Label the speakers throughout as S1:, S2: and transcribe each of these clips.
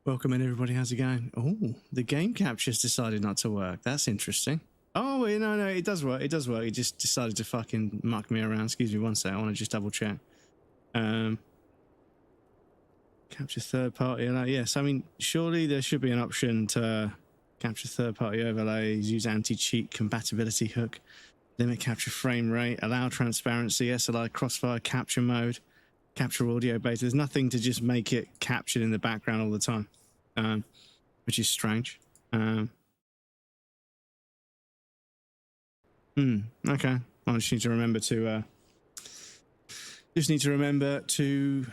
S1: Welcome in, everybody. How's it going? Oh, the game capture's decided not to work. That's interesting. Oh, no, it does work. It does work. It just decided to fucking muck me around. Excuse me one sec. I want to just double check. Capture third party. Yes, I mean, surely there should be an option to capture third party overlays, use anti-cheat compatibility hook, limit capture frame rate, allow transparency, SLI crossfire capture mode, capture audio base. There's nothing to just make it captured in the background all the time, which is strange. Okay. I just need to remember to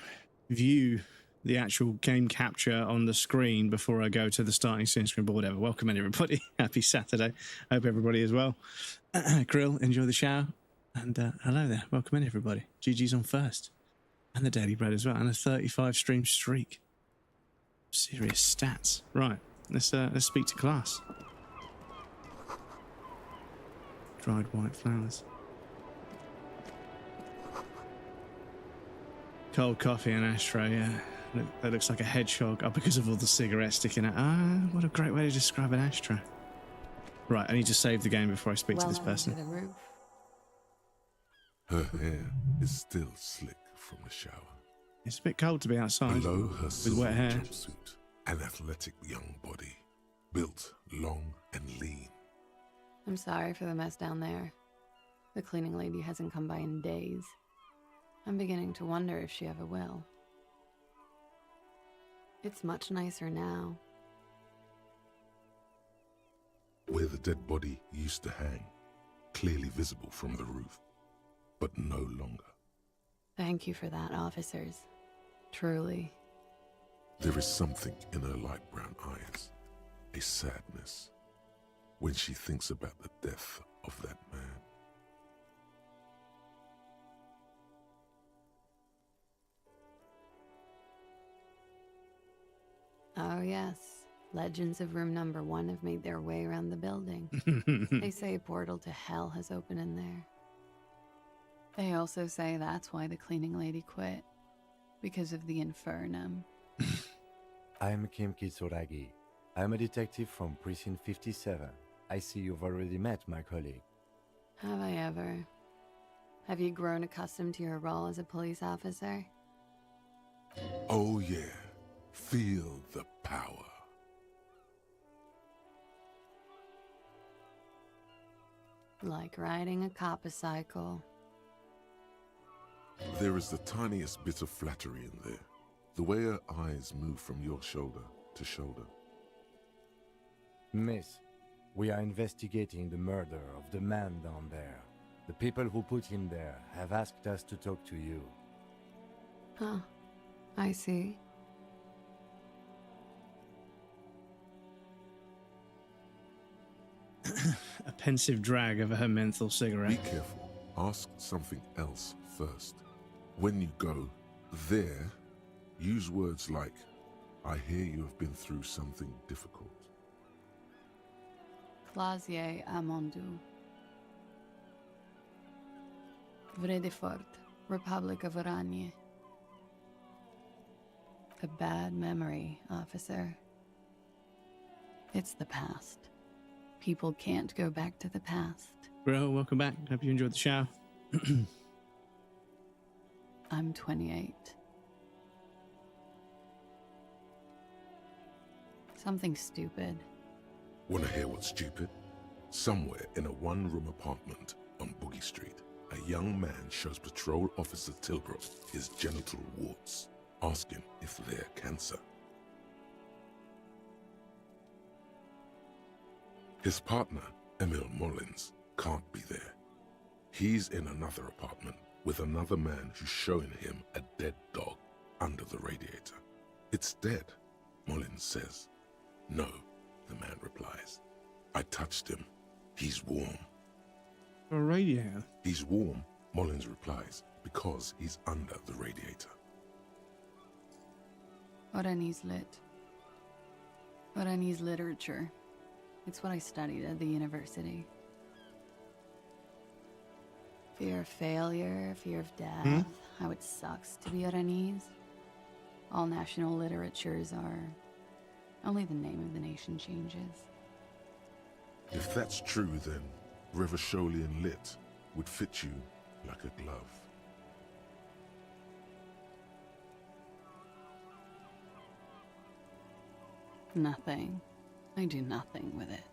S1: view the actual game capture on the screen before I go to the starting screen, but whatever. Welcome in, everybody. Happy Saturday. Hope everybody is well. Grill, enjoy the shower. And hello there. Welcome in, everybody. GG's on first. And the Daily Bread as well. And a 35 stream streak. Serious stats. Right. Let's speak to class. Dried white flowers. Cold coffee and ashtray, yeah. That looks like a hedgehog. Oh, because of all the cigarettes sticking out. Ah, what a great way to describe an ashtray. Right, I need to save the game before I speak to this person.
S2: To the roof.
S3: Her hair is still slick from the shower.
S1: It's a bit cold to be outside.
S3: Below her
S1: with wet hair.
S3: Jumpsuit, an athletic young body, built long and lean.
S2: I'm sorry for the mess down there. The cleaning lady hasn't come by in days. I'm beginning to wonder if she ever will. It's much nicer now.
S3: Where the dead body used to hang, clearly visible from the roof, but no longer.
S2: Thank you for that, officers. Truly.
S3: There is something in her light brown eyes, a sadness, when she thinks about the death of that man.
S2: Oh yes, legends of room number 1 have made their way around the building. They say a portal to hell has opened in there. They also say that's why the cleaning lady quit. Because of the infernum.
S4: I'm Kim Kitsuragi. I'm a detective from Precinct 57. I see you've already met my colleague.
S2: Have I ever? Have you grown accustomed to your role as a police officer?
S3: Oh yeah, feel the power.
S2: Like riding a coppercycle.
S3: There is the tiniest bit of flattery in there. The way her eyes move from your shoulder to shoulder.
S4: Miss, we are investigating the murder of the man down there. The people who put him there have asked us to talk to you.
S2: Huh. I see.
S1: A pensive drag over her menthol cigarette.
S3: Be careful. Ask something else first. When you go there, use words like, I hear you have been through something difficult.
S2: Clasier Amondu. Vredefort, Republic of Oranje. A bad memory, officer. It's the past. People can't go back to the past.
S1: Bro, welcome back. Hope you enjoyed the show.
S2: I'm 28. Something stupid.
S3: Want to hear what's stupid? Somewhere in a one-room apartment on Boogie Street, a young man shows Patrol Officer Tilbrook his genital warts. Ask him if they're cancer. His partner, Emil Mullins, can't be there. He's in another apartment with another man who's showing him a dead dog under the radiator. It's dead, Mullins says. No, the man replies. I touched him. He's warm.
S1: A radiator?
S3: He's warm, Mullins replies, because he's under the radiator.
S2: Oranese lit. Oranese literature. It's what I studied at the university. Fear of failure, fear of death, how it sucks to be Oranese. All national literatures are Only the name of the nation changes.
S3: If that's true, then Revacholian lit would fit you like a glove.
S2: Nothing. I do nothing with it.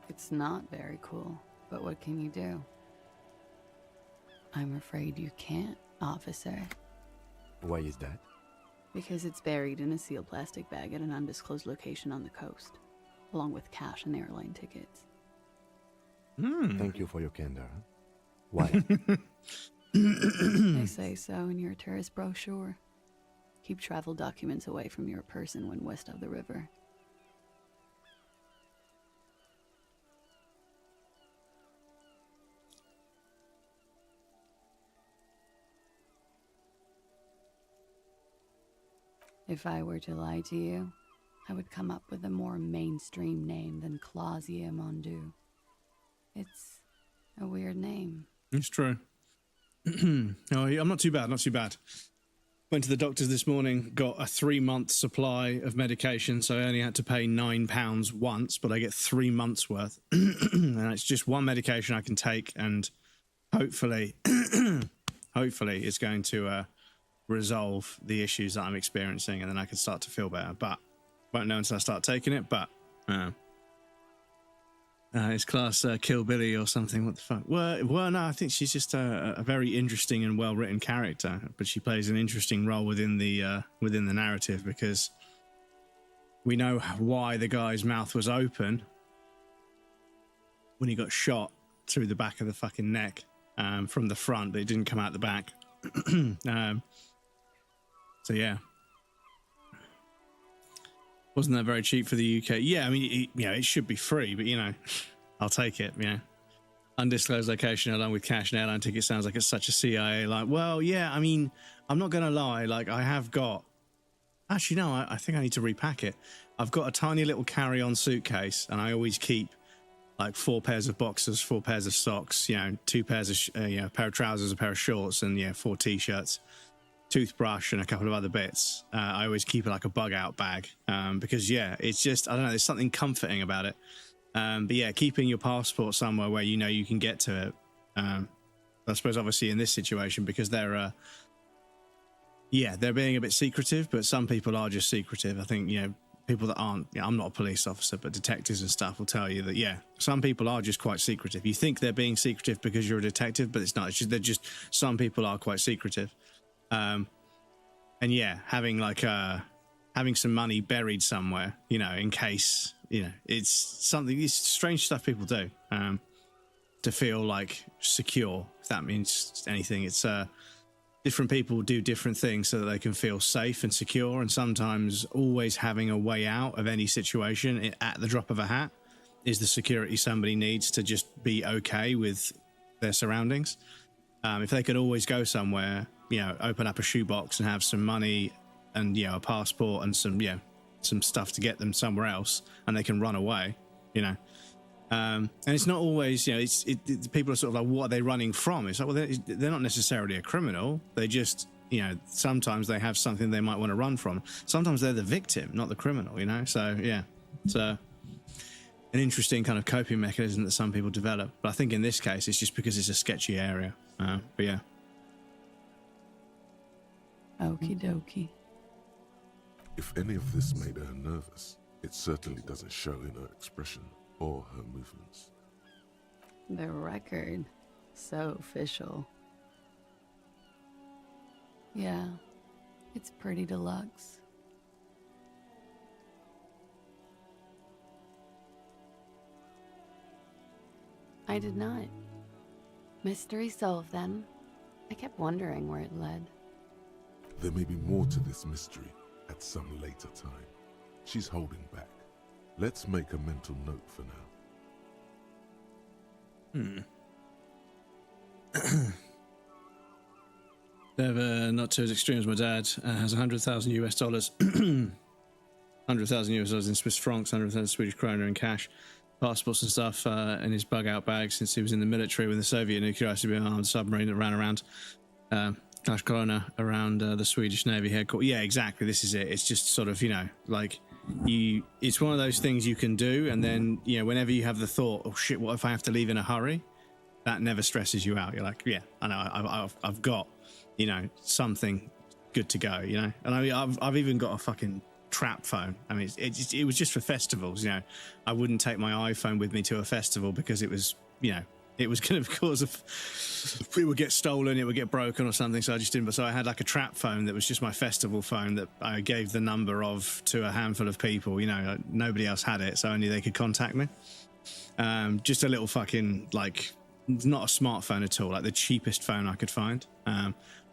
S2: It's not very cool, but what can you do? I'm afraid you can't, officer.
S4: Why is that?
S2: Because it's buried in a sealed plastic bag at an undisclosed location on the coast, along with cash and airline tickets.
S4: Thank you for your candor. Why?
S2: They say so in your tourist brochure. Keep travel documents away from your person when west of the river. If I were to lie to you, I would come up with a more mainstream name than Clausia Mondu. It's a weird name.
S1: It's true. Oh, I'm not too bad, not too bad. Went to the doctors this morning, got a 3-month supply of medication, so I only had to pay £9 once, but I get 3 months worth. And it's just one medication I can take, and hopefully, hopefully it's going to resolve the issues that I'm experiencing, and then I can start to feel better. But won't know until I start taking it. But it's class Kill Billy or something. What the fuck? Well, no, I think she's just a very interesting and well-written character, but she plays an interesting role within the narrative, because we know why the guy's mouth was open when he got shot through the back of the fucking neck from the front, but it didn't come out the back. So yeah, wasn't that very cheap for the UK? Yeah, I mean, it should be free, but I'll take it. Undisclosed location along with cash and airline ticket sounds like it's such a CIA. Like, well, yeah, I mean, I'm not gonna lie. Like, I have got. Actually, no, I think I need to repack it. I've got a tiny little carry-on suitcase, and I always keep like 4 pairs of boxers, 4 pairs of socks, 2 pairs of a pair of trousers, a pair of shorts, and 4 t-shirts. Toothbrush and a couple of other bits. I always keep it like a bug out bag because it's just, I don't know, there's something comforting about it. But yeah, keeping your passport somewhere where you can get to it. I suppose obviously in this situation, because they're being a bit secretive, but some people are just secretive. I think people that aren't, I'm not a police officer, but detectives and stuff will tell you that some people are just quite secretive. You think they're being secretive because you're a detective, but it's not. It's just some people are quite secretive. And having some money buried somewhere, in case, it's something, it's strange stuff people do, to feel like secure, if that means anything. It's, different people do different things so that they can feel safe and secure. And sometimes always having a way out of any situation at the drop of a hat is the security somebody needs to just be okay with their surroundings. If they could always go somewhere, open up a shoebox and have some money and, a passport and some stuff to get them somewhere else, and they can run away, and it's not always, people are sort of like, what are they running from? It's like, well, they're not necessarily a criminal. They just, sometimes they have something they might want to run from. Sometimes they're the victim, not the criminal, So, yeah, it's an interesting kind of coping mechanism that some people develop. But I think in this case, it's just because it's a sketchy area. But yeah.
S2: Okie dokie.
S3: If any of this made her nervous, it certainly doesn't show in her expression or her movements.
S2: The record. So official. Yeah, it's pretty deluxe. I did not. Mystery solved then. I kept wondering where it led.
S3: There may be more to this mystery at some later time. She's holding back. Let's make a mental note for now.
S1: They're not to as extreme as my dad. Has 100,000 US dollars, 100,000 US dollars in Swiss francs, 100,000 Swedish kroner in cash, passports and stuff in his bug out bag since he was in the military when the Soviet nuclear ICBM armed submarine that ran around. Karlskrona around the Swedish Navy headquarters. Yeah, exactly. This is it. It's just sort of, like it's one of those things you can do, and then whenever you have the thought, oh shit, what if I have to leave in a hurry? That never stresses you out. You're like, yeah, I know, I've got something good to go, and I've even got a fucking trap phone. I mean, it was just for festivals. I wouldn't take my iPhone with me to a festival because it was it was going to cause it would get stolen, it would get broken or something, so I just didn't. So I had like a trap phone that was just my festival phone that I gave the number of to a handful of people. Nobody else had it, so only they could contact me. Just a little fucking, like, not a smartphone at all, like the cheapest phone I could find,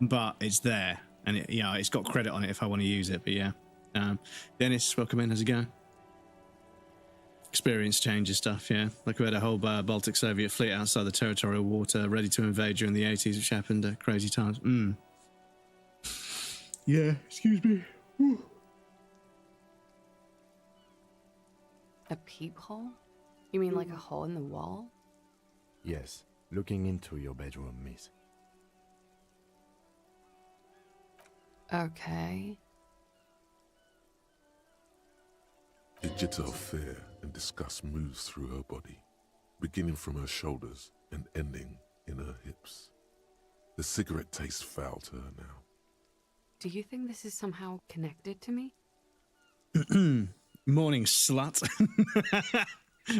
S1: but it's there, and it's got credit on it if I want to use it. But yeah, Dennis, welcome in. How's it going? Experience changes stuff, yeah. Like we had a whole Baltic Soviet fleet outside the territorial water, ready to invade during the 80s, which happened crazy times. Yeah, excuse me. Ooh.
S2: A peephole? You mean like a hole in the wall?
S4: Yes, looking into your bedroom, miss.
S2: Okay.
S3: You jitter of fear and disgust moves through her body, beginning from her shoulders and ending in her hips. The cigarette tastes foul to her now.
S2: Do you think this is somehow connected to me?
S1: Morning, slut.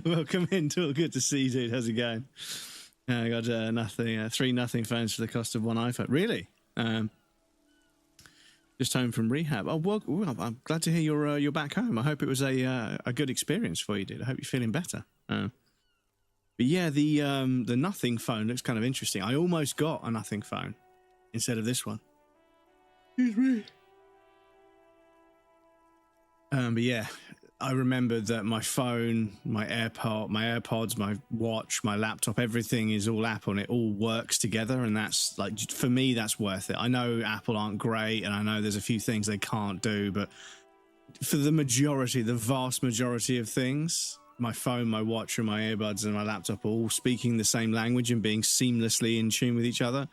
S1: Welcome in. All good to see you, dude. How's it going? I got 3-0 phones for the cost of one iPhone. Really? Just home from rehab. Oh, well, I'm glad to hear you're back home. I hope it was a good experience for you, dude. I hope you're feeling better. But yeah, the nothing phone looks kind of interesting. I almost got a nothing phone instead of this one. Excuse me. But yeah, I remembered that my phone, my AirPods, my watch, my laptop, everything is all Apple and it all works together. And that's like, for me, that's worth it. I know Apple aren't great and I know there's a few things they can't do, but for the vast majority of things, my phone, my watch and my earbuds and my laptop are all speaking the same language and being seamlessly in tune with each other.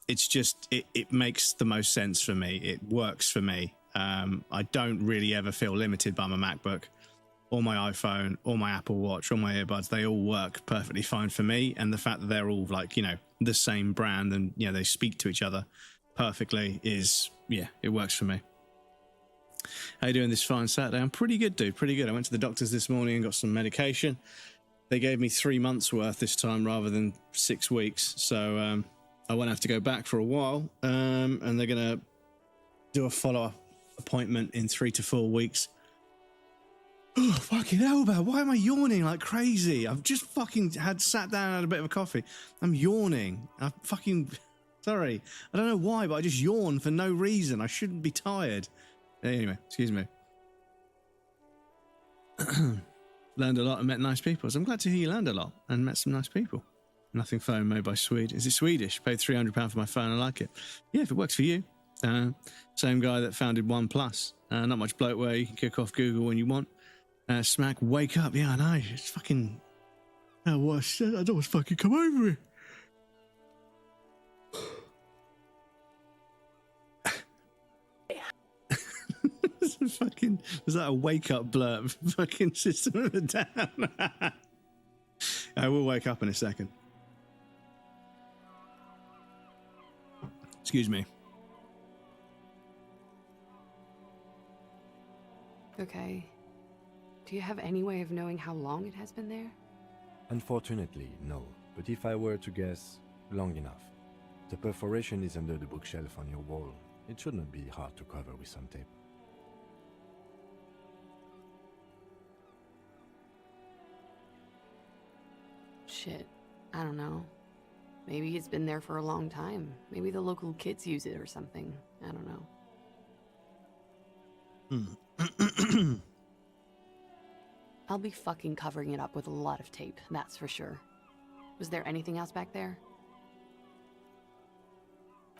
S1: It's just, it makes the most sense for me. It works for me. I don't really ever feel limited by my MacBook or my iPhone or my Apple Watch or my earbuds. They all work perfectly fine for me. And the fact that they're all like, the same brand and, they speak to each other perfectly is, it works for me. How you doing this fine Saturday? I'm pretty good, dude. Pretty good. I went to the doctors this morning and got some medication. They gave me 3 months worth this time rather than 6 weeks. So I won't have to go back for a while. And they're going to do a follow-up appointment in 3 to 4 weeks. Oh, fucking hell, man. Why am I yawning like crazy? I've just fucking sat down and had a bit of a coffee. I'm yawning. Sorry. I don't know why, but I just yawn for no reason. I shouldn't be tired. Anyway, excuse me. Learned a lot and met nice people. So I'm glad to hear you learned a lot and met some nice people. Nothing phone made by Swede. Is it Swedish? Paid £300 for my phone. I like it. Yeah, if it works for you. Same guy that founded OnePlus. Not much bloatware. You can kick off Google when you want. Smack, wake up. Yeah, I know. It's fucking... I don't want to fucking come over here. Was that a wake-up blurb? Fucking System of a Down. I will wake up in a second. Excuse me.
S2: Okay. Do you have any way of knowing how long it has been there?
S4: Unfortunately, no. But if I were to guess, long enough. The perforation is under the bookshelf on your wall. It shouldn't be hard to cover with some tape.
S2: Shit. I don't know. Maybe it's been there for a long time. Maybe the local kids use it or something. I don't know. I'll be fucking covering it up with a lot of tape, that's for sure. Was there anything else back there?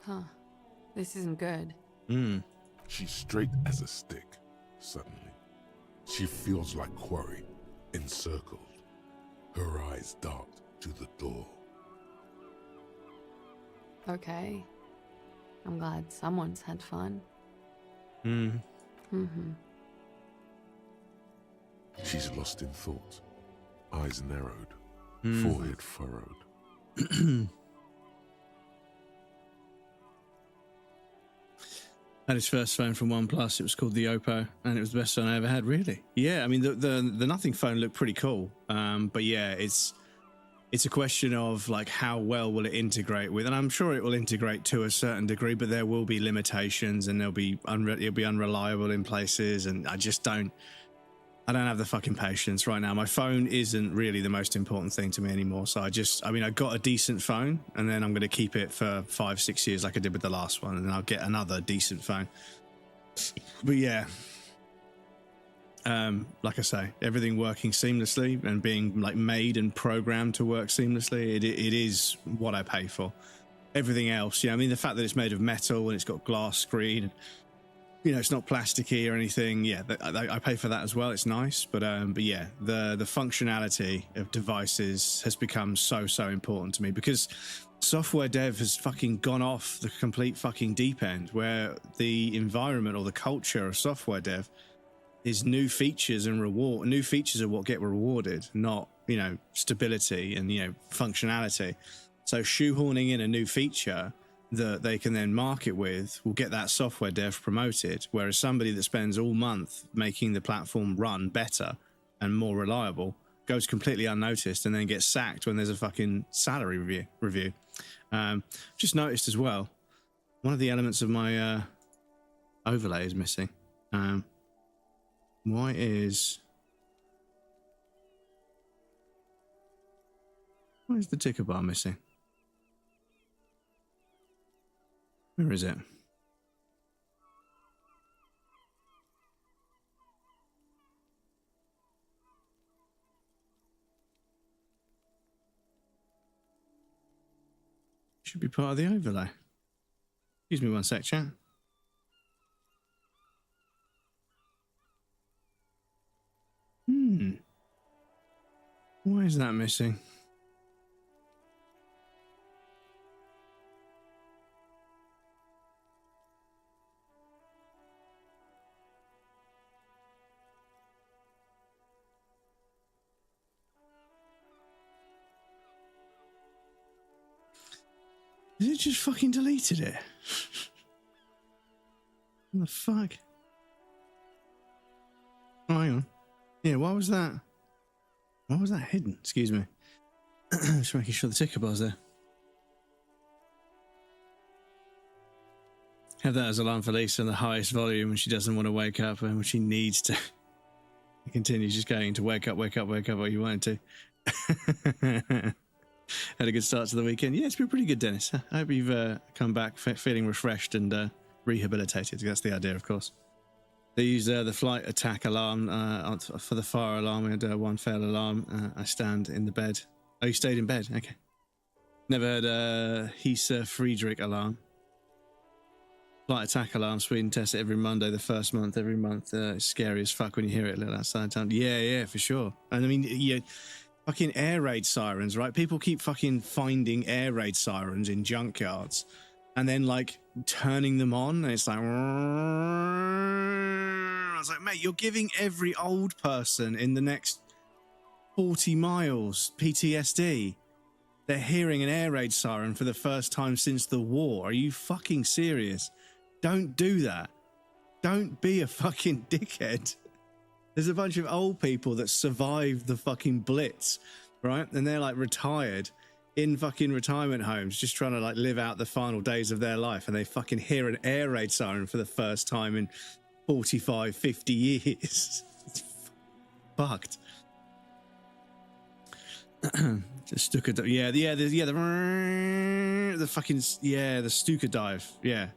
S2: Huh. This isn't good.
S3: She's straight as a stick, suddenly. She feels like quarry, encircled. Her eyes dart to the door.
S2: Okay. I'm glad someone's had fun.
S1: Mm.
S2: Mm-hmm.
S3: She's lost in thought, eyes narrowed,
S1: Mm.
S3: forehead furrowed.
S1: Had his first phone from OnePlus. It was called the Oppo, and it was the best phone I ever had. Really? Yeah. I mean, the Nothing phone looked pretty cool. But yeah, it's a question of like how well will it integrate with, and I'm sure it will integrate to a certain degree, but there will be limitations, and it'll be unreliable in places, and I don't have the fucking patience right now. My phone isn't really the most important thing to me anymore. So I got a decent phone, and then I'm going to keep it for 5-6 years like I did with the last one, and then I'll get another decent phone. But yeah, like I say, everything working seamlessly and being like made and programmed to work seamlessly, it is what I pay for. Everything else, I mean, the fact that it's made of metal and it's got glass screen, it's not plasticky or anything. Yeah, I pay for that as well. It's nice, but yeah, the functionality of devices has become so important to me, because software dev has fucking gone off the complete fucking deep end, where the environment or the culture of software dev is new features and reward. New features are what get rewarded, not stability and functionality. So shoehorning in a new feature that they can then market with will get that software dev promoted, whereas somebody that spends all month making the platform run better and more reliable goes completely unnoticed and then gets sacked when there's a fucking salary review. Just noticed as well, one of the elements of my overlay is missing. Why is the ticker bar missing? Where is it? Should be part of the overlay. Excuse me one sec, chat. Why is that missing? Is it just fucking deleted it? What the fuck? Oh, hang on. Yeah, why was that? Why was that hidden? Excuse me. Just making sure the ticker bar's there. Have that as alarm for Lisa on the highest volume when she doesn't want to wake up and when she needs to. It continues just going to wake up, what you wanted to. Had a good start to the weekend. Yeah, it's been pretty good, Dennis. I hope you've come back feeling refreshed and rehabilitated. That's the idea, of course. They use the flight attack alarm for the fire alarm. We had one fail alarm. I stand in the bed. Oh, you stayed in bed? Okay. Never heard Hisa Friedrich alarm. Flight attack alarm. Sweden tests it every Monday, the first month, every month. It's scary as fuck when you hear it a little outside town. Yeah, for sure. And I mean, fucking air raid sirens, right? People keep fucking finding air raid sirens in junkyards and then like turning them on, and it's like, I was like, mate, you're giving every old person in the next 40 miles PTSD. They're hearing an air raid siren for the first time since the war. Are you fucking serious? Don't do that. Don't be a fucking dickhead. There's a bunch of old people that survived the fucking Blitz, right? And they're like retired in fucking retirement homes, just trying to like live out the final days of their life. And they fucking hear an air raid siren for the first time in 45, 50 years. It's fucked. Just Stuka, the fucking, the Stuka dive. Yeah.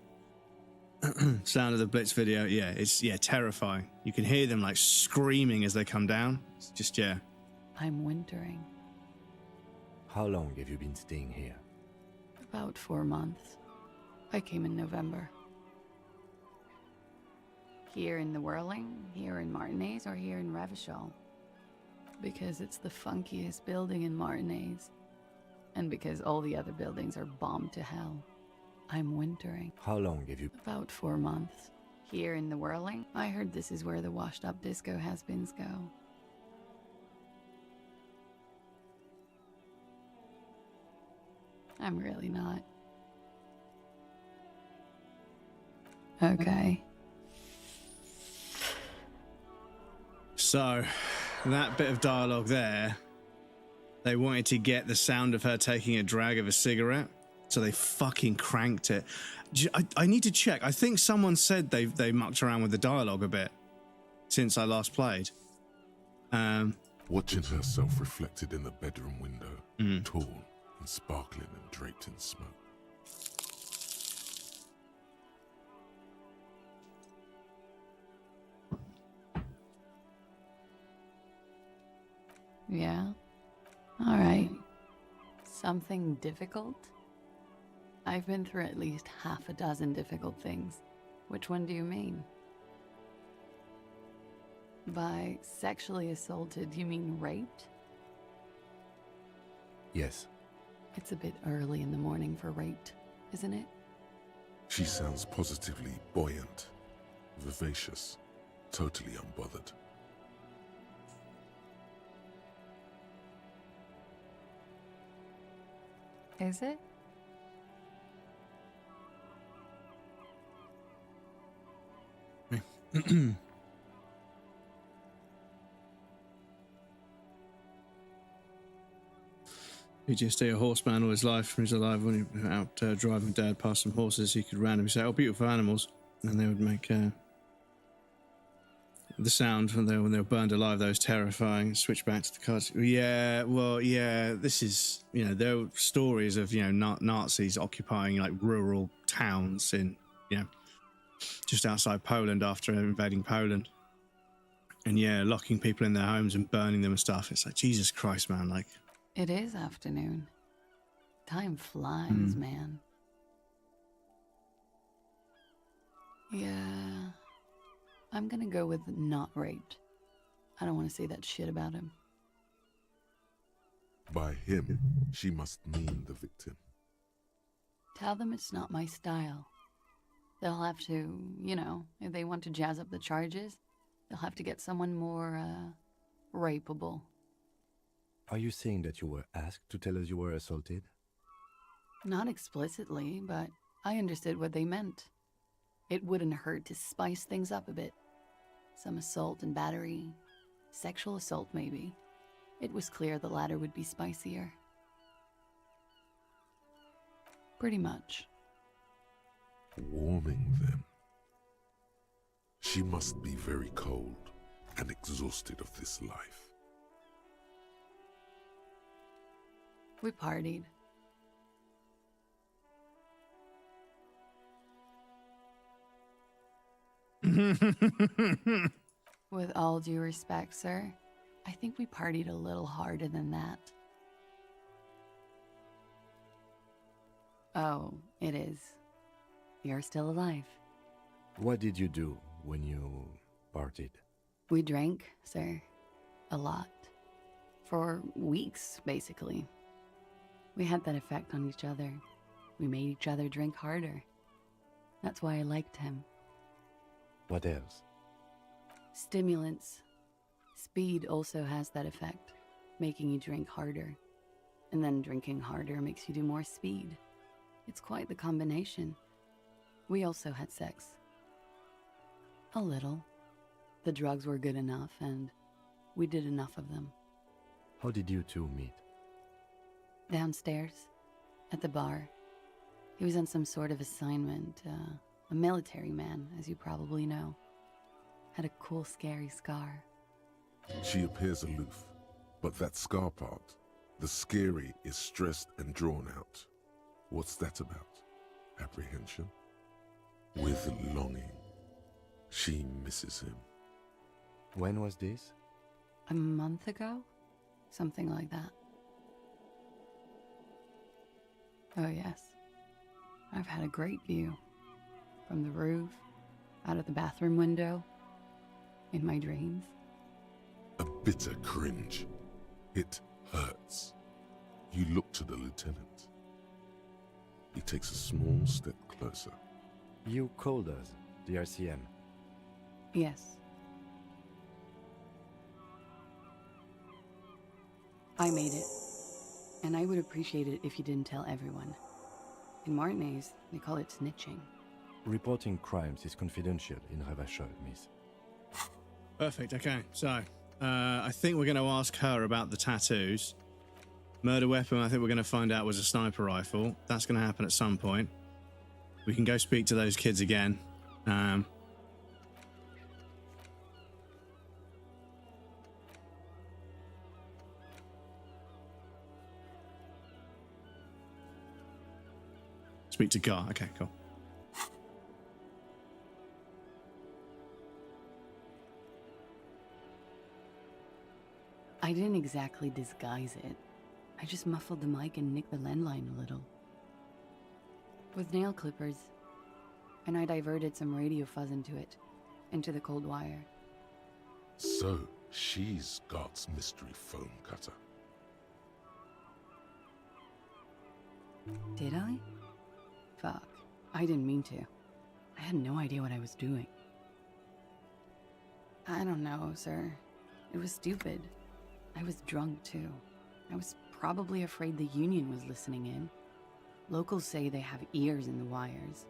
S1: Sound of the Blitz video. Yeah, it's terrifying. You can hear them like screaming as they come down. It's just
S2: I'm wintering.
S4: How long have you been staying here?
S2: About 4 months. I came in November. Here in the Whirling, here in Martinez, or here in Revachol. Because it's the funkiest building in Martinez. And because all the other buildings are bombed to hell. I'm wintering.
S4: How long have you...
S2: About 4 months. Here in the Whirling, I heard this is where the washed-up disco has-beens go. I'm really not. Okay.
S1: So, that bit of dialogue there, they wanted to get the sound of her taking a drag of a cigarette, so they fucking cranked it. I need to check. I think someone said they mucked around with the dialogue a bit since I last played.
S3: Watching herself reflected in the bedroom window, tall and sparkling and draped in smoke.
S2: Yeah? All right. Something difficult? I've been through at least half a dozen difficult things. Which one do you mean? By sexually assaulted, you mean raped?
S4: Yes.
S2: It's a bit early in the morning for raped, isn't it?
S3: She sounds positively buoyant, vivacious, totally unbothered.
S2: Is it?
S1: He just see a horseman all his life when he was alive. When he was out driving Dad past some horses, he could randomly say, "Oh, beautiful animals," and they would make the sound when they were burned alive. That was terrifying. Switch back to the cards. Yeah, well, yeah. This is, there were stories of Nazis occupying like rural towns in just outside Poland after invading Poland, and locking people in their homes and burning them and stuff. It's like, Jesus Christ, man, like.
S2: It is afternoon. Time flies, man. Yeah. I'm gonna go with not raped. I don't want to say that shit about him.
S3: By him, she must mean the victim.
S2: Tell them it's not my style. They'll have to, if they want to jazz up the charges, they'll have to get someone more, rapeable.
S4: Are you saying that you were asked to tell us you were assaulted?
S2: Not explicitly, but I understood what they meant. It wouldn't hurt to spice things up a bit. Some assault and battery. Sexual assault, maybe. It was clear the latter would be spicier. Pretty much.
S3: Warming them. She must be very cold and exhausted of this life.
S2: We partied. With all due respect, sir, I think we partied a little harder than that. Oh, it is. You're still alive.
S4: What did you do when you partied?
S2: We drank, sir. A lot. For weeks, basically. We had that effect on each other. We made each other drink harder. That's why I liked him.
S4: What else?
S2: Stimulants. Speed also has that effect, making you drink harder. And then drinking harder makes you do more speed. It's quite the combination. We also had sex. A little. The drugs were good enough, and we did enough of them.
S4: How did you two meet?
S2: Downstairs, at the bar. He was on some sort of assignment, a military man, as you probably know. Had a cool, scary scar.
S3: She appears aloof, but that scar part, the scary, is stressed and drawn out. What's that about? Apprehension? With longing. She misses him.
S4: When was this?
S2: A month ago? Something like that. Oh yes. I've had a great view. From the roof, out of the bathroom window, in my dreams.
S3: A bitter cringe. It hurts. You look to the lieutenant. He takes a small step closer.
S4: You called us, the RCM.
S2: Yes. I made it. And I would appreciate it if you didn't tell everyone. In Martinez, they call it snitching.
S4: Reporting crimes is confidential in Ravachol, miss.
S1: Perfect. Okay, so I think we're going to ask her about the tattoos. Murder weapon, I think we're going to find out was a sniper rifle. That's going to happen at some point. We can go speak to those kids again. Speak to Gar. Okay, cool.
S2: I didn't exactly disguise it. I just muffled the mic and nicked the landline a little. With nail clippers. And I diverted some radio fuzz into it. Into the cold wire.
S3: So, she's God's mystery foam cutter.
S2: Did I? Fuck. I didn't mean to. I had no idea what I was doing. I don't know, sir. It was stupid. I was drunk, too. I was probably afraid the Union was listening in. Locals say they have ears in the wires.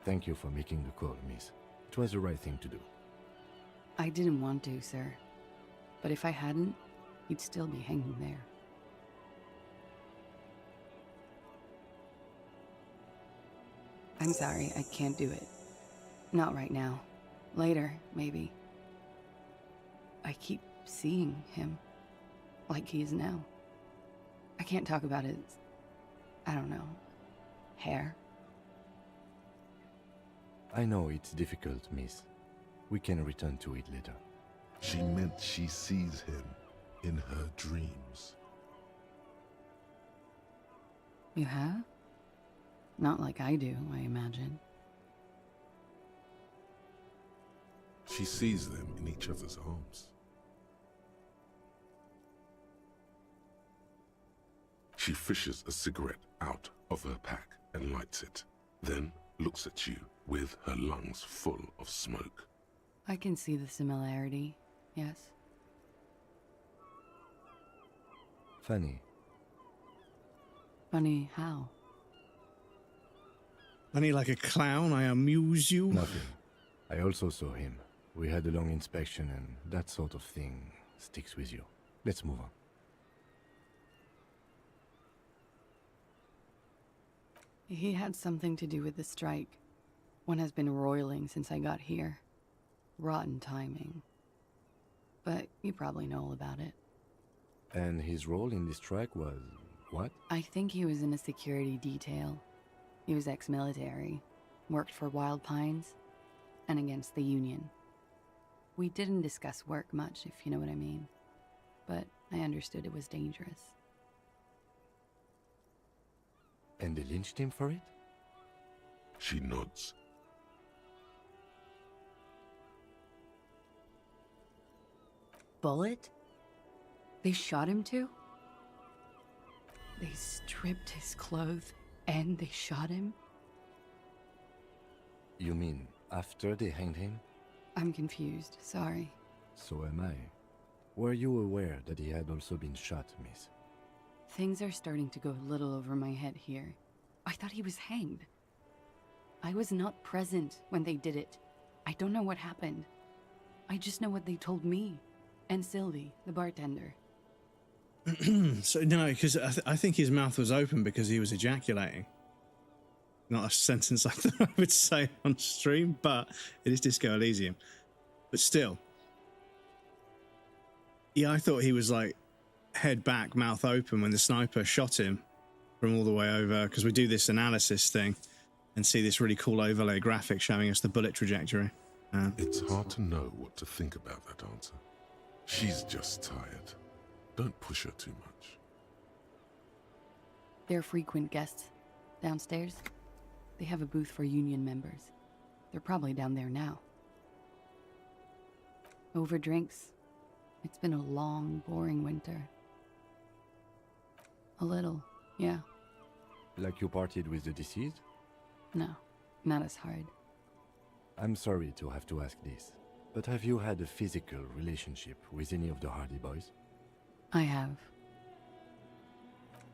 S4: Thank you for making the call, miss. It was the right thing to do.
S2: I didn't want to, sir. But if I hadn't, he'd still be hanging there. I'm sorry, I can't do it. Not right now. Later, maybe. I keep seeing him. Like he is now. I can't talk about his... I don't know... hair.
S4: I know it's difficult, miss. We can return to it later.
S3: She meant she sees him in her dreams.
S2: You have? Not like I do, I imagine.
S3: She sees them in each other's arms. She fishes a cigarette out of her pack and lights it, then looks at you with her lungs full of smoke.
S2: I can see the similarity, yes.
S4: Funny.
S2: Funny how?
S1: Funny like a clown, I amuse you.
S4: Nothing. I also saw him. We had a long inspection and that sort of thing sticks with you. Let's move on.
S2: He had something to do with the strike. One has been roiling since I got here. Rotten timing. But you probably know all about it.
S4: And his role in this strike was what?
S2: I think he was in a security detail. He was ex-military, worked for Wild Pines, and against the Union. We didn't discuss work much, if you know what I mean. But I understood it was dangerous.
S4: And they lynched him for it?
S3: She nods.
S2: Bullet? They shot him too? They stripped his clothes and they shot him?
S4: You mean after they hanged him?
S2: I'm confused, sorry.
S4: So am I. Were you aware that he had also been shot, miss?
S2: Things are starting to go a little over my head here. I thought he was hanged. I was not present when they did it. I don't know what happened. I just know what they told me. And Sylvie, the bartender.
S1: So, no, because I think his mouth was open because he was ejaculating. Not a sentence I thought I would say on stream, but it is Disco Elysium. But still. Yeah, I thought he was like head back, mouth open when the sniper shot him from all the way over, because we do this analysis thing and see this really cool overlay graphic showing us the bullet trajectory.
S3: It's hard to know what to think about that answer. She's just tired. Don't push her too much.
S2: They're frequent guests. Downstairs, they have a booth for Union members. They're probably down there now. Over drinks. It's been a long, boring winter. A little. Yeah,
S4: Like you partied with the deceased?
S2: no, not as hard.
S4: I'm sorry to have to ask this, but have you had a physical relationship with any of the Hardy Boys?
S2: I have.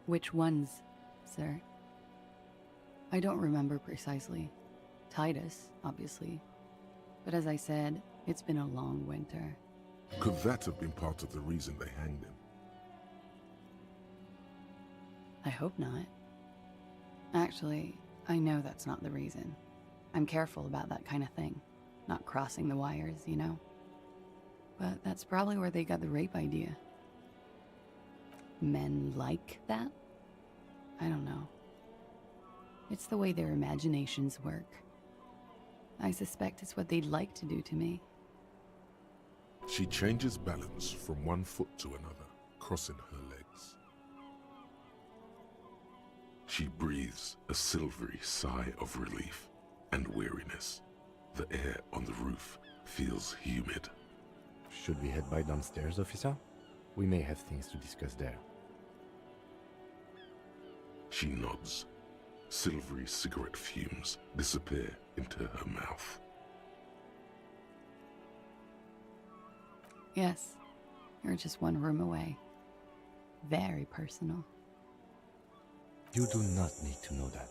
S2: Which ones, sir? I don't remember precisely. Titus, obviously. But as I said, it's been a long winter.
S3: Could that have been part of the reason they hanged him?
S2: I hope not. Actually, I know that's not the reason. I'm careful about that kind of thing. Not crossing the wires, you know? But that's probably where they got the rape idea. Men like that? I don't know. It's the way their imaginations work. I suspect it's what they'd like to do to me.
S3: She changes balance from one foot to another, crossing her legs. She breathes a silvery sigh of relief and weariness. The air on the roof feels humid.
S4: Should we head by downstairs, officer? We may have things to discuss there.
S3: She nods. Silvery cigarette fumes disappear into her mouth.
S2: Yes, you're just one room away. Very personal.
S4: You do not need to know that.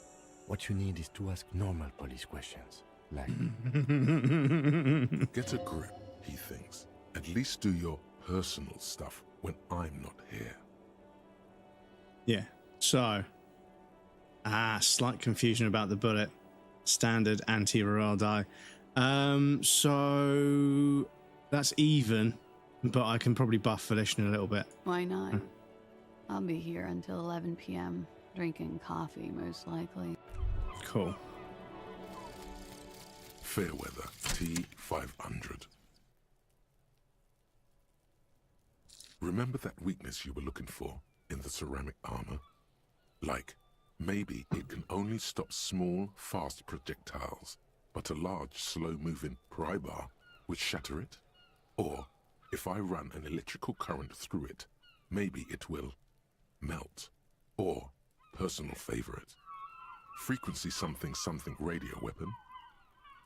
S4: What you need is to ask normal police questions. Like,
S3: Get a grip, he thinks. At least do your personal stuff when I'm not here.
S1: Yeah. So, slight confusion about the bullet. Standard anti-morale die. So that's even, but I can probably buff Volition a little bit.
S2: Why not? I'll be here until 11 p.m. drinking coffee, most likely.
S1: Cool.
S3: Fairweather T500. Remember that weakness you were looking for in the ceramic armor? Like, maybe it can only stop small, fast projectiles, but a large, slow-moving pry bar would shatter it? Or, if I run an electrical current through it, maybe it will melt. Or, personal favorite, frequency something something radio weapon?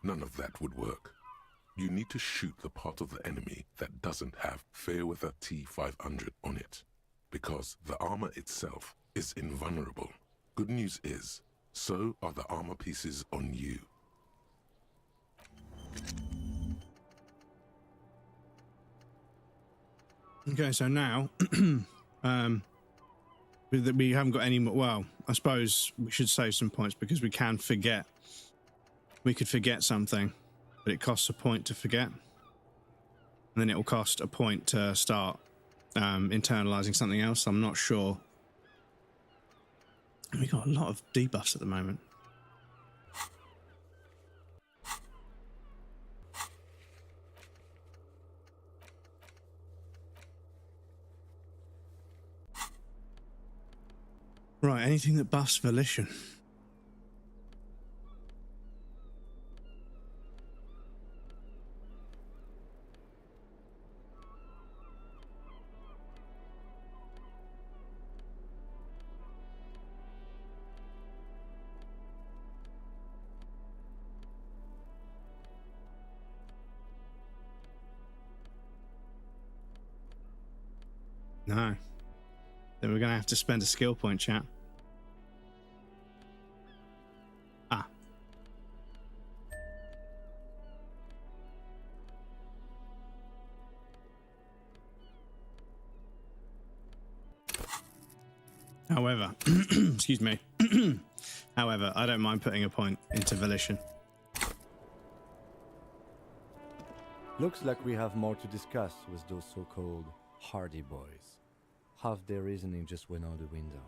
S3: None of that would work. You need to shoot the part of the enemy that doesn't have Fairweather T500 on it, because the armor itself is invulnerable. Good news is, so are the armor pieces on you.
S1: Okay, so now, we haven't got any more. Well, I suppose we should save some points because we can forget. We could forget something, but it costs a point to forget. And then it will cost a point to start internalizing something else. I'm not sure. We got a lot of debuffs at the moment. Right, anything that buffs Volition. No. Then we're going to have to spend a skill point, chat. Ah. However, excuse me. However, I don't mind putting a point into Volition.
S4: looks like we have more to discuss with those so-called Hardy Boys. Half their reasoning just went out the window.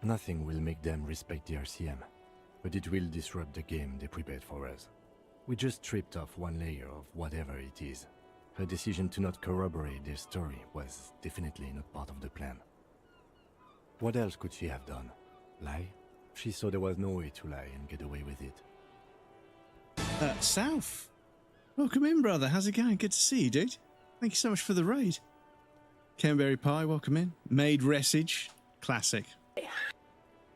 S4: Nothing will make them respect the RCM, but it will disrupt the game they prepared for us. We just stripped off one layer of whatever it is. Her decision to not corroborate their story was definitely not part of the plan. What else could she have done? Lie? She saw there was no way to lie and get away with it.
S1: South. Welcome in, brother. How's it going? Good to see you, dude. Thank you so much for the raid. Canberry Pie, welcome in. Maid Ressage, classic.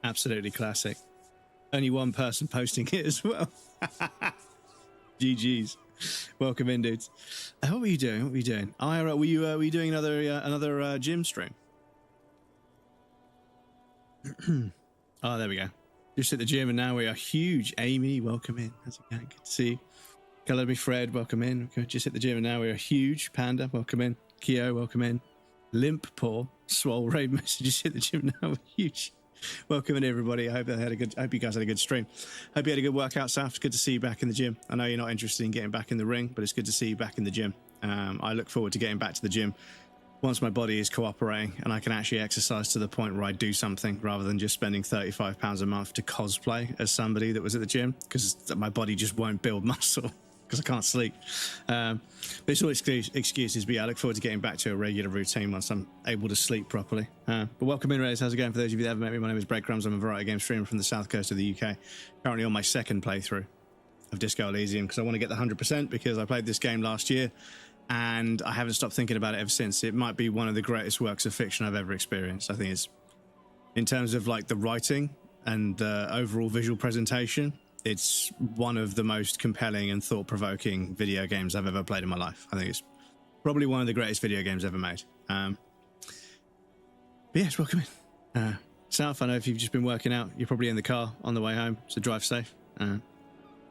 S1: Absolutely classic. Only one person posting it as well. GG's. Welcome in, dudes. What were you doing? What were you doing? Ira, were you doing another gym stream? Oh, there we go. Just at the gym, and now we are huge. Amy, welcome in. How's it going? Good to see you. Hello, me Fred, welcome in. Okay, just at the gym, and now we are huge. Panda, welcome in. Keo, welcome in. Limp Paw, Swole Raid messages at the gym now. We're huge. Welcome in, everybody. I hope you guys had a good stream. Hope you had a good workout, Saf. It's good to see you back in the gym. I know you're not interested in getting back in the ring, but it's good to see you back in the gym. I look forward to getting back to the gym once my body is cooperating and I can actually exercise to the point where I do something rather than just spending £35 a month to cosplay as somebody that was at the gym, because my body just won't build muscle because I can't sleep. But it's all excuses. But yeah, I look forward to getting back to a regular routine once I'm able to sleep properly. But welcome in, Reyes. How's it going? For those of you that haven't met me, my name is Breadcrumbs. I'm a variety game streamer from the south coast of the UK. Currently on my second playthrough of Disco Elysium because I want to get the 100% because I played this game last year and I haven't stopped thinking about it ever since. It might be one of the greatest works of fiction I've ever experienced. I think it's, in terms of like the writing and the overall visual presentation, it's one of the most compelling and thought-provoking video games I've ever played in my life. I think it's probably one of the greatest video games ever made. But yes, welcome in. South, I know if you've just been working out, you're probably in the car on the way home, so drive safe.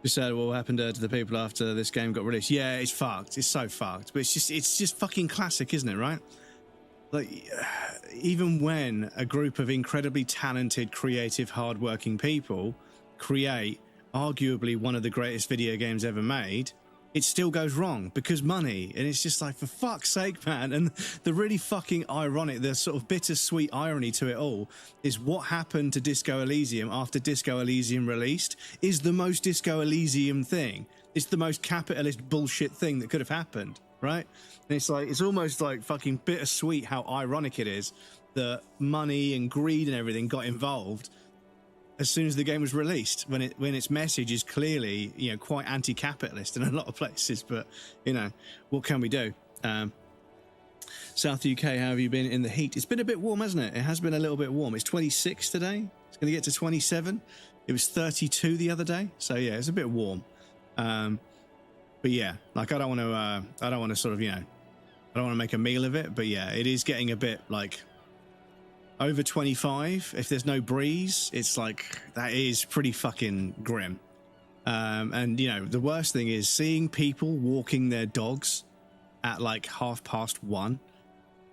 S1: Just said what happened to the people after this game got released. Yeah, it's fucked. It's so fucked. But it's just fucking classic, isn't it, right? Like, even when a group of incredibly talented, creative, hardworking people create arguably one of the greatest video games ever made, it still goes wrong because money. And it's just like, for fuck's sake, man. And the really fucking ironic, the sort of bittersweet irony to it all is what happened to Disco Elysium after Disco Elysium released is the most Disco Elysium thing. It's the most capitalist bullshit thing that could have happened, right? And it's like, it's almost like fucking bittersweet how ironic it is that money and greed and everything got involved as soon as the game was released, when its message is clearly, you know, quite anti-capitalist in a lot of places. But, you know, what can we do? South UK, how have you been in the heat? It's been a bit warm, hasn't it? It has been a little bit warm. It's 26 today. It's going to get to 27. It was 32 the other day. So yeah, it's a bit warm. But yeah, like I don't want to sort of, you know, I don't want to make a meal of it. But yeah, it is getting a bit like over 25. If there's no breeze, it's like, that is pretty fucking grim. And you know, the worst thing is seeing people walking their dogs at like 1:30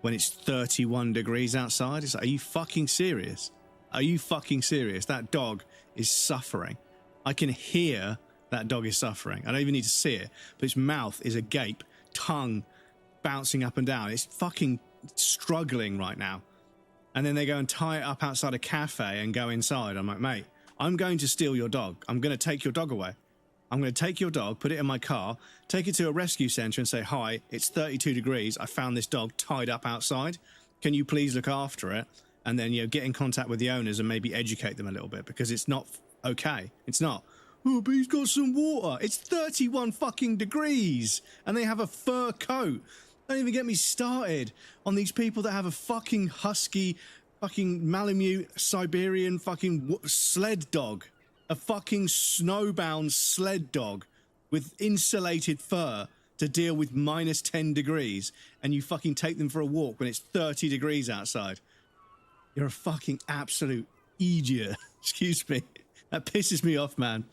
S1: when it's 31 degrees outside. It's like, are you fucking serious? Are you fucking serious? That dog is suffering. I can hear that dog is suffering. I don't even need to see it, but its mouth is agape, tongue bouncing up and down. It's fucking struggling right now. And then they go and tie it up outside a cafe and go inside. I'm like, mate, I'm going to steal your dog. I'm going to take your dog away. I'm going to take your dog, put it in my car, take it to a rescue center and say, hi, it's 32 degrees. I found this dog tied up outside. Can you please look after it? And then, you know, get in contact with the owners and maybe educate them a little bit, because it's not okay. It's not. Oh, but he's got some water. It's 31 fucking degrees and they have a fur coat. Don't even get me started on these people that have a fucking husky, fucking Malamute Siberian fucking sled dog. A fucking snowbound sled dog with insulated fur to deal with minus 10 degrees. And you fucking take them for a walk when it's 30 degrees outside. You're a fucking absolute idiot. Excuse me. That pisses me off, man.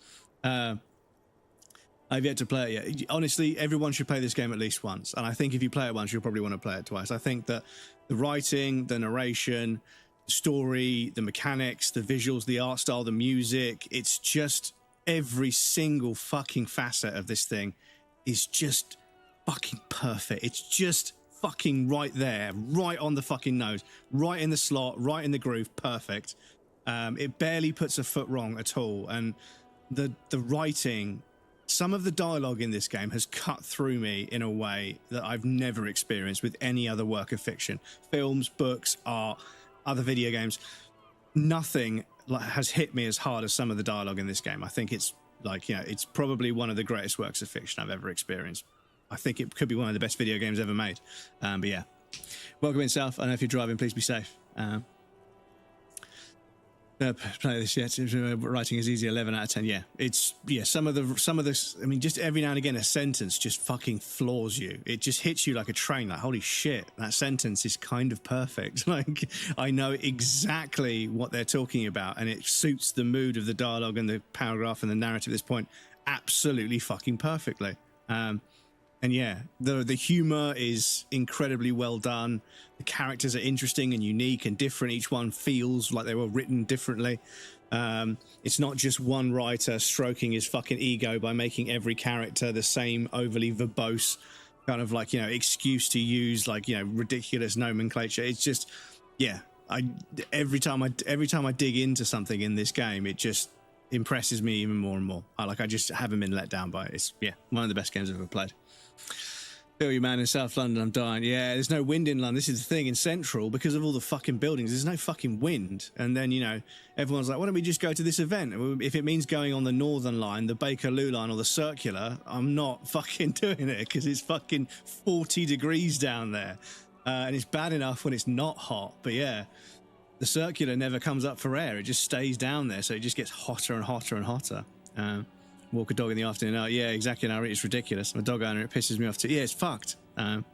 S1: I've yet to play it yet. Honestly, everyone should play this game at least once. And I think if you play it once, you'll probably want to play it twice. I think that the writing, the narration, the story, the mechanics, the visuals, the art style, the music, it's just every single fucking facet of this thing is just fucking perfect. It's just fucking right there, right on the fucking nose, right in the slot, right in the groove, perfect. It barely puts a foot wrong at all. And the writing, some of the dialogue in this game has cut through me in a way that I've never experienced with any other work of fiction. Films, books, art, other video games. Nothing has hit me as hard as some of the dialogue in this game. I think it's like, you know, it's probably one of the greatest works of fiction I've ever experienced. I think it could be one of the best video games ever made. But yeah, welcome in, South. I know if you're driving, please be safe. play this yet. Writing is easy. 11 out of 10. Yeah, it's some of the. I mean, just every now and again, a sentence just fucking floors you. It just hits you like a train. Like, holy shit, that sentence is kind of perfect. Like, I know exactly what they're talking about, and it suits the mood of the dialogue and the paragraph and the narrative at this point absolutely fucking perfectly. And yeah, the humor is incredibly well done. The characters are interesting and unique and different. Each one feels like they were written differently. It's not just one writer stroking his fucking ego by making every character the same overly verbose kind of like, excuse to use like, ridiculous nomenclature. It's just, yeah, every time I dig into something in this game, it just impresses me even more and more. I just haven't been let down by it. It's, one of the best games I've ever played. Feel you, man. In South London, I'm dying. Yeah, there's no wind in London. This is the thing. In Central, because of all the fucking buildings, there's no fucking wind. And then, everyone's like, why don't we just go to this event? If it means going on the Northern Line, the Bakerloo line, or the Circular, I'm not fucking doing it because it's fucking 40 degrees down there. And it's bad enough when it's not hot. But yeah, the Circular never comes up for air. It just stays down there. So it just gets hotter and hotter and hotter. Walk a dog in the afternoon. Oh, yeah, exactly. No, it's ridiculous. I'm a dog owner. It pisses me off too. Yeah, it's fucked. Their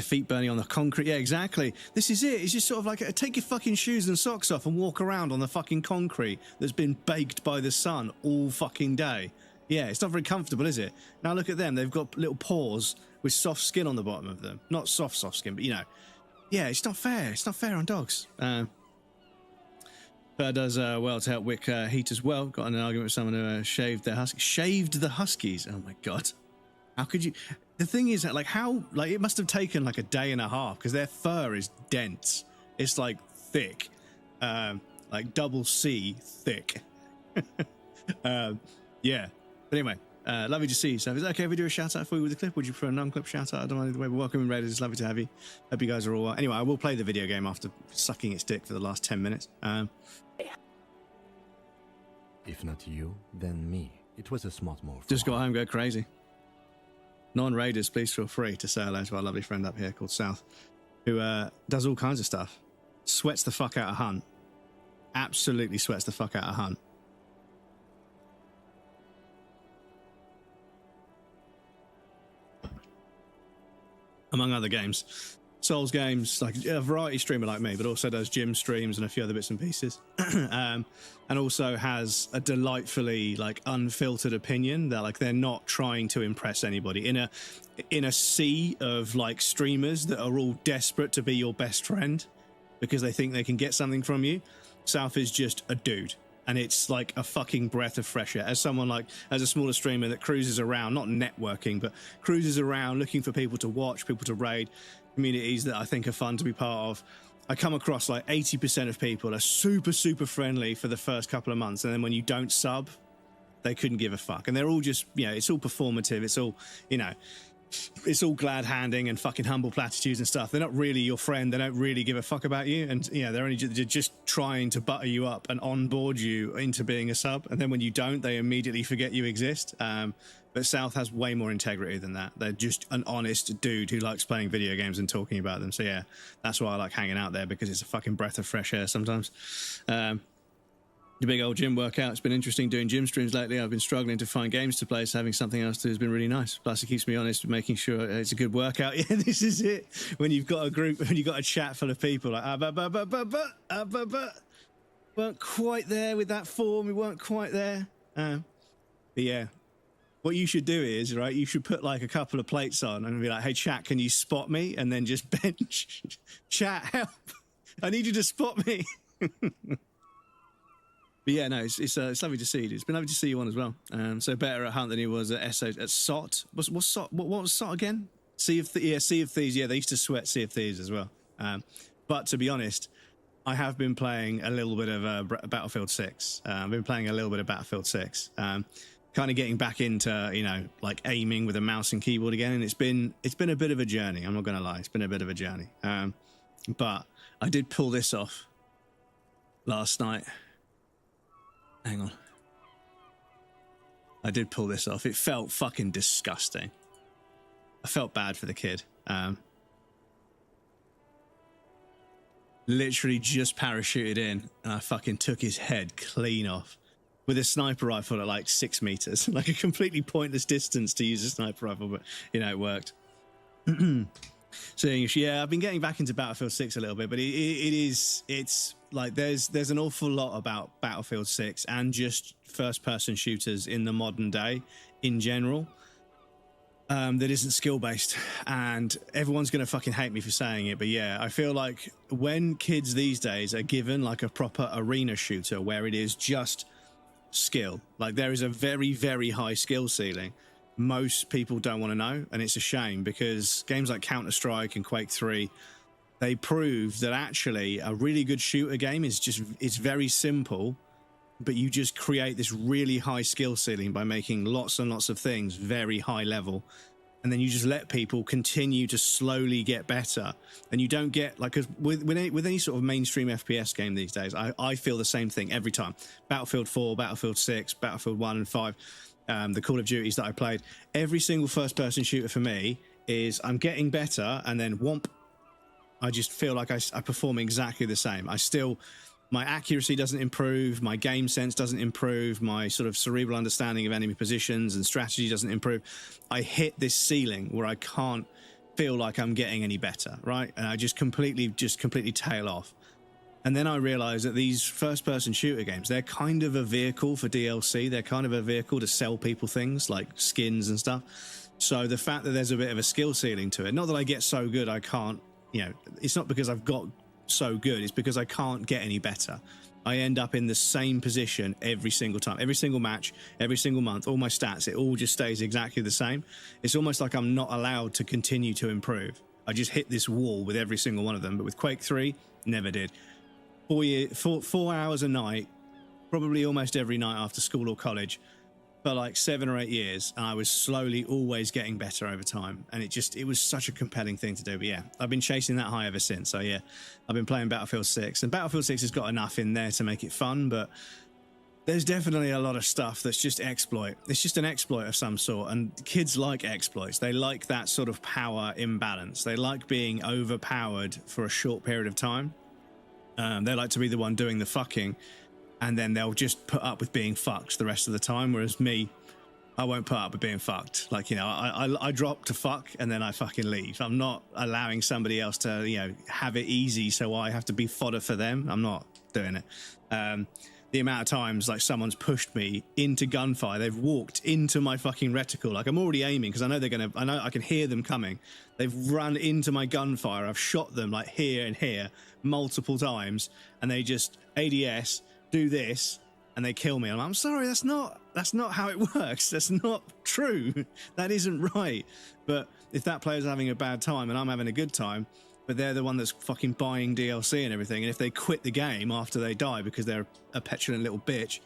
S1: feet burning on the concrete. Yeah, exactly. This is it. It's just sort of like, take your fucking shoes and socks off and walk around on the fucking concrete that's been baked by the sun all fucking day. Yeah, it's not very comfortable, is it? Now look at them. They've got little paws with soft skin on the bottom of them. Not soft skin, but yeah, it's not fair. It's not fair on dogs. Does well to help wick heat as well. Got in an argument with someone who shaved the huskies. Oh my god, how could you? The thing is that it must have taken like a day and a half because their fur is dense. It's like thick, like double C thick. Yeah, but anyway, lovely to see you. So is it okay if we do a shout out for you with the clip? Would you prefer a non-clip shout out? I don't know either way. Welcome in, Raiders. It's lovely to have you. Hope you guys are all well. Anyway, I will play the video game after sucking its dick for the last 10 minutes.
S4: If not you, then me. It was a smart move.
S1: Just got home, go crazy. Non-Raiders, please feel free to say hello to our lovely friend up here called South, who does all kinds of stuff. Sweats the fuck out of Hunt. Absolutely sweats the fuck out of Hunt. Among other games. Souls games, like a variety streamer like me, but also does gym streams and a few other bits and pieces. And also has a delightfully unfiltered opinion that they're not trying to impress anybody in a sea of streamers that are all desperate to be your best friend because they think they can get something from you. South is just a dude. And it's like a fucking breath of fresh air. As someone as a smaller streamer that cruises around, not networking, but cruises around looking for people to watch, people to raid, communities that I think are fun to be part of. I come across 80% of people are super, super friendly for the first couple of months. And then when you don't sub, they couldn't give a fuck. And they're all just, it's all performative. It's all, it's all glad handing and fucking humble platitudes and stuff. They're not really your friend. They don't really give a fuck about you. And they're only just trying to butter you up and onboard you into being a sub. And then when you don't, they immediately forget you exist. But South has way more integrity than that. They're just an honest dude who likes playing video games and talking about them. So yeah, that's why I like hanging out there, because it's a fucking breath of fresh air sometimes. The big old gym workout. It's been interesting doing gym streams lately. I've been struggling to find games to play, so having something else to do has been really nice. Plus, it keeps me honest, making sure it's a good workout. Yeah, this is it. When you've got a group, when you've got a chat full of people, weren't quite there with that form. We weren't quite there. But yeah, what you should do is, right, you should put a couple of plates on and be like, hey, chat, can you spot me? And then just bench. Chat, help. I need you to spot me. But yeah, no, it's lovely to see you. It's been lovely to see you on as well. So better at Hunt than he was at SOT. What's SOT? What was SOT again? Sea of Thieves. Yeah, they used to sweat Sea of Thieves as well. But to be honest, I have been playing a little bit of Battlefield 6. I've been playing a little bit of Battlefield 6. Kind of getting back into aiming with a mouse and keyboard again, and it's been a bit of a journey. I'm not going to lie, it's been a bit of a journey. But I did pull this off last night. Hang on. I did pull this off. It felt fucking disgusting. I felt bad for the kid. literally just parachuted in, and I fucking took his head clean off with a sniper rifle at like 6 meters, like a completely pointless distance to use a sniper rifle, but you know, it worked. So yeah, I've been getting back into Battlefield 6 a little bit, but it's like there's an awful lot about Battlefield 6 and just first-person shooters in the modern day in general that isn't skill-based, and everyone's gonna fucking hate me for saying it, but yeah, I feel like when kids these days are given like a proper arena shooter where it is just skill, like there is a very, very high skill ceiling, most people don't want to know, and it's a shame because games like Counter-Strike and Quake 3, they prove that actually a really good shooter game is just, it's very simple, but you just create this really high skill ceiling by making lots and lots of things very high level, and then you just let people continue to slowly get better, and you don't get like, because with any sort of mainstream FPS game these days, I feel the same thing every time. Battlefield 4, Battlefield 6, Battlefield 1 and 5, the Call of Duties that I played, every single first-person shooter for me is I'm getting better, and then whomp, I just feel like I perform exactly the same. My accuracy doesn't improve, my game sense doesn't improve, my sort of cerebral understanding of enemy positions and strategy doesn't improve. I hit this ceiling where I can't feel like I'm getting any better, right? And I just completely tail off. And then I realized that these first-person shooter games, they're kind of a vehicle for DLC. They're kind of a vehicle to sell people things like skins and stuff. So the fact that there's a bit of a skill ceiling to it, not that I get so good I can't, you know, it's not because I've got so good, it's because I can't get any better. I end up in the same position every single time, every single match, every single month, all my stats, it all just stays exactly the same. It's almost like I'm not allowed to continue to improve. I just hit this wall with every single one of them. But with Quake 3, never did. 4 hours a night, probably almost every night after school or college, for like 7 or 8 years, and I was slowly always getting better over time, and it was such a compelling thing to do. But yeah, I've been chasing that high ever since. So yeah, I've been playing Battlefield 6, and Battlefield 6 has got enough in there to make it fun, but there's definitely a lot of stuff that's just exploit. It's just an exploit of some sort, and kids like exploits. They like that sort of power imbalance. They like being overpowered for a short period of time. They like to be the one doing the fucking, and then they'll just put up with being fucked the rest of the time, whereas me, I won't put up with being fucked. Like, you know, I drop to fuck and then I fucking leave. I'm not allowing somebody else to, you know, have it easy so I have to be fodder for them. I'm not doing it. The amount of times like someone's pushed me into gunfire, they've walked into my fucking reticle, like I'm already aiming because I know I can hear them coming. They've run into my gunfire. I've shot them like here and here multiple times, and they just ADS, do this, and they kill me. I'm sorry, that's not how it works. That's not true. That isn't right. But if that player's having a bad time and I'm having a good time, but they're the one that's fucking buying DLC and everything, and if they quit the game after they die because they're a petulant little bitch,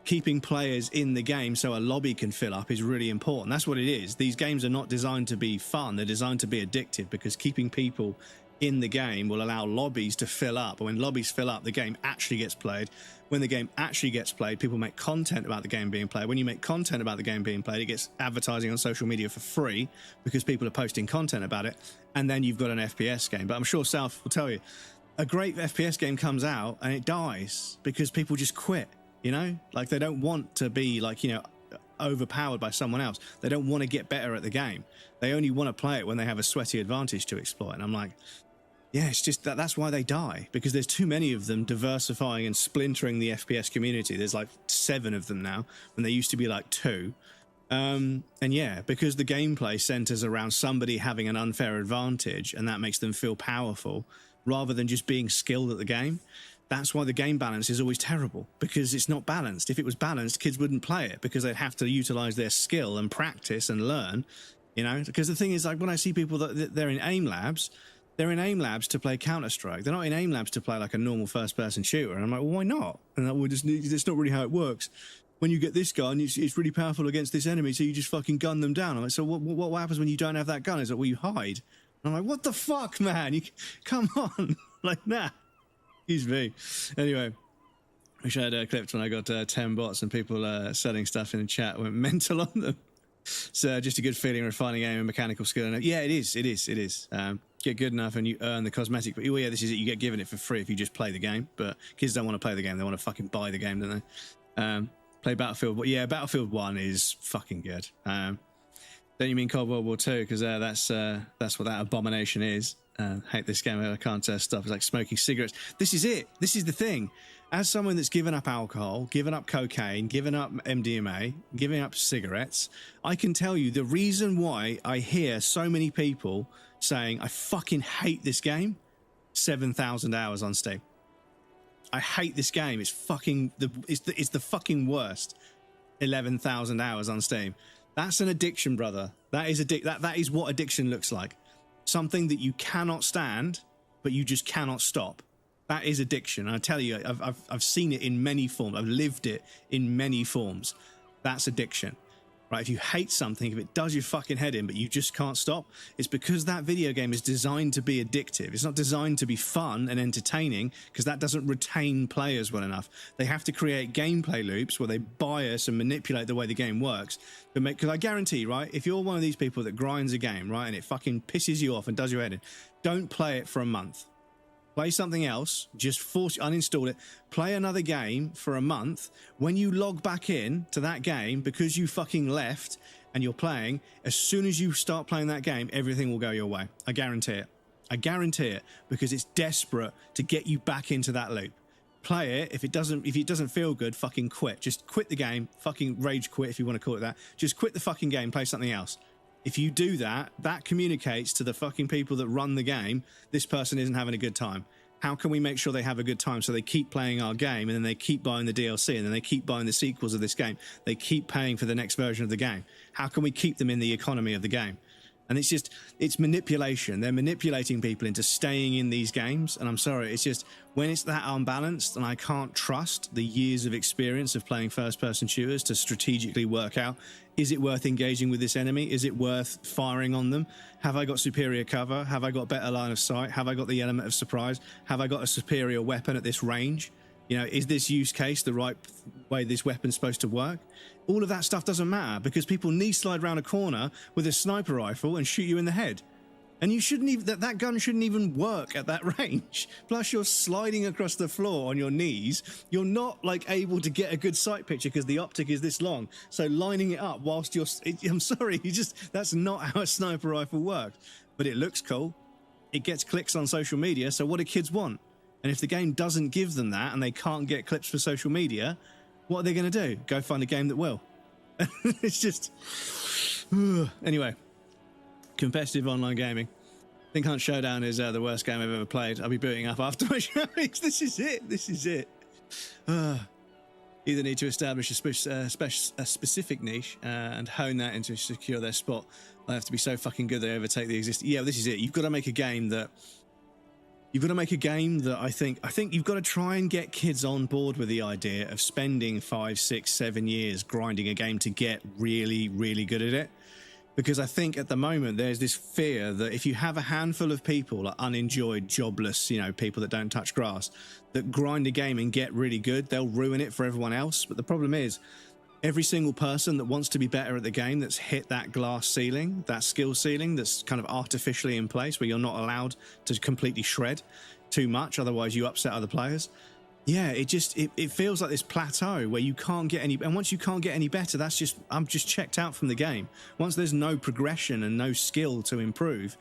S1: keeping players in the game so a lobby can fill up is really important. That's what it is. These games are not designed to be fun. They're designed to be addictive, because keeping people in the game will allow lobbies to fill up. When lobbies fill up, the game actually gets played. When the game actually gets played, people make content about the game being played. When you make content about the game being played, it gets advertising on social media for free because people are posting content about it, and then you've got an FPS game. But I'm sure South will tell you, a great FPS game comes out and it dies because people just quit, you know? Like, they don't want to be, like, you know, overpowered by someone else. They don't want to get better at the game. They only want to play it when they have a sweaty advantage to exploit. And I'm like, yeah, it's just that's why they die, because there's too many of them diversifying and splintering the FPS community. There's like 7 of them now, when there used to be like 2. And yeah, because the gameplay centers around somebody having an unfair advantage, and that makes them feel powerful rather than just being skilled at the game. That's why the game balance is always terrible, because it's not balanced. If it was balanced, kids wouldn't play it because they'd have to utilize their skill and practice and learn, you know? Because the thing is, like, when I see people that they're in aim labs, they're in aim labs to play Counter-Strike. They're not in aim labs to play like a normal first-person shooter. And I'm like, well, why not? And like, well, it's not really how it works. When you get this gun, it's really powerful against this enemy, so you just fucking gun them down. I'm like, so what happens when you don't have that gun? Is it, well, you hide? And I'm like, what the fuck, man? Come on. Like, nah. Excuse me. Anyway, I wish I had clips when I got 10 bots and people selling stuff in the chat went mental on them. So just a good feeling, refining aim and mechanical skill. And yeah, it is. get good enough and you earn the cosmetic. But yeah, this is it. You get given it for free if you just play the game. But kids don't want to play the game. They want to fucking buy the game, don't they? Play Battlefield. But yeah, Battlefield 1 is fucking good. Don't you mean Cold World War 2? Because that's what that abomination is. Hate this game. I can't stop. It's like smoking cigarettes. This is it. This is the thing. As someone that's given up alcohol, given up cocaine, given up MDMA, giving up cigarettes, I can tell you the reason why I hear so many people saying, I fucking hate this game, 7,000 hours on Steam. I hate this game. It's fucking, it's the fucking worst. 11,000 hours on Steam. That's an addiction, brother. That is what addiction looks like. Something that you cannot stand, but you just cannot stop. That is addiction. And I tell you, I've seen it in many forms. I've lived it in many forms. That's addiction, right? If you hate something, if it does your fucking head in, but you just can't stop, it's because that video game is designed to be addictive. It's not designed to be fun and entertaining, because that doesn't retain players well enough. They have to create gameplay loops where they bias and manipulate the way the game works. Because I guarantee, right, if you're one of these people that grinds a game, right, and it fucking pisses you off and does your head in, don't play it for a month. Play something else, just uninstall it, play another game for a month. When you log back in to that game, because you fucking left and you're playing, as soon as you start playing that game, everything will go your way. I guarantee it. I guarantee it, because it's desperate to get you back into that loop. Play it. If it doesn't feel good, fucking quit. Just quit the game. Fucking rage quit, if you want to call it that. Just quit the fucking game, play something else. If you do that, that communicates to the fucking people that run the game, this person isn't having a good time. How can we make sure they have a good time so they keep playing our game, and then they keep buying the DLC, and then they keep buying the sequels of this game? They keep paying for the next version of the game. How can we keep them in the economy of the game? And it's manipulation. They're manipulating people into staying in these games. And I'm sorry, it's just, when it's that unbalanced, and I can't trust the years of experience of playing first-person shooters to strategically work out, is it worth engaging with this enemy? Is it worth firing on them? Have I got superior cover? Have I got better line of sight? Have I got the element of surprise? Have I got a superior weapon at this range? You know, is this use case the right way this weapon's supposed to work? All of that stuff doesn't matter, because people knee slide around a corner with a sniper rifle and shoot you in the head. And you shouldn't even, that gun shouldn't even work at that range. Plus, you're sliding across the floor on your knees. You're not like able to get a good sight picture because the optic is this long. So lining it up whilst you're, I'm sorry, that's not how a sniper rifle works. But it looks cool. It gets clicks on social media. So what do kids want? And if the game doesn't give them that and they can't get clips for social media, what are they going to do? Go find a game that will. It's just... Anyway, competitive online gaming. I think Hunt Showdown is the worst game I've ever played. I'll be booting up after my showings. This is it. This is it. Either need to establish a specific niche and hone that into secure their spot. They have to be so fucking good they overtake the existing... Yeah, this is it. You've got to make a game that... I think you've got to try and get kids on board with the idea of spending 5, 6, 7 years grinding a game to get really, really good at it. Because I think at the moment there's this fear that if you have a handful of people, like unenjoyed, jobless, you know, people that don't touch grass, that grind a game and get really good, they'll ruin it for everyone else. But the problem is, every single person that wants to be better at the game, that's hit that glass ceiling, that skill ceiling that's kind of artificially in place where you're not allowed to completely shred too much, otherwise you upset other players. Yeah, it feels like this plateau where you can't get any, and once you can't get any better, I'm just checked out from the game. Once there's no progression and no skill to improve,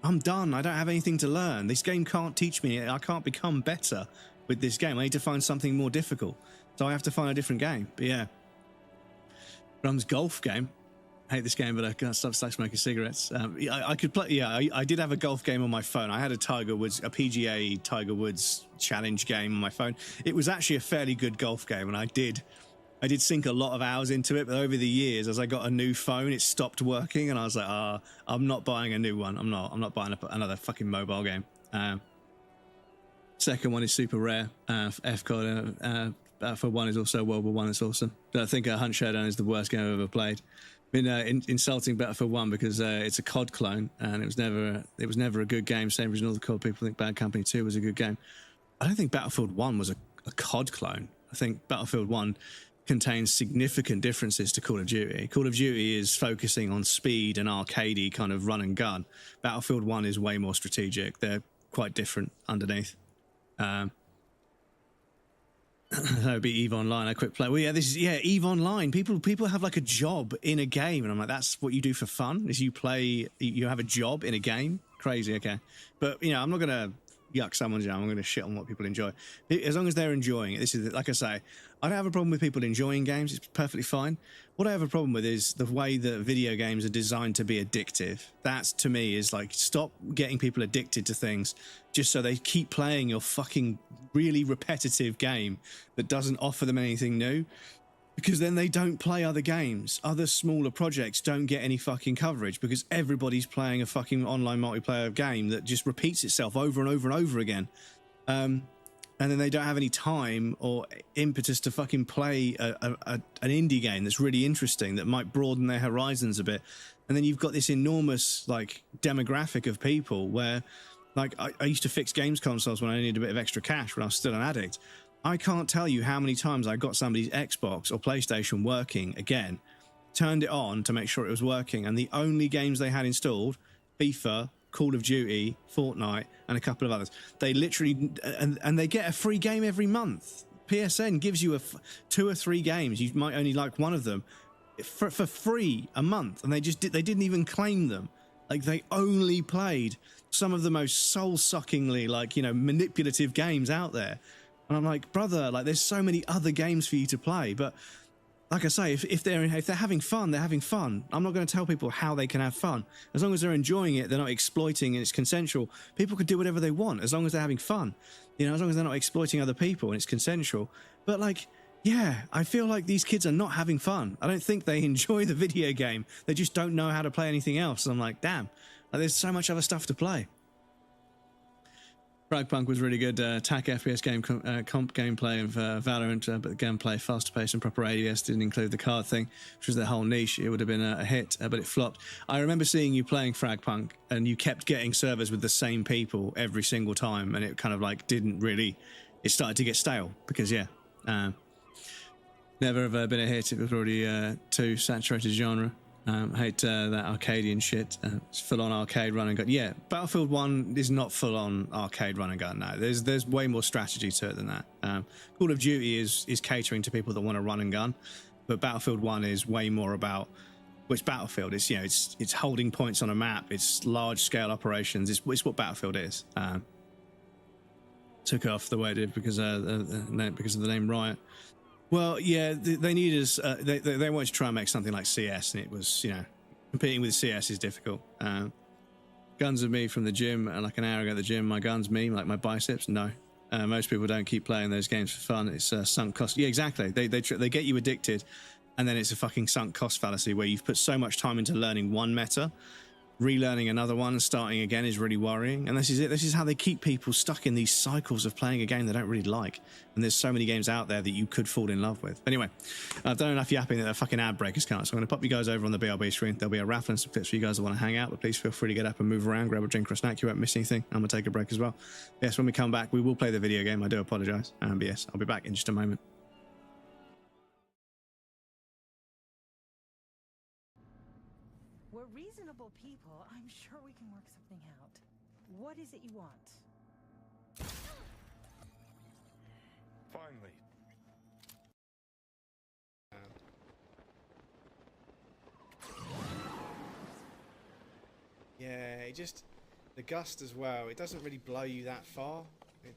S1: I'm done. I don't have anything to learn. This game can't teach me. I can't become better with this game. I need to find something more difficult. So I have to find a different game. But yeah. Rum's golf game. I hate this game, but I can't stop smoking cigarettes. I could play. Yeah, I did have a golf game on my phone. I had a PGA Tiger Woods challenge game on my phone. It was actually a fairly good golf game, and I did sink a lot of hours into it. But over the years, as I got a new phone, it stopped working, and I was like, I'm not buying a new one. I'm not buying another fucking mobile game. Second one is super rare. FCOD. For one is also World War I. It's awesome. But I think Hunt Showdown is the worst game I've ever played. Been insulting Battlefield 1 because it's a COD clone, and it was never a good game. Same reason all the COD people think Bad Company 2 was a good game. I don't think Battlefield 1 was a COD clone. I think Battlefield 1 contains significant differences to Call of Duty. Call of Duty is focusing on speed and arcadey kind of run and gun. Battlefield 1 is way more strategic. They're quite different underneath. That would be EVE Online. I quick play. Well, yeah, this is EVE Online. People have like a job in a game, and I'm like, that's what you do for fun? Is you play? You have a job in a game? Crazy. Okay, but you know, I'm not gonna yuck someone's yum. I'm gonna shit on what people enjoy. As long as they're enjoying it. This is, like I say, I don't have a problem with people enjoying games. It's perfectly fine. What I have a problem with is the way that video games are designed to be addictive. That's, to me, is like, stop getting people addicted to things just so they keep playing your fucking really repetitive game that doesn't offer them anything new, because then they don't play other games. Other smaller projects don't get any fucking coverage because everybody's playing a fucking online multiplayer game that just repeats itself over and over and over again. And then they don't have any time or impetus to fucking play an indie game that's really interesting, that might broaden their horizons a bit. And then you've got this enormous, like, demographic of people where, like, I used to fix games consoles when I needed a bit of extra cash when I was still an addict. I can't tell you how many times I got somebody's Xbox or PlayStation working again, turned it on to make sure it was working, and the only games they had installed, FIFA, Call of Duty, Fortnite, and a couple of others. They literally, and they get a free game every month. PSN gives you 2 or 3 games. You might only like one of them for free a month, and they didn't even claim them. Like, they only played some of the most soul-suckingly, like, you know, manipulative games out there. And I'm like, brother, like, there's so many other games for you to play. But like I say, if they're having fun, they're having fun. I'm not going to tell people how they can have fun. As long as they're enjoying it, they're not exploiting, and it's consensual. People can do whatever they want as long as they're having fun. You know, as long as they're not exploiting other people and it's consensual. But, like, yeah, I feel like these kids are not having fun. I don't think they enjoy the video game. They just don't know how to play anything else. And I'm like, damn, like, there's so much other stuff to play. Fragpunk was really good. TAC FPS game comp gameplay of Valorant, but the gameplay faster paced and proper ADS didn't include the card thing, which was their whole niche. It would have been a hit, but it flopped. I remember seeing you playing Fragpunk, and you kept getting servers with the same people every single time, and it kind of like didn't really. It started to get stale because never have been a hit. It was already too saturated genre. Hate that Arcadian shit. It's full-on arcade run and gun. Yeah, Battlefield 1 is not full-on arcade run and gun. No, there's way more strategy to it than that. Call of Duty is catering to people that want to run and gun, but Battlefield 1 is way more about which Battlefield. It's, you know, it's holding points on a map. It's large-scale operations. It's what Battlefield is. Took off the way it did because of the name Riot. Well, yeah, they need us. They wanted to try and make something like CS, and it was, you know, competing with CS is difficult. Guns of me from the gym, like an hour ago at the gym, my guns me, like my biceps. No, most people don't keep playing those games for fun. It's sunk cost. Yeah, exactly. They get you addicted, and then it's a fucking sunk cost fallacy where you've put so much time into learning one meta. Relearning another one and starting again is really worrying. And this is it. This is how they keep people stuck in these cycles of playing a game they don't really like. And there's so many games out there that you could fall in love with. Anyway, I've done enough yapping that the fucking ad break is coming. So I'm going to pop you guys over on the BRB screen. There'll be a raffle and some tips for you guys that want to hang out. But please feel free to get up and move around, grab a drink or a snack. You won't miss anything. I'm going to take a break as well. Yes, when we come back, we will play the video game. I do apologise. But yes, I'll be back in just a moment.
S5: We're reasonable people. I'm sure we can work something out. What is it you want?
S3: Finally.
S1: Yeah, it just, the gust as well, it doesn't really blow you that far. It,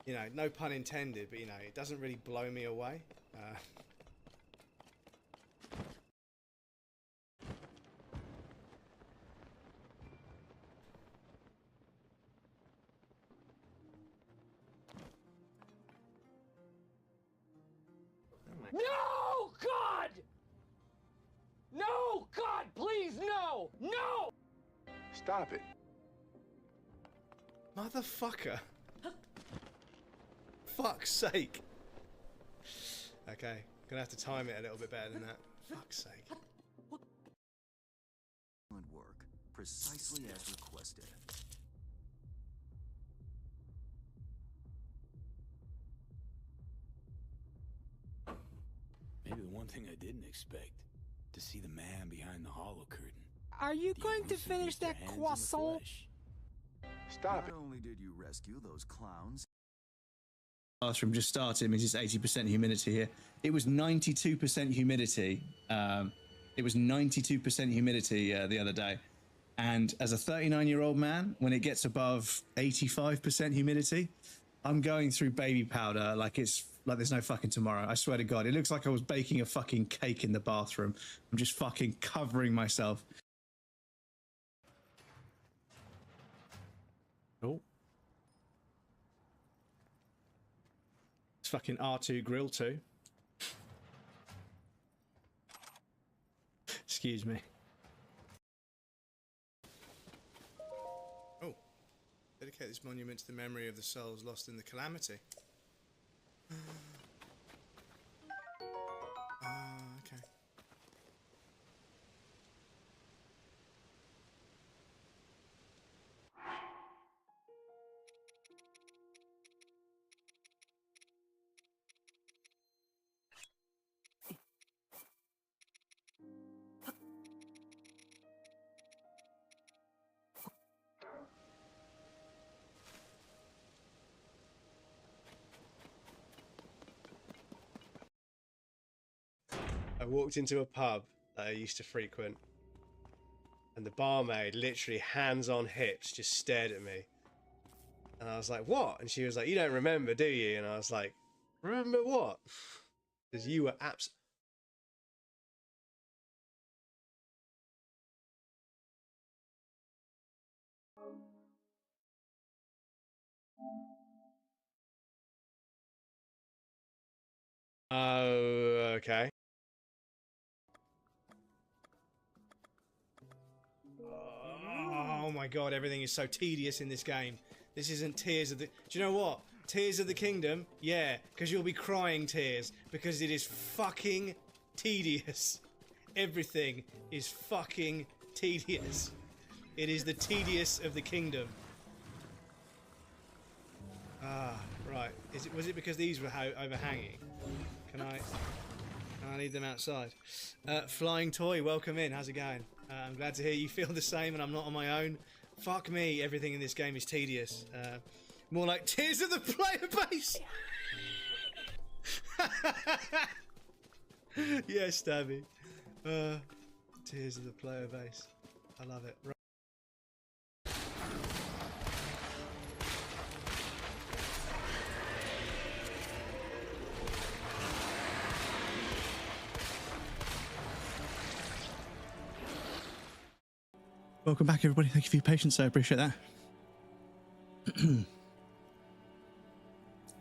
S1: you know, no pun intended, but, you know, it doesn't really blow me away.
S6: No, God! No, God, please, no! No!
S3: Stop it.
S1: Motherfucker. Fuck's sake. Okay, gonna have to time it a little bit better than that. Fuck's sake.
S7: Work precisely as requested.
S8: Maybe the one thing I didn't expect, to see the man behind the hollow curtain.
S6: Are you
S8: The
S6: going to
S8: elusive
S6: finish
S8: Mr.
S6: that
S8: Hands in the
S6: croissant?
S8: flesh.
S7: Not only did you rescue those clowns,
S1: Bathroom just started means it's 80% humidity here. It was 92% humidity. It was 92% humidity the other day. And as a 39-year-old man, when it gets above 85% humidity, I'm going through baby powder like there's no fucking tomorrow. I swear to God, it looks like I was baking a fucking cake in the bathroom. I'm just fucking covering myself. Oh. It's fucking R2 Grill 2. Excuse me. Oh. Dedicate this monument to the memory of the souls lost in the calamity. Okay. I walked into a pub that I used to frequent, and the barmaid, literally hands on hips, just stared at me. And I was like, what? And she was like, you don't remember, do you? And I was like, remember what? Because you were Oh, okay. Oh my God, everything is so tedious in this game. This isn't Tears of the... Do you know what? Tears of the Kingdom? Yeah, because you'll be crying tears. Because it is fucking tedious. Everything is fucking tedious. It is the tedious of the kingdom. Ah, right. Was it because these were overhanging? Can I leave them outside? Flying Toy, welcome in. How's it going? I'm glad to hear you feel the same and I'm not on my own. Fuck me, everything in this game is tedious. More like Tears of the Player Base! Yes, Stabby. Tears of the Player Base. I love it. Right. Welcome back, everybody. Thank you for your patience. I appreciate that.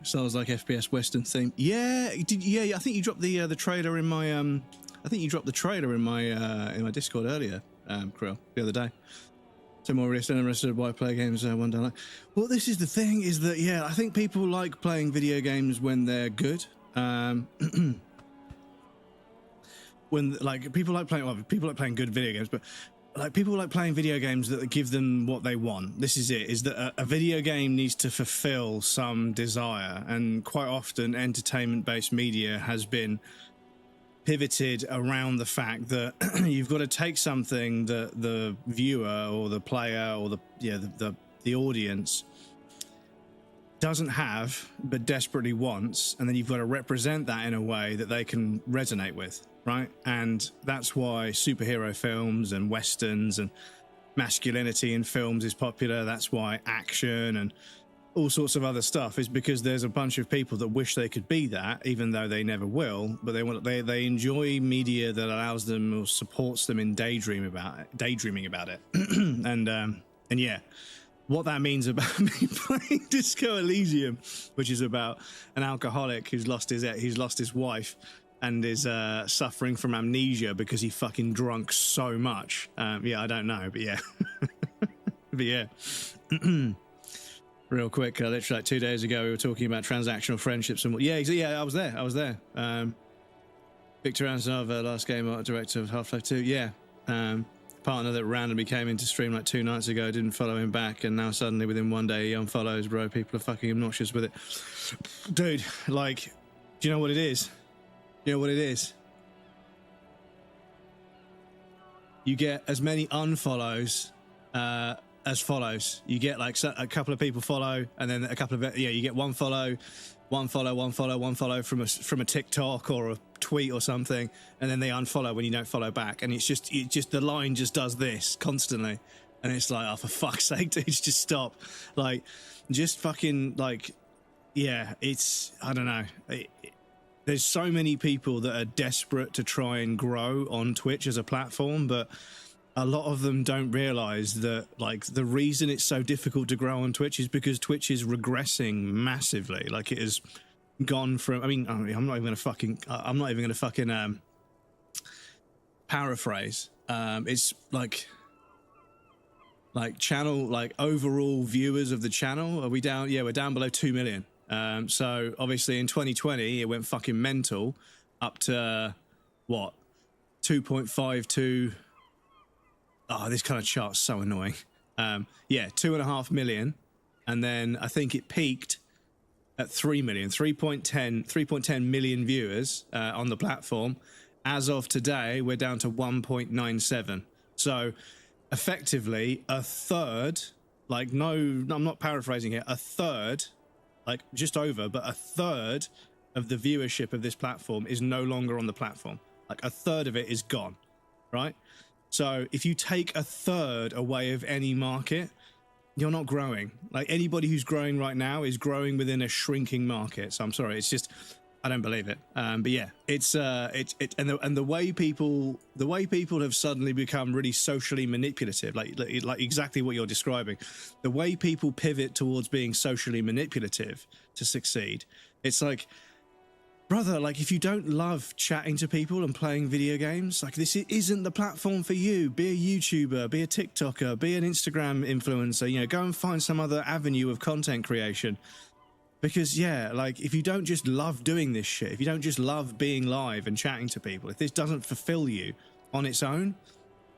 S1: Sounds like FPS Western theme. Yeah, yeah. I think you dropped the trailer in my I think you dropped the trailer in my Discord earlier, Krill, the other day. So more realistic and interested why play games one day. Well, this is the thing, is that yeah, I think people like playing video games when they're good. When like people like playing good video games, but like people like playing video games that give them what they want. This is it, is that a video game needs to fulfill some desire, and quite often entertainment-based media has been pivoted around the fact that you've got to take something that the viewer or the player or the audience doesn't have but desperately wants, and then you've got to represent that in a way that they can resonate with, right? And that's why superhero films and westerns and masculinity in films is popular. That's why action and all sorts of other stuff is, because there's a bunch of people that wish they could be that, even though they never will, but they enjoy media that allows them or supports them in daydreaming about it. and yeah, what that means about me playing Disco Elysium, which is about an alcoholic who's lost his wife and is suffering from amnesia because he fucking drunk so much. Yeah, I don't know, but yeah. But yeah. Real quick, literally like 2 days ago, we were talking about transactional friendships and yeah, I was there. Victor Antonov, last game art director of Half-Life 2. Yeah. Partner that randomly came into stream like 2 nights ago, didn't follow him back, and now suddenly within 1 day he unfollows, bro. People are fucking obnoxious with it. Dude, like, do you know what it is? You know what it is? you get as many unfollows as follows. You get like a couple of people follow, and then a couple of you get one follow from a TikTok or a tweet or something, and then they unfollow when you don't follow back, and it's just the line just does this constantly, and it's like, oh, for fuck's sake, dude, just stop. Like, just fucking, like, yeah, it's, I don't know. There's so many people that are desperate to try and grow on Twitch as a platform, but a lot of them don't realize that, like, the reason it's so difficult to grow on Twitch is because Twitch is regressing massively. Like, it has gone from, I'm not even gonna fucking paraphrase. It's like channel, like, overall viewers of the channel, are we down? Yeah, we're down below 2 million. So obviously in 2020 it went fucking mental, up to what, 2.52. Oh, this kind of chart's so annoying. Yeah, 2.5 million, and then I think it peaked at 3 million, 3.10 million viewers on the platform. As of today, we're down to 1.97. So effectively a third, like, no, I'm not paraphrasing here, a third, like just over, but a third of the viewership of this platform is no longer on the platform. Like, a third of it is gone, right? So if you take a third away of any market, you're not growing. Like, anybody who's growing right now is growing within a shrinking market. So I'm sorry, it's just, I don't believe it. But yeah, it's the way people have suddenly become really socially manipulative, like exactly what you're describing. The way people pivot towards being socially manipulative to succeed, it's like, brother, like, if you don't love chatting to people and playing video games, like, this isn't the platform for you. Be a YouTuber, be a TikToker, be an Instagram influencer, you know, go and find some other avenue of content creation. Because, yeah, like, if you don't just love doing this shit, if you don't just love being live and chatting to people, if this doesn't fulfill you on its own,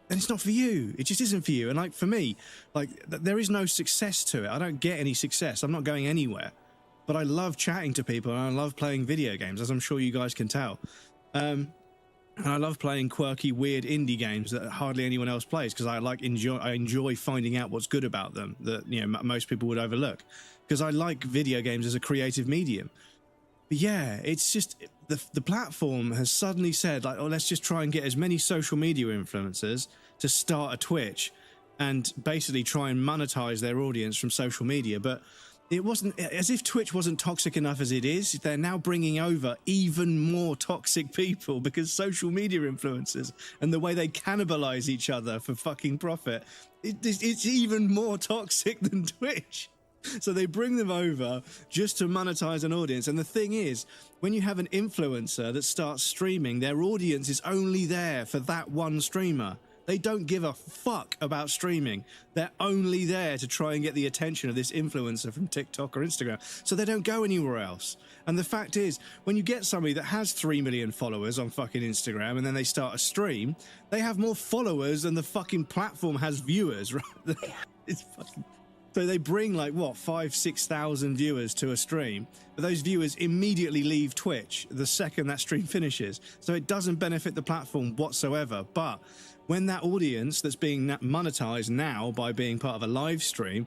S1: then it's not for you. It just isn't for you. And, like, for me, like, there is no success to it. I don't get any success. I'm not going anywhere. But I love chatting to people, and I love playing video games, as I'm sure you guys can tell. And I love playing quirky, weird indie games that hardly anyone else plays, because I enjoy finding out what's good about them that, you know, most people would overlook. Because I like video games as a creative medium. But yeah, it's just the platform has suddenly said, like, oh, let's just try and get as many social media influencers to start a Twitch and basically try and monetize their audience from social media. But it wasn't as if Twitch wasn't toxic enough as it is. They're now bringing over even more toxic people, because social media influencers and the way they cannibalize each other for fucking profit, it's even more toxic than Twitch. So they bring them over just to monetize an audience. And the thing is, when you have an influencer that starts streaming, their audience is only there for that one streamer. They don't give a fuck about streaming. They're only there to try and get the attention of this influencer from TikTok or Instagram. So they don't go anywhere else. And the fact is, when you get somebody that has 3 million followers on fucking Instagram and then they start a stream, they have more followers than the fucking platform has viewers, right? It's fucking... So they bring, like, what, 5,000-6,000 viewers to a stream, but those viewers immediately leave Twitch the second that stream finishes. So it doesn't benefit the platform whatsoever. But when that audience that's being monetized now by being part of a live stream,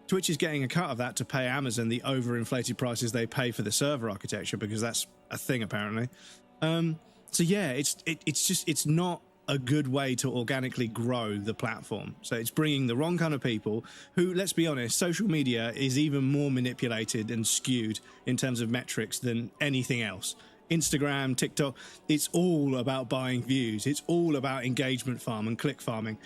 S1: Twitch is getting a cut of that to pay Amazon the overinflated prices they pay for the server architecture, because that's a thing apparently. So yeah, it's not a good way to organically grow the platform. So it's bringing the wrong kind of people who, let's be honest, social media is even more manipulated and skewed in terms of metrics than anything else. Instagram, TikTok, it's all about buying views. It's all about engagement farm and click farming.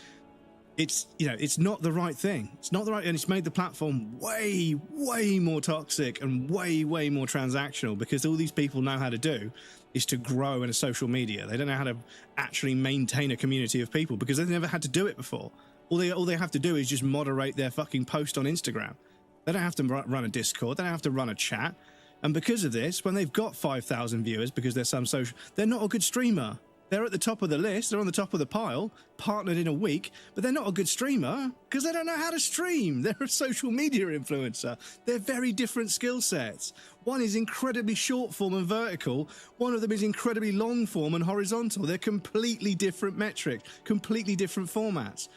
S1: It's, you know, it's not the right thing. It's not the right, and it's made the platform way, way more toxic and way, way more transactional, because all these people know how to do is to grow in a social media. They don't know how to actually maintain a community of people, because they've never had to do it before. All they have to do is just moderate their fucking post on Instagram. They don't have to run a Discord. They don't have to run a chat. And because of this, when they've got 5,000 viewers, because there's some social, they're not a good streamer. They're at the top of the list. They're on the top of the pile, partnered in a week, but they're not a good streamer because they don't know how to stream. They're a social media influencer. They're very different skill sets. One is incredibly short form and vertical. One of them is incredibly long form and horizontal. They're completely different metrics, completely different formats.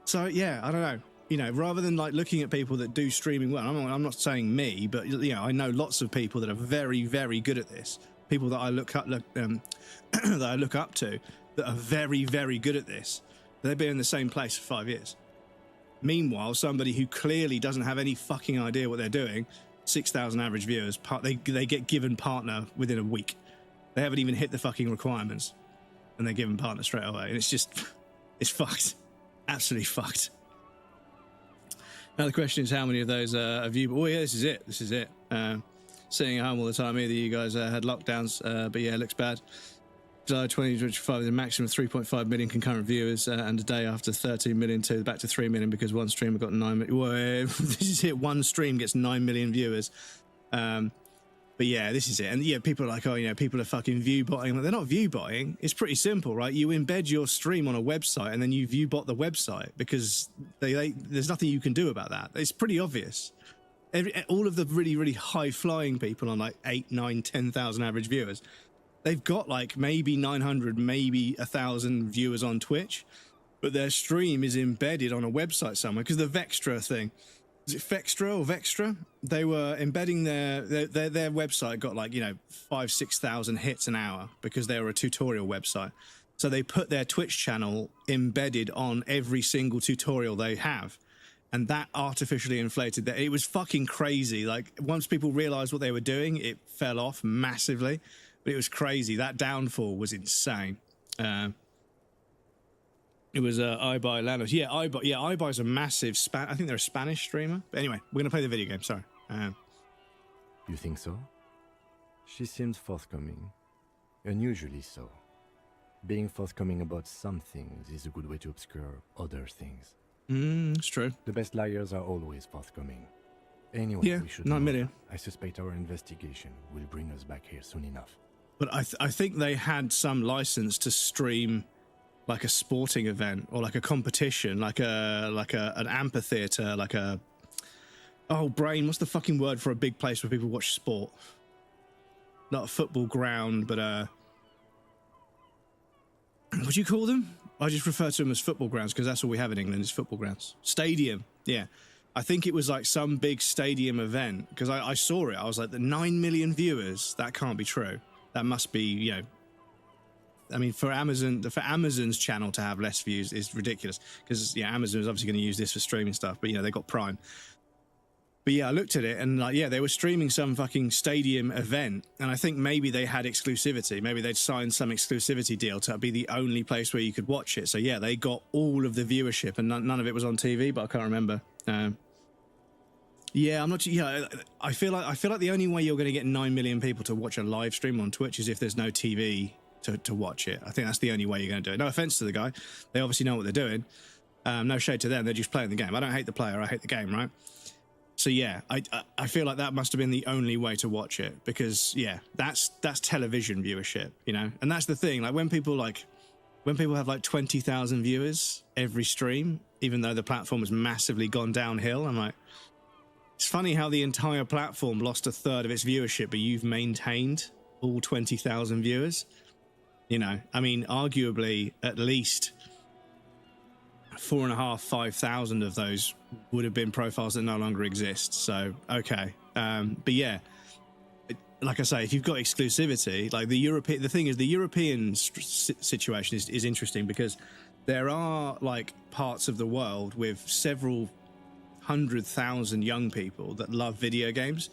S1: So, yeah, I don't know. You know, rather than like looking at people that do streaming well, I'm not saying me, but, you know, I know lots of people that are very, very good at this. People that I look up that I look up to that are very, very good at this. They've been in the same place for 5 years. Meanwhile, somebody who clearly doesn't have any fucking idea what they're doing, 6,000 average viewers, they get given partner within a week. They haven't even hit the fucking requirements, and they're given partner straight away. And it's just, it's fucked, absolutely fucked. Now the question is, how many of those have you? Oh yeah, this is it. This is it. Sitting at home all the time. Either you guys had lockdowns, but yeah, it looks bad. July 2025, the maximum of 3.5 million concurrent viewers, and a day after 13 million back to 3 million because one streamer got 9 million. Well, this is it. One stream gets 9 million viewers. But yeah, this is it. And yeah, people are like, oh, you know, people are fucking view botting. They're not view botting. It's pretty simple, right? You embed your stream on a website and then you view bot the website because there's nothing you can do about that. It's pretty obvious. All of the really, really high flying people on like 8, 9, 10,000 average viewers, they've got like maybe 900, maybe 1,000 viewers on Twitch, but their stream is embedded on a website somewhere because the Vextra thing, is it Vextra or Vextra? They were embedding their website got like, you know, 5,000, 6,000 hits an hour because they were a tutorial website. So they put their Twitch channel embedded on every single tutorial they have. And that artificially inflated that. It was fucking crazy. Like once people realized what they were doing, it fell off massively. But it was crazy. That downfall was insane. It was iBuy Lanos. Yeah, iBuy. Yeah, iBuy's a massive I think they're a Spanish streamer. But anyway, we're gonna play the video game. Sorry.
S4: You think so? She seemed forthcoming. Unusually so. Being forthcoming about some things is a good way to obscure other things.
S1: It's true.
S4: The best liars are always forthcoming. Anyway,
S1: yeah,
S4: we should
S1: 9 million.
S4: I suspect our investigation will bring us back here soon enough.
S1: But I think they had some license to stream like a sporting event or like a competition, like an amphitheater, like a brain. What's the fucking word for a big place where people watch sport? Not a football ground, but what do you call them? I just refer to them as football grounds because that's all we have in England is football grounds. Stadium, yeah. I think it was like some big stadium event because I saw it. I was like, the 9 million viewers, that can't be true. That must be, you know, I mean, for Amazon's channel to have less views is ridiculous because, yeah, Amazon is obviously going to use this for streaming stuff, but, you know, they got Prime. But yeah, I looked at it and like, yeah, they were streaming some fucking stadium event. And I think maybe they had exclusivity. Maybe they'd signed some exclusivity deal to be the only place where you could watch it. So yeah, they got all of the viewership and none of it was on TV, but I can't remember. Yeah, I'm not. Yeah, I feel like the only way you're going to get 9 million people to watch a live stream on Twitch is if there's no TV to watch it. I think that's the only way you're going to do it. No offense to the guy. They obviously know what they're doing. No shade to them. They're just playing the game. I don't hate the player. I hate the game, right? So yeah, I feel like that must have been the only way to watch it because yeah, that's television viewership, you know. And that's the thing. Like when people have like 20,000 viewers every stream, even though the platform has massively gone downhill, I'm like, it's funny how the entire platform lost a third of its viewership, but you've maintained all 20,000 viewers. You know, I mean, arguably at least 4,500, 5,000 of those would have been profiles that no longer exist. So, okay. But yeah, like I say, if you've got exclusivity, like the thing is the European situation is interesting because there are like parts of the world with several 100,000 young people that love video games,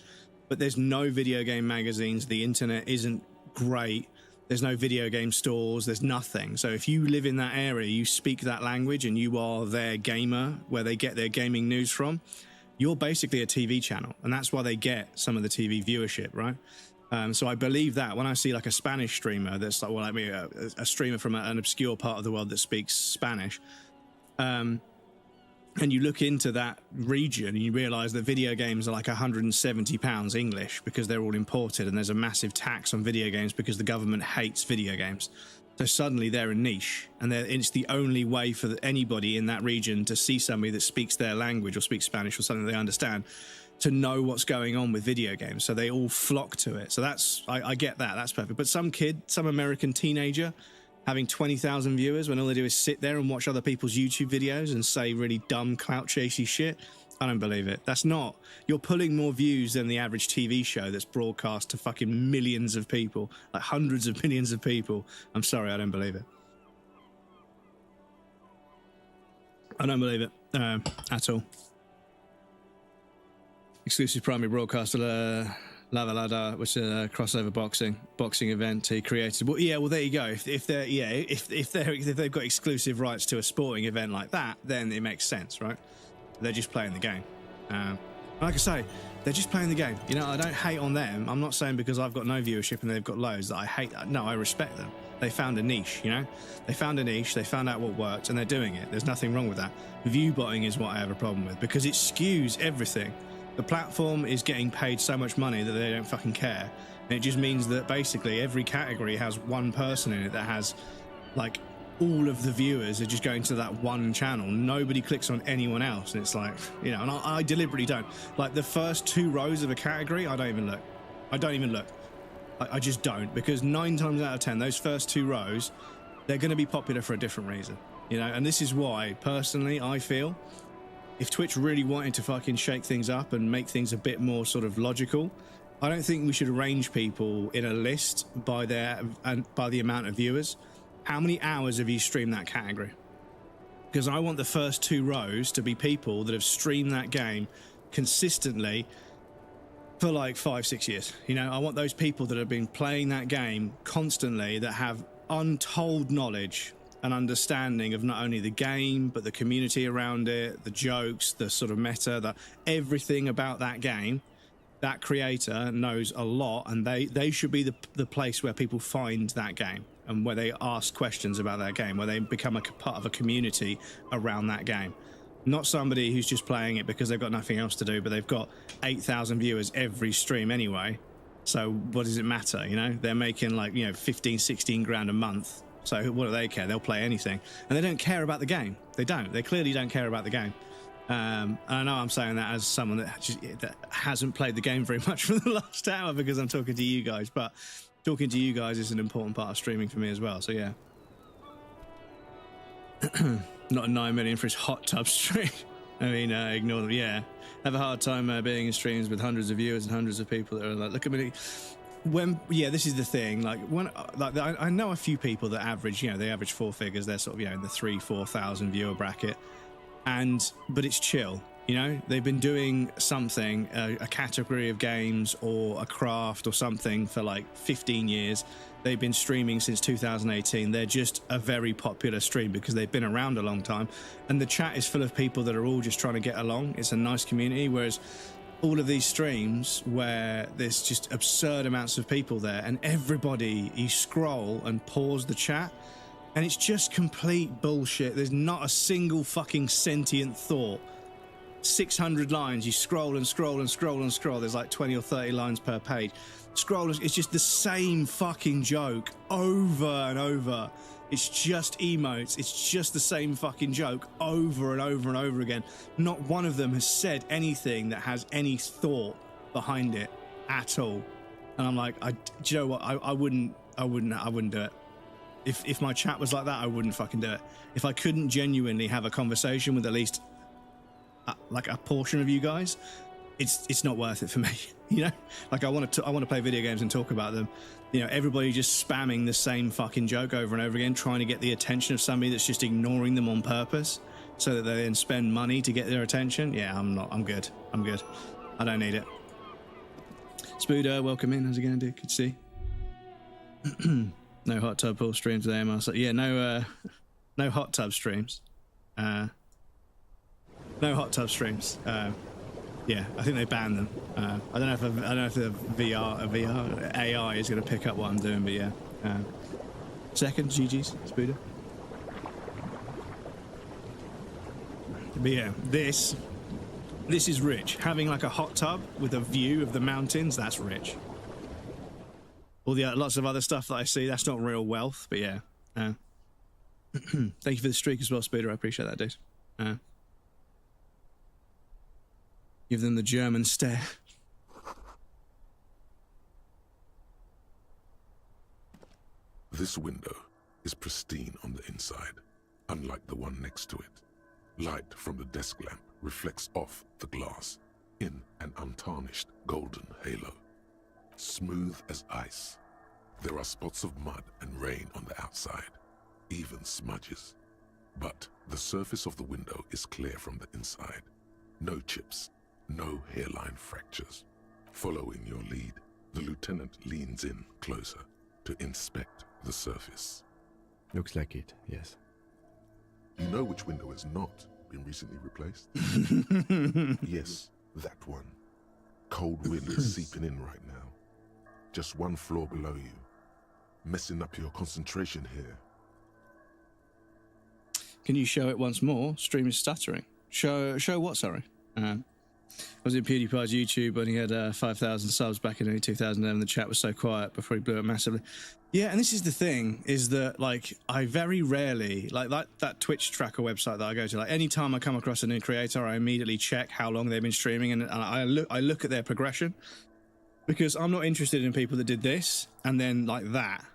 S1: but there's no video game magazines. The internet isn't great. There's no video game stores. There's nothing. So if you live in that area, you speak that language and you are their gamer, where they get their gaming news from, you're basically a TV channel. And that's why they get some of the TV viewership, right? So I believe that when I see like a Spanish streamer that's like, well, I mean, a streamer from an obscure part of the world that speaks Spanish, and you look into that region and you realize that video games are like £170 English because they're all imported and there's a massive tax on video games because the government hates video games. So suddenly they're a niche, and it's the only way for anybody in that region to see somebody that speaks their language or speaks Spanish or something they understand, to know what's going on with video games. So they all flock to it. So I get that. That's perfect. But some American teenager having 20,000 viewers when all they do is sit there and watch other people's YouTube videos and say really dumb clout chasey shit, I don't believe it. That's not. You're pulling more views than the average TV show that's broadcast to fucking millions of people, like hundreds of millions of people. I'm sorry, I don't believe it. I don't believe it at all. Exclusive primary broadcaster Lava Lada, which is a crossover boxing event he created. Well, yeah, well there you go. If they've got exclusive rights to a sporting event like that, then it makes sense, right? They're just playing the game. Like I say, they're just playing the game. You know, I don't hate on them. I'm not saying because I've got no viewership and they've got loads that I hate. No, I respect them. They found a niche, you know? They found a niche, they found out what worked, and they're doing it. There's nothing wrong with that. View botting is what I have a problem with, because it skews everything. The platform is getting paid so much money that they don't fucking care. And it just means that basically every category has one person in it that has, like, all of the viewers are just going to that one channel. Nobody clicks on anyone else. And it's like, you know, and I deliberately don't. Like, the first 2 rows of a category, I don't even look. I don't even look. I just don't. Because 9 times out of 10, those first 2 rows, they're going to be popular for a different reason. You know, and this is why, personally, I feel if Twitch really wanted to fucking shake things up and make things a bit more sort of logical, I don't think we should arrange people in a list by the amount of viewers. How many hours have you streamed that category? Because I want the first 2 rows to be people that have streamed that game consistently for like 5-6 years. You know, I want those people that have been playing that game constantly, that have untold knowledge and understanding of not only the game, but the community around it, the jokes, the sort of meta, everything about that game. That creator knows a lot, and they should be the place where people find that game and where they ask questions about that game, where they become a part of a community around that game. Not somebody who's just playing it because they've got nothing else to do, but they've got 8,000 viewers every stream anyway. So what does it matter? You know, they're making like, you know, 15, 16 grand a month. So what do they care? They'll play anything. And they don't care about the game. They don't. They clearly don't care about the game. And I know I'm saying that as someone that hasn't played the game very much for the last hour because I'm talking to you guys, but talking to you guys is an important part of streaming for me as well. So yeah. Not a 9 million for his hot tub stream. I mean, ignore them. Yeah. Have a hard time being in streams with hundreds of viewers and hundreds of people that are like, look at me. This is the thing. I know a few people that average, you know, they average 4 figures. They're sort of, you know, in the 3,000-4,000 viewer bracket. But it's chill. You know, they've been doing something, a category of games or a craft or something for like 15 years. They've been streaming since 2018. They're just a very popular stream because they've been around a long time. And the chat is full of people that are all just trying to get along. It's a nice community. Whereas all of these streams where there's just absurd amounts of people there, and everybody, you scroll and pause the chat, and it's just complete bullshit. There's not a single fucking sentient thought. 600 lines, you scroll and scroll and scroll and scroll. There's like 20 or 30 lines per page. Scroll, it's just the same fucking joke over and over. It's just emotes. It's just the same fucking joke over and over and over again. Not one of them has said anything that has any thought behind it at all. And I'm like, do you know what? I wouldn't do it. If my chat was like that, I wouldn't fucking do it. If I couldn't genuinely have a conversation with at least like a portion of you guys, it's not worth it for me. You know, like I want to play video games and talk about them. You know, everybody just spamming the same fucking joke over and over again, trying to get the attention of somebody that's just ignoring them on purpose so that they then spend money to get their attention. Yeah, I'm good. I don't need it. Spooder, welcome in. How's it going, dude? Good to see. No hot tub pool streams today, Marcel. Yeah, no hot tub streams. No hot tub streams. Yeah, I think they banned them. I don't know if the VR AI is going to pick up what I'm doing, but yeah. Second, GG's, Spooder. But yeah, this is rich. Having like a hot tub with a view of the mountains, that's rich. All the lots of other stuff that I see, that's not real wealth, but yeah, Thank you for the streak as well, Speeder. I appreciate that, dude. Give them the German stare.
S3: This window is pristine on the inside, unlike the one next to it. Light from the desk lamp reflects off the glass in an untarnished golden halo. Smooth as ice. There are spots of mud and rain on the outside, even smudges. But the surface of the window is clear from the inside. No chips, no hairline fractures. Following your lead, the lieutenant leans in closer to inspect the surface.
S4: Looks like it, yes.
S3: You know which window has not been recently replaced? Yes, that one. Cold wind is seeping in right now. Just one floor below you. Messing up your concentration here.
S1: Can you show it once more? Stream is stuttering. Show what, sorry? I was in PewDiePie's YouTube when he had 5,000 subs back in early 2011. The chat was so quiet before he blew it massively. Yeah, and this is the thing, is that, like, I very rarely, like that Twitch tracker website that I go to, like, anytime I come across a new creator, I immediately check how long they've been streaming, and I look at their progression, because I'm not interested in people that did this, and then, like, that.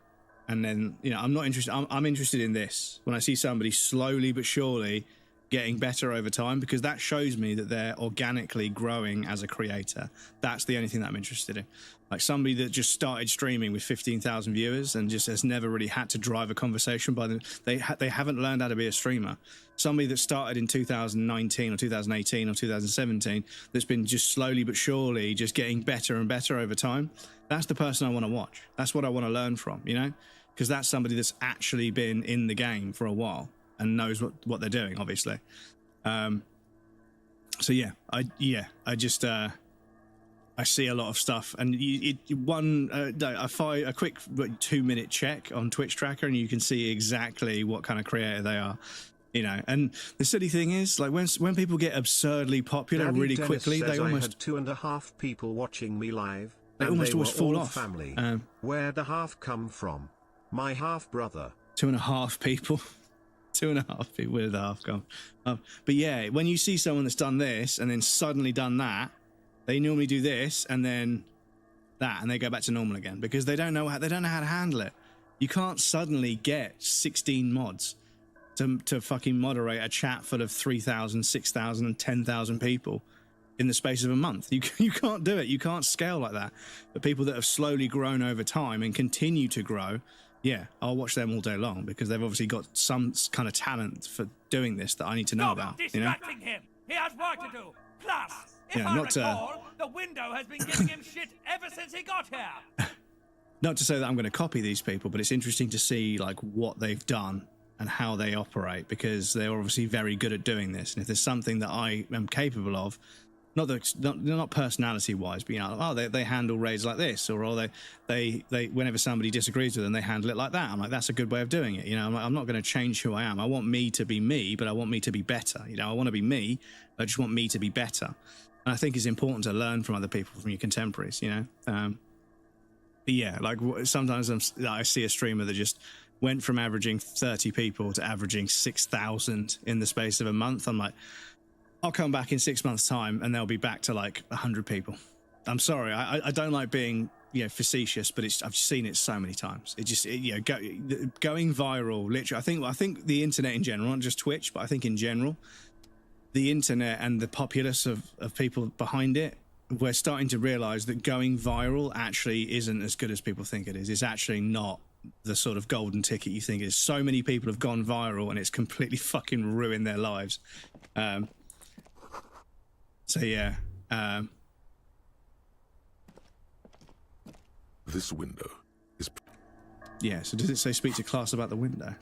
S1: And then, you know, I'm not interested. I'm interested in this. When I see somebody slowly but surely getting better over time, because that shows me that they're organically growing as a creator. That's the only thing that I'm interested in. Like somebody that just started streaming with 15,000 viewers and just has never really had to drive a conversation by them. They haven't learned how to be a streamer. Somebody that started in 2019 or 2018 or 2017 that's been just slowly but surely just getting better and better over time. That's the person I want to watch. That's what I want to learn from, you know? Because that's somebody that's actually been in the game for a while and knows what they're doing, obviously. So yeah, I see a lot of stuff, and a quick 2-minute check on Twitch tracker, and you can see exactly what kind of creator they are, you know. And the silly thing is, like when people get absurdly popular
S9: Daddy
S1: really
S9: Dennis
S1: quickly,
S9: says
S1: they almost
S9: I had 2.5 people watching me live.
S1: They
S9: and
S1: almost
S9: they
S1: always
S9: were
S1: fall
S9: all
S1: off.
S9: Family. Where'd the half come from? My half brother.
S1: 2.5 people. 2.5 people. Where did the half come? But yeah, when you see someone that's done this and then suddenly done that, they normally do this and then that, and they go back to normal again because they don't know how to handle it. You can't suddenly get 16 mods to fucking moderate a chat full of 3,000, 6,000, and 10,000 people in the space of a month. You can't do it. You can't scale like that. But people that have slowly grown over time and continue to grow, yeah, I'll watch them all day long because they've obviously got some kind of talent for doing this that I need to know about.
S6: Distracting him. He has work to do. Plus, if
S1: Yeah,
S6: I
S1: not,
S6: recall, the window has been giving him shit ever since he got here.
S1: Not to say that I'm going to copy these people, but it's interesting to see like what they've done and how they operate because they're obviously very good at doing this. And if there's something that I am capable of, not personality wise, but you know, they handle raids like this, or they whenever somebody disagrees with them, they handle it like that. I'm like, that's a good way of doing it. You know, I'm not going to change who I am. I want me to be me, but I want me to be better. You know, I want to be me. I just want me to be better. And I think it's important to learn from other people, from your contemporaries. You know, but yeah, like sometimes I see a streamer that just went from averaging 30 people to averaging 6,000 in the space of a month. I'm like, I'll come back in 6 months' time and they'll be back to like 100 people. I'm sorry, I don't like being facetious, but I've seen it so many times. Going viral. Literally, I think the internet in general, not just Twitch, but I think in general, the internet and the populace of people behind it, we're starting to realize that going viral actually isn't as good as people think it is. It's actually not the sort of golden ticket you think it is. So many people have gone viral and it's completely fucking ruined their lives. So yeah.
S3: This window is...
S1: Yeah, so does it say speak to class about the window?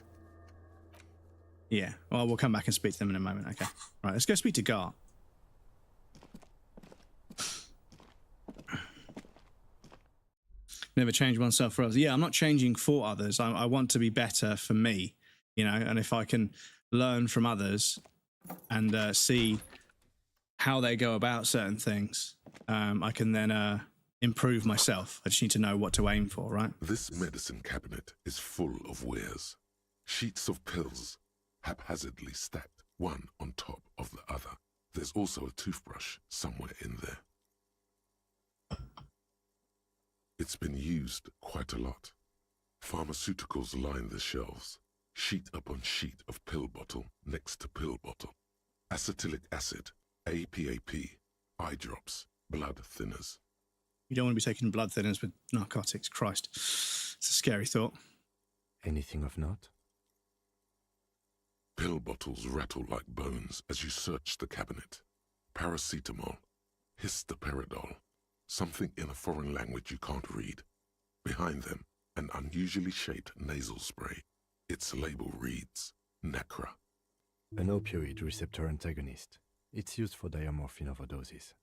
S1: Yeah, well, we'll come back and speak to them in a moment, okay. Right, let's go speak to Gar. Never change oneself for others. Yeah, I'm not changing for others. I want to be better for me, you know, and if I can learn from others and see how they go about certain things, I can then improve myself. I just need to know what to aim for, right?
S3: This medicine cabinet is full of wares. Sheets of pills, haphazardly stacked one on top of the other. There's also a toothbrush somewhere in there. It's been used quite a lot. Pharmaceuticals line the shelves, sheet upon sheet of pill bottle next to pill bottle. Acetylic acid, APAP, eye drops, blood thinners.
S1: You don't want to be taking blood thinners with narcotics. Christ. It's a scary thought.
S4: Anything of note?
S3: Pill bottles rattle like bones as you search the cabinet. Paracetamol, histoperidol, something in a foreign language you can't read. Behind them, an unusually shaped nasal spray. Its label reads, Nacra.
S4: An opioid receptor antagonist. It's used for diamorphine overdoses.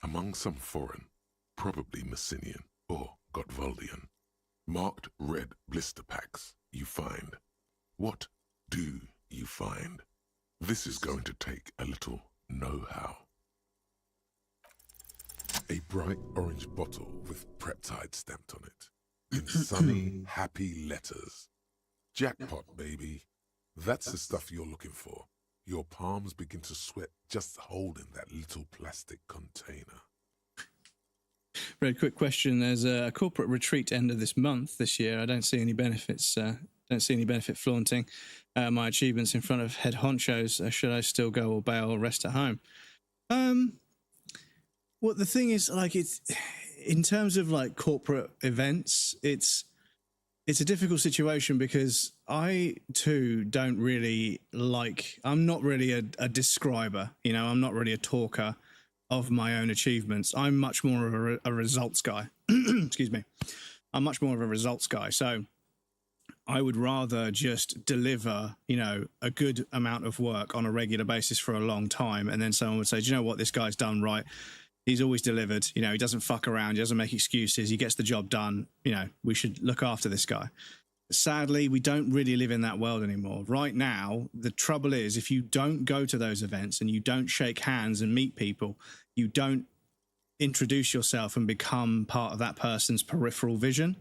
S3: Among some foreign, probably Messinian or Gottwaldian, marked red blister packs you find. What do you find? This is going to take a little know-how. A bright orange bottle with peptide stamped on it, in sunny, happy letters. Jackpot, baby. That's the stuff you're looking for. Your palms begin to sweat just holding that little plastic container.
S1: Very quick question. There's a corporate retreat end of this month this year. I don't see any benefits. Don't see any benefit flaunting my achievements in front of head honchos. Should I still go or bail or rest at home? Well, the thing is, like, it's in terms of like corporate events, it's a difficult situation because I too don't really like. I'm not really a describer. You know, I'm not really a talker of my own achievements. I'm much more of a results guy. Excuse me. I'm much more of a results guy. So I would rather just deliver, you know, a good amount of work on a regular basis for a long time. And then someone would say, do you know what? This guy's done right. He's always delivered. You know, he doesn't fuck around. He doesn't make excuses. He gets the job done. You know, we should look after this guy. Sadly, we don't really live in that world anymore. Right now, the trouble is if you don't go to those events and you don't shake hands and meet people, you don't introduce yourself and become part of that person's peripheral vision,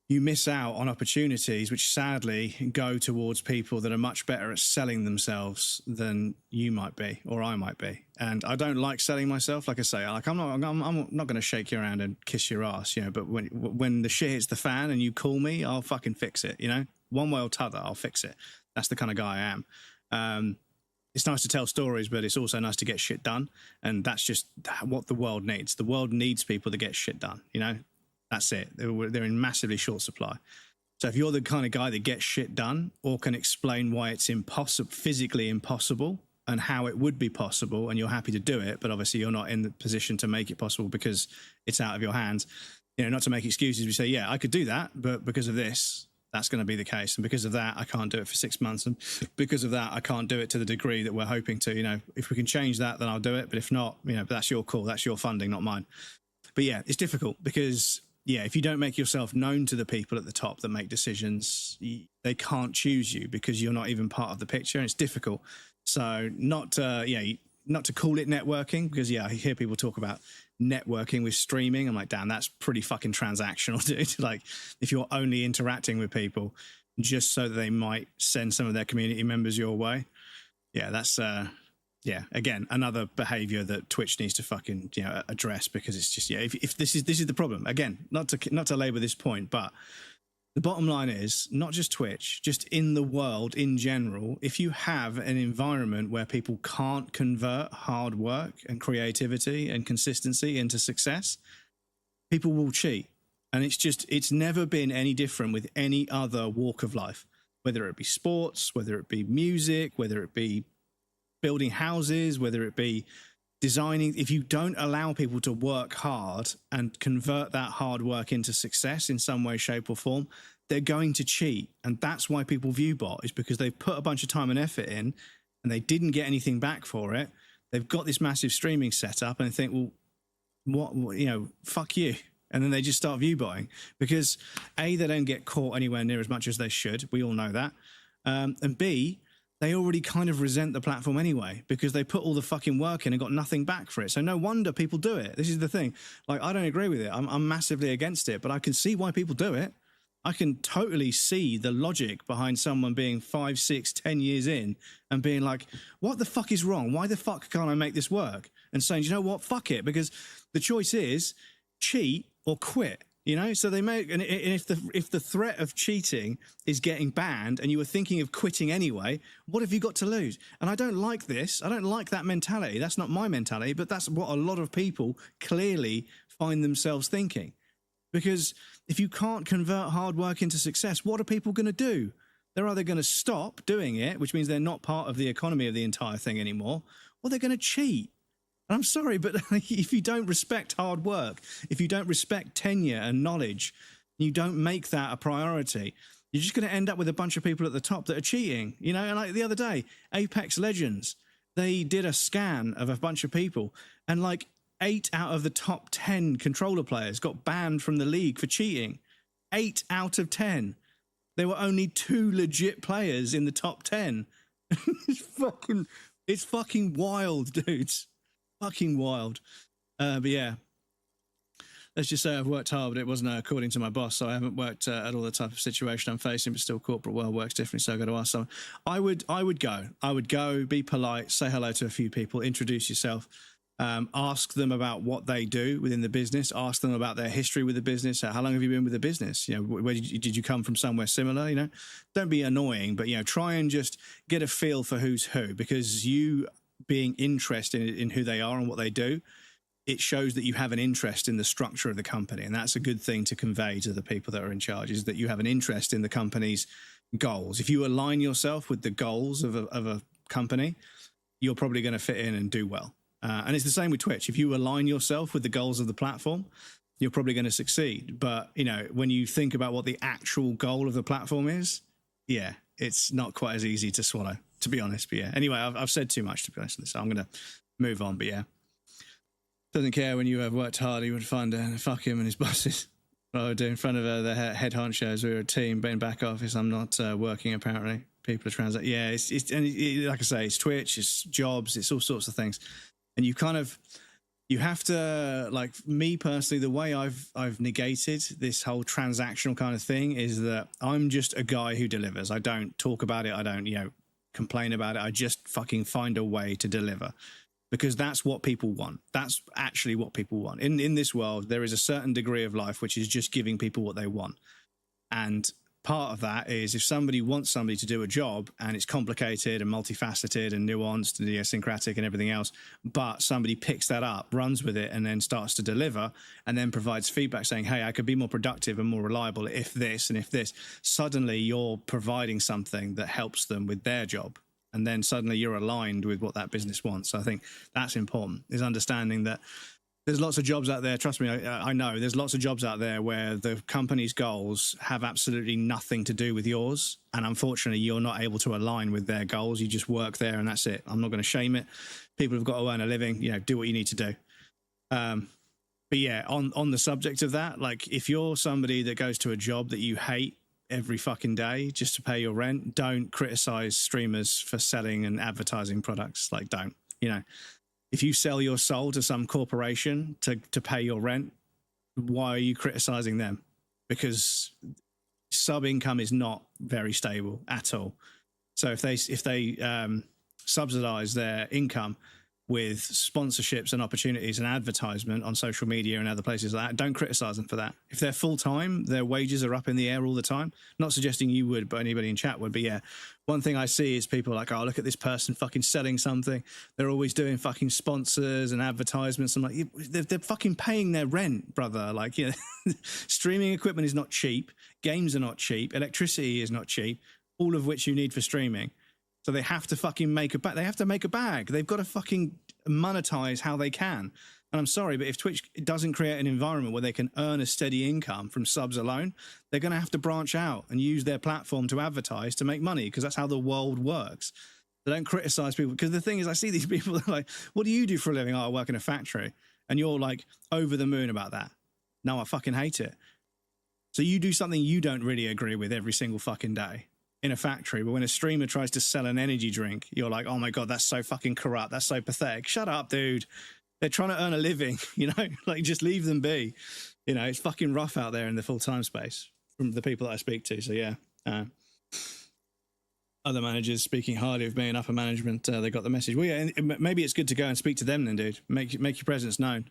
S1: you miss out on opportunities which sadly go towards people that are much better at selling themselves than you might be or I might be. And I don't like selling myself. Like I say, like I'm not going to shake you around and kiss your ass, you know, but when the shit hits the fan and you call me, I'll fucking fix it, you know, one way or t'other, I'll fix it. That's the kind of guy I am. It's nice to tell stories, but it's also nice to get shit done. And that's just what the world needs. The world needs people to get shit done, you know? That's it. They're in massively short supply. So if you're the kind of guy that gets shit done or can explain why it's impossible, physically impossible, and how it would be possible, and you're happy to do it, but obviously you're not in the position to make it possible because it's out of your hands, you know, not to make excuses. We say, yeah, I could do that, but because of this, that's going to be the case. And because of that, I can't do it for 6 months. And because of that, I can't do it to the degree that we're hoping to. You know, if we can change that, then I'll do it. But if not, you know, that's your call. That's your funding, not mine. But yeah, it's difficult because, yeah, if you don't make yourself known to the people at the top that make decisions, they can't choose you because you're not even part of the picture, and it's difficult. So not to call it networking, because I hear people talk about networking with streaming. I'm like, damn, that's pretty fucking transactional, dude. Like, if you're only interacting with people just so that they might send some of their community members your way, that's again, another behavior that Twitch needs to fucking, address, because it's just, if this is the problem. Again, not to labor this point, but the bottom line is not just Twitch, just in the world in general. If you have an environment where people can't convert hard work and creativity and consistency into success, people will cheat. And it's never been any different with any other walk of life, whether it be sports, whether it be music, whether it be building houses, whether it be designing. If you don't allow people to work hard and convert that hard work into success in some way, shape or form, they're going to cheat. And that's why people view bot, is because they've put a bunch of time and effort in and they didn't get anything back for it. They've got this massive streaming setup and they think, well, what fuck you. And then they just start view botting because A, they don't get caught anywhere near as much as they should. We all know that. And B, they already kind of resent the platform anyway because they put all the fucking work in and got nothing back for it. So no wonder people do it. This is the thing. Like, I don't agree with it. I'm massively against it, but I can see why people do it. I can totally see the logic behind someone being 5, 6, 10 years in and being like, what the fuck is wrong? Why the fuck can't I make this work? And saying, you know what, fuck it, because the choice is cheat or quit. You know, so they make, and if the threat of cheating is getting banned and you were thinking of quitting anyway, what have you got to lose? And I don't like this. I don't like that mentality. That's not my mentality, but that's what a lot of people clearly find themselves thinking. Because if you can't convert hard work into success, what are people going to do? They're either going to stop doing it, which means they're not part of the economy of the entire thing anymore, or they're going to cheat. I'm sorry, but if you don't respect hard work, if you don't respect tenure and knowledge, you don't make that a priority, you're just going to end up with a bunch of people at the top that are cheating. You know, and like the other day, Apex Legends, they did a scan of a bunch of people, and like 8 out of the top 10 controller players got banned from the league for cheating. 8 out of 10. There were only 2 legit players in the top 10. It's fucking wild, dudes. Fucking wild. But yeah, let's just say I've worked hard, but it wasn't according to my boss, so I haven't worked at all the type of situation I'm facing, but still corporate world works differently, so I've got to ask someone. I would go, be polite, say hello to a few people, introduce yourself, ask them about what they do within the business, ask them about their history with the business. How long have you been with the business? You know, where did you come from somewhere similar? You know, don't be annoying, but, you know, try and just get a feel for who's who, because you being interested in who they are and what they do, it shows that you have an interest in the structure of the company. And that's a good thing to convey to the people that are in charge, is that you have an interest in the company's goals. If you align yourself with the goals of a company, you're probably going to fit in and do well. And it's the same with Twitch. If you align yourself with the goals of the platform, you're probably going to succeed. But, you know, when you think about what the actual goal of the platform is, yeah, it's not quite as easy to swallow, to be honest. But yeah, anyway, I've said too much, to be honest, so I'm going to move on. But yeah, doesn't care when you have worked hard, he would find fuck him and his bosses. What I would do in front of the head honchos. We were a team, but in back office, I'm not working, apparently. People are transacting. Yeah, like I say, it's Twitch, it's jobs, it's all sorts of things. And you have to, like me personally, the way I've negated this whole transactional kind of thing is that I'm just a guy who delivers. I don't talk about it. I don't, you know, complain about it. I just fucking find a way to deliver, because that's what people want. That's actually what people want. In this world, there is a certain degree of life which is just giving people what they want. And part of that is if somebody wants somebody to do a job and it's complicated and multifaceted and nuanced and idiosyncratic and everything else, but somebody picks that up, runs with it, and then starts to deliver and then provides feedback saying, hey, I could be more productive and more reliable if this and if this, suddenly you're providing something that helps them with their job. And then suddenly you're aligned with what that business wants. So I think that's important, is understanding that there's lots of jobs out there. Trust me, I know there's lots of jobs out there where the company's goals have absolutely nothing to do with yours. And unfortunately, you're not able to align with their goals. You just work there and that's it. I'm not going to shame it. People have got to earn a living, you know, do what you need to do. But yeah, on the subject of that, like if you're somebody that goes to a job that you hate every fucking day just to pay your rent, don't criticize streamers for selling and advertising products. Like, don't, you know. If you sell your soul to some corporation to pay your rent, why are you criticizing them? Because sub income is not very stable at all. So if they subsidize their income with sponsorships and opportunities and advertisement on social media and other places like that, don't criticize them for that. If they're full-time, their wages are up in the air all the time. Not suggesting you would, but anybody in chat would. But yeah, one thing I see is people like, oh, look at this person fucking selling something. They're always doing fucking sponsors and advertisements. I'm like, they're fucking paying their rent, brother. Like, you know, streaming equipment is not cheap. Games are not cheap. Electricity is not cheap. All of which you need for streaming. So they have to fucking make a bag. They have to make a bag. They've got to fucking monetize how they can. And I'm sorry, but if Twitch doesn't create an environment where they can earn a steady income from subs alone, they're going to have to branch out and use their platform to advertise to make money, because that's how the world works. They don't criticize people. Because the thing is, I see these people that are like, what do you do for a living? Oh, I work in a factory. And you're like over the moon about that. No, I fucking hate it. So you do something you don't really agree with every single fucking day in a factory, but when a streamer tries to sell an energy drink, you're like, oh my God, that's so fucking corrupt. That's so pathetic. Shut up, dude. They're trying to earn a living, you know, like just leave them be. You know, it's fucking rough out there in the full-time space. from the people that I speak to. So yeah, other managers speaking highly of me and upper management, they got the message. Well, yeah, and maybe it's good to go and speak to them then, dude. Make your presence known.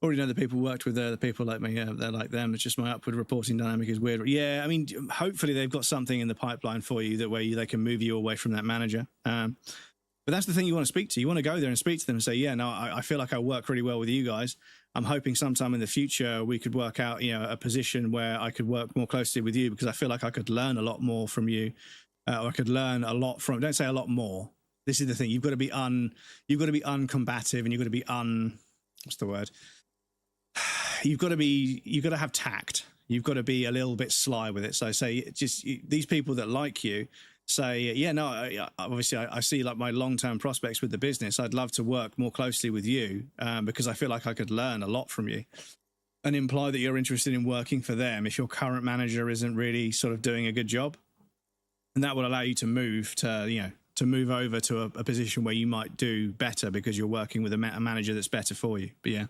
S1: Already know the people worked with the people like me. They're like them. It's just my upward reporting dynamic is weird. Yeah, I mean, hopefully they've got something in the pipeline for you that way they can move you away from that manager. But that's the thing you want to speak to. You want to go there and speak to them and say, yeah, no, I feel like I work really well with you guys. I'm hoping sometime in the future we could work out, a position where I could work more closely with you because I feel like I could learn a lot more from you, or I could learn a lot from. Don't say a lot more. This is the thing. You've got to be uncombative, and you've got to be what's the word? You've got to have tact. You've got to be a little bit sly with it. So say just these people that like you. Say, yeah, no, obviously I see like my long-term prospects with the business. I'd love to work more closely with you because I feel like I could learn a lot from you, and imply that you're interested in working for them if your current manager isn't really sort of doing a good job. And that will allow you to move to move over to a position where you might do better because you're working with a manager that's better for you. But yeah.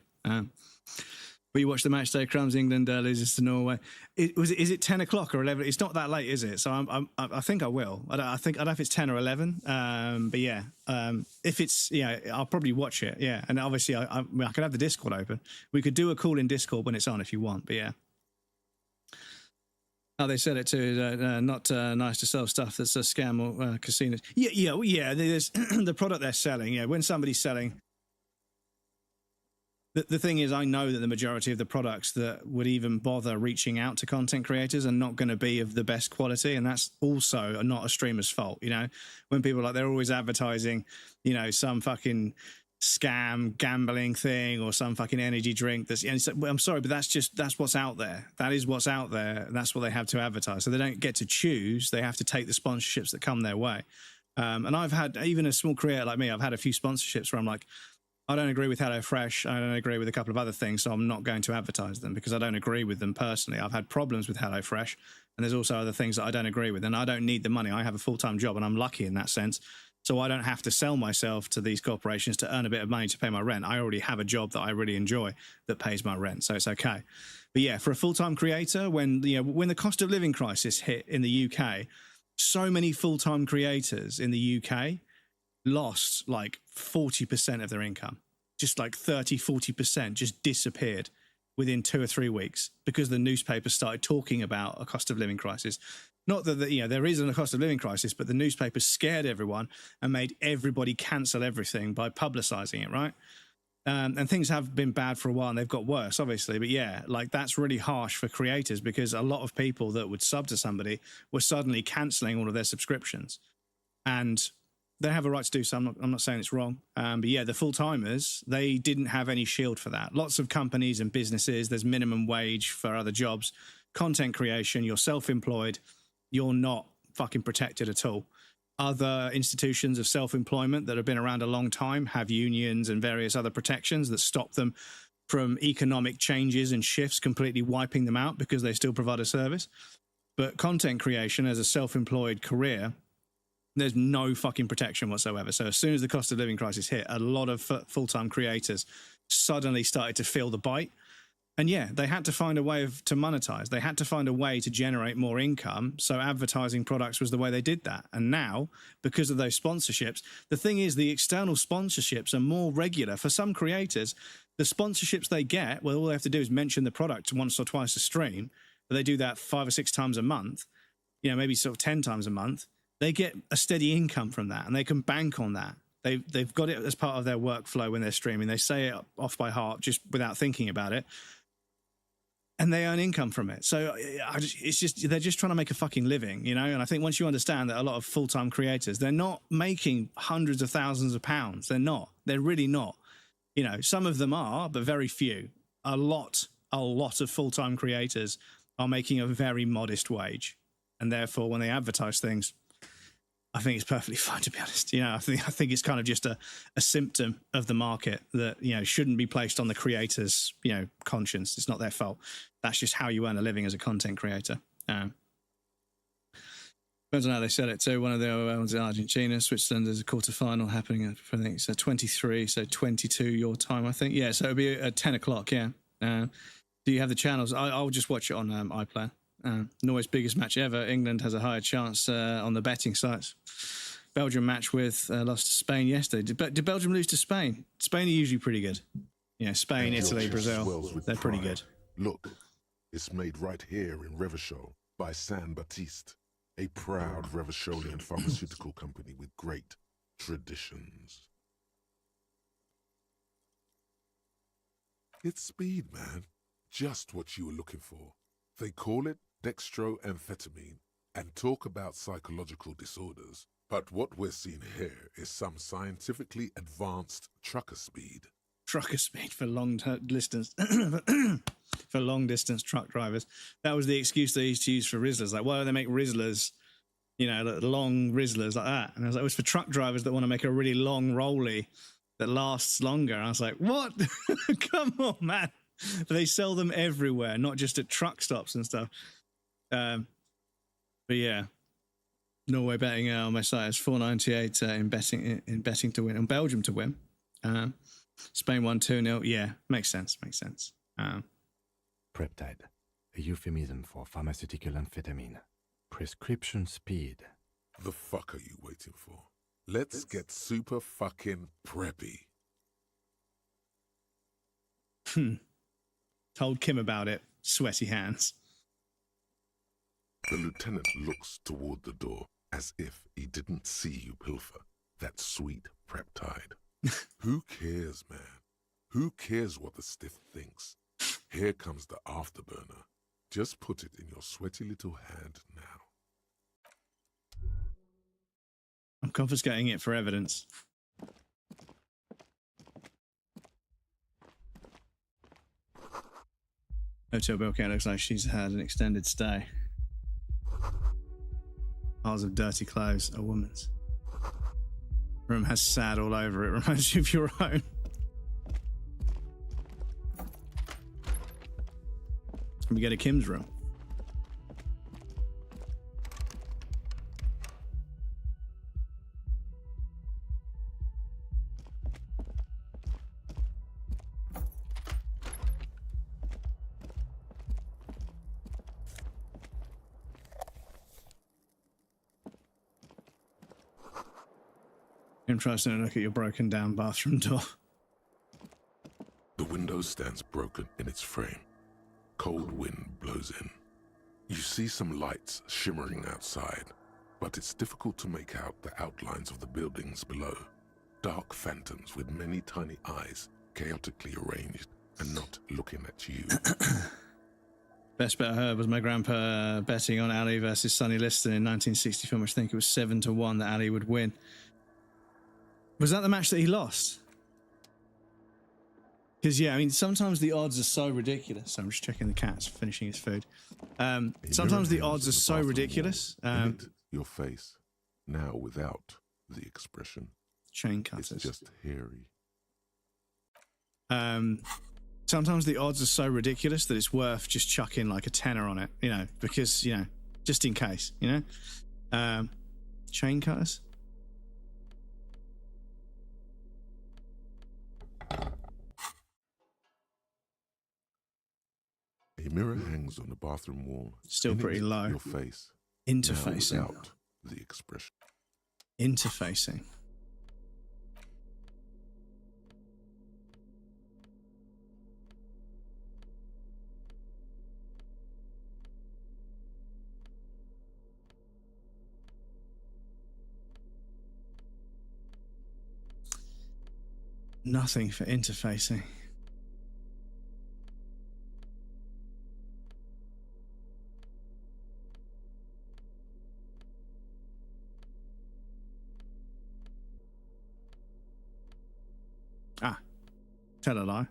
S1: But you watch the match day, Crumbs. England loses to Norway. Is it 10 o'clock or 11? It's not that late, is it? So I think I will. I don't know if it's 10 or 11. But yeah, if it's I'll probably watch it. Yeah, and obviously I could have the Discord open. We could do a call in Discord when it's on if you want. But yeah. Oh, they said it too. Not nice to sell stuff that's a scam or casinos. Yeah. There's the product they're selling. Yeah, when somebody's selling. The thing is, I know that the majority of the products that would even bother reaching out to content creators are not going to be of the best quality, and that's also not a streamer's fault. When people they're always advertising, some fucking scam gambling thing or some fucking energy drink. I'm sorry, but that's what's out there. That is what's out there. That's what they have to advertise. So they don't get to choose. They have to take the sponsorships that come their way. And I've had, even a small creator like me, I've had a few sponsorships where I'm like, I don't agree with HelloFresh. I don't agree with a couple of other things, so I'm not going to advertise them because I don't agree with them personally. I've had problems with HelloFresh, and there's also other things that I don't agree with, and I don't need the money. I have a full-time job, and I'm lucky in that sense, so I don't have to sell myself to these corporations to earn a bit of money to pay my rent. I already have a job that I really enjoy that pays my rent, so it's okay. But yeah, for a full-time creator, when the cost of living crisis hit in the UK, so many full-time creators in the UK lost like 40% of their income, just like 30-40% just disappeared within 2 or 3 weeks because the newspaper started talking about a cost of living crisis. Not that there isn't a cost of living crisis, but the newspaper scared everyone and made everybody cancel everything by publicizing it, right? And things have been bad for a while and they've got worse, obviously. But yeah, like that's really harsh for creators because a lot of people that would sub to somebody were suddenly canceling all of their subscriptions. And they have a right to do so. I'm not saying it's wrong. But yeah, the full-timers, they didn't have any shield for that. Lots of companies and businesses, there's minimum wage for other jobs. Content creation, you're self-employed, you're not fucking protected at all. Other institutions of self-employment that have been around a long time have unions and various other protections that stop them from economic changes and shifts completely wiping them out because they still provide a service. But content creation as a self-employed career, there's no fucking protection whatsoever. So as soon as the cost of living crisis hit, a lot of full-time creators suddenly started to feel the bite. And yeah, they had to find a way to monetize. They had to find a way to generate more income. So advertising products was the way they did that. And now, because of those sponsorships, the thing is the external sponsorships are more regular. For some creators, the sponsorships they get, well, all they have to do is mention the product once or twice a stream. But they do that 5 or 6 times a month, maybe sort of 10 times a month. They get a steady income from that and they can bank on that. They've got it as part of their workflow when they're streaming. They say it off by heart just without thinking about it. And they earn income from it. So they're just trying to make a fucking living, And I think once you understand that a lot of full-time creators, they're not making hundreds of thousands of pounds. They're not. They're really not. Some of them are, but very few. A lot of full-time creators are making a very modest wage. And therefore, when they advertise things, I think it's perfectly fine, to be honest. I think it's kind of just a symptom of the market that, shouldn't be placed on the creator's, conscience. It's not their fault. That's just how you earn a living as a content creator. Depends on how they sell it too. One of the other ones in Argentina, Switzerland, there's a quarterfinal happening at, I think it's 23, so 22 your time, I think. Yeah, so it'll be at 10 o'clock, yeah. Do you have the channels? I'll just watch it on iPlayer. Norway's biggest match ever. England has a higher chance on the betting sites. Belgium match with lost to Spain yesterday. Did Belgium lose to Spain? Spain are usually pretty good. Yeah, Spain,
S3: And
S1: Italy,
S3: your chest
S1: Brazil,
S3: swells with
S1: they're pretty
S3: pride.
S1: good.
S3: Look, it's made right here in Revachol by San Baptiste, a proud Revacholian pharmaceutical company with great traditions. It's speed, man. Just what you were looking for. They call it dextroamphetamine and talk about psychological disorders. But what we're seeing here is some scientifically advanced trucker speed.
S1: Trucker speed for long distance for long distance truck drivers. That was the excuse they used to use for Rizzlers. Like, why do they make Rizzlers, you know, long Rizzlers like that? And I was like, it was for truck drivers that want to make a really long rolly that lasts longer. And I was like, what? Come on, man. But they sell them everywhere, not just at truck stops and stuff. But yeah, Norway betting on my site is 4.98 in betting to win, and Belgium to win. Spain won 2-0. Yeah, makes sense.
S4: Peptide, a euphemism for pharmaceutical amphetamine. Prescription speed.
S3: The fuck are you waiting for? Let's get super fucking preppy.
S1: Told Kim about it. Sweaty hands.
S3: The lieutenant looks toward the door as if he didn't see you pilfer that sweet Peptide. Who cares, man? Who cares what the stiff thinks? Here comes the afterburner. Just put it in your sweaty little hand now.
S1: I'm confiscating it for evidence. Hotel Bellcat looks like she's had an extended stay. Piles of dirty clothes, a woman's. Room has sad all over it. Reminds you of your own. Can we go to Kim's room? Kim tries to look at your broken down bathroom door.
S3: The window stands broken in its frame. Cold wind blows in. You see some lights shimmering outside, but it's difficult to make out the outlines of the buildings below. Dark phantoms with many tiny eyes, chaotically arranged and not looking at you.
S1: Best bet I heard was my grandpa betting on Ali versus Sonny Liston in 1964, which I think it was 7-1 that Ali would win. Was that the match that he lost? Because, yeah, I mean, sometimes the odds are so ridiculous. I'm just checking the cat's finishing his food. Sometimes the odds are so ridiculous.
S3: Your face, now without the expression.
S1: Chain cutters.
S3: It's just hairy.
S1: Sometimes the odds are so ridiculous that it's worth just chucking like a tenner on it, you know, because, you know, just in case, you know. Chain cutters.
S3: A mirror hangs on the bathroom wall.
S1: Still pretty low.
S3: Your face.
S1: Interfacing.
S3: Now without the expression.
S1: Interfacing. Nothing for interfacing. Ah, tell a lie.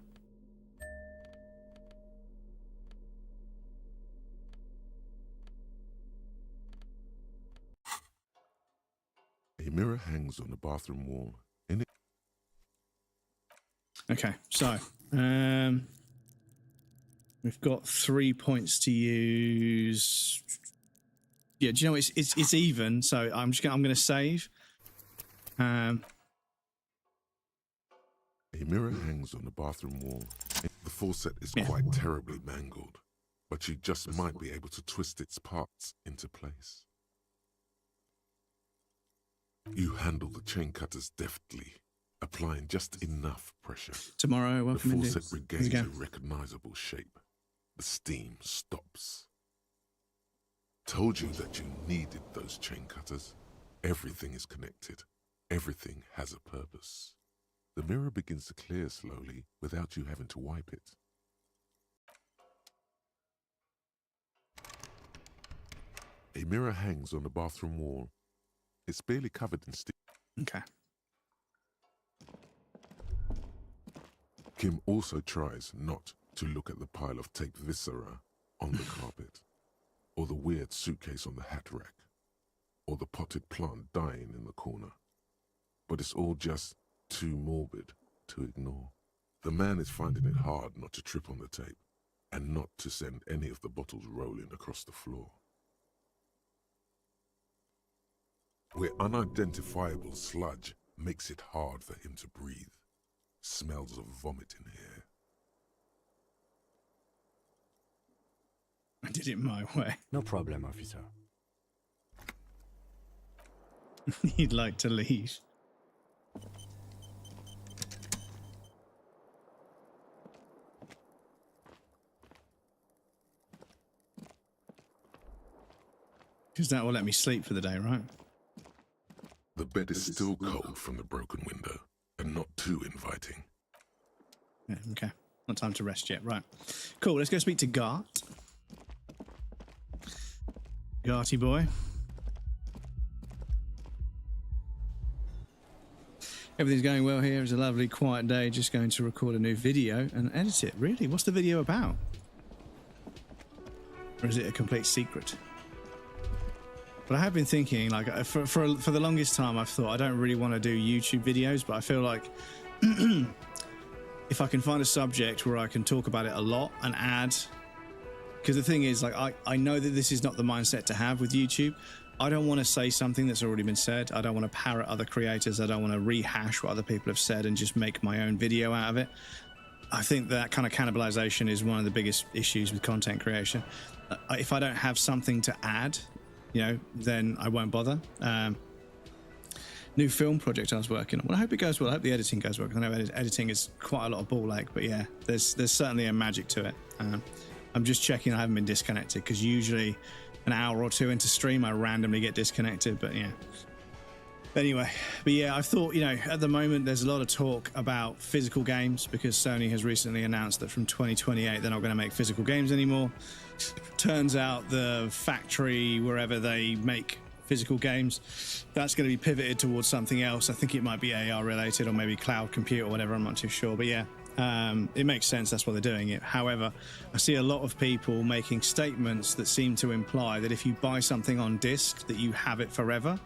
S3: A mirror hangs on the bathroom wall. In it.
S1: Okay, so we've got 3 points to use. Yeah, do you know it's even? So I'm going to save.
S3: A mirror hangs on the bathroom wall. The faucet is quite terribly mangled, but you just might be able to twist its parts into place. You handle the chain cutters deftly, applying just enough pressure.
S1: Tomorrow, welcome
S3: the
S1: indeed.
S3: faucet regains a recognizable shape. The steam stops. Told you that you needed those chain cutters. Everything is connected. Everything has a purpose. The mirror begins to clear slowly without you having to wipe it. A mirror hangs on the bathroom wall. It's barely covered in steam.
S1: Okay.
S3: Kim also tries not to look at the pile of taped viscera on the carpet, or the weird suitcase on the hat rack, or the potted plant dying in the corner. But it's all just too morbid to ignore. The man is finding it hard not to trip on the tape, and not to send any of the bottles rolling across the floor. Where unidentifiable sludge makes it hard for him to breathe. Smells of vomit in here.
S1: I did it my way.
S4: No problem, officer.
S1: He'd like to leave. Because that will let me sleep for the day, right?
S3: The bed is still cold from the broken window, and not too inviting.
S1: Yeah, okay. Not time to rest yet. Right. Cool. Let's go speak to Gart. Garty boy. Everything's going well here. It's a lovely, quiet day. Just going to record a new video and edit it. Really? What's the video about? Or is it a complete secret? But I have been thinking, like, for the longest time, I've thought I don't really want to do YouTube videos, but I feel like if I can find a subject where I can talk about it a lot and add, because the thing is, like, I know that this is not the mindset to have with YouTube. I don't want to say something that's already been said. I don't want to parrot other creators. I don't want to rehash what other people have said and just make my own video out of it. I think that kind of cannibalization is one of the biggest issues with content creation. If I don't have something to add, you know, then I won't bother. New film project I was working on. Well, I hope it goes well. I hope the editing goes well, because I know editing is quite a lot of ball ache, but yeah, there's certainly a magic to it. I'm just checking I haven't been disconnected, because usually an hour or two into stream I randomly get disconnected, but yeah. Anyway, but yeah, I thought, you know, at the moment there's a lot of talk about physical games, because Sony has recently announced that from 2028 they're not going to make physical games anymore. Turns out the factory, wherever they make physical games, that's going to be pivoted towards something else. I think it might be AR related, or maybe cloud compute or whatever, I'm not too sure, but yeah, it makes sense, that's why they're doing it. However, I see a lot of people making statements that seem to imply that if you buy something on disc, that you have it forever.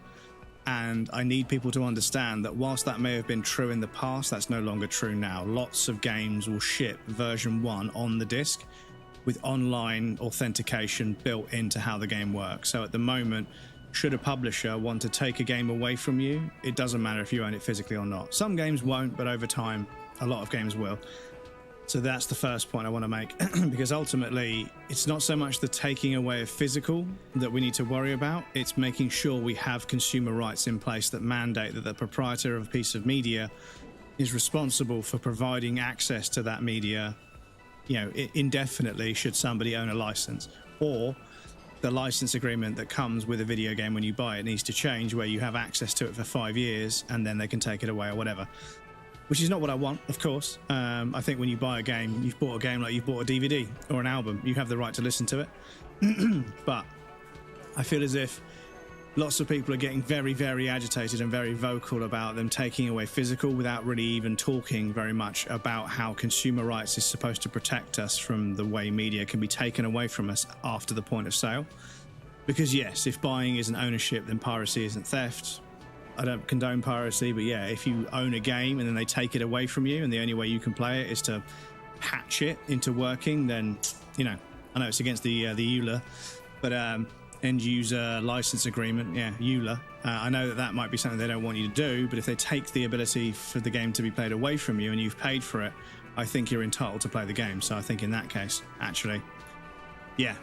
S1: And I need people to understand that whilst that may have been true in the past, that's no longer true now. Lots of games will ship version 1 on the disc with online authentication built into how the game works. So at the moment, should a publisher want to take a game away from you, it doesn't matter if you own it physically or not. Some games won't, but over time, a lot of games will. So that's the first point I want to make, because ultimately, it's not so much the taking away of physical that we need to worry about. It's making sure we have consumer rights in place that mandate that the proprietor of a piece of media is responsible for providing access to that media, you know, indefinitely should somebody own a license. Or the license agreement that comes with a video game when you buy it needs to change, where you have access to it for 5 years and then they can take it away or whatever. Which is not what I want, of course. I think when you buy a game, you've bought a game like you've bought a DVD or an album. You have the right to listen to it. But I feel as if lots of people are getting very, very agitated and very vocal about them taking away physical without really even talking very much about how consumer rights is supposed to protect us from the way media can be taken away from us after the point of sale. Because yes, if buying isn't ownership, then piracy isn't theft. I don't condone piracy, but yeah, if you own a game and then they take it away from you and the only way you can play it is to patch it into working, then, you know, I know it's against the EULA, but end user license agreement, yeah, EULA. I know that that might be something they don't want you to do, but if they take the ability for the game to be played away from you and you've paid for it, I think you're entitled to play the game. So I think in that case, actually, Yeah.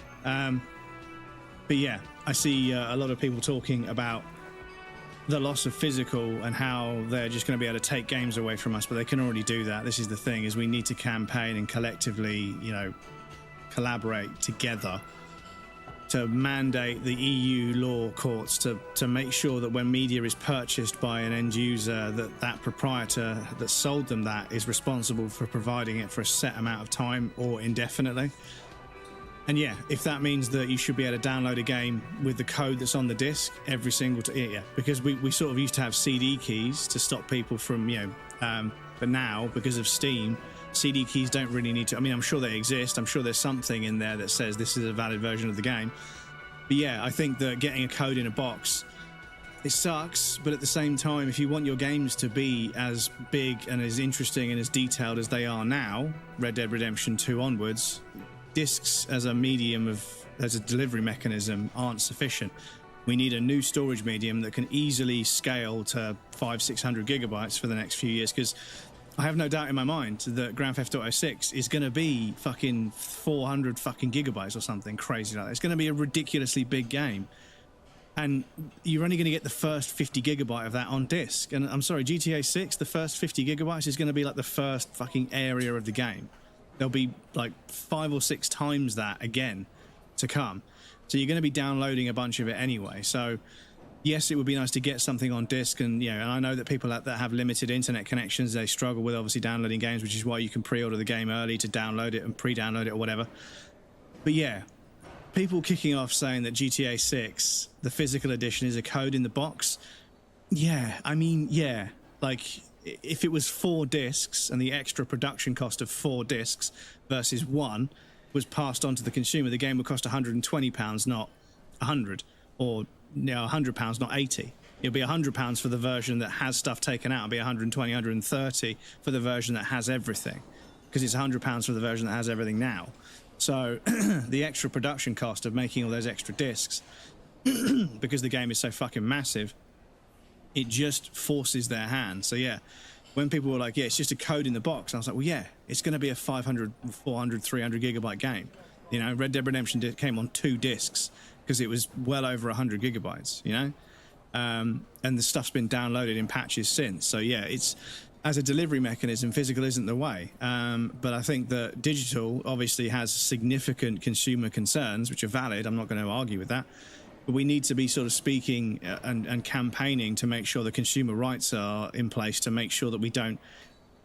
S1: But yeah, I see a lot of people talking about the loss of physical and how they're just going to be able to take games away from us, but they can already do that. This is the thing, is we need to campaign and collectively, you know, collaborate together to mandate the EU law courts to make sure that when media is purchased by an end user, that proprietor that sold them that is responsible for providing it for a set amount of time or indefinitely. And yeah, if that means that you should be able to download a game with the code that's on the disc every single time, yeah, because we sort of used to have CD keys to stop people from, you know, but now because of Steam, CD keys don't really need to. I mean, I'm sure they exist. I'm sure there's something in there that says this is a valid version of the game. But yeah, I think that getting a code in a box, it sucks. But at the same time, if you want your games to be as big and as interesting and as detailed as they are now, Red Dead Redemption 2 onwards, discs as a medium as a delivery mechanism aren't sufficient. We need a new storage medium that can easily scale to 500-600 gigabytes for the next few years, because I have no doubt in my mind that Grand Theft Auto 6 is going to be fucking 400 fucking gigabytes or something crazy like that. It's going to be a ridiculously big game. And you're only going to get the first 50 gigabyte of that on disc. And I'm sorry, GTA 6, the first 50 gigabytes is going to be like the first fucking area of the game. There'll be like 5 or 6 times that again to come. So you're going to be downloading a bunch of it anyway. So yes, it would be nice to get something on disc, and you know, and I know that people that have limited internet connections, they struggle with obviously downloading games, which is why you can pre-order the game early to download it and pre-download it or whatever. But yeah, people kicking off saying that GTA 6, the physical edition, is a code in the box. Yeah, I mean, yeah, like if it was 4 discs and the extra production cost of 4 discs versus 1 was passed on to the consumer, the game would cost £120, not 100, or £100, not 80. It'll be £100 for the version that has stuff taken out. It'll be 120, 130 for the version that has everything, because it's £100 for the version that has everything now. So the extra production cost of making all those extra discs, because the game is so fucking massive, it just forces their hand. So yeah, when people were like, yeah, it's just a code in the box, I was like, well, yeah, it's going to be a 500, 400, 300 gigabyte game. You know, Red Dead Redemption came on 2 discs because it was well over 100 gigabytes, you know? And the stuff's been downloaded in patches since. So yeah, it's, as a delivery mechanism, physical isn't the way. But I think that digital obviously has significant consumer concerns, which are valid. I'm not going to argue with that. But we need to be sort of speaking and campaigning to make sure the consumer rights are in place to make sure that we don't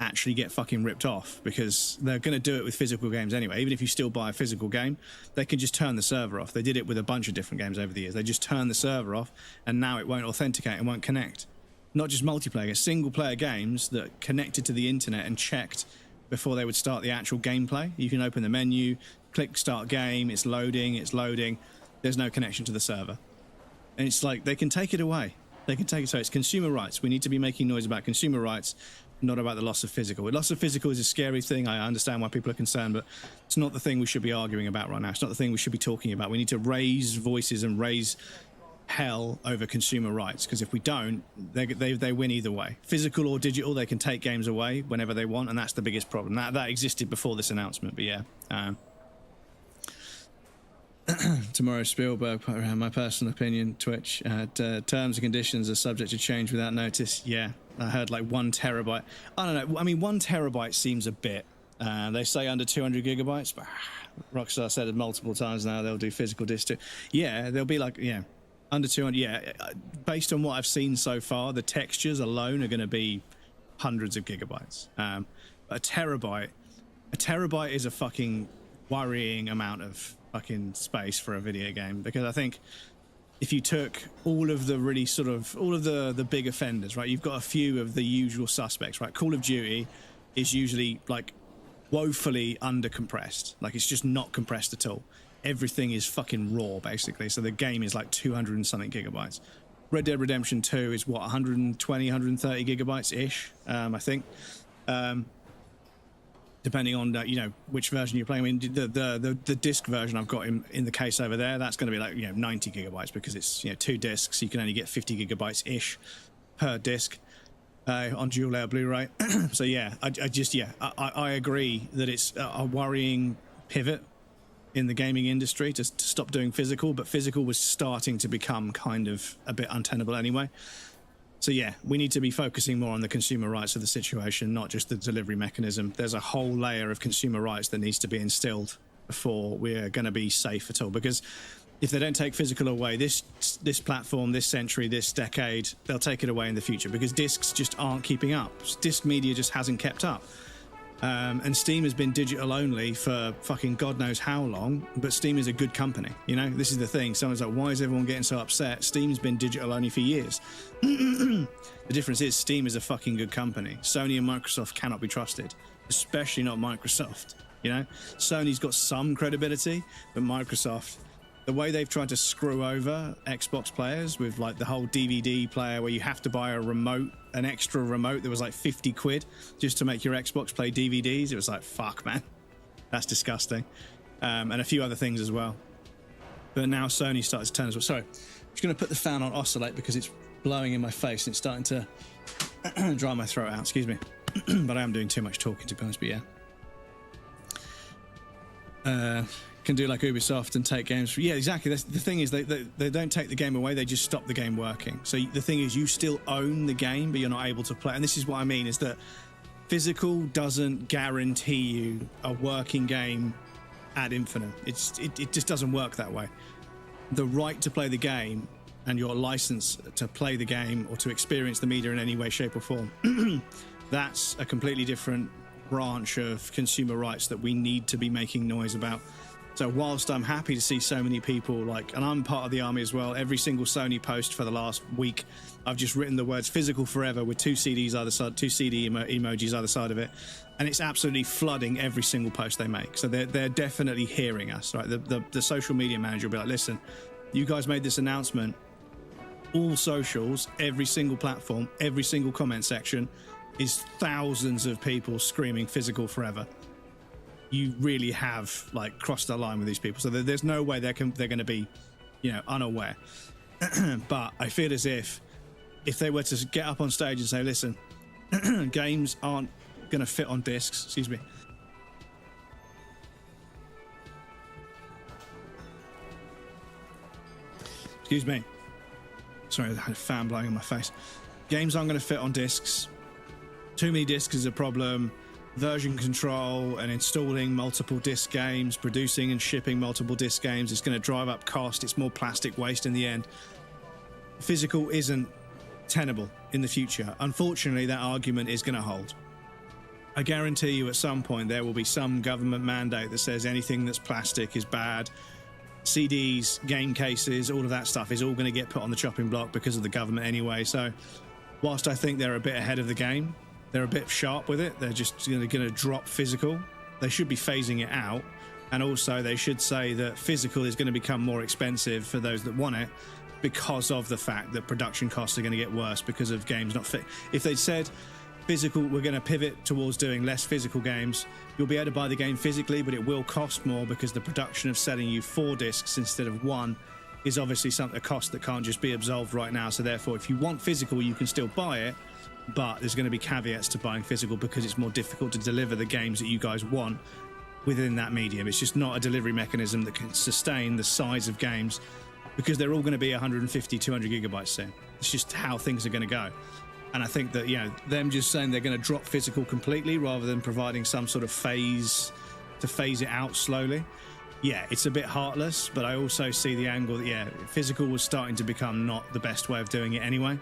S1: actually get fucking ripped off, because they're going to do it with physical games anyway. Even if you still buy a physical game, they can just turn the server off. They did it with a bunch of different games over the years. They just turn the server off, and now it won't authenticate and won't connect. Not just multiplayer, single-player games that connected to the internet and checked before they would start the actual gameplay. You can open the menu, click start game, it's loading. There's no connection to the server. And it's like, they can take it away. They can take it. So it's consumer rights. We need to be making noise about consumer rights, not about the loss of physical. The loss of physical is a scary thing. I understand why people are concerned, but it's not the thing we should be arguing about right now. It's not the thing we should be talking about. We need to raise voices and raise hell over consumer rights, because if we don't, they win either way. Physical or digital, they can take games away whenever they want, and that's the biggest problem. That existed before this announcement, but yeah. Tomorrow, Spielberg, my personal opinion, Twitch, terms and conditions are subject to change without notice. Yeah, I heard like 1 terabyte. I don't know. I mean, 1 terabyte seems a bit. They say under 200 gigabytes, but Rockstar said it multiple times now they'll do physical disc too. Yeah, they'll be like, yeah, under 200. Yeah, based on what I've seen so far, the textures alone are going to be hundreds of gigabytes. But a terabyte is a fucking worrying amount of fucking space for a video game, because I think if you took all of the really sort of all of the big offenders, right, you've got a few of the usual suspects, right? Call of Duty is usually like woefully undercompressed, like it's just not compressed at all. Everything is fucking raw basically, so the game is like 200 and something gigabytes. Red Dead Redemption 2 is what, 120 130 gigabytes ish, I think, depending on you know, which version you're playing. I mean, the disc version I've got in the case over there, that's going to be like, you know, 90 gigabytes, because it's, you know, 2 discs. You can only get 50 gigabytes ish per disc on dual layer Blu-ray. So yeah, I agree that it's a worrying pivot in the gaming industry to stop doing physical, but physical was starting to become kind of a bit untenable anyway. So yeah, we need to be focusing more on the consumer rights of the situation, not just the delivery mechanism. There's a whole layer of consumer rights that needs to be instilled before we're going to be safe at all. Because if they don't take physical away, this platform, this century, this decade, they'll take it away in the future because discs just aren't keeping up. Disc media just hasn't kept up. And Steam has been digital only for fucking God knows how long, but Steam is a good company. You know, this is the thing. Someone's like, why is everyone getting so upset? Steam's been digital only for years. The difference is Steam is a fucking good company. Sony and Microsoft cannot be trusted, especially not Microsoft. You know, Sony's got some credibility, but Microsoft, the way they've tried to screw over Xbox players with like the whole DVD player where you have to buy a remote, an extra remote that was like 50 quid just to make your Xbox play DVDs. It was like, fuck, man, that's disgusting. And a few other things as well. But now Sony started to turn as well. Sorry, I'm just going to put the fan on oscillate because it's blowing in my face and it's starting to dry my throat out. Excuse me. But I am doing too much talking, to be honest, but yeah. Can do like Ubisoft and take games. Yeah, exactly. That's, the thing is, they don't take the game away. They just stop the game working. So the thing is, you still own the game, but you're not able to play. And this is what I mean, is that physical doesn't guarantee you a working game ad infinitum. It just doesn't work that way. The right to play the game and your license to play the game or to experience the media in any way, shape or form, that's a completely different branch of consumer rights that we need to be making noise about. So whilst I'm happy to see so many people, like, and I'm part of the army as well, every single Sony post for the last week, I've just written the words physical forever with two CDs either side, two CD emojis either side of it. And it's absolutely flooding every single post they make. So they're definitely hearing us, right? The social media manager will be like, listen, you guys made this announcement, all socials, every single platform, every single comment section is thousands of people screaming physical forever. You really have like crossed the line with these people, so there's no way they're going to be, you know, unaware. But I feel as if they were to get up on stage and say, listen, games aren't going to fit on discs, excuse me, sorry, I had a fan blowing in my face. Games aren't going to fit on discs. Too many discs is a problem. Version control and installing multiple disc games, producing and shipping multiple disc games, it's going to drive up cost. It's more plastic waste in the end. Physical isn't tenable in the future. Unfortunately, that argument is going to hold. I guarantee you at some point there will be some government mandate that says anything that's plastic is bad. CDs, game cases, all of that stuff is all going to get put on the chopping block because of the government anyway. So whilst I think they're a bit ahead of the game, they're a bit sharp with it. They're just going to drop physical. They should be phasing it out. And also they should say that physical is going to become more expensive for those that want it because of the fact that production costs are going to get worse because of games not fit. If they'd said physical, we're going to pivot towards doing less physical games, you'll be able to buy the game physically, but it will cost more because the production of selling you 4 discs instead of 1 is obviously a cost that can't just be absolved right now. So therefore, if you want physical, you can still buy it. But there's going to be caveats to buying physical because it's more difficult to deliver the games that you guys want within that medium. It's just not a delivery mechanism that can sustain the size of games because they're all going to be 150, 200 gigabytes soon. It's just how things are going to go. And I think that, you know, them just saying they're going to drop physical completely rather than providing some sort of phase to phase it out slowly. Yeah, it's a bit heartless, but I also see the angle that, yeah, physical was starting to become not the best way of doing it anyway.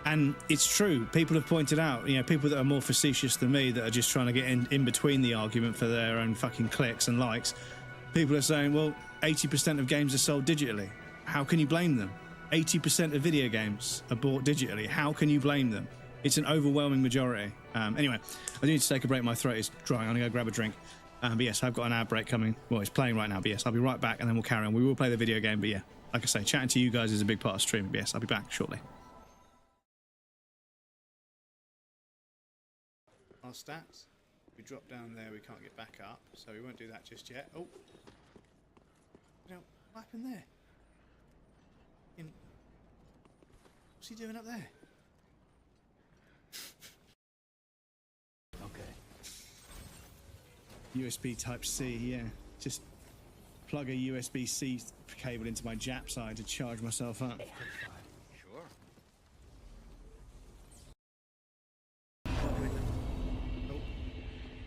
S1: And it's true. People have pointed out, you know, people that are more facetious than me that are just trying to get in between the argument for their own fucking clicks and likes. People are saying, well, 80% of games are sold digitally. How can you blame them? 80% of video games are bought digitally. How can you blame them? It's an overwhelming majority. Anyway, I do need to take a break. My throat is drying. I'm going to go grab a drink. But yes, I've got an ad break coming. Well, it's playing right now. But yes, I'll be right back and then we'll carry on. We will play the video game. But yeah, like I say, chatting to you guys is a big part of streaming. But yes, I'll be back shortly. Our stats, we drop down there, we can't get back up, so we won't do that just yet. Oh, you know, what happened there? What's he doing up there? Okay. USB Type C, yeah, just plug a USB-C cable into my Jap side to charge myself up.
S8: Sure.
S1: Oh,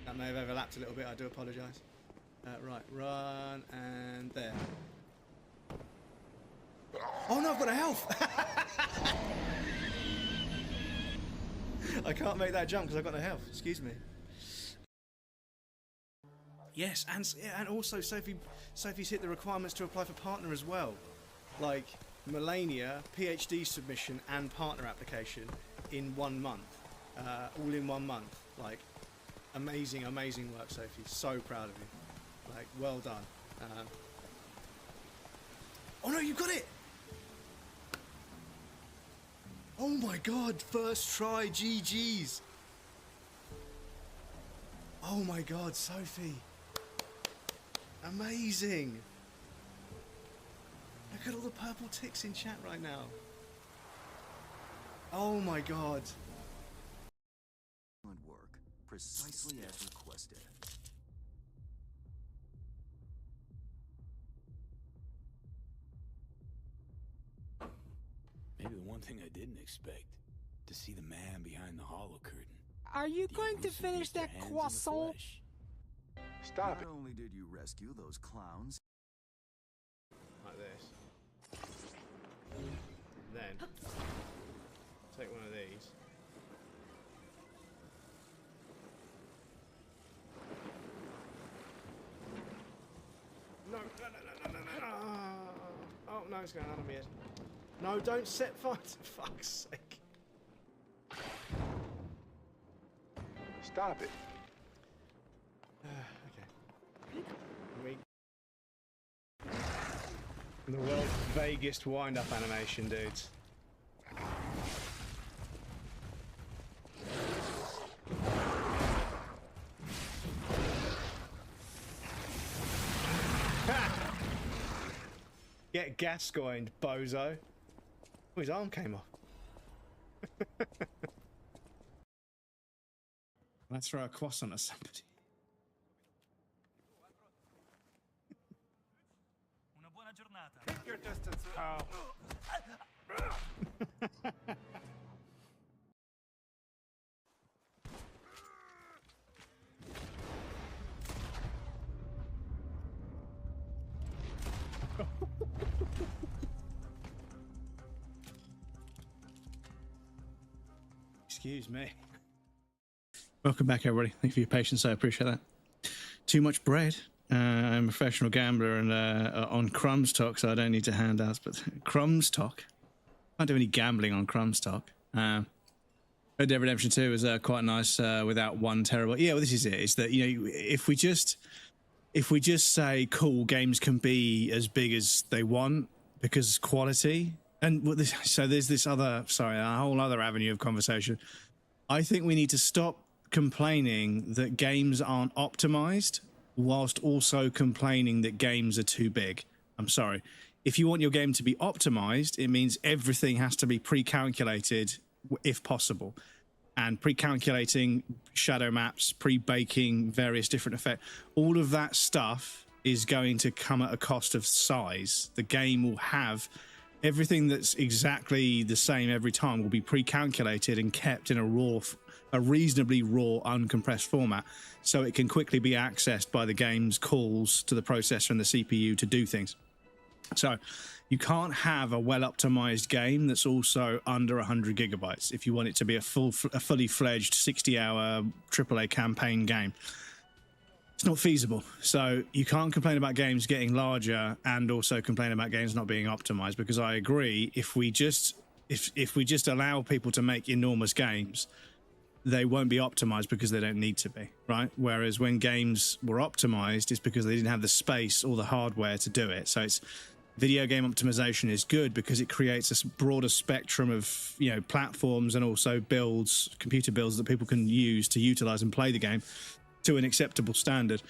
S1: that may have overlapped a little bit. I do apologise. Right, run and there. Oh no, I've got a health. I can't make that jump because I've got no health. Excuse me. Yes, and also Sophie's hit the requirements to apply for partner as well, like Melania, PhD submission and partner application in 1 month, all in 1 month. Like, amazing work, Sophie. So proud of you. Like, well done. Oh no, you got it! Oh my God! First try, GG's. Oh my God, Sophie. Amazing! Look at all the purple ticks in chat right now. Oh my God.
S7: Work precisely as requested.
S8: Maybe the one thing I didn't expect, to see the man behind the hollow curtain.
S10: Are you
S8: The
S10: going to
S8: elusive
S10: finish
S8: Mr.
S10: that
S8: Hands in the
S10: croissant?
S8: flesh.
S7: Stop it. Not only did you rescue those clowns,
S1: Like this. Then take one of these. No. Oh no, it's going on my head. No, don't set fire to fuck's sake.
S3: Stop it.
S1: Okay. The world's vaguest wind-up animation, dudes. Get Gascoigned, bozo. Oh, his arm came off. Let's throw a croissant at somebody.
S6: Una buona giornata.
S10: Keep your distance, pal.
S1: Excuse me. Welcome back, everybody. Thank you for your patience. I appreciate that. Too much bread. I'm a professional gambler and on Crumbs Talk, so I don't need to hand out. But Crumbs Talk, can't do any gambling on Crumbs Talk. Red Dead Redemption 2 is quite nice without one terrible. Yeah, well, this is it. It's that, you know, if we just say cool, games can be as big as they want because quality. And so there's this other, sorry, a whole other avenue of conversation. I think we need to stop complaining that games aren't optimized whilst also complaining that games are too big. I'm sorry. If you want your game to be optimized, it means everything has to be pre-calculated if possible. And pre-calculating shadow maps, pre-baking various different effects, all of that stuff is going to come at a cost of size. The game will have everything that's exactly the same every time will be pre-calculated and kept in a reasonably raw, uncompressed format, so it can quickly be accessed by the game's calls to the processor and the CPU to do things. So you can't have a well-optimized game that's also under 100 gigabytes if you want it to be a fully fledged 60-hour AAA campaign game. It's not feasible. So you can't complain about games getting larger and also complain about games not being optimized, because I agree, if we just allow people to make enormous games, they won't be optimized because they don't need to be, right? Whereas when games were optimized, it's because they didn't have the space or the hardware to do it. So it's video game optimization is good because it creates a broader spectrum of, you know, platforms and also builds, computer builds that people can use to utilize and play the game to an acceptable standard.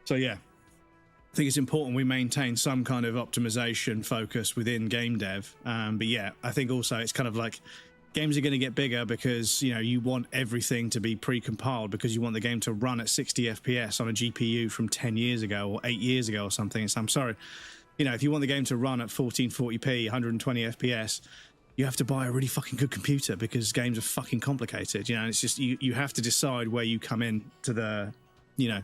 S1: So yeah, I think it's important we maintain some kind of optimization focus within game dev. But yeah, I think also it's kind of like games are going to get bigger because, you know, you want everything to be pre-compiled because you want the game to run at 60 FPS on a GPU from 10 years ago or 8 years ago or something. So I'm sorry, you know, if you want the game to run at 1440p, 120 FPS, you have to buy a really fucking good computer because games are fucking complicated. You know, it's just, you have to decide where you come in to the, you know,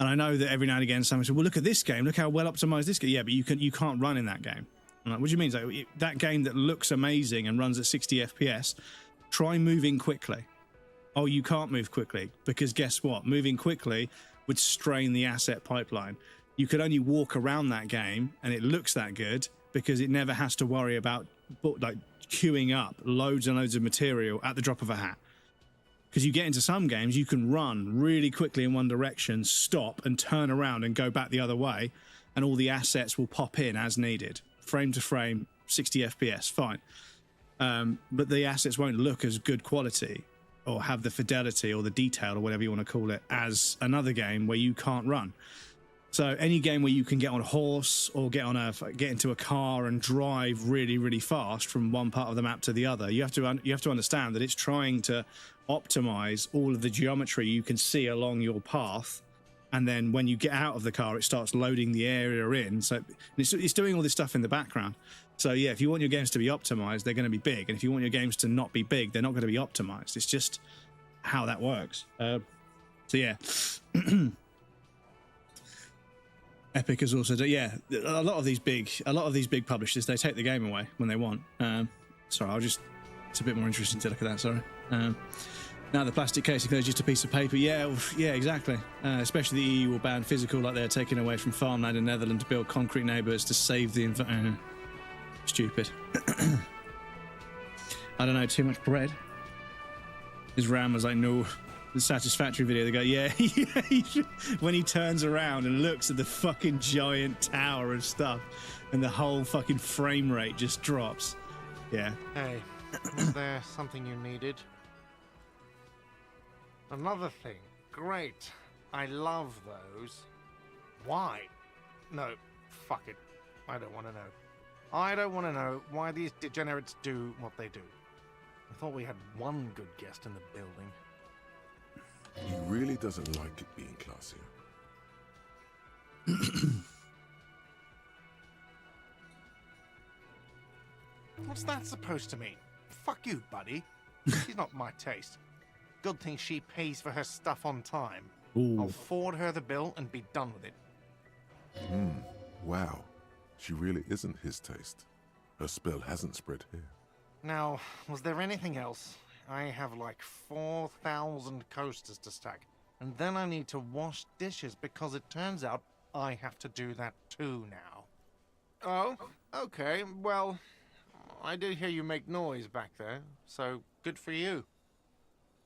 S1: and I know that every now and again someone says, well, look at this game, look how well optimized this game. Yeah, but you can't run in that game. I'm like, what do you mean? Like, that game that looks amazing and runs at 60 FPS, try moving quickly. Oh, you can't move quickly because guess what? Moving quickly would strain the asset pipeline. You could only walk around that game and it looks that good because it never has to worry about like queuing up loads and loads of material at the drop of a hat. Because you get into some games, you can run really quickly in one direction, stop and turn around and go back the other way, and all the assets will pop in as needed. Frame to frame, 60 FPS, fine. But the assets won't look as good quality or have the fidelity or the detail or whatever you want to call it as another game where you can't run. So any game where you can get on a horse or get into a car and drive really, really fast from one part of the map to the other, you have to understand that it's trying to optimize all of the geometry you can see along your path. And then when you get out of the car, it starts loading the area in. So it's doing all this stuff in the background. So yeah, if you want your games to be optimized, they're going to be big. And if you want your games to not be big, they're not going to be optimized. It's just how that works. So yeah. Epic has also done, yeah, a lot of these big publishers, they take the game away when they want. Sorry, it's a bit more interesting to look at that, sorry. Now the plastic casing is just a piece of paper. Yeah, exactly. Especially the EU will ban physical, like they're taking away from farmland in Netherlands to build concrete neighbours to save the environment. Stupid. I don't know, too much bread. His Ram was like, no. The Satisfactory video, they go, yeah, when he turns around and looks at the fucking giant tower and stuff, and the whole fucking frame rate just drops. Yeah.
S10: Hey, is there something you needed? Another thing. Great. I love those. Why? No, fuck it. I don't want to know. I don't want to know why these degenerates do what they do. I thought we had one good guest in the building.
S3: He really doesn't like it being classier.
S10: What's that supposed to mean? Fuck you, buddy. She's not my taste. Good thing she pays for her stuff on time.
S1: Ooh.
S10: I'll forward her the bill and be done with it.
S3: Wow. She really isn't his taste. Her spell hasn't spread here.
S10: Now, was there anything else? I have like 4,000 coasters to stack. And then I need to wash dishes because it turns out I have to do that too now. Oh, okay. Well, I did hear you make noise back there, so good for you.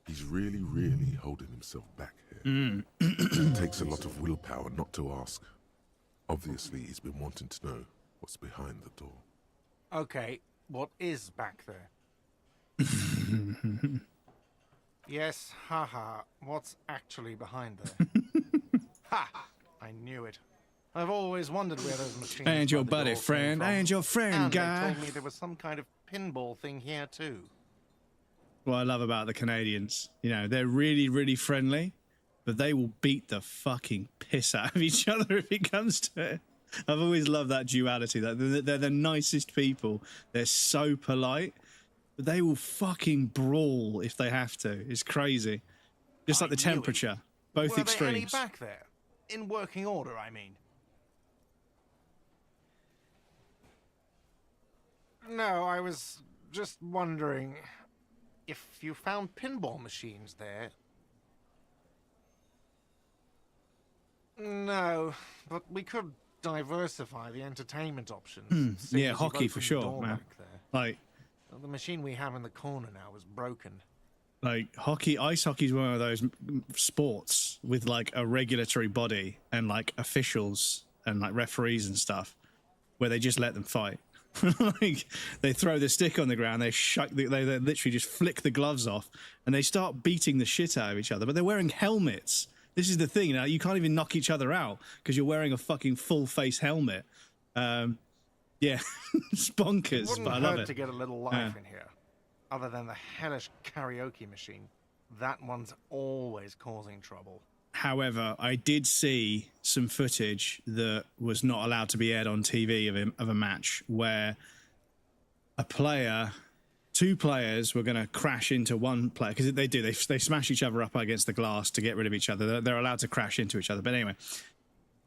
S3: He's really, really holding himself back here. It takes a lot of willpower not to ask. Obviously, he's been wanting to know what's behind the door.
S10: Okay, what is back there? Yes, haha. What's actually behind there? Ha! I knew it. I've always wondered where those machines.
S1: And your buddy friend, and your friend,
S10: and
S1: guy.
S10: They told me there was some kind of pinball thing here too.
S1: What I love about the Canadians, you know, they're really, really friendly, but they will beat the fucking piss out of each other if it comes to it. I've always loved that duality. That they're the nicest people. They're so polite. They will fucking brawl if they have to. It's crazy. Just like the temperature. Both extremes.
S10: Were they any back there? In working order, I mean. No, I was just wondering if you found pinball machines there. No, but we could diversify the entertainment options.
S1: Yeah, hockey for sure, man. Like,
S10: the machine we have in the corner now is broken.
S1: Like ice hockey is one of those sports with like a regulatory body and like officials and like referees and stuff where they just let them fight. Like they throw the stick on the ground, they literally just flick the gloves off and they start beating the shit out of each other. But they're wearing helmets. This is the thing, you can't even knock each other out because you're wearing a fucking full face helmet. Yeah, it's bonkers, but I love it.
S10: To get a little life in here. Other than the hellish karaoke machine, that one's always causing trouble.
S1: However, I did see some footage that was not allowed to be aired on TV of a match where two players were going to crash into one player, because they smash each other up against the glass to get rid of each other. They're allowed to crash into each other. But anyway,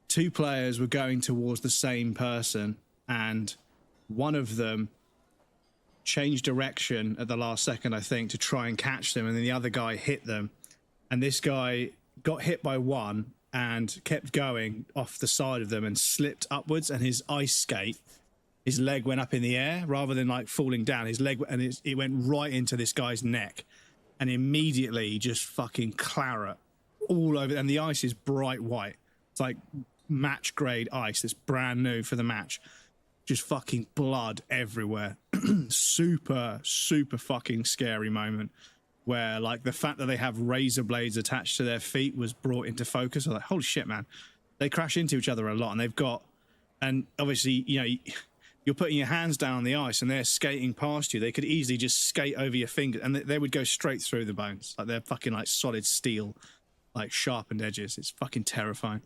S1: two players were going towards the same person, and one of them changed direction at the last second, I think, to try and catch them, and then the other guy hit them, and this guy got hit by one and kept going off the side of them and slipped upwards, and his ice skate, his leg went up in the air rather than like falling down. His leg, and it went right into this guy's neck, and immediately just fucking claret all over, and the ice is bright white. It's like match grade ice. It's brand new for the match. Just fucking blood everywhere. Super fucking scary moment where like the fact that they have razor blades attached to their feet was brought into focus. I was like, holy shit, man. They crash into each other a lot, and obviously, you know, you're putting your hands down on the ice and they're skating past you. They could easily just skate over your fingers and they would go straight through the bones. Like they're fucking like solid steel, like sharpened edges. It's fucking terrifying.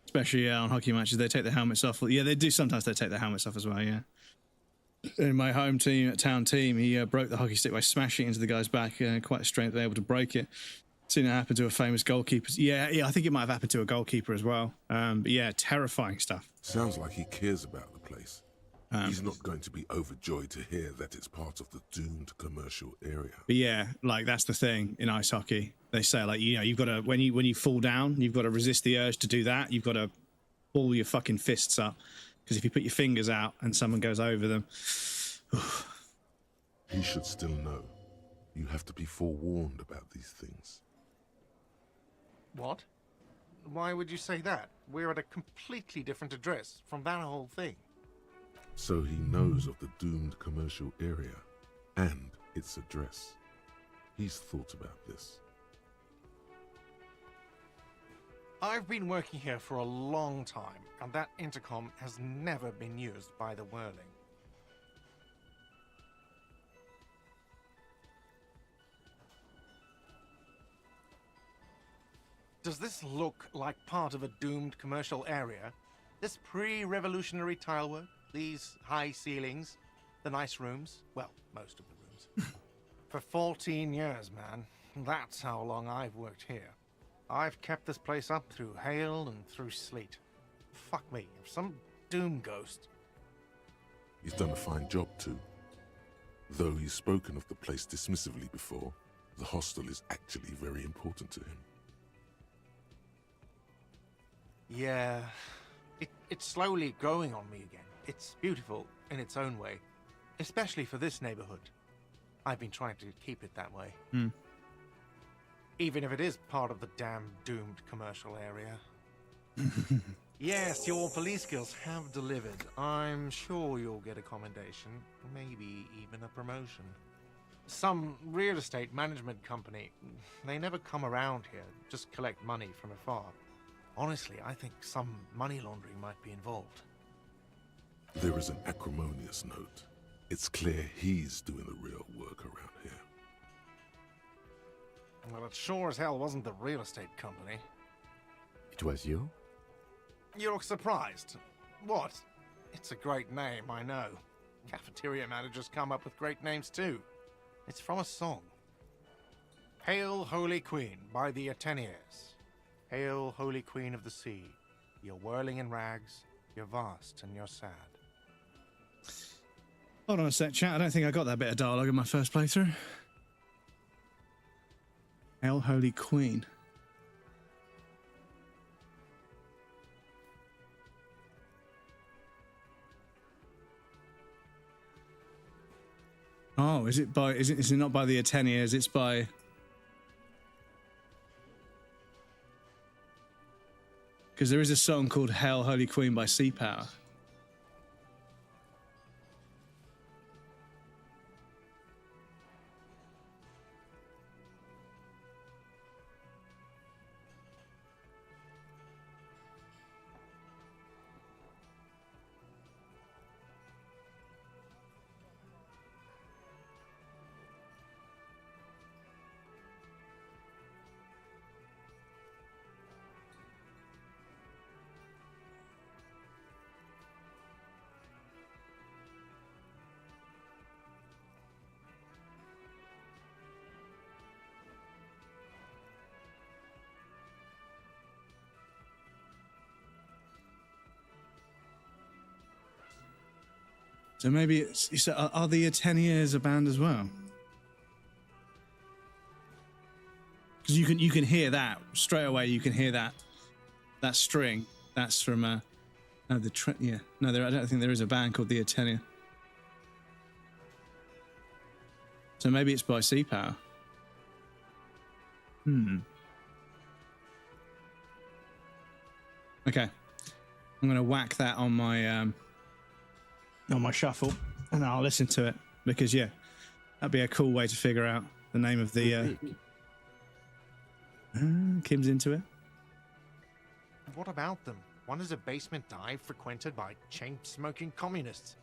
S1: Especially on hockey matches, they take the helmets off. Yeah, they do. Sometimes they take the helmets off as well, yeah. In my home team, town team, he broke the hockey stick by smashing it into the guy's back. Quite a strength, able to break it. Seen it happen to a famous goalkeeper. Yeah, I think it might have happened to a goalkeeper as well. But yeah, terrifying stuff.
S3: Sounds like he cares about the place. He's not going to be overjoyed to hear that it's part of the doomed commercial area.
S1: But yeah, like that's the thing in ice hockey. They say like, you know, you've got to, when you fall down, you've got to resist the urge to do that. You've got to pull your fucking fists up, because if you put your fingers out and someone goes over them.
S3: He should still know. You have to be forewarned about these things.
S10: What? Why would you say that? We're at a completely different address from that whole thing.
S3: So he knows of the doomed commercial area and its address. He's thought about this.
S10: I've been working here for a long time, and that intercom has never been used by the Whirling. Does this look like part of a doomed commercial area? This pre-revolutionary tilework, these high ceilings, the nice rooms, well, most of the rooms. For 14 years, man. That's how long I've worked here. I've kept this place up through hail and through sleet. Fuck me, if some doom ghost.
S3: He's done a fine job too. Though he's spoken of the place dismissively before, the hostel is actually very important to him.
S10: Yeah, it's slowly growing on me again. It's beautiful in its own way, especially for this neighborhood. I've been trying to keep it that way. Even if it is part of the damn doomed commercial area. Yes, your police skills have delivered. I'm sure you'll get a commendation, maybe even a promotion. Some real estate management company, they never come around here, just collect money from afar. Honestly, I think some money laundering might be involved.
S3: There is an acrimonious note. It's clear he's doing the real work around here.
S10: Well, it sure as hell wasn't the real estate company.
S4: It was you?
S10: You look surprised. What? It's a great name, I know. Cafeteria managers come up with great names too. It's from a song. Hail, Holy Queen, by the Ateniers. Hail, Holy Queen of the Sea. You're whirling in rags, you're vast and you're sad.
S1: Hold on a sec, chat. I don't think I got that bit of dialogue in my first playthrough. Hail, Holy Queen. Oh, is it not by the Ateniers? It's by... Because there is a song called Hail, Holy Queen by Sea Power. So maybe are the Ateniers a band as well? Because you can hear that straight away. You can hear that string. That's from I don't think there is a band called the Atenia. So maybe it's by Sea Power. Okay, I'm gonna whack that on my shuffle, and I'll listen to it because that'd be a cool way to figure out the name of the. Kim's into it.
S10: What about them? One is a basement dive frequented by chain-smoking communists.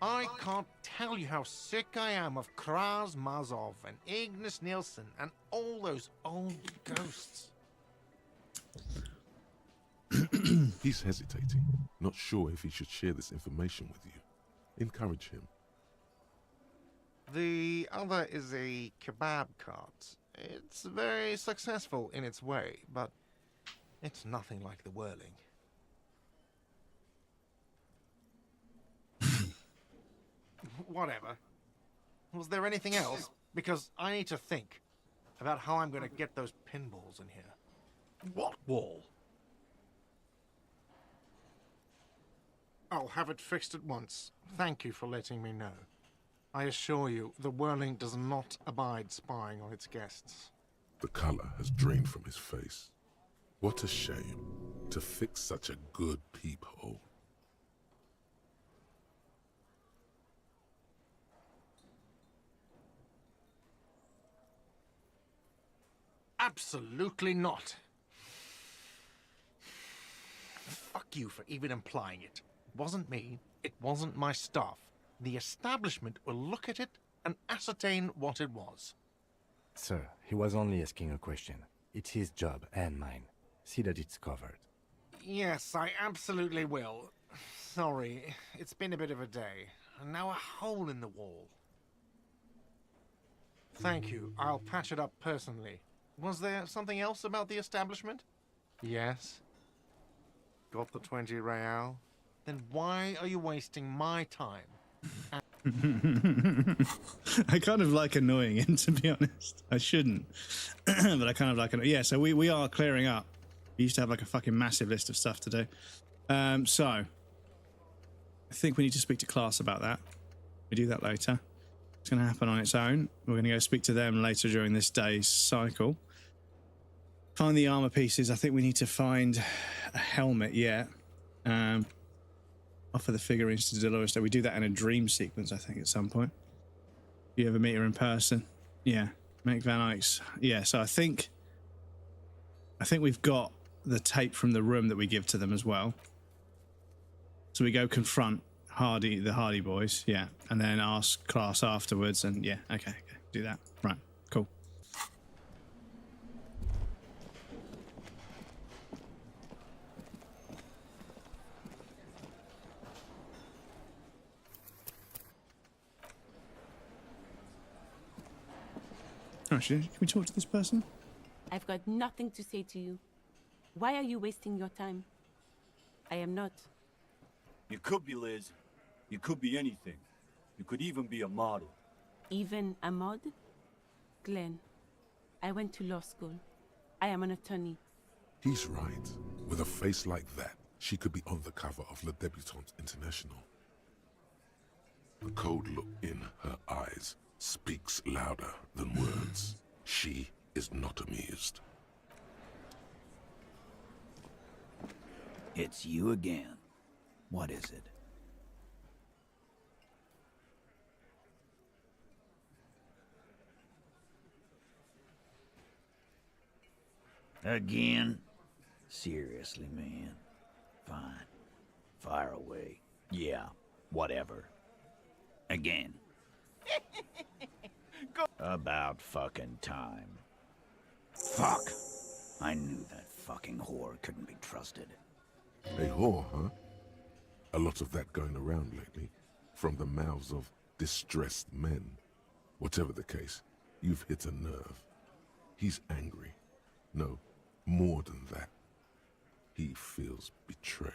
S10: I can't tell you how sick I am of Kraz Mazov and Ignis Nielsen and all those old ghosts.
S3: He's hesitating, not sure if he should share this information with you. Encourage him.
S10: The other is a kebab cart. It's very successful in its way, but it's nothing like the whirling. Whatever. Was there anything else? Because I need to think about how I'm going to get those pinballs in here.
S6: What wall?
S10: I'll have it fixed at once. Thank you for letting me know. I assure you, the whirling does not abide spying on its guests.
S3: The color has drained from his face. What a shame to fix such a good peephole.
S10: Absolutely not. Fuck you for even implying it. It wasn't me. It wasn't my staff. The establishment will look at it and ascertain what it was.
S4: Sir, he was only asking a question. It's his job and mine. See that it's covered.
S10: Yes, I absolutely will. Sorry, it's been a bit of a day. And now a hole in the wall. Thank you. I'll patch it up personally. Was there something else about the establishment? Yes. Got the 20 real? Then why are you wasting my time?
S1: I kind of like annoying him, to be honest. I shouldn't. But I kind of like it. Yeah, so we are clearing up. We used to have like a fucking massive list of stuff to do. So I think we need to speak to class about that. We do that later. It's going to happen on its own. We're going to go speak to them later during this day's cycle. Find the armor pieces. I think we need to find a helmet yet. Offer the figurines to Dolores. So we do that in a dream sequence, I think, at some point. If you ever meet her in person. Yeah. Make Van Eyck's. Yeah, so I think we've got the tape from the room that we give to them as well. So we go confront the Hardy boys, yeah, and then ask class afterwards, and yeah, okay, do that. Right, cool. Actually, can we talk to this person?
S11: I've got nothing to say to you. Why are you wasting your time? I am not.
S8: You could be, Liz. You could be anything. You could even be a model.
S11: Even a mod? Glenn, I went to law school. I am an attorney.
S3: He's right. With a face like that, she could be on the cover of Le Debutante International. The cold look in her eyes speaks louder than words. She is not amused.
S12: It's you again. What is it? Again? Seriously, man. Fine. Fire away. Yeah, whatever. Again. About fucking time. Fuck! I knew that fucking whore couldn't be trusted.
S3: A whore, huh? A lot of that going around lately. From the mouths of distressed men. Whatever the case, you've hit a nerve. He's angry. No, more than that. He feels betrayed.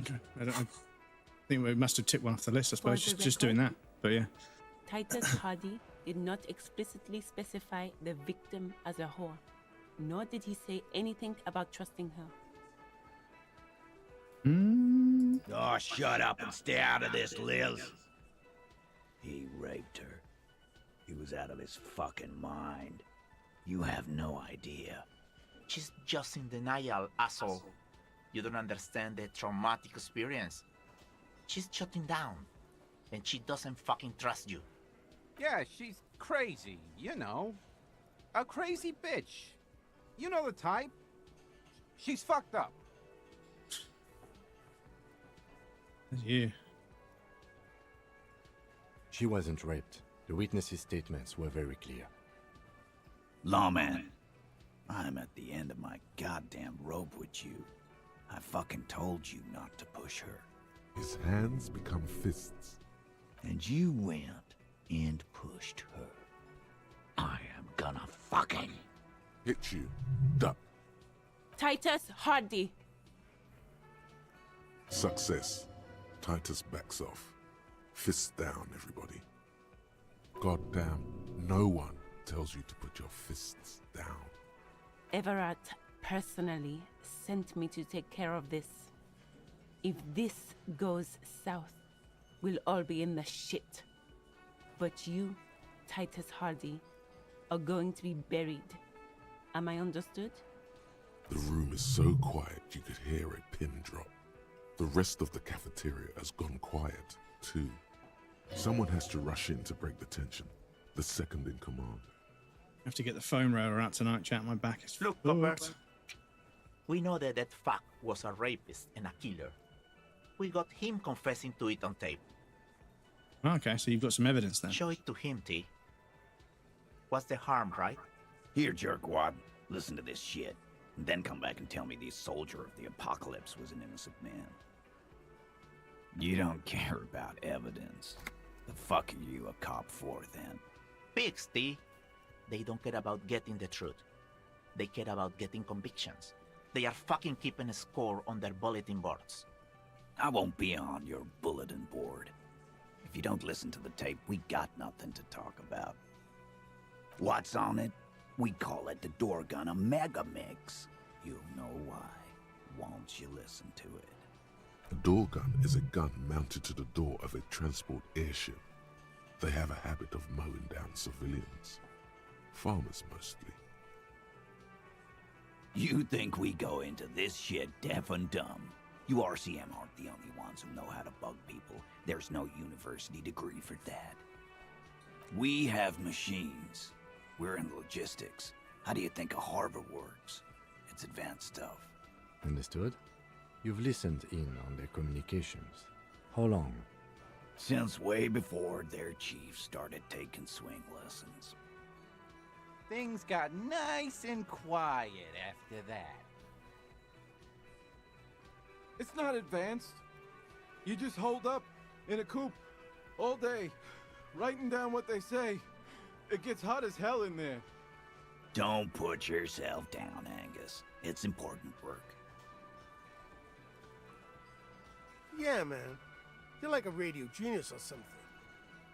S1: Okay. I think we must have ticked one off the list, I suppose,
S11: For the
S1: just doing that. But yeah.
S11: Titus Hardy did not explicitly specify the victim as a whore, nor did he say anything about trusting her.
S12: Oh, shut up and stay out of this, Liz. He raped her. He was out of his fucking mind. You have no idea.
S13: She's just in denial, asshole. You don't understand the traumatic experience. She's shutting down, and she doesn't fucking trust you.
S6: Yeah, she's crazy, you know. A crazy bitch. You know the type. She's fucked up.
S1: Yeah.
S4: She wasn't raped. The witnesses' statements were very clear.
S12: Lawman, I'm at the end of my goddamn rope with you. I fucking told you not to push her.
S3: His hands become fists.
S12: And you went and pushed her. I am gonna fucking
S3: hit you. Duck.
S11: Titus Hardy.
S3: Success. Titus backs off. Fists down, everybody. Goddamn, no one tells you to put your fists down.
S11: Everett personally sent me to take care of this. If this goes south, we'll all be in the shit. But you, Titus Hardy, are going to be buried. Am I understood?
S3: The room is so quiet you could hear a pin drop. The rest of the cafeteria has gone quiet, too. Someone has to rush in to break the tension. The second in command.
S1: I have to get the foam roller out tonight, chat. My back is
S13: Look, Copper. We know that fuck was a rapist and a killer. We got him confessing to it on tape.
S1: Okay, so you've got some evidence then.
S13: Show it to him, T. What's the harm, right?
S12: Here, jerkwad. Listen to this shit. And then come back and tell me the soldier of the apocalypse was an innocent man. You don't care about evidence. The fuck are you a cop for, then?
S13: Pigs, T. They don't care about getting the truth. They care about getting convictions. They are fucking keeping a score on their bulletin boards.
S12: I won't be on your bulletin board. If you don't listen to the tape, we got nothing to talk about. What's on it? We call it the door gun a mega mix. You'll know why. Won't you listen to it?
S3: A door gun is a gun mounted to the door of a transport airship. They have a habit of mowing down civilians. Farmers mostly.
S12: You think we go into this shit deaf and dumb? You RCM aren't the only ones who know how to bug people. There's no university degree for that. We have machines. We're in logistics. How do you think a harbor works? It's advanced stuff.
S4: Understood? You've listened in on their communications. How long?
S12: Since way before their chief started taking swing lessons.
S6: Things got nice and quiet after that.
S14: It's not advanced. You just hold up in a coop all day, writing down what they say. It gets hot as hell in there.
S12: Don't put yourself down, Angus. It's important work.
S15: Yeah, man. You're like a radio genius or something.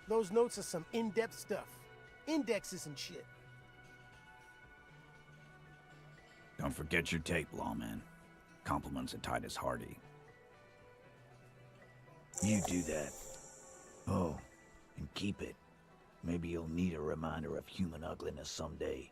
S15: Those notes are some in-depth stuff. Indexes and shit.
S12: Don't forget your tape, lawman. Compliments of Titus Hardy. You do that. Oh, and keep it. Maybe you'll need a reminder of human ugliness someday.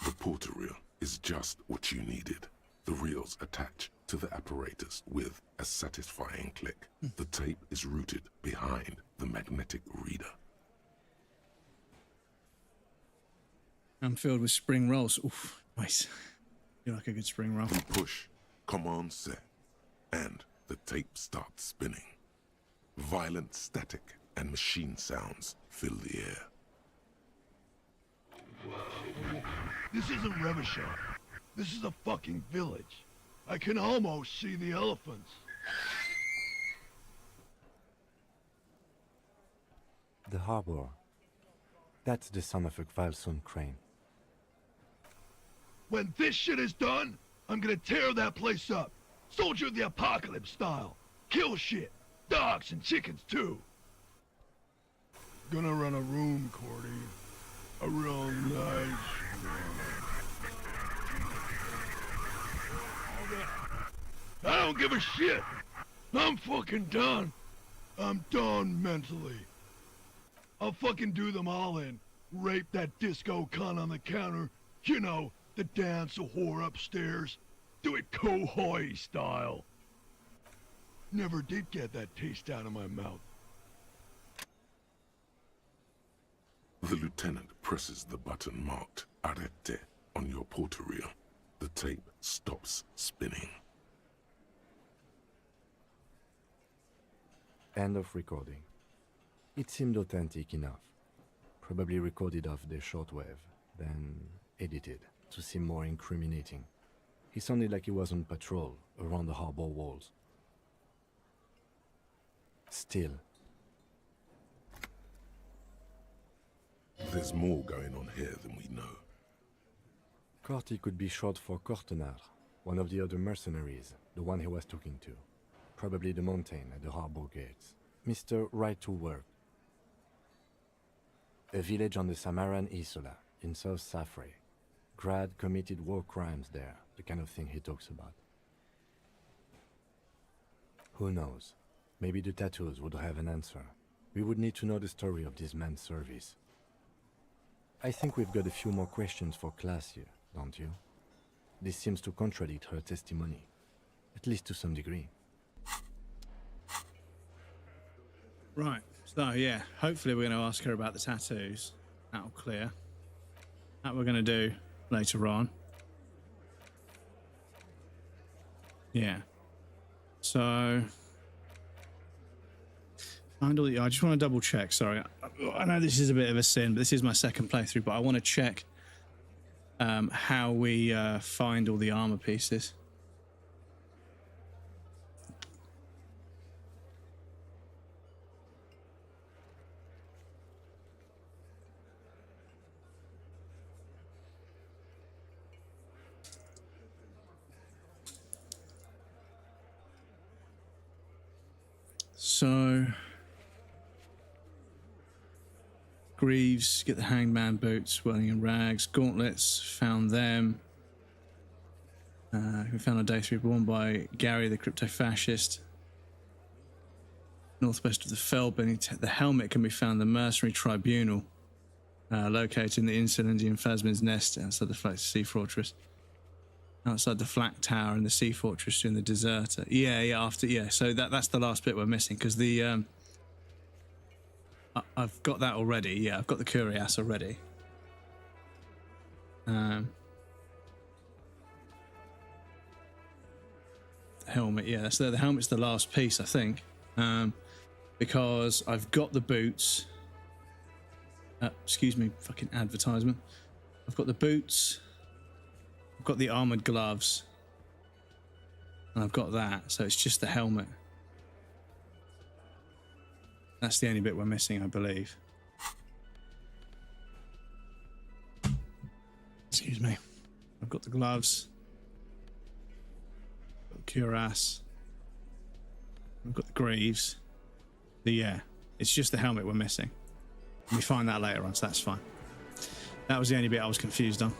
S3: The porter reel is just what you needed. The reels attach to the apparatus with a satisfying click. The tape is routed behind the magnetic reader.
S1: I'm filled with spring rolls. Oof, nice. You like a good spring roll.
S3: You push, command set, and the tape starts spinning. Violent static and machine sounds fill the air.
S16: This isn't Revachon. This is a fucking village. I can almost see the elephants.
S4: The harbor. That's the son of a Kvalson crane.
S16: When this shit is done, I'm gonna tear that place up. Soldier of the Apocalypse style. Kill shit. Dogs and chickens too. Gonna run a room, Cordy. A real nice room. I don't give a shit. I'm fucking done. I'm done mentally. I'll fucking do them all in. Rape that disco cunt on the counter. You know, the dance a whore upstairs. Do it Kohoi style. Never did get that taste out of my mouth.
S3: The lieutenant presses the button marked Arrête on your porterille. The tape stops spinning.
S4: End of recording. It seemed authentic enough. Probably recorded off the shortwave, then edited to seem more incriminating. He sounded like he was on patrol around the harbor walls. Still.
S3: There's more going on here than we know.
S4: Corty could be short for Cortenard, one of the other mercenaries, the one he was talking to. Probably the mountain at the harbor gates. Mr. Right to Work. A village on the Samaran Isola, in South Safre. Grad committed war crimes there, the kind of thing he talks about. Who knows? Maybe the tattoos would have an answer. We would need to know the story of this man's service. I think we've got a few more questions for class here, don't you? This seems to contradict her testimony, at least to some degree.
S1: Right, so yeah, hopefully we're going to ask her about the tattoos. That'll clear. That we're going to do later on. Yeah. So, I just want to double check, sorry. I know this is a bit of a sin, but this is my second playthrough, but I want to check how we find all the armor pieces. So, Greaves, get the hangman boots, welding and rags, gauntlets, found them. We found on day 3, worn by Gary, the crypto-fascist. Northwest of the Felbin, the helmet can be found in the mercenary tribunal, located in the Insulindian Phasmid's nest outside the Flat Sea Fortress. Outside the Flak Tower and the Sea Fortress in the Deserter. So that's the last bit we're missing, because the I've got that already. Yeah, I've got the Curias already. The helmet, yeah, so the helmet's the last piece, I think, because I've got the boots. Excuse me, fucking advertisement. I've got the boots. I've got the armored gloves, and I've got that, so it's just the helmet. That's the only bit we're missing, I believe. Excuse me. I've got the gloves, got the cuirass, I've got the greaves. It's just the helmet we're missing. We find that later on, so that's fine. That was the only bit I was confused on.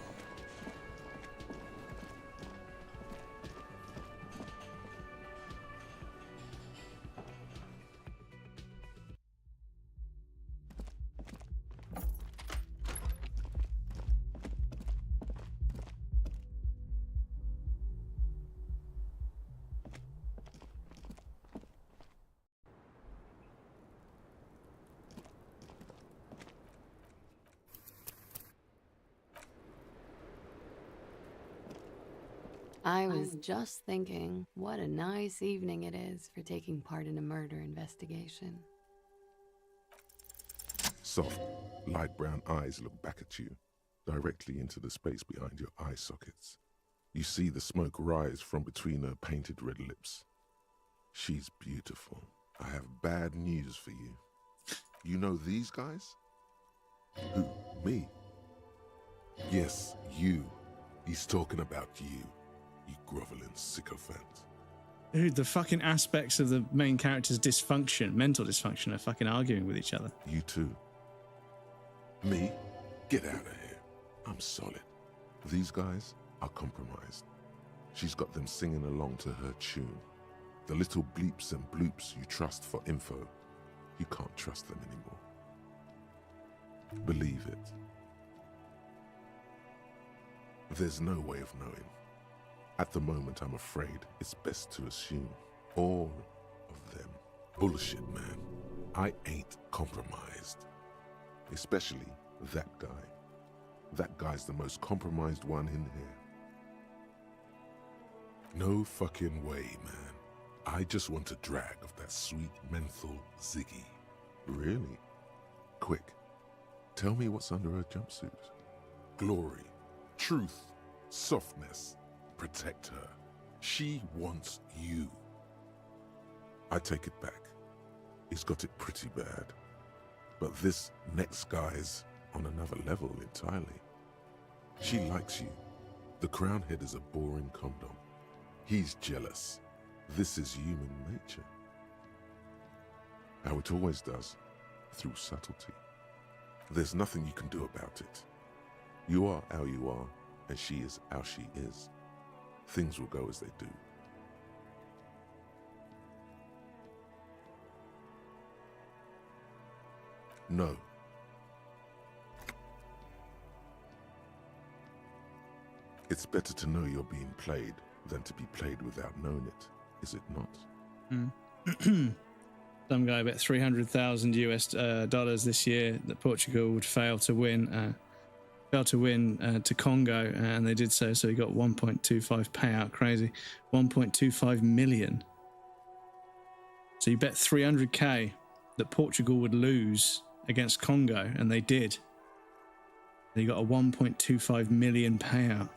S2: I was just thinking, what a nice evening it is for taking part in a murder investigation.
S3: Soft, light brown eyes look back at you, directly into the space behind your eye sockets. You see the smoke rise from between her painted red lips. She's beautiful. I have bad news for you. You know these guys? Who? Me? Yes, you. He's talking about you groveling sycophant.
S1: Dude, the fucking aspects of the main character's dysfunction, mental dysfunction, are fucking arguing with each other.
S3: You too. Me? Get out of here. I'm solid. These guys are compromised. She's got them singing along to her tune. The little bleeps and bloops you trust for info, you can't trust them anymore. Believe it. There's no way of knowing. At the moment, I'm afraid it's best to assume all of them. Bullshit, man. I ain't compromised. Especially that guy. That guy's the most compromised one in here. No fucking way, man. I just want a drag of that sweet menthol Ziggy. Really? Quick, tell me what's under her jumpsuit. Glory, truth, softness. Protect her. She wants you. I take it back. He's got it pretty bad. But this next guy's on another level entirely. She likes you. The crown head is a boring condom. He's jealous. This is human nature. How it always does, through subtlety. There's nothing you can do about it. You are how you are, and she is how she is. Things will go as they do. No. It's better to know you're being played than to be played without knowing it, is it not?
S1: Some guy bet 300,000 US dollars this year that Portugal would fail to win to Congo, and they did so he got 1.25 payout. Crazy. 1.25 million. So you bet 300k that Portugal would lose against Congo, and they did. And you got a 1.25 million payout.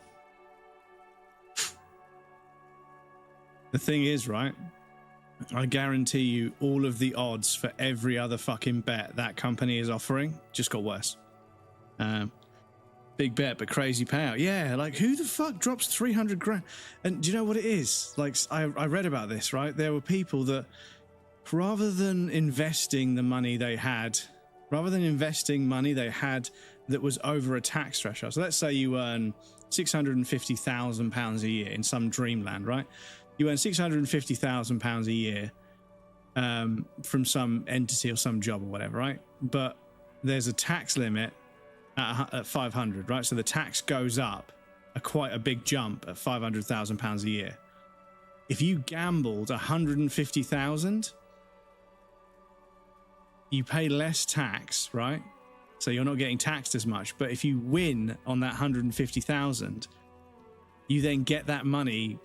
S1: The thing is, right, I guarantee you all of the odds for every other fucking bet that company is offering just got worse. Big bet, but crazy payout. Yeah, like who the fuck drops 300 grand? And do you know what it is? Like I read about this, right? There were people that rather than investing money they had that was over a tax threshold. So let's say you earn £650,000 a year in some dreamland, right? You earn £650,000 a year from some entity or some job or whatever, right? But there's a tax limit at 500, right? So the tax goes up quite a big jump at £500,000 a year. If you gambled 150,000, you pay less tax, right? So you're not getting taxed as much. But if you win on that 150,000, you then get that money.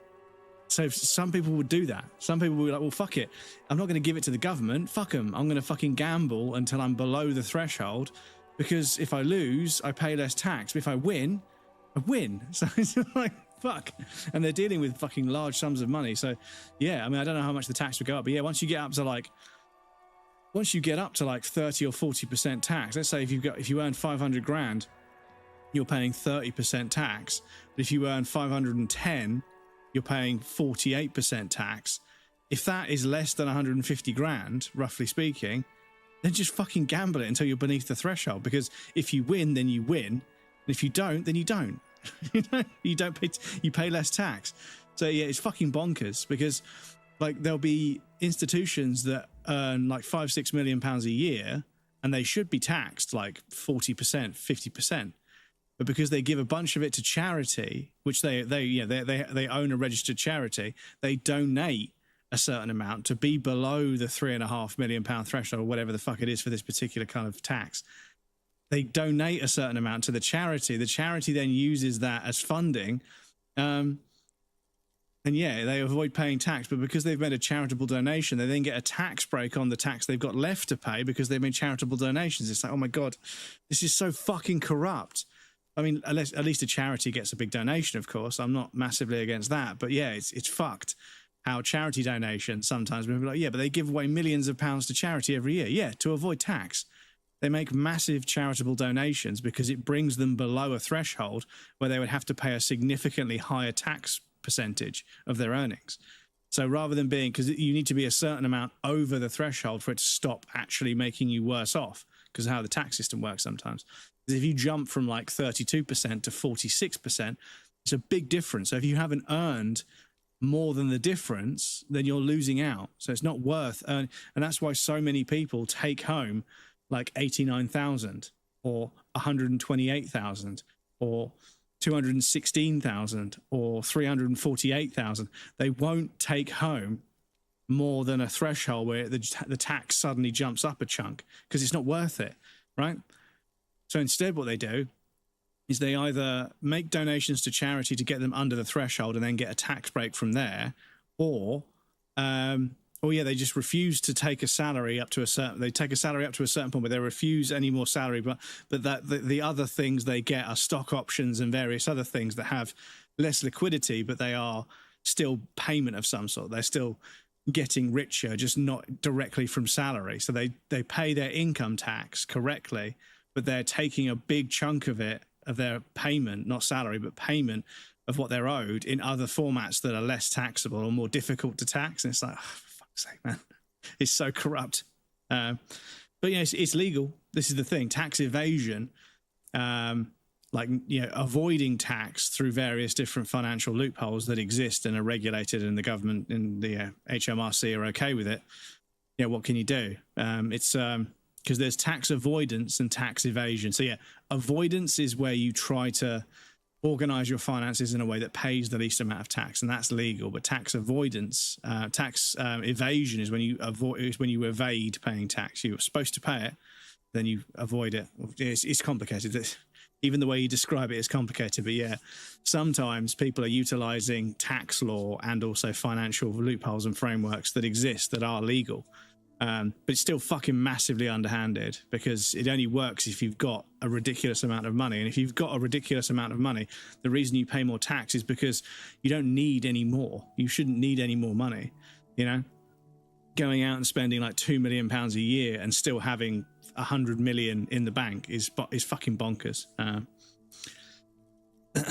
S1: So some people would do that. Some people would be like, well, fuck it. I'm not going to give it to the government. Fuck them. I'm going to fucking gamble until I'm below the threshold. Because if I lose, I pay less tax. But if I win, I win. So it's like, fuck. And they're dealing with fucking large sums of money. So, yeah, I mean, I don't know how much the tax would go up. But yeah, once you get up to like 30 or 40% tax, let's say if you earn 500 grand, you're paying 30% tax. But if you earn 510, you're paying 48% tax. If that is less than 150 grand, roughly speaking, then just fucking gamble it until you're beneath the threshold. Because if you win, then you win. And if you don't, then you don't. You pay less tax. So yeah, it's fucking bonkers because like there'll be institutions that earn like £5-6 million a year and they should be taxed like 40%, 50%. But because they give a bunch of it to charity, which they own a registered charity, they donate a certain amount to be below the £3.5 million threshold or whatever the fuck it is for this particular kind of tax. They donate a certain amount to the charity. The charity then uses that as funding. And yeah, they avoid paying tax, but because they've made a charitable donation, they then get a tax break on the tax they've got left to pay because they've made charitable donations. It's like, oh my God, this is so fucking corrupt. I mean, at least a charity gets a big donation, of course. I'm not massively against that, but yeah, it's fucked. how charity donations sometimes people are like, yeah, but they give away millions of pounds to charity every year. Yeah, to avoid tax. They make massive charitable donations because it brings them below a threshold where they would have to pay a significantly higher tax percentage of their earnings. So rather than being, because you need to be a certain amount over the threshold for it to stop actually making you worse off, because of how the tax system works sometimes. Because if you jump from like 32% to 46%, it's a big difference. So if you haven't earned more than the difference, then you're losing out. So it's not worth earning. And that's why so many people take home like 89,000 or 128,000 or 216,000 or 348,000. They won't take home more than a threshold where the tax suddenly jumps up a chunk because it's not worth it, right? So instead what they do is they either make donations to charity to get them under the threshold and then get a tax break from there, or they just refuse to take a salary up to a certain. They take a salary up to a certain point, but they refuse any more salary. But that the other things they get are stock options and various other things that have less liquidity, but they are still payment of some sort. They're still getting richer, just not directly from salary. So they pay their income tax correctly, but they're taking a big chunk of it, of their payment, not salary, but payment of what they're owed in other formats that are less taxable or more difficult to tax. And it's like, oh, for fuck's sake, man, it's so corrupt. But it's legal. This is the thing. Tax evasion, avoiding tax through various different financial loopholes that exist and are regulated, and the government and the HMRC are okay with it. Yeah, what can you do? It's because there's tax avoidance and tax evasion. So yeah, avoidance is where you try to organize your finances in a way that pays the least amount of tax, and that's legal. But tax avoidance, evasion is when you evade paying tax. You're supposed to pay it, then you avoid it. It's complicated. Even the way you describe it is complicated. But yeah, sometimes people are utilizing tax law and also financial loopholes and frameworks that exist that are legal. But it's still fucking massively underhanded, because it only works if you've got a ridiculous amount of money. And if you've got a ridiculous amount of money, the reason you pay more tax is because you don't need any more. You shouldn't need any more money. You know, going out and spending like £2 million a year and still having 100 million in the bank is fucking bonkers.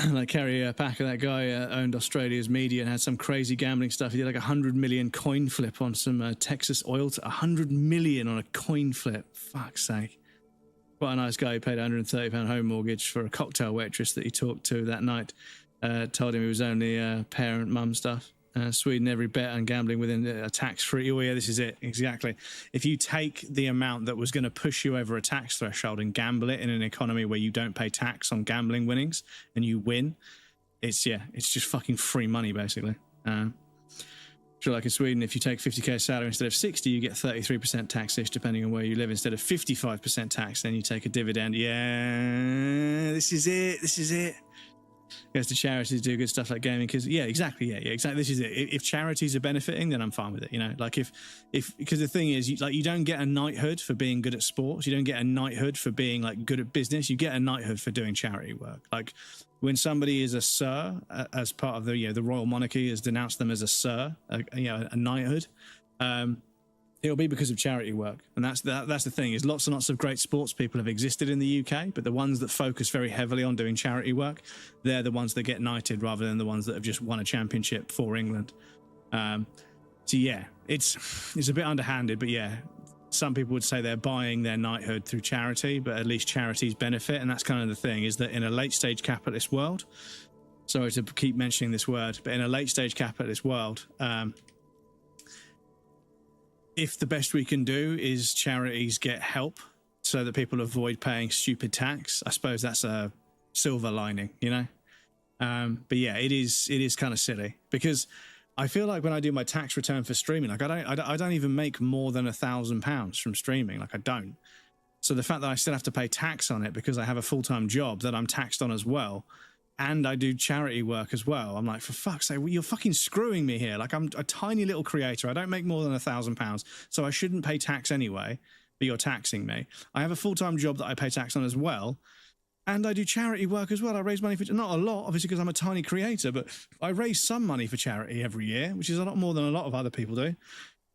S1: Like Kerry Packer, that guy owned Australia's media and had some crazy gambling stuff. He did like 100 million coin flip on some Texas oil. 100 million on a coin flip. Fuck's sake. Quite a nice guy. He paid £130 home mortgage for a cocktail waitress that he talked to that night. Told him it was only parent mum stuff. Sweden, every bet on gambling within a tax-free. Oh yeah, this is it. Exactly. If you take the amount that was going to push you over a tax threshold and gamble it in an economy where you don't pay tax on gambling winnings and you win, it's just fucking free money, basically. Sure, like in Sweden, if you take 50k salary instead of 60, you get 33% tax-ish, depending on where you live. Instead of 55% tax, then you take a dividend. Yeah, this is it. Goes to charities to do good stuff like gaming, because exactly. This is it. If charities are benefiting, then I'm fine with it. You know, like if because the thing is, you don't get a knighthood for being good at sports. You don't get a knighthood for being like good at business. You get a knighthood for doing charity work. Like when somebody is a sir, as part of the royal monarchy has denounced them as a sir, a knighthood. It'll be because of charity work. And that's the thing, is lots and lots of great sports people have existed in the UK, but the ones that focus very heavily on doing charity work, they're the ones that get knighted rather than the ones that have just won a championship for England. So yeah, it's a bit underhanded, but yeah, some people would say they're buying their knighthood through charity, but at least charities benefit. And that's kind of the thing, is that in a late stage capitalist world, sorry to keep mentioning this word, but in a late stage capitalist world, if the best we can do is charities get help so that people avoid paying stupid tax, I suppose that's a silver lining, you know? But yeah, it is kind of silly, because I feel like when I do my tax return for streaming, like I don't even make more than £1,000 from streaming. Like I don't. So the fact that I still have to pay tax on it because I have a full-time job that I'm taxed on as well, and I do charity work as well, I'm like, for fuck's sake, you're fucking screwing me here. Like, I'm a tiny little creator. I don't make more than £1,000, so I shouldn't pay tax anyway, but you're taxing me. I have a full-time job that I pay tax on as well, And I do charity work as well. I raise money for, not a lot, obviously, because I'm a tiny creator, but I raise some money for charity every year, which is a lot more than a lot of other people do.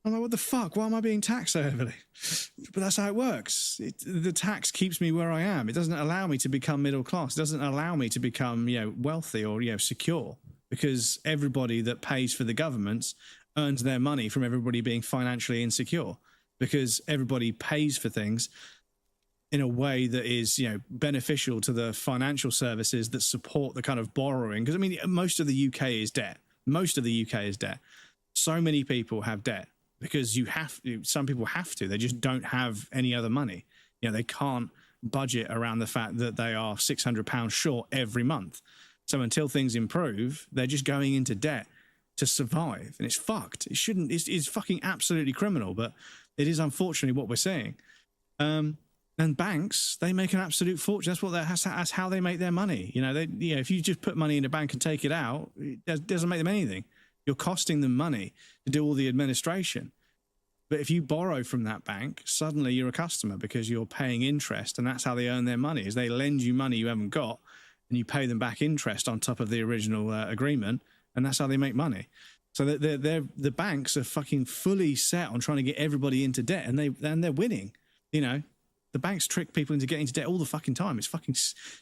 S1: I'm like, what the fuck? Why am I being taxed so heavily? But that's how it works. The tax keeps me where I am. It doesn't allow me to become middle class. It doesn't allow me to become, wealthy or, secure, because everybody that pays for the governments earns their money from everybody being financially insecure, because everybody pays for things in a way that is, beneficial to the financial services that support the kind of borrowing. Because, I mean, most of the UK is debt. Most of the UK is debt. So many people have debt because some people have to. They just don't have any other money. They can't budget around the fact that they are £600 short every month. So until things improve, they're just going into debt to survive. And it's fucked. It shouldn't, it's fucking absolutely criminal, but it is unfortunately what we're seeing. And banks, they make an absolute fortune. That's how they make their money. If you just put money in a bank and take it out, it doesn't make them anything. You're costing them money to do all the administration. But if you borrow from that bank, suddenly you're a customer because you're paying interest, and that's how they earn their money, is they lend you money you haven't got, and you pay them back interest on top of the original agreement, and that's how they make money. So the banks are fucking fully set on trying to get everybody into debt, and they're winning. The banks trick people into getting into debt all the fucking time. It's fucking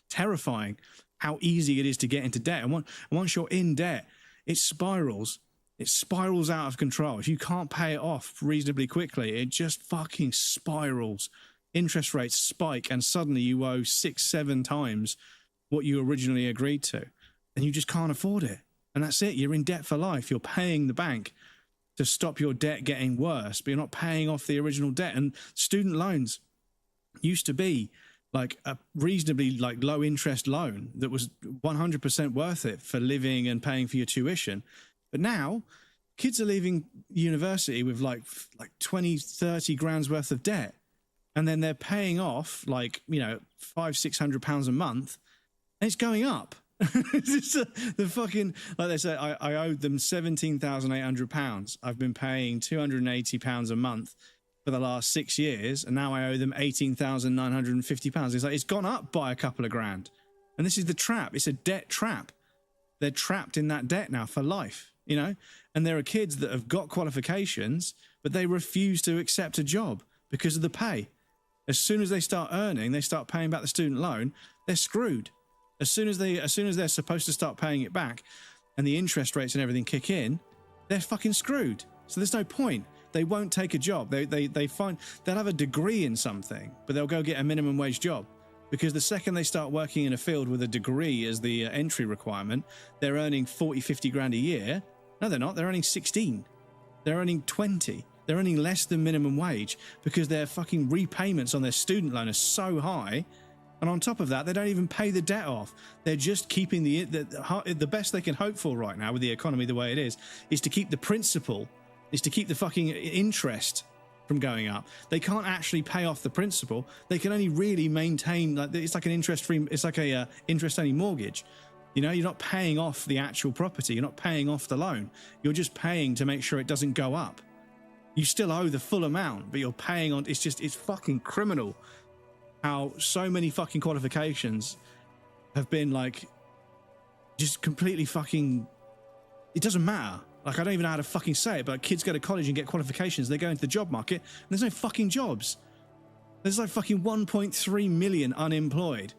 S1: terrifying how easy it is to get into debt. And once you're in debt, it spirals out of control. If you can't pay it off reasonably quickly, it just fucking spirals. Interest rates spike, and suddenly you owe 6-7 times what you originally agreed to, and you just can't afford it. And that's it. You're in debt for life. You're paying the bank to stop your debt getting worse, but you're not paying off the original debt. And student loans used to be like a reasonably low interest loan that was 100% worth it for living and paying for your tuition. But now kids are leaving university with like 20-30 grand's worth of debt, and then they're paying off £500-600 a month, and it's going up. The fucking, like they say, I owed them £17,800. I've been paying £280 a month for the last 6 years, and now I owe them £18,950. It's like, it's gone up by a couple of grand. And this is the trap. It's a debt trap. They're trapped in that debt now for life, and there are kids that have got qualifications, but they refuse to accept a job because of the pay. As soon as they start earning, they start paying back the student loan, they're screwed. As soon as they're supposed to start paying it back and the interest rates and everything kick in, they're fucking screwed. So there's no point. They won't take a job. They'll have a degree in something, but they'll go get a minimum wage job, because the second they start working in a field with a degree as the entry requirement, they're earning 40-50 grand a year. No, they're not. They're earning 16. They're earning 20. They're earning less than minimum wage because their fucking repayments on their student loan are so high. And on top of that, they don't even pay the debt off. They're just keeping the best they can hope for right now with the economy the way it is to keep the principal, is to keep the fucking interest from going up. They can't actually pay off the principal. They can only really maintain, it's like an interest-free, it's like a interest-only mortgage. You're not paying off the actual property. You're not paying off the loan. You're just paying to make sure it doesn't go up. You still owe the full amount, but you're paying on, it's fucking criminal how so many fucking qualifications have been just completely fucking, it doesn't matter. I don't even know how to fucking say it, but kids go to college and get qualifications. They go into the job market and there's no fucking jobs. There's fucking 1.3 million unemployed.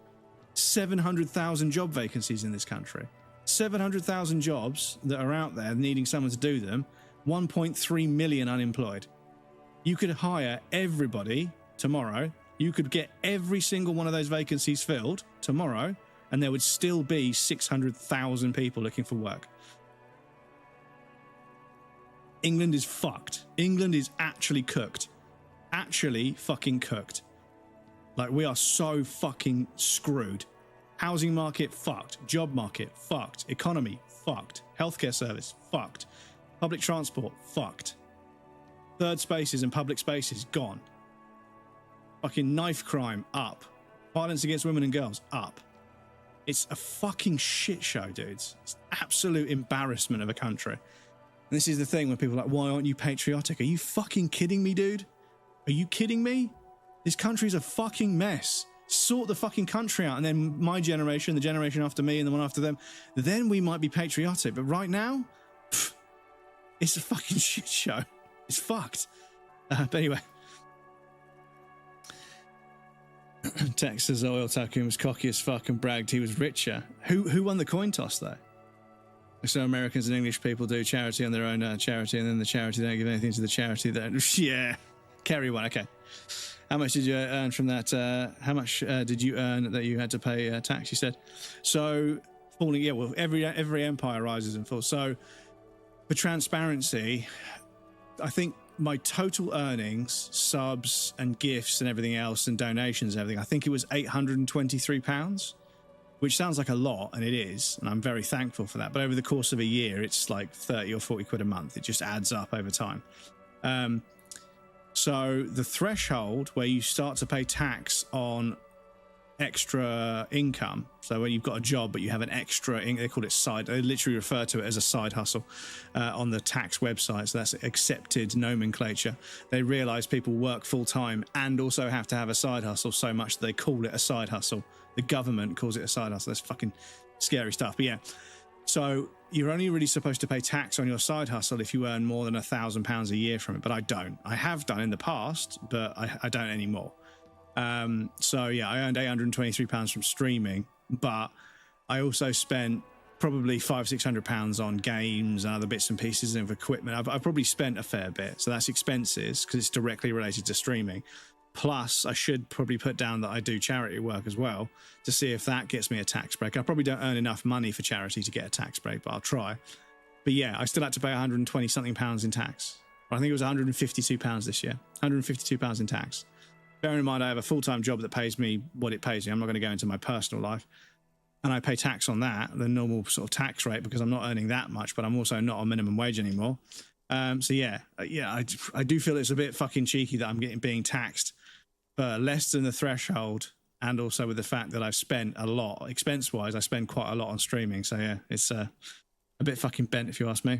S1: 700,000 job vacancies in this country. 700,000 jobs that are out there needing someone to do them. 1.3 million unemployed. You could hire everybody tomorrow. You could get every single one of those vacancies filled tomorrow, and there would still be 600,000 people looking for work. England is fucked. England is actually cooked. Actually fucking cooked. We are so fucking screwed. Housing market, fucked. Job market, fucked. Economy, fucked. Healthcare service, fucked. Public transport, fucked. Third spaces and public spaces, gone. Fucking knife crime, up. Violence against women and girls, up. It's a fucking shit show, dudes. It's absolute embarrassment of a country. And this is the thing when people are like, why aren't you patriotic? Are you fucking kidding me, dude? Are you kidding me? This country's a fucking mess. sort the fucking country out, and then my generation, the generation after me, and the one after them, then we might be patriotic. But right now, it's a fucking shit show. It's fucked. But anyway. Texas oil tycoon was cocky as fuck and bragged he was richer. Who won the coin toss, though? So Americans and English people do charity on their own charity, and then the charity don't give anything to the charity. Yeah. Kerry won. Okay. How much did you earn from that? How much did you earn that you had to pay tax? You said. So falling. Yeah. Well, every empire rises and falls. So for transparency, I think my total earnings, subs and gifts and everything else, and donations and everything, I think it was £823, which sounds like a lot, and it is, and I'm very thankful for that. But over the course of a year, it's like 30 or 40 quid a month. It just adds up over time. So the threshold where you start to pay tax on extra income, so when you've got a job but you have an extra, they call it side, they literally refer to it as a side hustle on the tax website, so that's accepted nomenclature. They realize people work full-time and also have to have a side hustle so much that they call it a side hustle. The government calls it a side hustle. That's fucking scary stuff. But yeah, so you're only really supposed to pay tax on your side hustle if you earn more than £1,000 a year from it, but I don't. I have done in the past, but I don't anymore. So yeah, I earned £823 from streaming, but I also spent probably £500-600 on games and other bits and pieces of equipment. I've probably spent a fair bit, so that's expenses because it's directly related to streaming. Plus, I should probably put down that I do charity work as well to see if that gets me a tax break. I probably don't earn enough money for charity to get a tax break, but I'll try. But yeah, I still had to pay £120-something in tax. I think it was £152 this year. £152 in tax. Bearing in mind, I have a full-time job that pays me what it pays me. I'm not going to go into my personal life. And I pay tax on that, the normal sort of tax rate, because I'm not earning that much, but I'm also not on minimum wage anymore. So yeah, I do feel it's a bit fucking cheeky that I'm being taxed for less than the threshold, and also with the fact that I've spent a lot, expense-wise, I spend quite a lot on streaming. So yeah, it's a bit fucking bent if you ask me.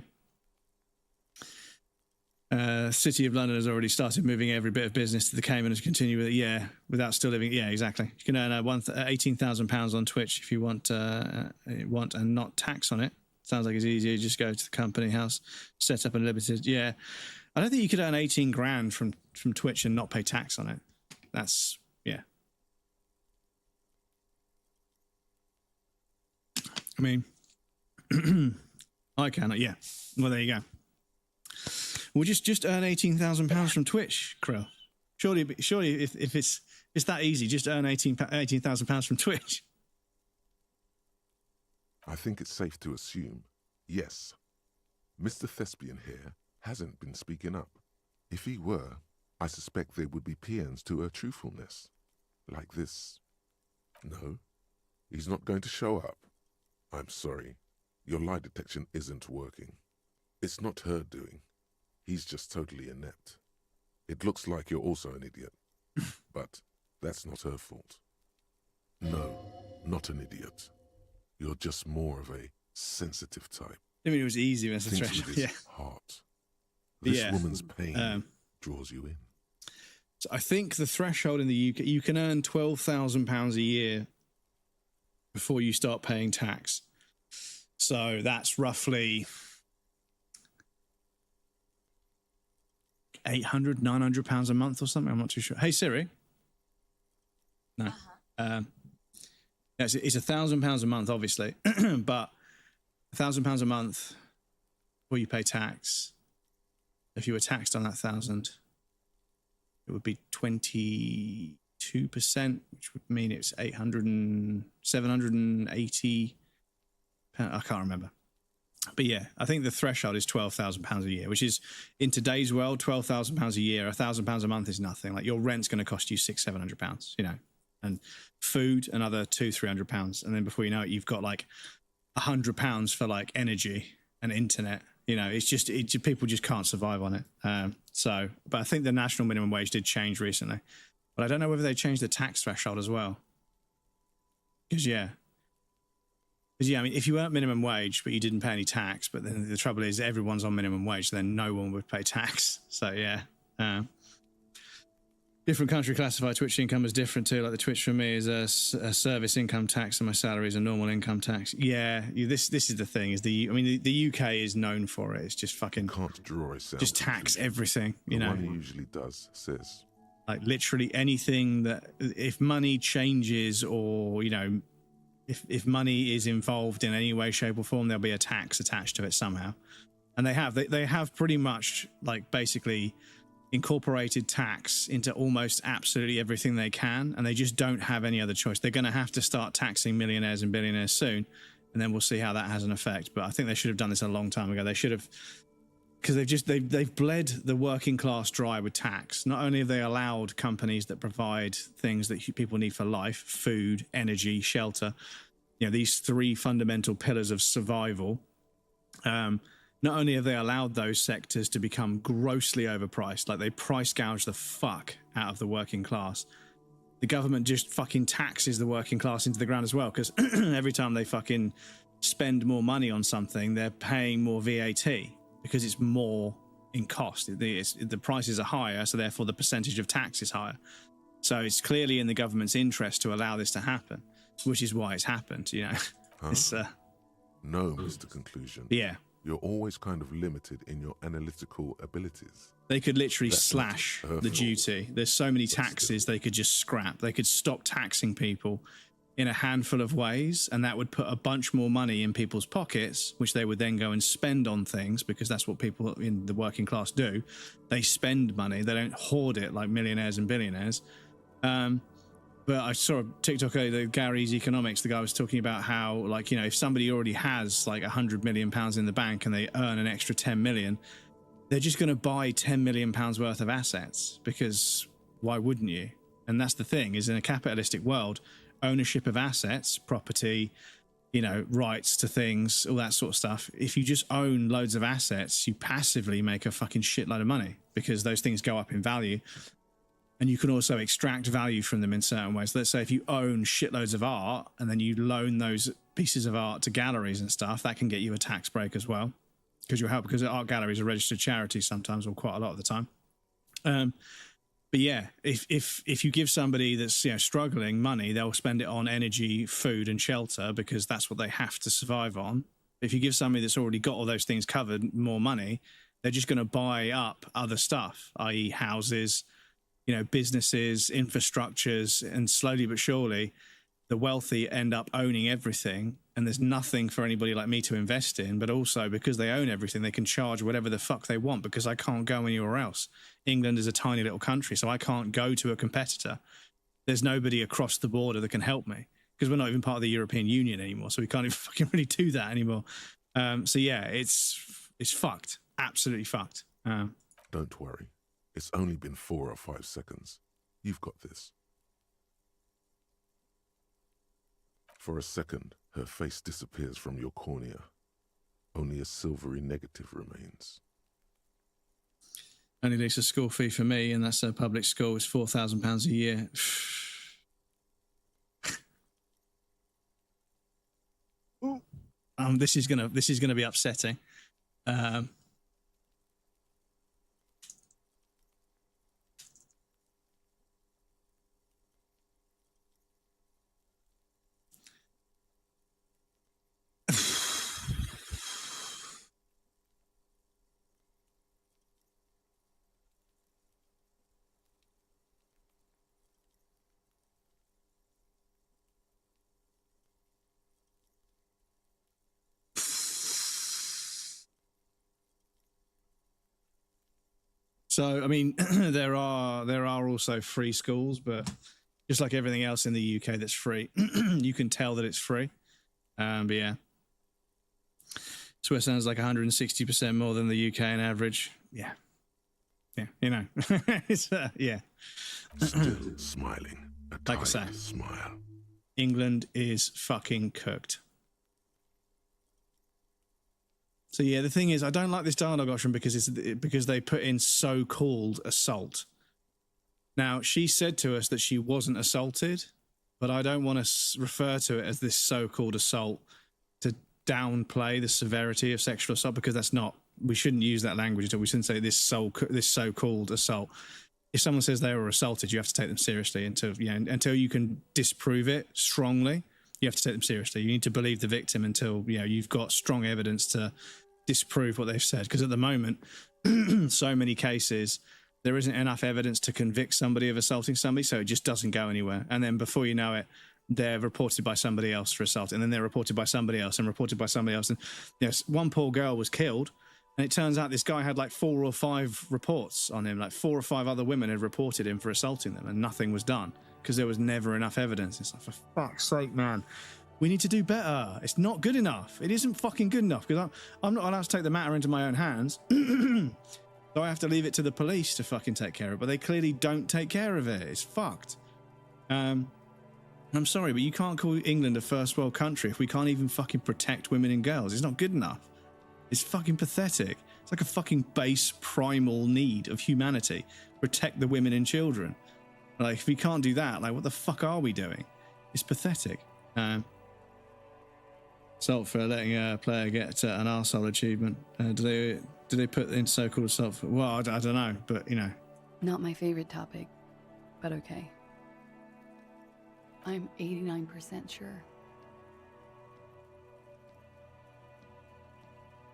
S1: City of London has already started moving every bit of business to the Cayman to continue with it. Yeah, without still living. Yeah, exactly. You can earn £18,000 on Twitch if you want and not tax on it. Sounds like it's easier. You just go to the company house, set up unlimited. Yeah, I don't think you could earn 18 grand from Twitch and not pay tax on it. That's yeah. I mean, I cannot. Yeah. Well, there you go. We'll just earn £18,000 from Twitch, Krill. Surely, if it's that easy, just earn £18,000 from Twitch.
S3: I think it's safe to assume, yes, Mr. Thespian here hasn't been speaking up. If he were, I suspect there would be paeans to her truthfulness. Like this. No, he's not going to show up. I'm sorry, your lie detection isn't working. It's not her doing. He's just totally inept. It looks like you're also an idiot, but that's not her fault. No, not an idiot. You're just more of a sensitive type.
S1: I mean, it was easy, Mr.
S3: Thinks
S1: Threshold.
S3: with his
S1: Yeah.
S3: heart. This
S1: Yeah.
S3: woman's pain draws you in.
S1: So I think the threshold in the UK, you can earn £12,000 a year before you start paying tax. So that's roughly £800-900 a month or something. I'm not too sure. Hey Siri. No. It's £1,000 a month, obviously, but £1,000 a month before you pay tax. If you were taxed on that 1,000, it would be 22%, which would mean it's 780. I can't remember. But yeah, I think the threshold is £12,000 a year, which is in today's world, £12,000 a year, £1,000 a month is nothing. Like your rent's going to cost you £600-700, you know, and food another £200-300, and then before you know it, you've got like £100 for like energy and internet. You know, it's just people just can't survive on it. But I think the national minimum wage did change recently, but I don't know whether they changed the tax threshold as well. Because I mean, if you weren't minimum wage but you didn't pay any tax, but then the trouble is everyone's on minimum wage, then no one would pay tax. So yeah. different country classify Twitch income as different too. Like the Twitch for me is a service income tax, and my salary is a normal income tax. Yeah, this is the thing. Is the UK is known for it. It's just fucking
S3: Can't draw a sound.
S1: just tax everything. You
S3: The
S1: know,
S3: one he usually does, sis.
S1: like literally anything that if money changes or if money is involved in any way, shape, or form, there'll be a tax attached to it somehow. And they have pretty much like basically incorporated tax into almost absolutely everything they can, and they just don't have any other choice. They're going to have to start taxing millionaires and billionaires soon, and then we'll see how that has an effect. But I think they should have done this a long time ago. They should have, because they've bled the working class dry with tax. Not only have they allowed companies that provide things that people need for life, food, energy, shelter, these three fundamental pillars of survival, not only have they allowed those sectors to become grossly overpriced, like they price gouge the fuck out of the working class, the government just fucking taxes the working class into the ground as well, because every time they fucking spend more money on something, they're paying more VAT because it's more in cost. The prices are higher, so therefore the percentage of tax is higher. So it's clearly in the government's interest to allow this to happen, which is why it's happened,
S3: Huh? No, Mr. Conclusion.
S1: Yeah.
S3: You're always kind of limited in your analytical abilities.
S1: They could literally
S3: That's
S1: slash
S3: not
S1: the
S3: her
S1: duty. There's so many taxes they could just scrap. They could stop taxing people in a handful of ways, and that would put a bunch more money in people's pockets, which they would then go and spend on things, because that's what people in the working class do. They spend money. They don't hoard it like millionaires and billionaires. But I saw a TikTok earlier, Gary's Economics, the guy was talking about how, like, if somebody already has like £100 million in the bank and they earn an extra 10 million, they're just going to buy 10 million pounds worth of assets, because why wouldn't you? And that's the thing, is in a capitalistic world, ownership of assets, property, rights to things, all that sort of stuff. If you just own loads of assets, you passively make a fucking shitload of money, because those things go up in value. And you can also extract value from them in certain ways. Let's say if you own shitloads of art and then you loan those pieces of art to galleries and stuff, that can get you a tax break as well, because art galleries are registered charities sometimes, or quite a lot of the time. But yeah, if you give somebody that's struggling money, they'll spend it on energy, food, and shelter, because that's what they have to survive on. If you give somebody that's already got all those things covered more money, they're just going to buy up other stuff, i.e. houses, businesses, infrastructures, and slowly but surely the wealthy end up owning everything, and there's nothing for anybody like me to invest in. But also, because they own everything, they can charge whatever the fuck they want, because I can't go anywhere else. England is a tiny little country, so I can't go to a competitor. There's nobody across the border that can help me, because we're not even part of the European Union anymore, so we can't even fucking really do that anymore. So yeah, it's fucked. Absolutely fucked.
S3: Don't worry. It's only been 4 or 5 seconds. You've got this. For a second, her face disappears from your cornea. Only a silvery negative remains.
S1: Only leaves a school fee for me, and that's a public school. It's £4,000 a year. This is gonna be upsetting. So, I mean, there are also free schools, but just like everything else in the UK that's free, you can tell that it's free. But yeah, Switzerland's like 160% more than the UK on average. Yeah. Yeah, it's yeah.
S3: Still smiling.
S1: Like I say,
S3: smile.
S1: England is fucking cooked. So yeah, the thing is, I don't like this dialogue option because they put in so-called assault. Now, she said to us that she wasn't assaulted, but I don't want to refer to it as this so-called assault to downplay the severity of sexual assault, because that's not. We shouldn't use that language at all. We shouldn't say this so-called assault. if someone says they were assaulted, you have to take them seriously until you can disprove it strongly. You have to take them seriously. You need to believe the victim until you've got strong evidence to disprove what they've said. Because at the moment, so many cases, there isn't enough evidence to convict somebody of assaulting somebody, so it just doesn't go anywhere. And then before you know it, they're reported by somebody else for assault, and then they're reported by somebody else and reported by somebody else. And one poor girl was killed, and it turns out this guy had like 4 or 5 reports on him. Like 4 or 5 other women had reported him for assaulting them, and nothing was done because there was never enough evidence. It's like, for fuck's sake, man. We need to do better. It's not good enough. It isn't fucking good enough, because I'm not allowed to take the matter into my own hands. So I have to leave it to the police to fucking take care of it, but they clearly don't take care of it. It's fucked. I'm sorry, but you can't call England a first world country if we can't even fucking protect women and girls. It's not good enough. It's fucking pathetic. It's like a fucking base primal need of humanity. Protect the women and children. Like, if we can't do that, like, what the fuck are we doing? It's pathetic. Assault for letting a player get an arsehole achievement. Do they put in so-called assault for... Well, I don't know, but,
S2: Not my favorite topic, but okay. I'm 89% sure.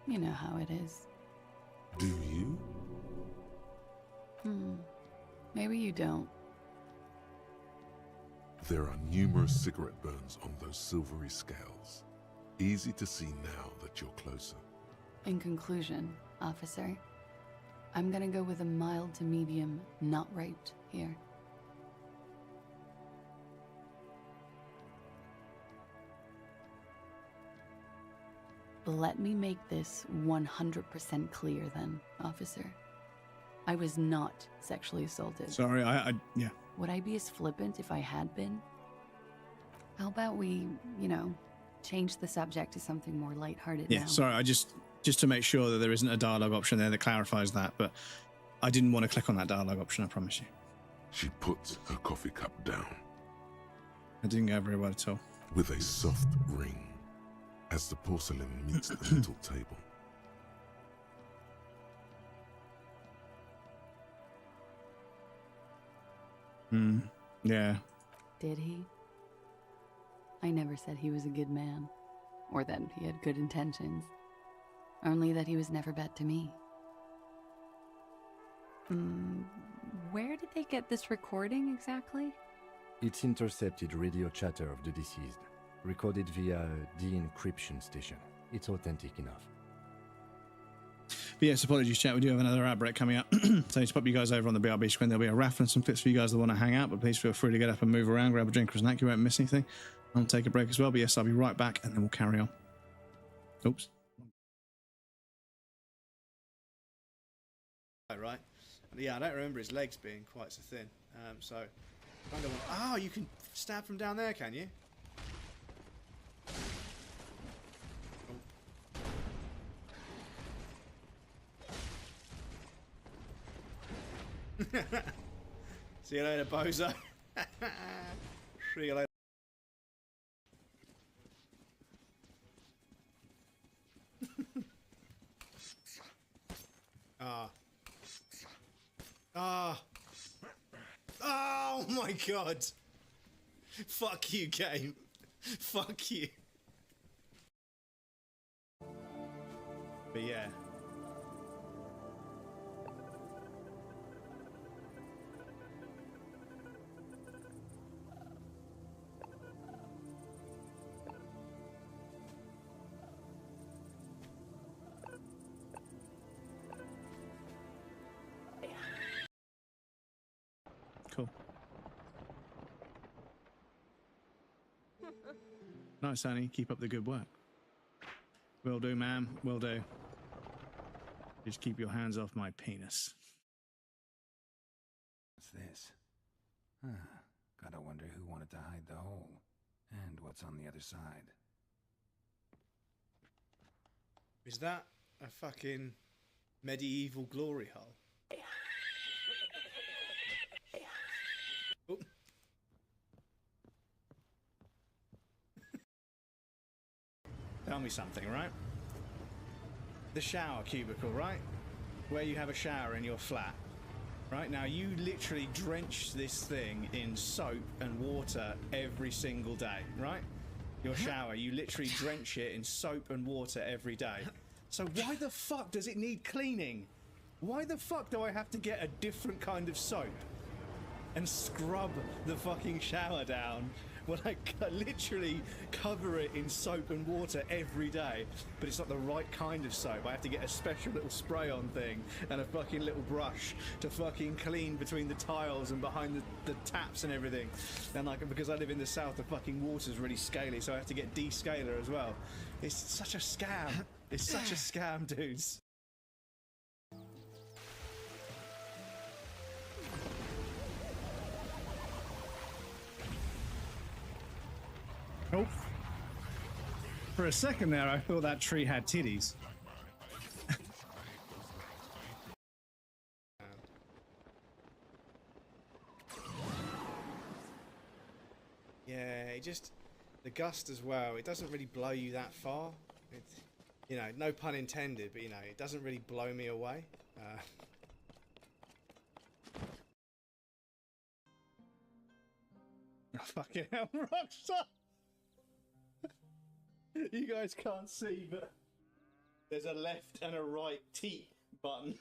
S2: You know how it is.
S3: Do you?
S2: Maybe you don't.
S3: There are numerous cigarette burns on those silvery scales. Easy to see now that you're closer.
S2: In conclusion, officer, I'm gonna go with a mild to medium not raped here. Let me make this 100% clear then, officer. I was not sexually assaulted.
S1: Sorry, yeah.
S2: Would I be as flippant if I had been? How about we, change the subject to something more lighthearted now?
S1: Yeah, sorry, I just to make sure that there isn't a dialogue option there that clarifies that, but I didn't want to click on that dialogue option, I promise you.
S3: She puts her coffee cup down.
S1: I didn't go very well at all.
S3: With a soft ring, as the porcelain meets the little table.
S1: Yeah.
S2: Did he? I never said he was a good man, or that he had good intentions. Only that he was never bad to me. Where did they get this recording exactly?
S4: It's intercepted radio chatter of the deceased, recorded via a de-encryption station. It's authentic enough.
S1: But yes, apologies, chat. We do have another ad break coming up. So to pop you guys over on the BRB screen, there'll be a raffle and some clips for you guys that want to hang out, but please feel free to get up and move around, grab a drink or a snack. You won't miss anything. I'll take a break as well, but yes, I'll be right back and then we'll carry on. Oops. Right. Yeah, I don't remember his legs being quite so thin. Oh, you can stab from down there, can you? See you later, bozo. See you later. Oh my god. Fuck you, game. Fuck you. But yeah. Cool. Nice, Annie. Keep up the good work. Will do, ma'am. Will do. Just keep your hands off my penis.
S17: What's this? Gotta wonder who wanted to hide the hole. And what's on the other side.
S1: Is that a fucking medieval glory hole? Oh. Tell me something, right? The shower cubicle, right? Where you have a shower in your flat. Right now, you literally drench this thing in soap and water every single day, right? Your shower, you literally drench it in soap and water every day. So why the fuck does it need cleaning? Why the fuck do I have to get a different kind of soap and scrub the fucking shower down when I literally cover it in soap and water every day? But it's not the right kind of soap. I have to get a special little spray-on thing and a fucking little brush to fucking clean between the tiles and behind the taps and everything. And like, because I live in the south, the fucking water's really scaly, so I have to get descaler as well. It's such a scam. It's such a scam, dudes. Oh. For a second there, I thought that tree had titties. Yeah, it just... The gust as well, it doesn't really blow you that far. It's, you know, no pun intended, but, you know, it doesn't really blow me away. Fucking hell, Rockstar! You guys can't see, but there's a left and a right T button.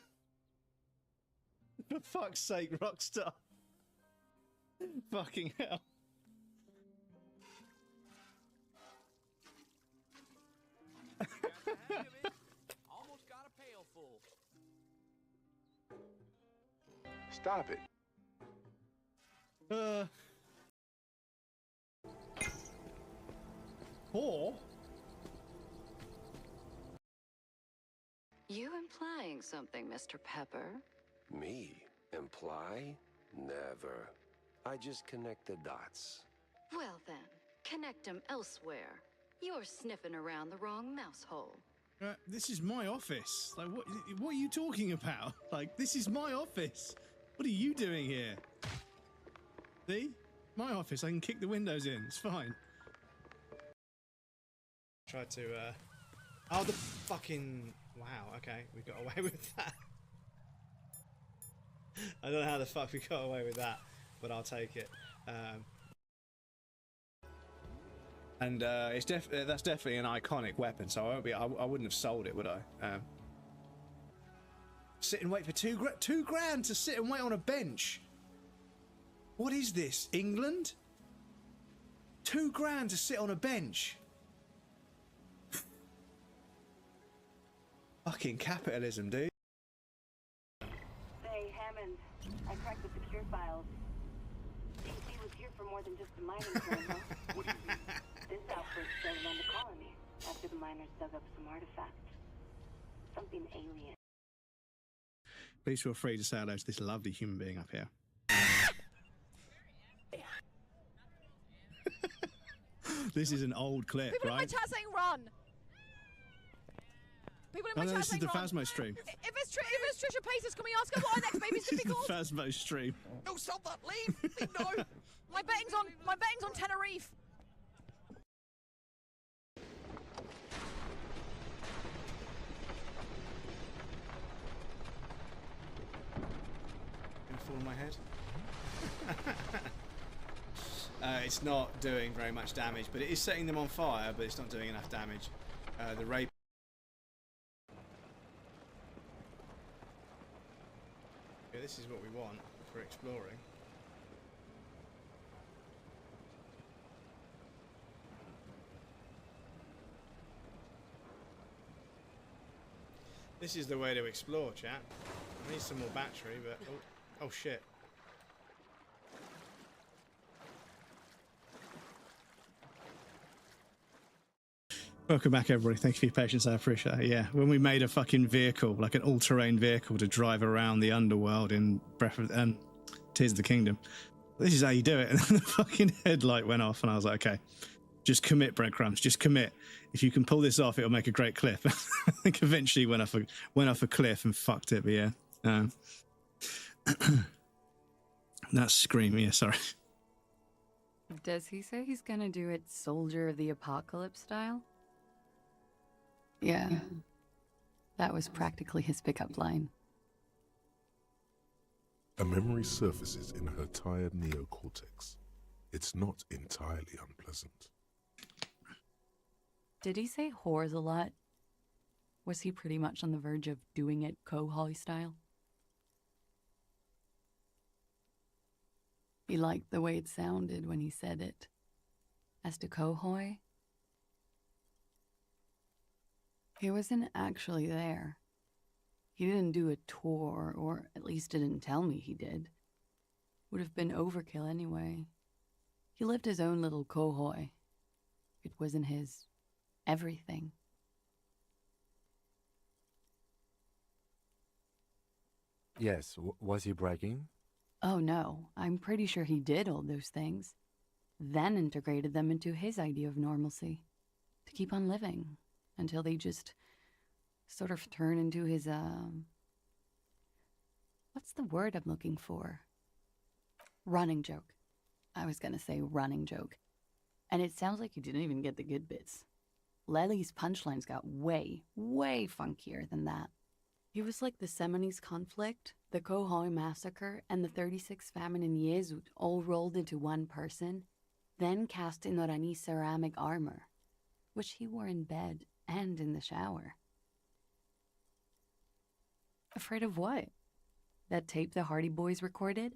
S1: For fuck's sake, Rockstar. Fucking hell.
S18: Almost got a pail full.
S19: Stop it.
S1: Or
S20: You implying something, Mr. Pepper?
S21: Me? Imply? Never. I just connect the dots.
S20: Well then, connect them elsewhere. You're sniffing around the wrong mouse hole.
S1: this is my office. Like, what are you talking about? Like, this is my office. What are you doing here? See? My office. I can kick the windows in. It's fine. Try to, Oh, the fucking... Wow, okay. We got away with that. I don't know how the fuck we got away with that, but I'll take it. And it's that's definitely an iconic weapon, so I wouldn't have sold it, would I? Sit and wait for $2 grand to sit and wait on a bench. What is this, England? $2 grand to sit on a bench. Fucking capitalism, dude.
S22: Say, Hammond, I cracked the secure files. DC was here for more than just a mining zone, huh? What do you mean? This outbreak started on the colony after the miners dug up some artifacts. Something alien.
S1: Please feel free to say hello to this lovely human being up here. This is an old clip,
S23: People
S1: right?
S23: in my chat saying run. People in my chat saying run.
S1: This is the Phasmo stream.
S23: If it's Trisha Paytas, can we ask her what her next baby's gonna be called?
S1: This is the Phasmo stream.
S23: No, stop that! Leave! No! My betting's on Tenerife.
S1: Gonna fall on my head. It's not doing very much damage, but it is setting them on fire, but it's not doing enough damage. The rape. Yeah, this is what we want for exploring. This is the way to explore, chat. I need some more battery, but oh shit. Welcome back, everybody. Thank you for your patience. I appreciate it. Yeah, when we made a fucking vehicle, like an all-terrain vehicle to drive around the underworld in Tears of the Kingdom, this is how you do it. And then the fucking headlight went off, and I was like, okay, just commit, breadcrumbs. Just commit. If you can pull this off, it'll make a great clip. I think eventually went off a cliff and fucked it. But yeah, that's screaming. Yeah, sorry.
S2: Does he say he's gonna do it Soldier of the Apocalypse style? Yeah. That was practically his pickup line.
S3: A memory surfaces in her tired neocortex. It's not entirely unpleasant.
S2: Did he say whores a lot? Was he pretty much on the verge of doing it Kohoi style? He liked the way it sounded when he said it. As to Kohoi, he wasn't actually there. He didn't do a tour, or at least didn't tell me he did. Would have been overkill anyway. He lived his own little Kohoi. It wasn't his everything.
S4: Yes, was he bragging?
S2: Oh no, I'm pretty sure he did all those things, then integrated them into his idea of normalcy, to keep on living, until they just sort of turn into his, what's the word I'm looking for? Running joke. I was gonna say running joke. And it sounds like you didn't even get the good bits. Lely's punchlines got way, way funkier than that. He was like the Seminoles conflict, the Kohoi massacre, and the 36 famine in Yezud all rolled into one person, then cast in Orani's ceramic armor, which he wore in bed and in the shower. Afraid of what? That tape the Hardy Boys recorded?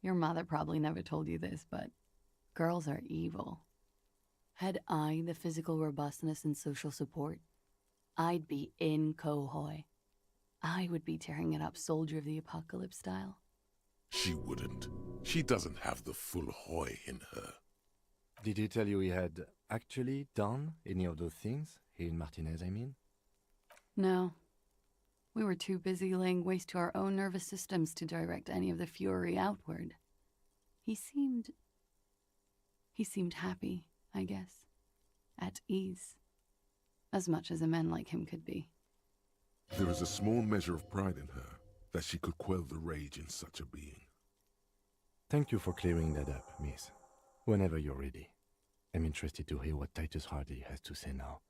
S2: Your mother probably never told you this, but girls are evil. Had I the physical robustness and social support, I'd be in Kohoi. I would be tearing it up Soldier of the Apocalypse style.
S3: She wouldn't. She doesn't have the full Hoi in her.
S4: Did he tell you he had actually done any of those things? He and Martinez, I mean?
S2: No. We were too busy laying waste to our own nervous systems to direct any of the fury outward. He seemed happy, I guess. At ease. As much as a man like him could be.
S3: There is a small measure of pride in her, that she could quell the rage in such a being.
S4: Thank you for clearing that up, miss. Whenever you're ready. I'm interested to hear what Titus Hardy has to say now.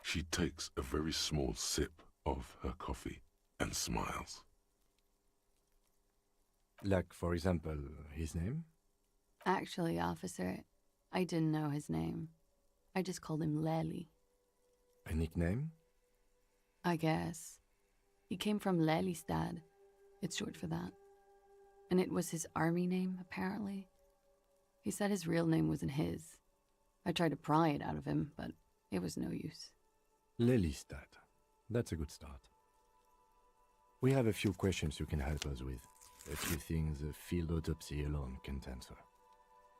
S3: She takes a very small sip of her coffee and smiles.
S4: Like, for example, his name?
S2: Actually, officer, I didn't know his name. I just called him Lely.
S4: A nickname?
S2: I guess. He came from Lelystad. It's short for that. And it was his army name, apparently. He said his real name wasn't his. I tried to pry it out of him, but it was no use.
S4: Lelystad. That's a good start. We have a few questions you can help us with. A few things a field autopsy alone can't answer.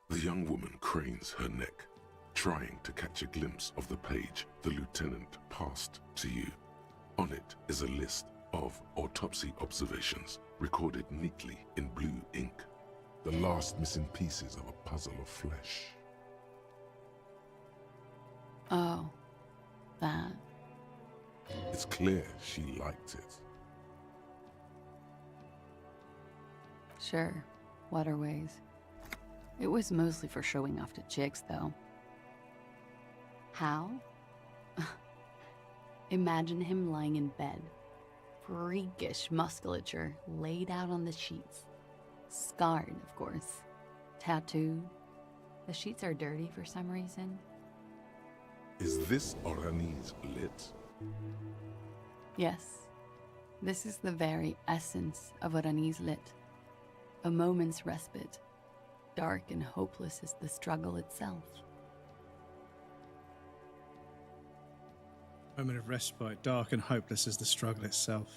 S3: The young woman cranes her neck, trying to catch a glimpse of the page the lieutenant passed to you. On it is a list of autopsy observations recorded neatly in blue ink. The last missing pieces of a puzzle of flesh.
S2: Oh, that.
S3: It's clear she liked it.
S2: Sure, waterways. It was mostly for showing off to chicks, though. How? Imagine him lying in bed. Freakish musculature laid out on the sheets. Scarred, of course. Tattooed. The sheets are dirty for some reason.
S3: Is this Orani's lit?
S2: Yes. This is the very essence of Orani's lit. A moment's respite. Dark and hopeless as the struggle itself.
S1: Moment of respite, dark and hopeless as the struggle itself.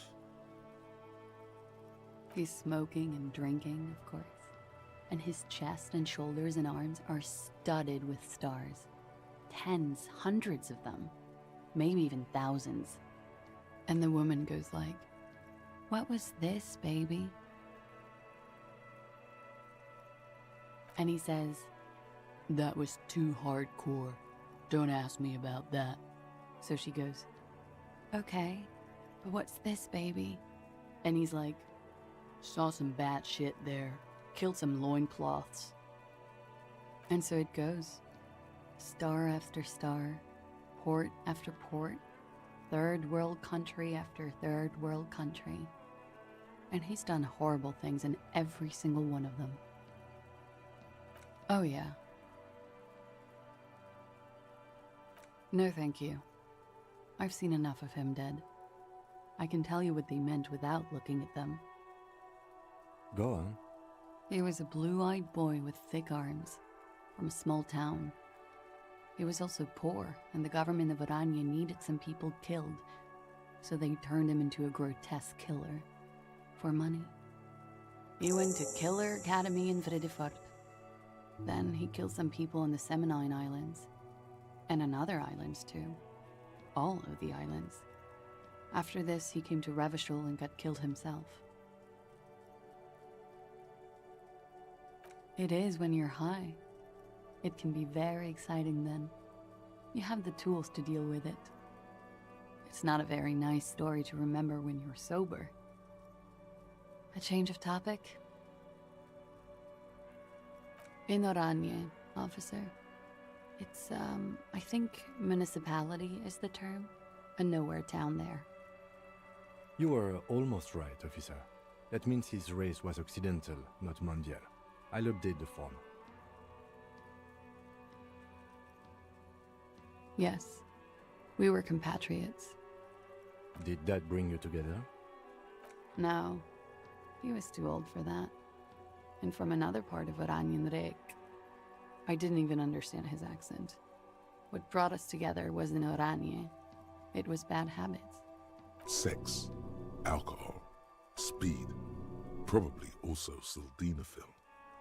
S2: He's smoking and drinking, of course. And his chest and shoulders and arms are studded with stars. Tens, hundreds of them. Maybe even thousands. And the woman goes like, "What was this, baby?" And he says, "That was too hardcore. Don't ask me about that." So she goes, "Okay, but what's this, baby?" And he's like, "Saw some bat shit there. Killed some loincloths." And so it goes. Star after star, port after port, third world country after third world country. And he's done horrible things in every single one of them. Oh, yeah. No, thank you. I've seen enough of him dead. I can tell you what they meant without looking at them.
S4: Go on.
S2: He was a blue-eyed boy with thick arms, from a small town. He was also poor, and the government of Oranje needed some people killed, so they turned him into a grotesque killer. For money. He went to Killer Academy in Vredefort. Then he killed some people on the Seminine Islands. And on other islands, too. All of the islands. After this, he came to Revachol and got killed himself. It is when you're high. It can be very exciting then. You have the tools to deal with it. It's not a very nice story to remember when you're sober. A change of topic? In Oranje, officer. It's, I think municipality is the term. A nowhere town there.
S4: You were almost right, officer. That means his race was Occidental, not Mondial. I'll update the form.
S2: Yes. We were compatriots.
S4: Did that bring you together?
S2: No. He was too old for that. And from another part of Oranjenrijk. I didn't even understand his accent. What brought us together wasn't Oranje. It was bad habits.
S3: Sex, alcohol, speed, probably also sildenafil.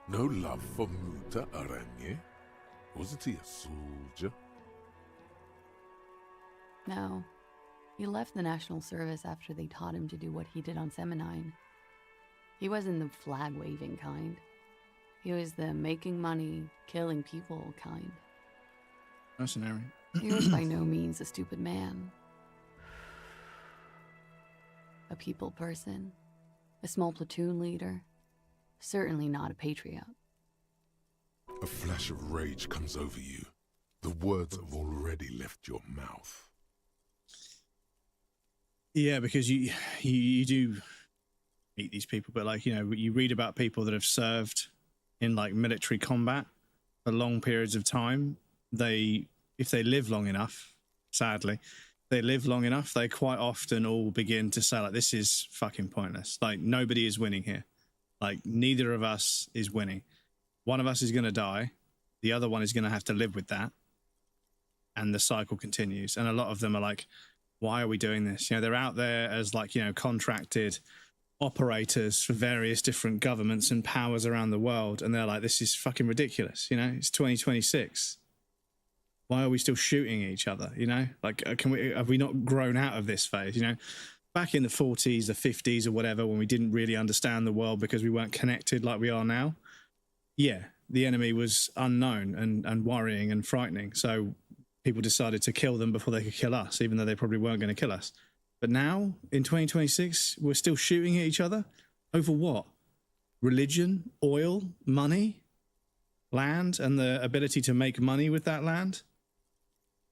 S3: No love for Muta Oranje? Wasn't he a soldier?
S2: No. He left the National Service after they taught him to do what he did on Seminine. He wasn't the flag-waving kind. He was the making money, killing people kind.
S1: Mercenary.
S2: He was by no means a stupid man. A people person. A small platoon leader. Certainly not a patriot.
S3: A flash of rage comes over you. The words have already left your mouth.
S1: Yeah, because you do meet these people, but like, you know, you read about people that have served in like military combat for long periods of time. If they live long enough, sadly, they quite often all begin to say like, this is fucking pointless. Like, nobody is winning here. Like, neither of us is winning. One of us is going to die. The other one is going to have to live with that. And the cycle continues. And a lot of them are like, why are we doing this? You know, they're out there as like, you know, contracted operators for various different governments and powers around the world. And they're like, this is fucking ridiculous. You know, it's 2026. Why are we still shooting each other? You know, like, have we not grown out of this phase? You know, back in the 40s, the 50s or whatever, when we didn't really understand the world because we weren't connected like we are now. Yeah, the enemy was unknown and worrying and frightening. So people decided to kill them before they could kill us, even though they probably weren't going to kill us. But now, in 2026, we're still shooting at each other over what? Religion, oil, money, land, and the ability to make money with that land?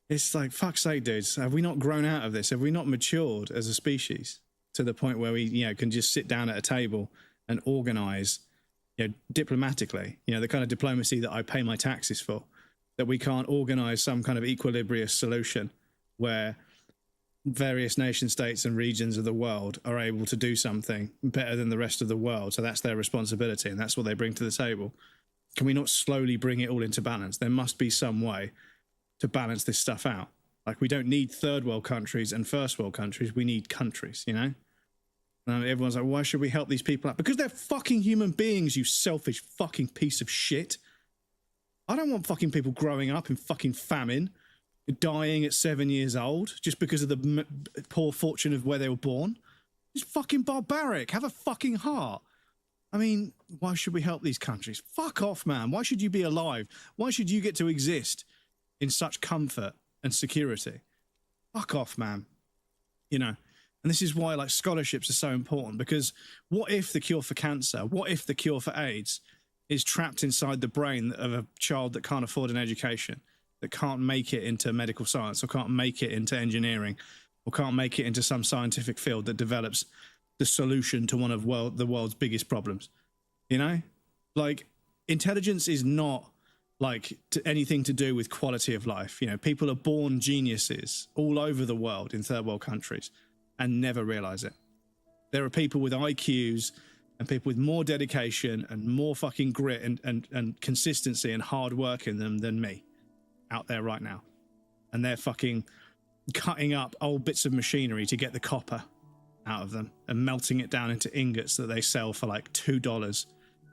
S1: It's like, fuck's sake, dudes. Have we not grown out of this? Have we not matured as a species to the point where we, you know, can just sit down at a table and organize, you know, diplomatically, you know, the kind of diplomacy that I pay my taxes for, that we can't organize some kind of equilibrious solution where various nation states and regions of the world are able to do something better than the rest of the world. So that's their responsibility and that's what they bring to the table. Can we not slowly bring it all into balance? There must be some way to balance this stuff out. Like, we don't need third world countries and first world countries. We need countries, you know? And everyone's like, why should we help these people out? Because they're fucking human beings, you selfish fucking piece of shit. I don't want fucking people growing up in fucking famine, dying at 7 years old just because of the poor fortune of where they were born. It's fucking barbaric. Have a fucking heart. I mean, why should we help these countries? Fuck off, man. Why should you be alive? Why should you get to exist in such comfort and security? Fuck off, man. You know, and this is why, like, scholarships are so important, because what if the cure for cancer, what if the cure for AIDS is trapped inside the brain of a child that can't afford an education, that can't make it into medical science or can't make it into engineering or can't make it into some scientific field that develops the solution to one of the world's biggest problems. You know, like intelligence is not like anything to do with quality of life. You know, people are born geniuses all over the world in third world countries and never realize it. There are people with IQs and people with more dedication and more fucking grit and consistency and hard work in them than me out there right now. And they're fucking cutting up old bits of machinery to get the copper out of them and melting it down into ingots that they sell for like $2,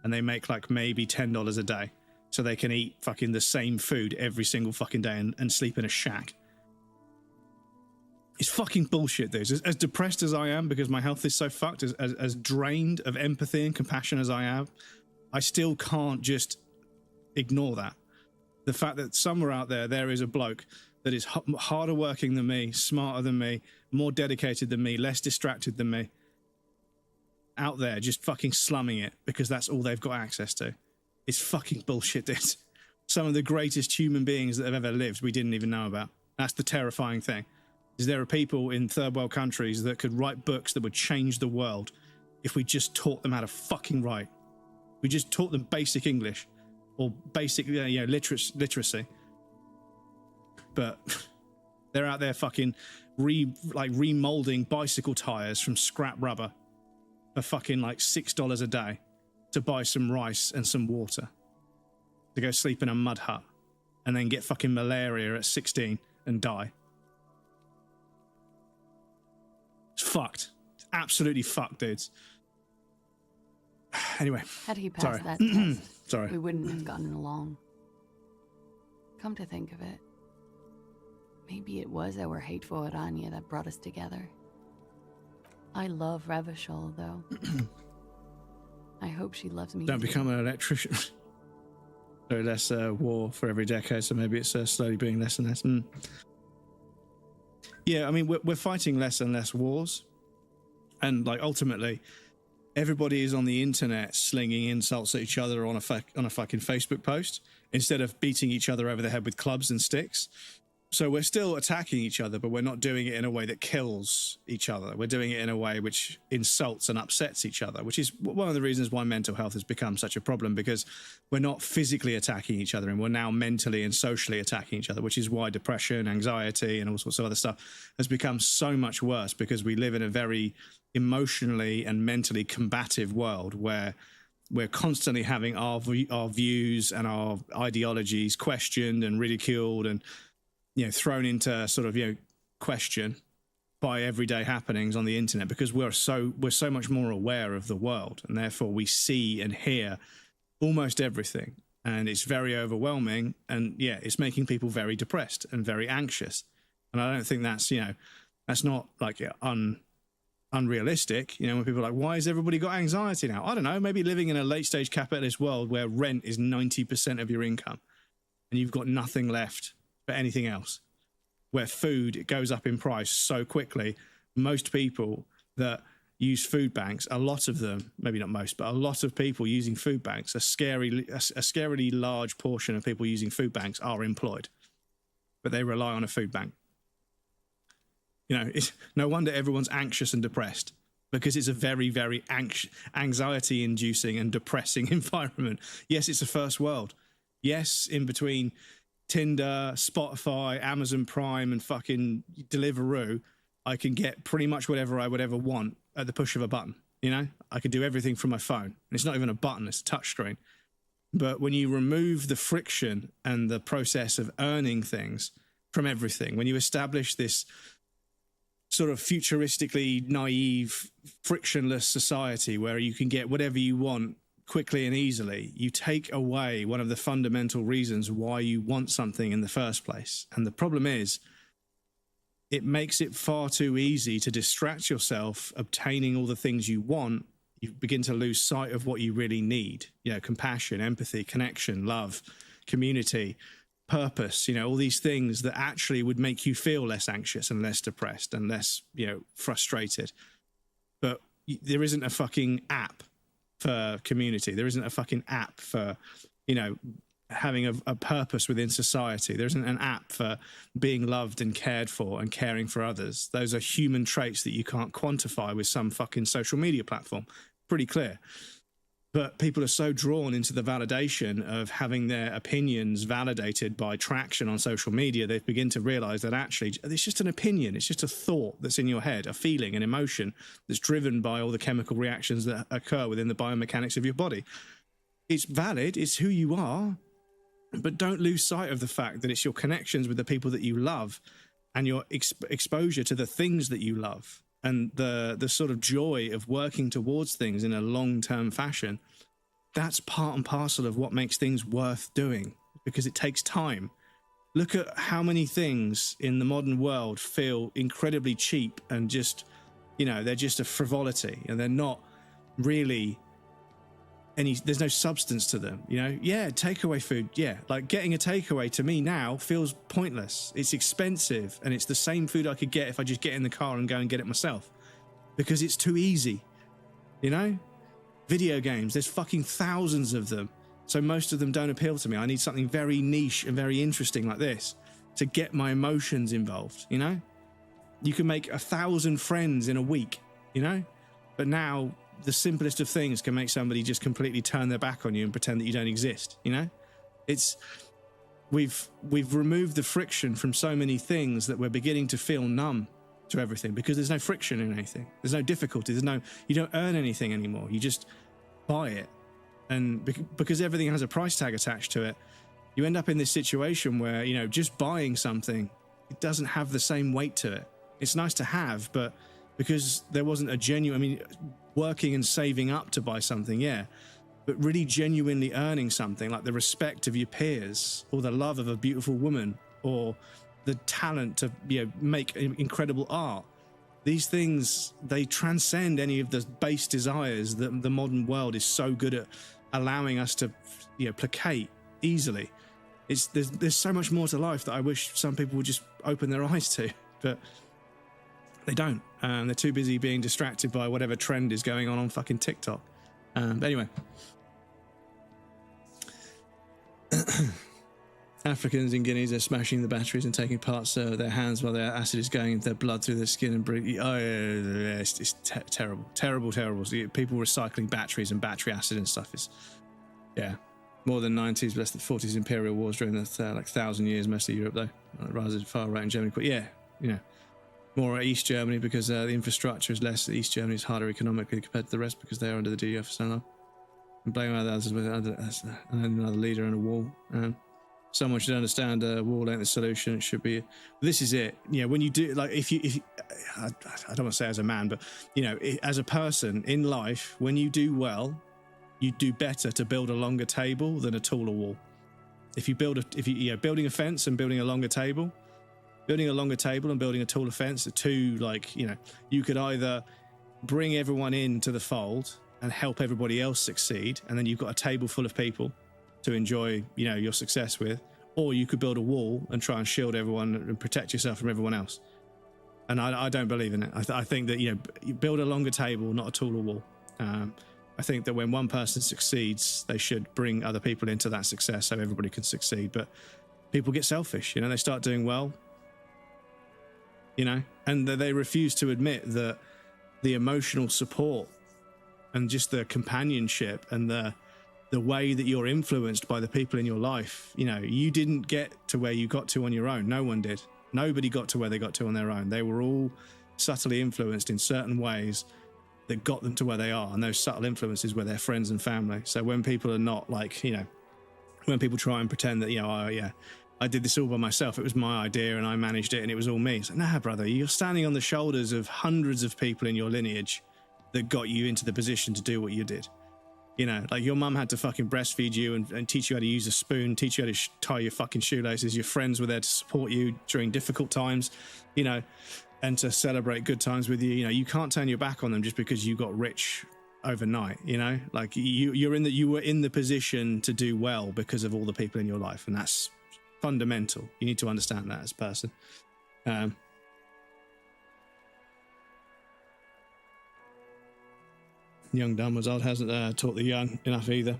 S1: and they make like maybe $10 a day so they can eat fucking the same food every single fucking day and sleep in a shack. It's fucking bullshit, dude. As depressed as I am because my health is so fucked, as drained of empathy and compassion as I am, I still can't just ignore that. The fact that somewhere out there is a bloke that is harder working than me, smarter than me, more dedicated than me, less distracted than me, out there just fucking slumming it because that's all they've got access to. It's fucking bullshit, dude. Some of the greatest human beings that have ever lived we didn't even know about. That's the terrifying thing. Is there are people in third world countries that could write books that would change the world if we just taught them how to fucking write. We just taught them basic English or basic literacy. But they're out there fucking remolding bicycle tires from scrap rubber for fucking like $6 a day to buy some rice and some water to go sleep in a mud hut and then get fucking malaria at 16 and die. It's fucked. It's absolutely fucked, dudes. Anyway.
S2: Had he passed that test,
S1: sorry,
S2: we wouldn't have gotten along. Come to think of it, maybe it was our hateful Aranya that brought us together. I love Revachol, though. I hope she loves me.
S1: Don't become an electrician. Very less war for every decade, so maybe it's slowly being less and less. Yeah, I mean, we're fighting less and less wars. And, like, ultimately, everybody is on the internet slinging insults at each other on a fucking Facebook post instead of beating each other over the head with clubs and sticks. So we're still attacking each other, but we're not doing it in a way that kills each other. We're doing it in a way which insults and upsets each other, which is one of the reasons why mental health has become such a problem, because we're not physically attacking each other and we're now mentally and socially attacking each other, which is why depression, anxiety, and all sorts of other stuff has become so much worse, because we live in a very emotionally and mentally combative world where we're constantly having our views and our ideologies questioned and ridiculed and thrown into sort of question by everyday happenings on the internet, because we're so much more aware of the world, and therefore we see and hear almost everything, and it's very overwhelming, and it's making people very depressed and very anxious. And I don't think that's that's not like unrealistic. When people are like, why has everybody got anxiety now? I don't know, maybe living in a late stage capitalist world where rent is 90% of your income and you've got nothing left for anything else, where food goes up in price so quickly. Most people that use food banks, a lot of them, maybe not most, but a lot of people using food banks, a scarily large portion of people using food banks are employed, but they rely on a food bank. It's no wonder everyone's anxious and depressed, because it's a very, very anxiety-inducing and depressing environment. Yes, it's a first world. Yes, in between Tinder, Spotify, Amazon Prime, and fucking Deliveroo, I can get pretty much whatever I would ever want at the push of a button. I can do everything from my phone. And it's not even a button, it's a touch screen. But when you remove the friction and the process of earning things from everything, when you establish this sort of futuristically naive, frictionless society where you can get whatever you want quickly and easily, you take away one of the fundamental reasons why you want something in the first place. And the problem is, it makes it far too easy to distract yourself obtaining all the things you want. You begin to lose sight of what you really need. Compassion, empathy, connection, love, community, purpose, all these things that actually would make you feel less anxious and less depressed and less, frustrated. But there isn't a fucking app for community. There isn't a fucking app for, having a purpose within society. There isn't an app for being loved and cared for and caring for others. Those are human traits that you can't quantify with some fucking social media platform. Pretty clear. But people are so drawn into the validation of having their opinions validated by traction on social media, they begin to realize that actually it's just an opinion. It's just a thought that's in your head, a feeling, an emotion that's driven by all the chemical reactions that occur within the biomechanics of your body. It's valid. It's who you are. But don't lose sight of the fact that it's your connections with the people that you love and your exposure to the things that you love and the sort of joy of working towards things in a long-term fashion. That's part and parcel of what makes things worth doing, because it takes time. Look at how many things in the modern world feel incredibly cheap and just, you know, they're just a frivolity and they're not really there's no substance to them, you know? Yeah, takeaway food, yeah. Like getting a takeaway to me now feels pointless. It's expensive and it's the same food I could get if I just get in the car and go and get it myself, because it's too easy, you know? Video games, there's fucking thousands of them. So most of them don't appeal to me. I need something very niche and very interesting like this to get my emotions involved, you know? You can make 1,000 friends in a week, you know? But now the simplest of things can make somebody just completely turn their back on you and pretend that you don't exist, you know? We've removed the friction from so many things that we're beginning to feel numb to everything, because there's no friction in anything. There's no difficulty. You don't earn anything anymore. You just buy it. And because everything has a price tag attached to it, you end up in this situation where, you know, just buying something, it doesn't have the same weight to it. It's nice to have, but because there wasn't a genuine, I mean, working and saving up to buy something, yeah, but really genuinely earning something like the respect of your peers or the love of a beautiful woman or the talent to, you know, make incredible art. These things, they transcend any of the base desires that the modern world is so good at allowing us to, you know, placate easily. There's so much more to life that I wish some people would just open their eyes to, but they don't. They're too busy being distracted by whatever trend is going on fucking TikTok. But anyway. Africans in Guinea are smashing the batteries and taking parts of their hands while their acid is going into their blood through their skin and breathing. Oh, yeah, it's terrible. Terrible. People recycling batteries and battery acid and stuff is, yeah. More than 90s, less than 40s imperial wars during the 1,000 years, most of Europe though. Rather far right in Germany. But yeah, you know. More East Germany because the infrastructure is less. East Germany is harder economically compared to the rest because they are under the DDR for so long. And blame others with another leader and a wall. Someone should understand a wall ain't the solution. It should be. This is it. You know, when you do, like, if I don't want to say as a man, but you know, as a person in life, when you do well, you do better to build a longer table than a taller wall. If you building a fence and building a longer table. Building a longer table and building a taller fence are two, like, you know, you could either bring everyone into the fold and help everybody else succeed, and then you've got a table full of people to enjoy, you know, your success with, or you could build a wall and try and shield everyone and protect yourself from everyone else. And I don't believe in it. I think that, you know, you build a longer table, not a taller wall. I think that when one person succeeds, they should bring other people into that success so everybody can succeed. But people get selfish, you know, they start doing well, you know, and they refuse to admit that the emotional support and just the companionship and the way that you're influenced by the people in your life, you know, you didn't get to where you got to on your own. No one did. Nobody got to where they got to on their own. They were all subtly influenced in certain ways that got them to where they are. And those subtle influences were their friends and family. So when people are not like, you know, when people try and pretend that, you know, oh, yeah, I did this all by myself. It was my idea and I managed it and it was all me. It's like, nah, brother, you're standing on the shoulders of hundreds of people in your lineage that got you into the position to do what you did. You know, like your mum had to fucking breastfeed you and teach you how to use a spoon, teach you how to tie your fucking shoelaces. Your friends were there to support you during difficult times, you know, and to celebrate good times with you. You know, you can't turn your back on them just because you got rich overnight, you know, like you were in the position to do well because of all the people in your life. And that's fundamental. You need to understand that as a person. Young dumb was old hasn't taught the young enough either.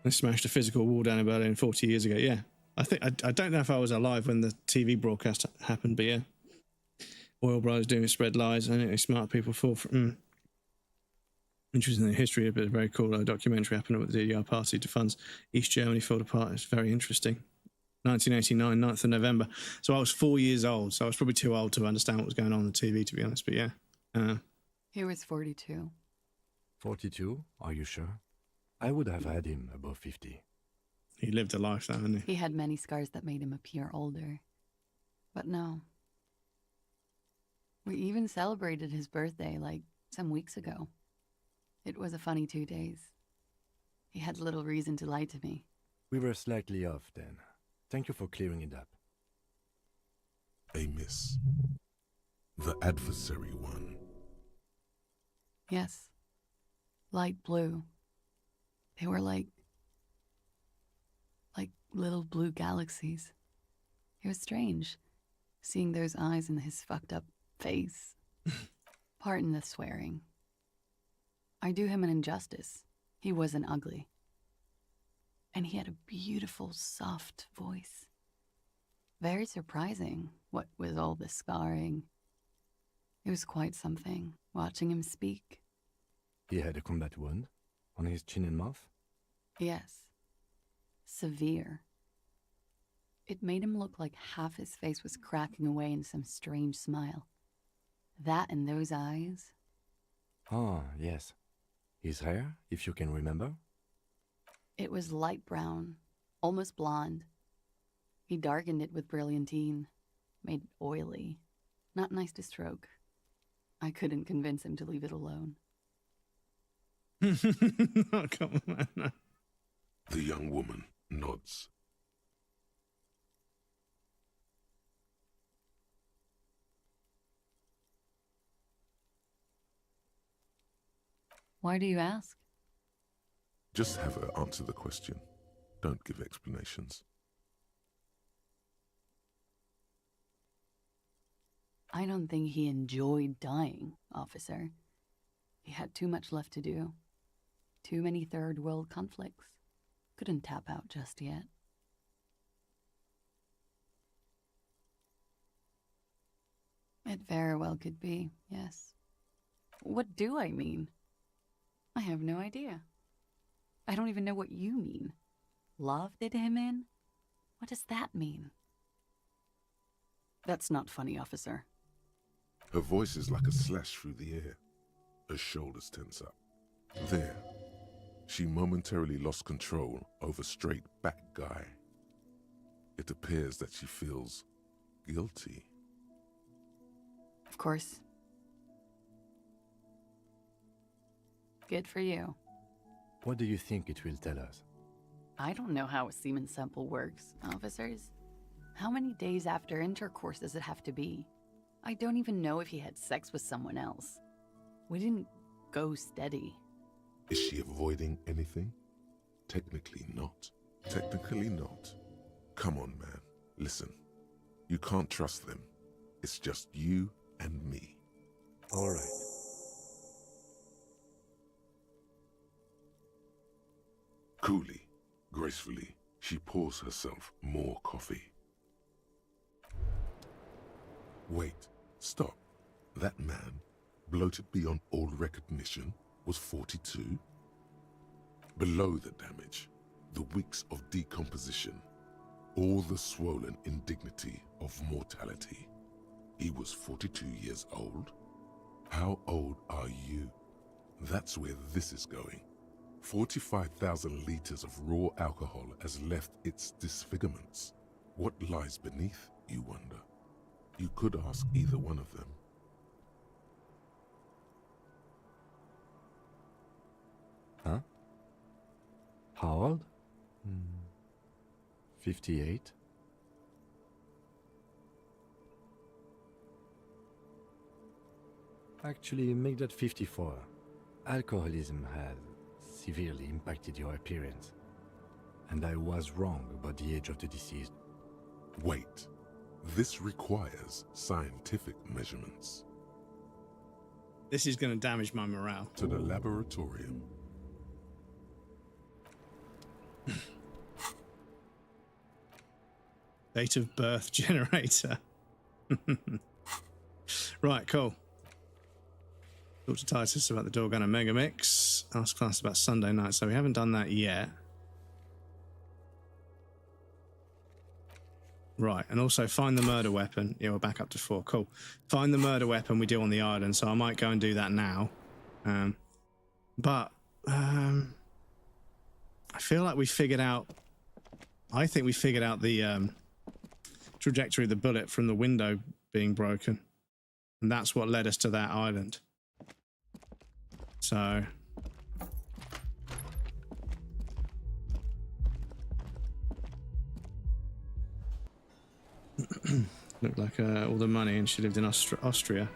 S1: They smashed a physical wall down in Berlin 40 years ago. Yeah, I think I don't know if I was alive when the TV broadcast happened, but yeah, oil brothers doing spread lies. I think smart people fall for. Interesting in the history, but a very cool documentary happened with the DDR party to funds East Germany fall apart. It's very interesting. 1989, 9th of November. So I was 4 years old, so I was probably too old to understand what was going on the TV, to be honest, but yeah.
S2: He was 42.
S4: 42? Are you sure? I would have had him above 50.
S1: He lived a life, though, didn't he?
S2: He had many scars that made him appear older. But no. We even celebrated his birthday, like, some weeks ago. It was a funny 2 days. He had little reason to lie to me.
S4: We were slightly off then. Thank you for clearing it up.
S3: A miss. The adversary one.
S2: Yes. Light blue. They were like little blue galaxies. It was strange, seeing those eyes in his fucked up face. Pardon the swearing. I do him an injustice. He wasn't ugly. And he had a beautiful, soft voice. Very surprising, what with all the scarring. It was quite something, watching him speak.
S4: He had a combat wound on his chin and mouth?
S2: Yes. Severe. It made him look like half his face was cracking away in some strange smile. That and those eyes.
S4: Ah, yes. His hair, if you can remember?
S2: It was light brown, almost blonde. He darkened it with brilliantine, made it oily. Not nice to stroke. I couldn't convince him to leave it alone.
S1: Oh, come on, man.
S3: The young woman nods.
S2: Why do you ask?
S3: Just have her answer the question. Don't give explanations.
S2: I don't think he enjoyed dying, officer. He had too much left to do. Too many third world conflicts. Couldn't tap out just yet. It very well could be, yes. What do I mean? I have no idea. I don't even know what you mean. Love did him in? What does that mean? That's not funny, officer.
S3: Her voice is like a slash through the air. Her shoulders tense up. There, she momentarily lost control over straight back guy. It appears that she feels guilty.
S2: Of course. Good for you.
S4: What do you think it will tell us?
S2: I don't know how a semen sample works, officers. How many days after intercourse does it have to be? I don't even know if he had sex with someone else. We didn't go steady.
S3: Is she avoiding anything? Technically not. Technically not. Come on, man. Listen. You can't trust them. It's just you and me.
S4: All right.
S3: Coolly, gracefully, she pours herself more coffee. Wait, stop. That man, bloated beyond all recognition, was 42? Below the damage, the weeks of decomposition, all the swollen indignity of mortality. He was 42 years old? How old are you? That's where this is going. 45,000 liters of raw alcohol has left its disfigurements. What lies beneath, you wonder? You could ask either one of them.
S4: Huh? How old? 58? Actually, make that 54. Alcoholism has severely impacted your appearance. And I was wrong about the age of the deceased.
S3: Wait. This requires scientific measurements.
S1: This is going to damage my morale.
S3: To the laboratorium.
S1: Date of birth generator. Right, cool. Talk to Titus about the door gun and Mega Mix. Ask class about Sunday night, so we haven't done that yet. Right, and also find the murder weapon. Yeah, we're back up to 4. Cool. Find the murder weapon we do on the island, so I might go and do that now. But I feel like we figured out... I think we figured out the trajectory of the bullet from the window being broken. And that's what led us to that island. So... Looked like all the money, and she lived in Austria.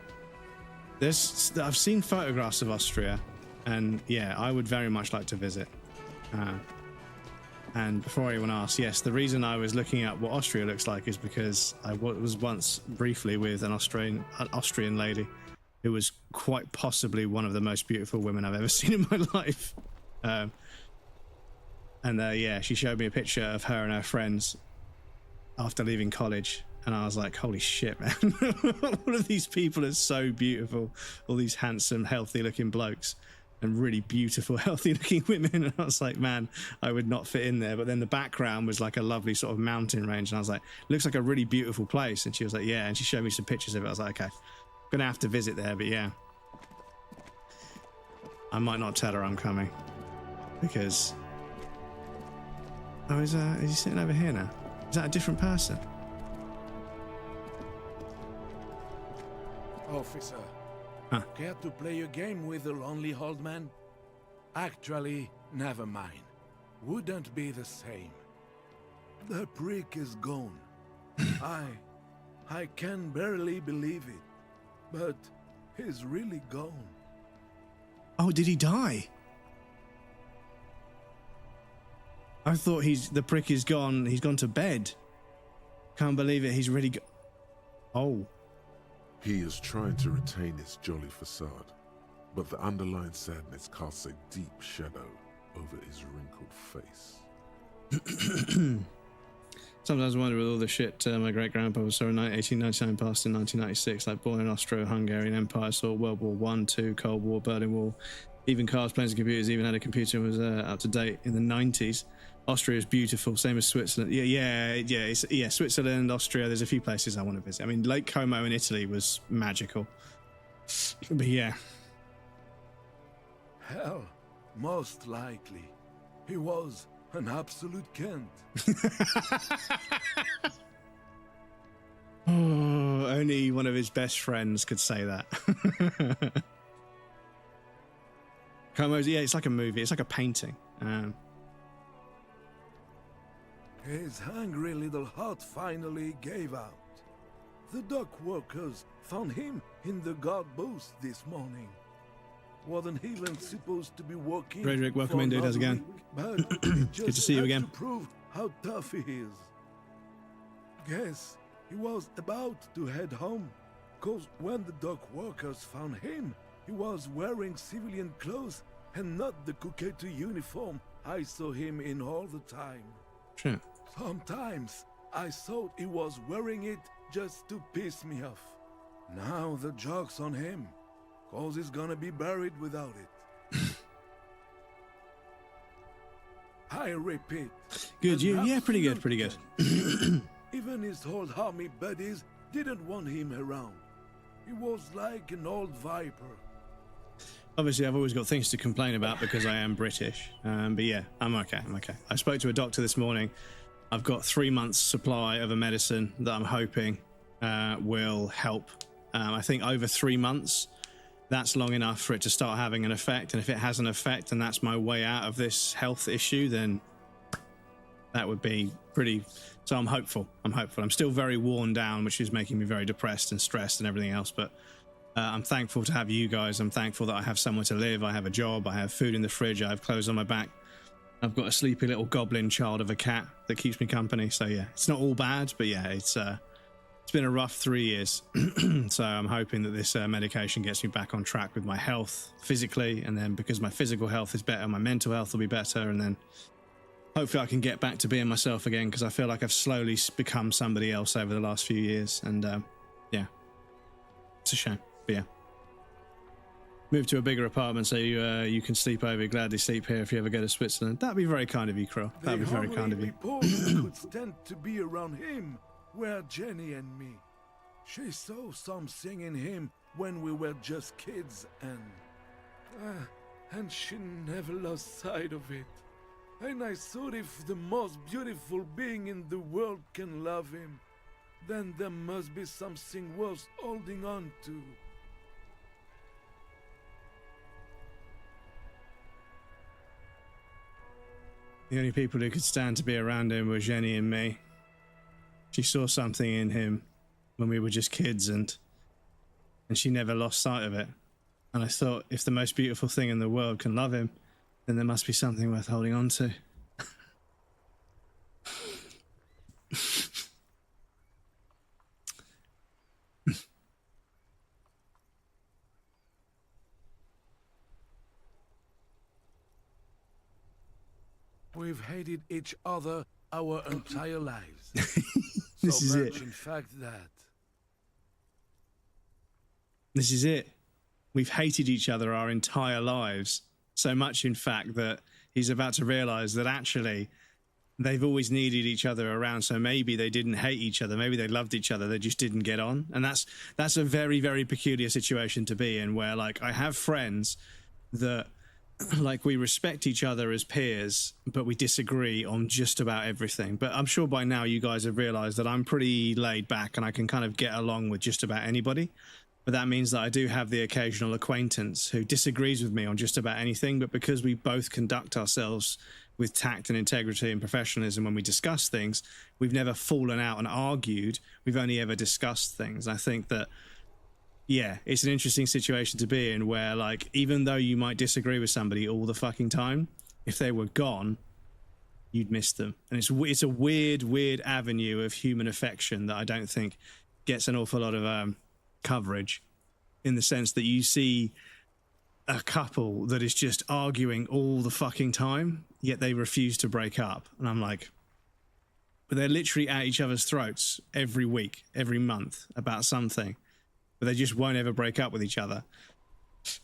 S1: I've seen photographs of Austria, and yeah, I would very much like to visit. And before anyone asks, yes, the reason I was looking at what Austria looks like is because I was once briefly with an Austrian lady who was quite possibly one of the most beautiful women I've ever seen in my life. Yeah, she showed me a picture of her and her friends after leaving college, and I was like, holy shit, man. All of these people are so beautiful. All these handsome, healthy looking blokes and really beautiful, healthy looking women. And I was like, man, I would not fit in there. But then the background was like a lovely sort of mountain range, and I was like, looks like a really beautiful place. And she was like, yeah. And she showed me some pictures of it. I was like, okay, gonna have to visit there. But yeah, I might not tell her I'm coming, because is he sitting over here now? Is that a different person?
S5: Officer, care to play a game with the lonely old man? Actually, never mind. Wouldn't be the same. The prick is gone. I can barely believe it, but he's really gone.
S1: Oh, did he die? I thought the prick is gone. He's gone to bed. Can't believe it. He's really Oh.
S3: He is trying to retain his jolly facade, but the underlying sadness casts a deep shadow over his wrinkled face.
S1: Sometimes I wonder with all the shit my great-grandpa was so in 1899 past in 1996, like born in Austro-Hungarian Empire, saw World War I, II, Cold War, Berlin Wall, even cars, planes and computers, even had a computer and was up to date in the 90s. Austria is beautiful, same as Switzerland. Yeah, Switzerland, Austria, there's a few places I want to visit. I mean, Lake Como in Italy was magical. But yeah.
S5: Hell, most likely. He was an absolute Kent.
S1: Oh, only one of his best friends could say that. Como's, yeah, it's like a movie. It's like a painting.
S5: His hungry little heart finally gave out. The dock workers found him in the guard booth this morning. Wasn't even supposed to be working.
S1: Frederick, welcome in, dude. How's it going?
S5: But
S1: good to see you again.
S5: To prove how tough he is. Guess he was about to head home, cause when the dock workers found him, he was wearing civilian clothes and not the Kuketu uniform I saw him in all the time.
S1: Sure.
S5: Sometimes I thought he was wearing it just to piss me off. Now the joke's on him, cause he's gonna be buried without it. I repeat.
S1: Good, you? Yeah, pretty good, pretty good.
S5: Even his old army buddies didn't want him around. He was like an old viper.
S1: Obviously, I've always got things to complain about because I am British. But yeah, I'm okay, I spoke to a doctor this morning. I've got 3 months supply of a medicine that I'm hoping will help. I think over 3 months, that's long enough for it to start having an effect. And if it has an effect and that's my way out of this health issue, then that would be pretty... So I'm hopeful. I'm still very worn down, which is making me very depressed and stressed and everything else. But I'm thankful to have you guys. I'm thankful that I have somewhere to live. I have a job. I have food in the fridge. I have clothes on my back. I've got a sleepy little goblin child of a cat that keeps me company. So yeah, it's not all bad, but yeah, it's been a rough 3 years. So I'm hoping that this medication gets me back on track with my health physically, and then because my physical health is better, my mental health will be better, and then hopefully I can get back to being myself again, because I feel like I've slowly become somebody else over the last few years. And yeah, it's a shame. But yeah, move to a bigger apartment so you can sleep over. Gladly sleep here if you ever go to Switzerland. That'd be very kind of you, Krill. That'd be very kind of you.
S5: Could stand to be around him, were Jenny and me. She saw something in him when we were just kids, and she never lost sight of it. And I thought if the most beautiful being in the world can love him, then there must be something worth holding on to.
S1: The only people who could stand to be around him were Jenny and me. She saw something in him when we were just kids, and she never lost sight of it. And I thought, if the most beautiful thing in the world can love him, then there must be something worth holding on to.
S5: We've hated each other our entire lives.
S1: This is
S5: so much,
S1: it.
S5: in fact, that
S1: This is it. We've hated each other our entire lives. So much, in fact, that he's about to realize that actually they've always needed each other around. So maybe they didn't hate each other. Maybe they loved each other. They just didn't get on. And that's a very, very peculiar situation to be in, where, like, I have friends that, like, we respect each other as peers, but we disagree on just about everything. But I'm sure by now you guys have realized that I'm pretty laid back and I can kind of get along with just about anybody. But that means that I do have the occasional acquaintance who disagrees with me on just about anything. But because we both conduct ourselves with tact and integrity and professionalism when we discuss things, we've never fallen out and argued. We've only ever discussed things. I think that, yeah, it's an interesting situation to be in, where, like, even though you might disagree with somebody all the fucking time, if they were gone, you'd miss them. And it's a weird avenue of human affection that I don't think gets an awful lot of coverage, in the sense that you see a couple that is just arguing all the fucking time, yet they refuse to break up. And I'm like, but they're literally at each other's throats every week, every month about something, but they just won't ever break up with each other.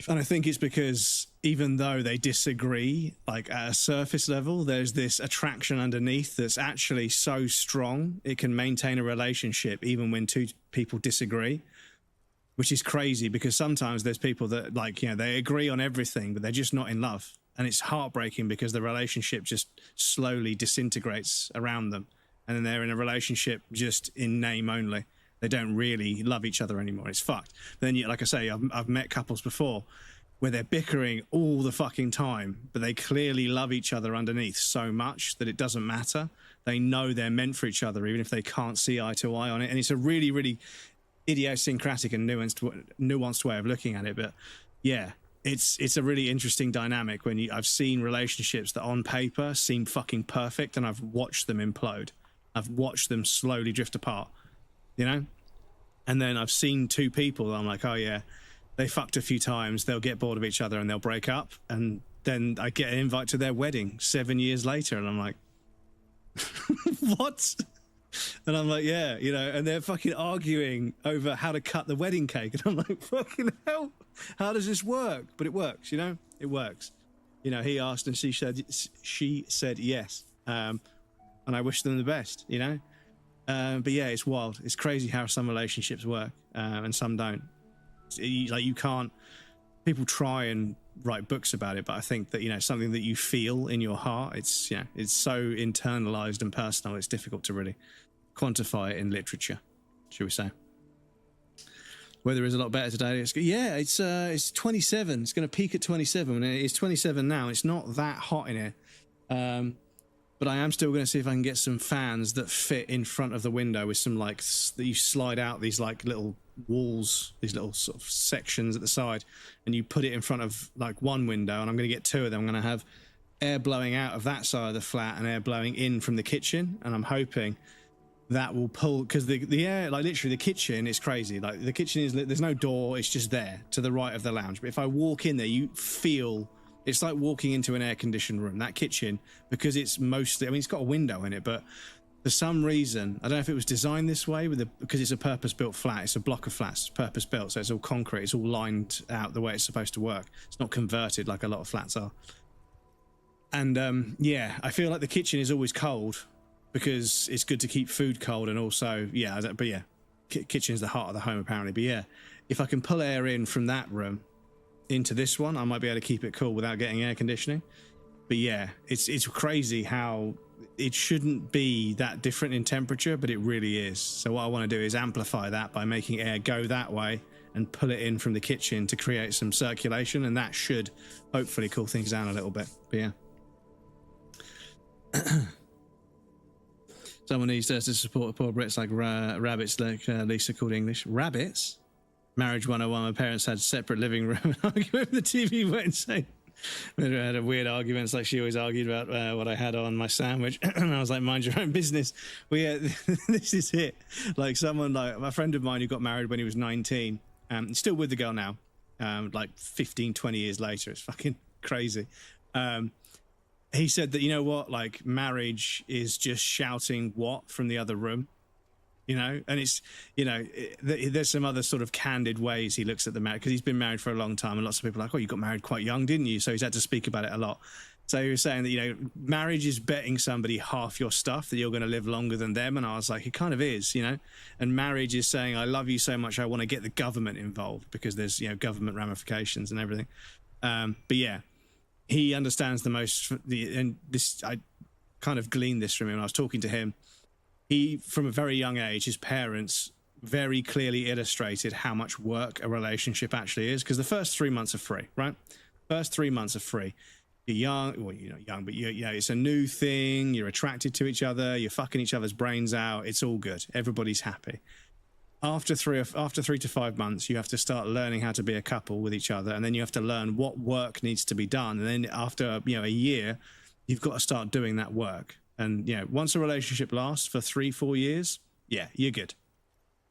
S1: And I think it's because even though they disagree, like, at a surface level, there's this attraction underneath that's actually so strong it can maintain a relationship even when two people disagree, which is crazy, because sometimes there's people that, like, you know, they agree on everything, but they're just not in love. And it's heartbreaking because the relationship just slowly disintegrates around them. And then they're in a relationship just in name only. They don't really love each other anymore. It's fucked. But then, like I say, I've met couples before where they're bickering all the fucking time, but they clearly love each other underneath so much that it doesn't matter. They know they're meant for each other, even if they can't see eye to eye on it. And it's a really, really idiosyncratic and nuanced way of looking at it. But yeah, it's a really interesting dynamic when I've seen relationships that on paper seem fucking perfect, and I've watched them implode. I've watched them slowly drift apart, you know? And then I've seen two people that I'm like, oh yeah, they fucked a few times, they'll get bored of each other and they'll break up. And then I get an invite to their wedding 7 years later, and I'm like, what? And I'm like, yeah, you know, and they're fucking arguing over how to cut the wedding cake. And I'm like, fucking hell, how does this work? But it works, you know, it works. You know, he asked and she said yes. And I wish them the best, you know. But yeah, it's wild. It's crazy how some relationships work and some don't. Like, you can't, people try and write books about it, but I think that, you know, something that you feel in your heart, it's, you know, it's so internalized and personal, it's difficult to really quantify it in literature, should we say. Weather is a lot better today. It's 27. It's going to peak at 27. It's 27 now. It's not that hot in here. But I am still going to see if I can get some fans that fit in front of the window with some, like, that you slide out these, like, little walls, these little sort of sections at the side, and you put it in front of, like, one window, and I'm going to get two of them. I'm going to have air blowing out of that side of the flat and air blowing in from the kitchen, and I'm hoping that will pull, because the air, like, literally the kitchen is crazy. Like, the kitchen is, there's no door, it's just there to the right of the lounge. But if I walk in there, you feel It's like walking into an air-conditioned room. That kitchen, because it's mostly, I mean, it's got a window in it, but for some reason, I don't know if it was designed this way because it's a purpose-built flat. It's a block of flats, purpose-built, so it's all concrete. It's all lined out the way it's supposed to work. It's not converted like a lot of flats are. And yeah, I feel like the kitchen is always cold because it's good to keep food cold, and also, yeah, but yeah, kitchen's the heart of the home apparently. But yeah, if I can pull air in from that room into this one, I might be able to keep it cool without getting air conditioning. But yeah, it's crazy how it shouldn't be that different in temperature, but it really is. So what I want to do is amplify that by making air go that way and pull it in from the kitchen to create some circulation, and that should hopefully cool things down a little bit. But yeah. Someone needs to support poor Brits like rabbits, like Lisa called English. Rabbits? Marriage 101, my parents had separate living room and argument with the TV went insane. We had a weird arguments, like she always argued about what I had on my sandwich. And I was like, mind your own business. Well, yeah, this is it. Like someone, like a friend of mine who got married when he was 19, still with the girl now, like 15, 20 years later. It's fucking crazy. He said that, you know what, like marriage is just shouting what from the other room. You know, and it's, you know, there's some other sort of candid ways he looks at the marriage, because he's been married for a long time, and lots of people are like, oh, you got married quite young, didn't you? So he's had to speak about it a lot. So he was saying that, you know, marriage is betting somebody half your stuff, that you're going to live longer than them. And I was like, it kind of is, you know, and marriage is saying, I love you so much, I want to get the government involved, because there's, you know, government ramifications and everything. But yeah, he understands the most, and this, I kind of gleaned this from him when I was talking to him. He, from a very young age, his parents very clearly illustrated how much work a relationship actually is, because the first 3 months are free, right? First 3 months are free. You're young, well, you're not young, but yeah, it's a new thing. You're attracted to each other. You're fucking each other's brains out. It's all good. Everybody's happy. After 3 to 5 months, you have to start learning how to be a couple with each other, and then you have to learn what work needs to be done. And then after, you know, a year, you've got to start doing that work. And, you know, once a relationship lasts for 3-4 years, yeah, you're good.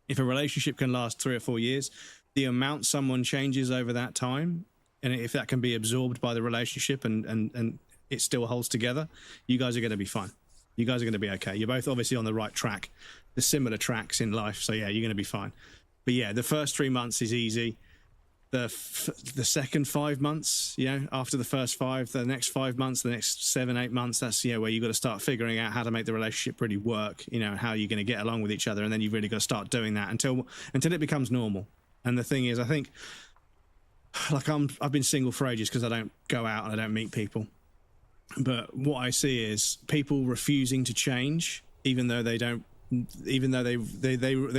S1: If a relationship can last 3 or 4 years, the amount someone changes over that time, and if that can be absorbed by the relationship and it still holds together, you guys are going to be fine. You guys are going to be okay. You're both obviously on the right track, the similar tracks in life. So, yeah, you're going to be fine. But, yeah, the first 3 months is easy. The second 5 months, you know, after the first 5, the next 5 months, the next 7-8 months, that's, you know, where you've got to start figuring out how to make the relationship really work, you know, how you're going to get along with each other. And then you've really got to start doing that until it becomes normal. And the thing is, I think, like, I've been single for ages because I don't go out and I don't meet people. But what I see is people refusing to change, even though they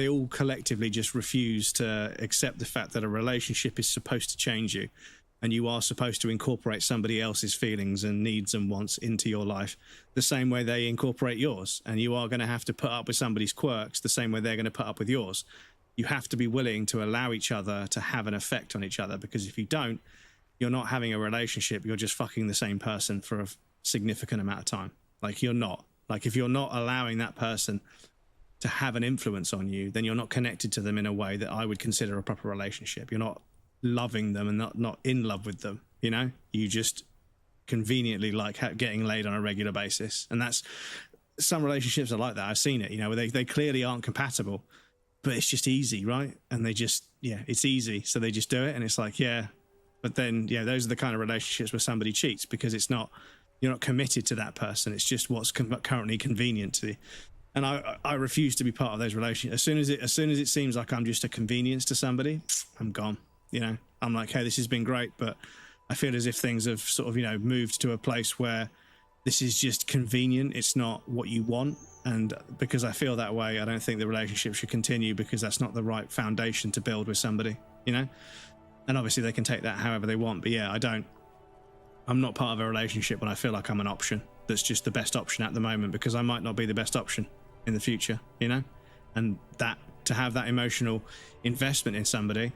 S1: all collectively just refuse to accept the fact that a relationship is supposed to change you, and you are supposed to incorporate somebody else's feelings and needs and wants into your life the same way they incorporate yours. And you are going to have to put up with somebody's quirks the same way they're going to put up with yours. You have to be willing to allow each other to have an effect on each other, because if you don't, you're not having a relationship. You're just fucking the same person for a significant amount of time. Like, you're not. Like, if you're not allowing that person to have an influence on you, then you're not connected to them in a way that I would consider a proper relationship. You're not loving them and not in love with them, you know? You just conveniently like getting laid on a regular basis. And that's, some relationships are like that. I've seen it, you know, where they clearly aren't compatible, but it's just easy, right? And they just, yeah, it's easy. So they just do it, and it's like, yeah. But then, yeah, those are the kind of relationships where somebody cheats, because it's not, you're not committed to that person. It's just what's currently convenient to you. And I refuse to be part of those relationships. As soon as it seems like I'm just a convenience to somebody, I'm gone. You know, I'm like, hey, this has been great, but I feel as if things have sort of, you know, moved to a place where this is just convenient. It's not what you want. And because I feel that way, I don't think the relationship should continue, because that's not the right foundation to build with somebody, you know? And obviously they can take that however they want. But yeah, I'm not part of a relationship when I feel like I'm an option that's just the best option at the moment, because I might not be the best option in the future, you know? And that, to have that emotional investment in somebody,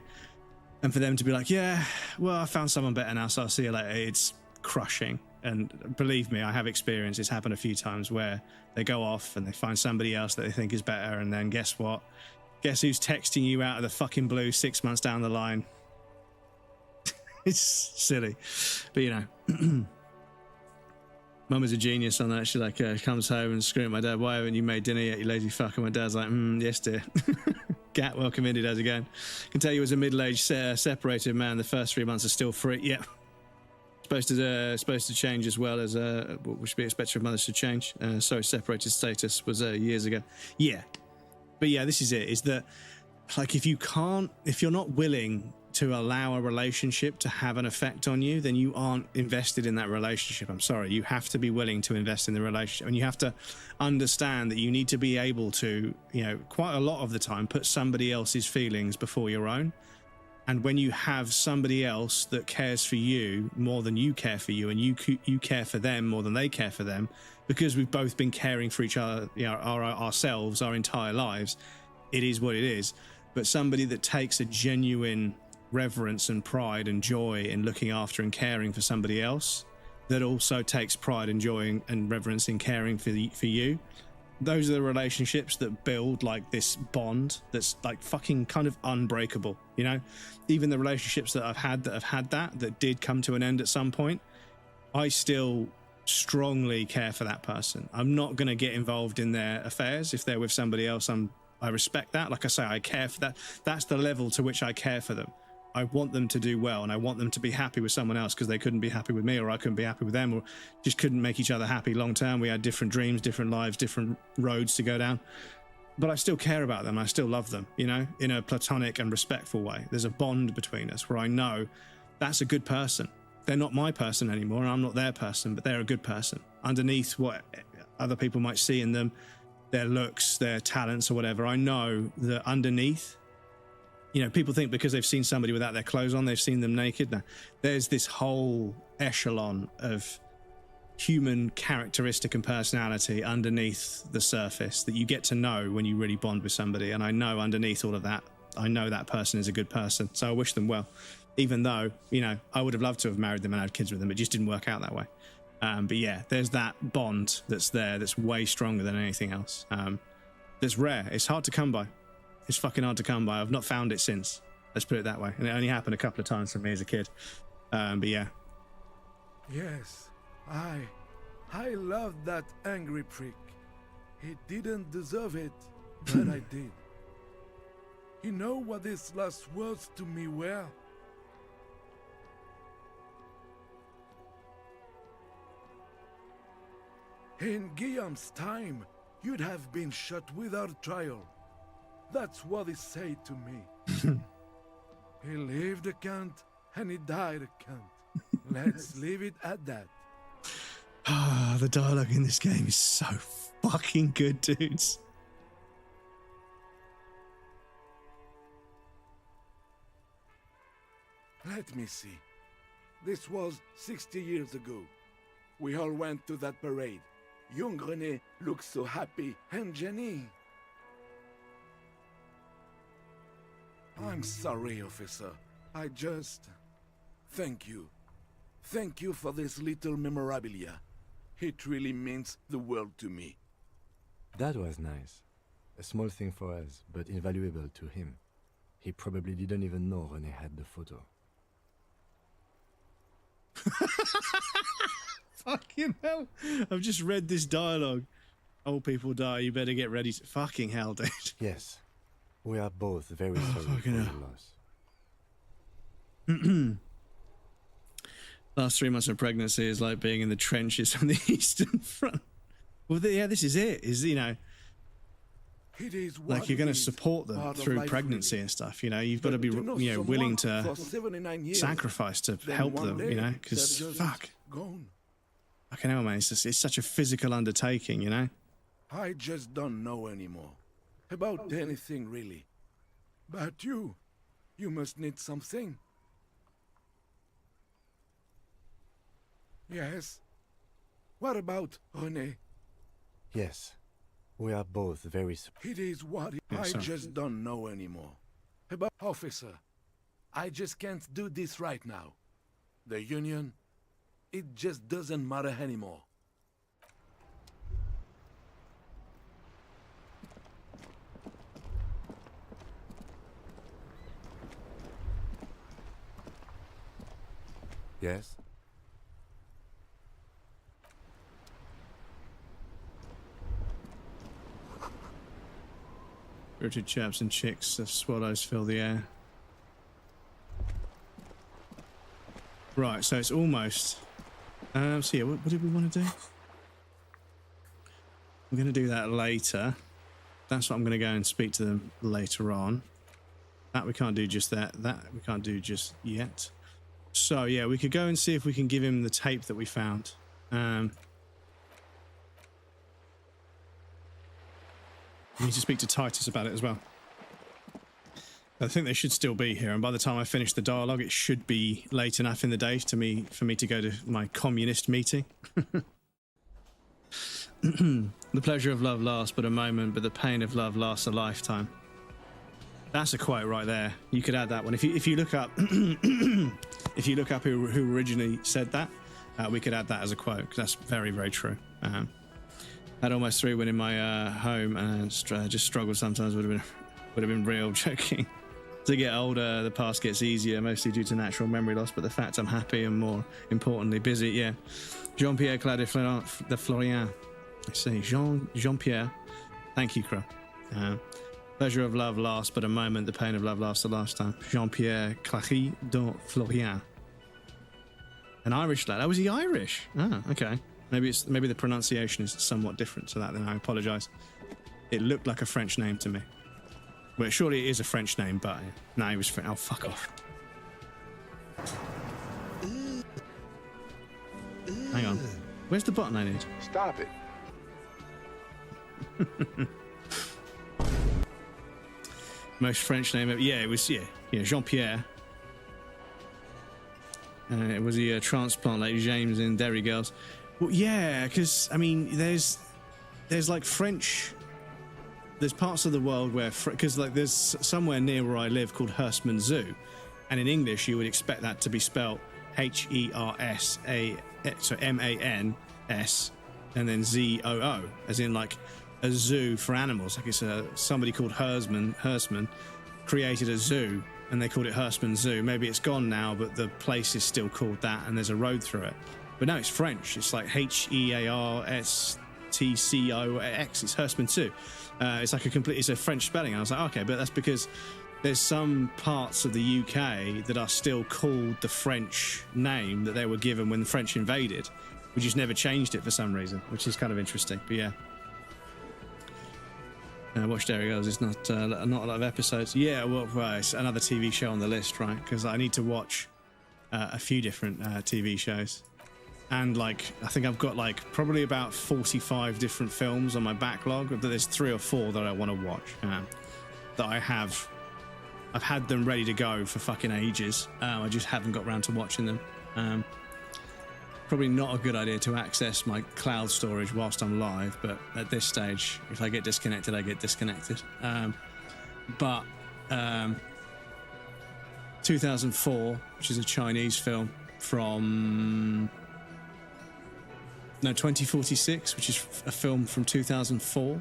S1: and for them to be like, yeah, well, I found someone better now, so I'll see you later, it's crushing. And believe me, I have experienced, it's happened a few times where they go off and they find somebody else that they think is better, and then guess what? Guess who's texting you out of the fucking blue 6 months down the line? It's silly. But, you know, Mum is a genius on that. She like comes home and screams at my dad, why haven't you made dinner yet, you lazy fuck? And my dad's like, yes, dear. Gat, welcome in. He does again. Can tell you as a middle-aged separated man, the first 3 months are still free. Yep. Supposed to change as well as what we should be expected of mothers to change. Sorry, separated status was years ago. Yeah. But yeah, this is it. Is that like if you're not willing to allow a relationship to have an effect on you, then you aren't invested in that relationship. I'm sorry. You have to be willing to invest in the relationship, and you have to understand that you need to be able to, you know, quite a lot of the time, put somebody else's feelings before your own. And when you have somebody else that cares for you more than you care for you, and you care for them more than they care for them, because we've both been caring for each other, you know, ourselves our entire lives, it is what it is. But somebody that takes a genuine reverence and pride and joy in looking after and caring for somebody else, that also takes pride and joy and reverence in caring for you, those are the relationships that build like this bond that's like fucking kind of unbreakable. You know, even the relationships that I've had that did come to an end at some point, I still strongly care for that person. I'm not going to get involved in their affairs. If they're with somebody else, I respect that. Like I say, I care for that. That's the level to which I care for them. I want them to do well, and I want them to be happy with someone else because they couldn't be happy with me, or I couldn't be happy with them, or just couldn't make each other happy long term. We had different dreams, different lives, different roads to go down. But I still care about them. I still love them, you know, in a platonic and respectful way. There's a bond between us where I know that's a good person. They're not my person anymore, and I'm not their person, but they're a good person. Underneath what other people might see in them, their looks, their talents, or whatever, I know that underneath, you know, people think because they've seen somebody without their clothes on, they've seen them naked. Now, there's this whole echelon of human characteristic and personality underneath the surface that you get to know when you really bond with somebody. And I know underneath all of that, I know that person is a good person. So I wish them well, even though, you know, I would have loved to have married them and had kids with them. It just didn't work out that way. But yeah, there's that bond that's there that's way stronger than anything else. That's rare. It's hard to come by. It's fucking hard to come by. I've not found it since. Let's put it that way. And it only happened a couple of times for me as a kid. But yeah.
S5: Yes, I loved that angry prick. He didn't deserve it, but I did. You know what his last words to me were? In Guillaume's time, you'd have been shot without trial. That's what he said to me. He lived a cunt, and he died a cunt. Let's leave it at that.
S1: The dialogue in this game is so fucking good, dudes.
S5: Let me see. This was 60 years ago. We all went to that parade. Young René looked so happy, and Jenny... I'm sorry, officer. I just... Thank you. Thank you for this little memorabilia. It really means the world to me.
S4: That was nice. A small thing for us, but invaluable to him. He probably didn't even know René had the photo.
S1: Fucking hell. I've just read this dialogue. Old people die, you better get ready to... Fucking hell, dude.
S4: Yes. We are both very sorry for your loss.
S1: Last 3 months of pregnancy is like being in the trenches on the Eastern Front. Well, yeah, this is it. Is, you know, like you're going to support them through pregnancy and stuff. You know, you've got to be, you know, willing to sacrifice to help them. You know, because fuck. Fucking hell, man. It's such a physical undertaking. You know.
S5: I just don't know anymore about anything really. But you must need something. Yes. What about René?
S4: Yes. We are both very sorry.
S5: It is what I just don't know anymore. About officer, I just can't do this right now. The Union, it just doesn't matter anymore.
S4: Yes?
S1: Spirited chaps and chicks, the swallows fill the air. Right, so it's almost... so yeah, what did we want to do? We're going to do that later. That's what I'm going to go and speak to them later on. That we can't do just that. That we can't do just yet. So yeah, we could go and see if we can give him the tape that we found. We need to speak to Titus about it as well. I think they should still be here, and by the time I finish the dialogue, it should be late enough in the day for me to go to my communist meeting. The pleasure of love lasts but a moment, but the pain of love lasts a lifetime. That's a quote right there. You could add that one if you look up if you look up who originally said that. We could add that as a quote because that's very, very true. Had almost 3 when in my home and just struggled sometimes. Would have been real. Joking. As I get older, the past gets easier, mostly due to natural memory loss. But the fact I'm happy and more importantly busy. Yeah, Jean-Pierre Claude de Florian. I see Jean-Pierre. Thank you, Crow. Pleasure of love lasts but a moment. The pain of love lasts a lifetime. Jean-Pierre Claude de Florian. An Irish lad. Oh, was he Irish? Ah, okay. Maybe the pronunciation is somewhat different to that. Then I apologise. It looked like a French name to me. Well, surely it is a French name, but no, he was French. Oh, fuck off. Hang on. Where's the button I need?
S19: Stop it.
S1: Most French name ever. Yeah, it was, Jean-Pierre. Was he a transplant like James in Derry Girls? Well, yeah, because, I mean, there's like French... There's parts of the world where... Because, like, there's somewhere near where I live called Hurstman Zoo. And in English, you would expect that to be spelt H-E-R-S-A... So M-A-N-S and then Z-O-O. As in, like, a zoo for animals. Like, it's somebody called Hurstman created a zoo, and they called it Hurstman Zoo. Maybe it's gone now, but the place is still called that, and there's a road through it. But no, it's French. It's like H-E-A-R-S-T-C-O-X. It's Hurstman Zoo. It's like it's a French spelling. I was like, okay, but that's because there's some parts of the UK that are still called the French name that they were given when the French invaded. We just never changed it for some reason, which is kind of interesting. But yeah. Watch Derry Girls. It's not a lot of episodes. Yeah, well, it's another TV show on the list, right? Because I need to watch a few different TV shows. And, like, I think I've got, like, probably about 45 different films on my backlog. But there's 3 or 4 that I want to watch. That I have... I've had them ready to go for fucking ages. I just haven't got around to watching them. Probably not a good idea to access my cloud storage whilst I'm live. But at this stage, if I get disconnected, I get disconnected. 2004, which is a Chinese film from... No, 2046, which is a film from 2004.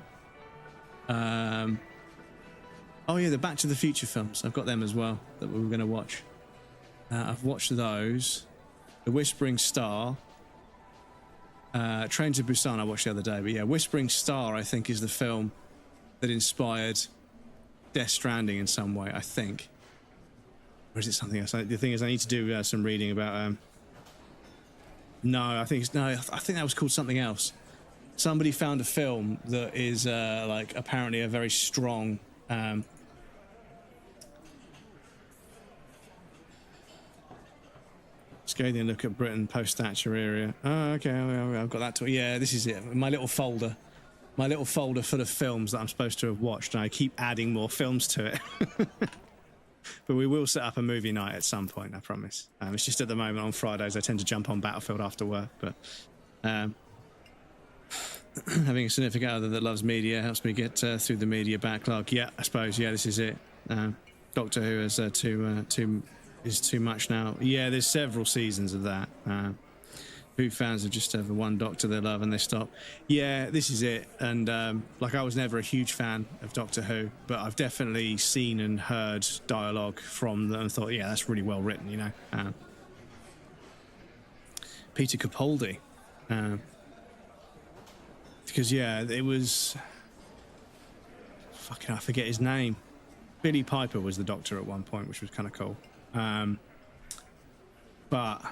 S1: Oh yeah, the Back to the Future films. I've got them as well that we were going to watch. I've watched those. The Whispering Star. Train to Busan I watched the other day. But yeah, Whispering Star I think is the film that inspired Death Stranding in some way, I think. Or is it something else? The thing is I need to do some reading about... I think that was called something else. Somebody found a film that is like apparently a very strong scathing look at Britain post-Thatcher era. Oh, okay, I've got that too. Yeah, this is it. My little folder full of films that I'm supposed to have watched, and I keep adding more films to it. But we will set up a movie night at some point, I promise. It's just at the moment on Fridays I tend to jump on Battlefield after work. But having a significant other that loves media helps me get through the media backlog. Yeah, I suppose. Yeah, this is it. Doctor Who is too much now. Yeah, there's several seasons of that. Who fans have just have one Doctor they love and they stop. Yeah, this is it. And like I was never a huge fan of Doctor Who, but I've definitely seen and heard dialogue from them and thought, yeah, that's really well written, you know. Peter Capaldi. Because, yeah, it was... Fucking, I forget his name. Billy Piper was the doctor at one point, which was kind of cool. But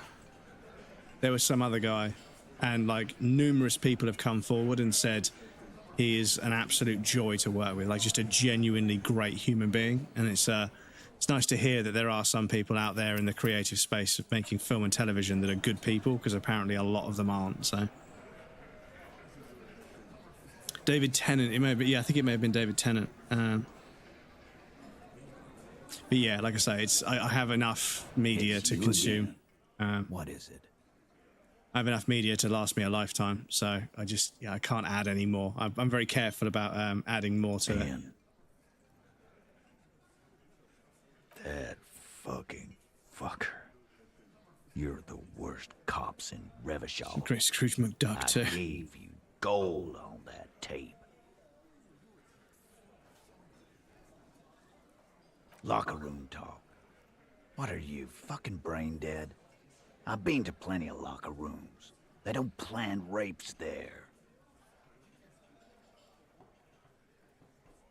S1: there was some other guy, and like numerous people have come forward and said he is an absolute joy to work with, like just a genuinely great human being. And it's nice to hear that there are some people out there in the creative space of making film and television that are good people, because apparently a lot of them aren't. So David Tennant, it may be, yeah, I think it may have been David Tennant. But yeah, like I say, I have enough media to consume.
S12: What is it?
S1: I have enough media to last me a lifetime, so I can't add any more. I'm very careful about adding more to it.
S12: That fucking fucker. You're the worst cops in Revachol.
S1: Great Scrooge McDuck too.
S12: I gave you gold on that tape. Locker room talk. What are you, fucking brain dead? I've been to plenty of locker rooms. They don't plan rapes there.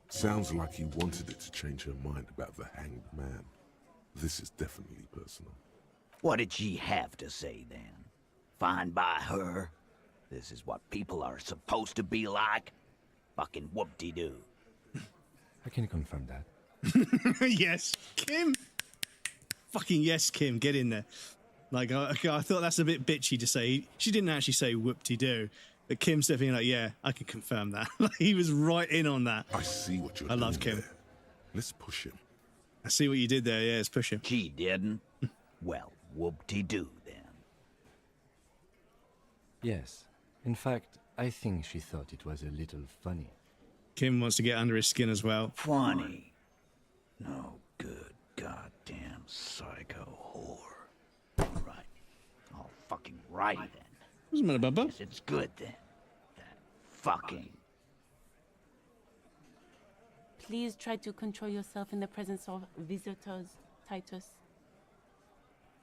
S3: Sounds like he wanted it to change her mind about the hanged man. This is definitely personal.
S12: What did she have to say then? Fine by her? This is what people are supposed to be like? Fucking whoop-de-doo.
S4: I can confirm that.
S1: Yes, Kim. Fucking yes, Kim. Get in there. Like, I thought that's a bit bitchy to say. She didn't actually say whoop-de-doo. But Kim's definitely like, yeah, I can confirm that. Like, he was right in on that.
S3: I see what you're
S1: doing. I love
S3: there.
S1: Kim.
S3: Let's push him.
S1: I see what you did there. Yeah, let's push him.
S12: She didn't? Well, whoop-de-doo then.
S4: Yes. In fact, I think she thought it was a little funny.
S1: Kim wants to get under his skin as well.
S12: Funny? No good goddamn psycho whore. Right. Oh, fucking right then.
S1: What's the matter, Bubba?
S12: Yes, it's good then. That fucking...
S11: Please try to control yourself in the presence of visitors, Titus.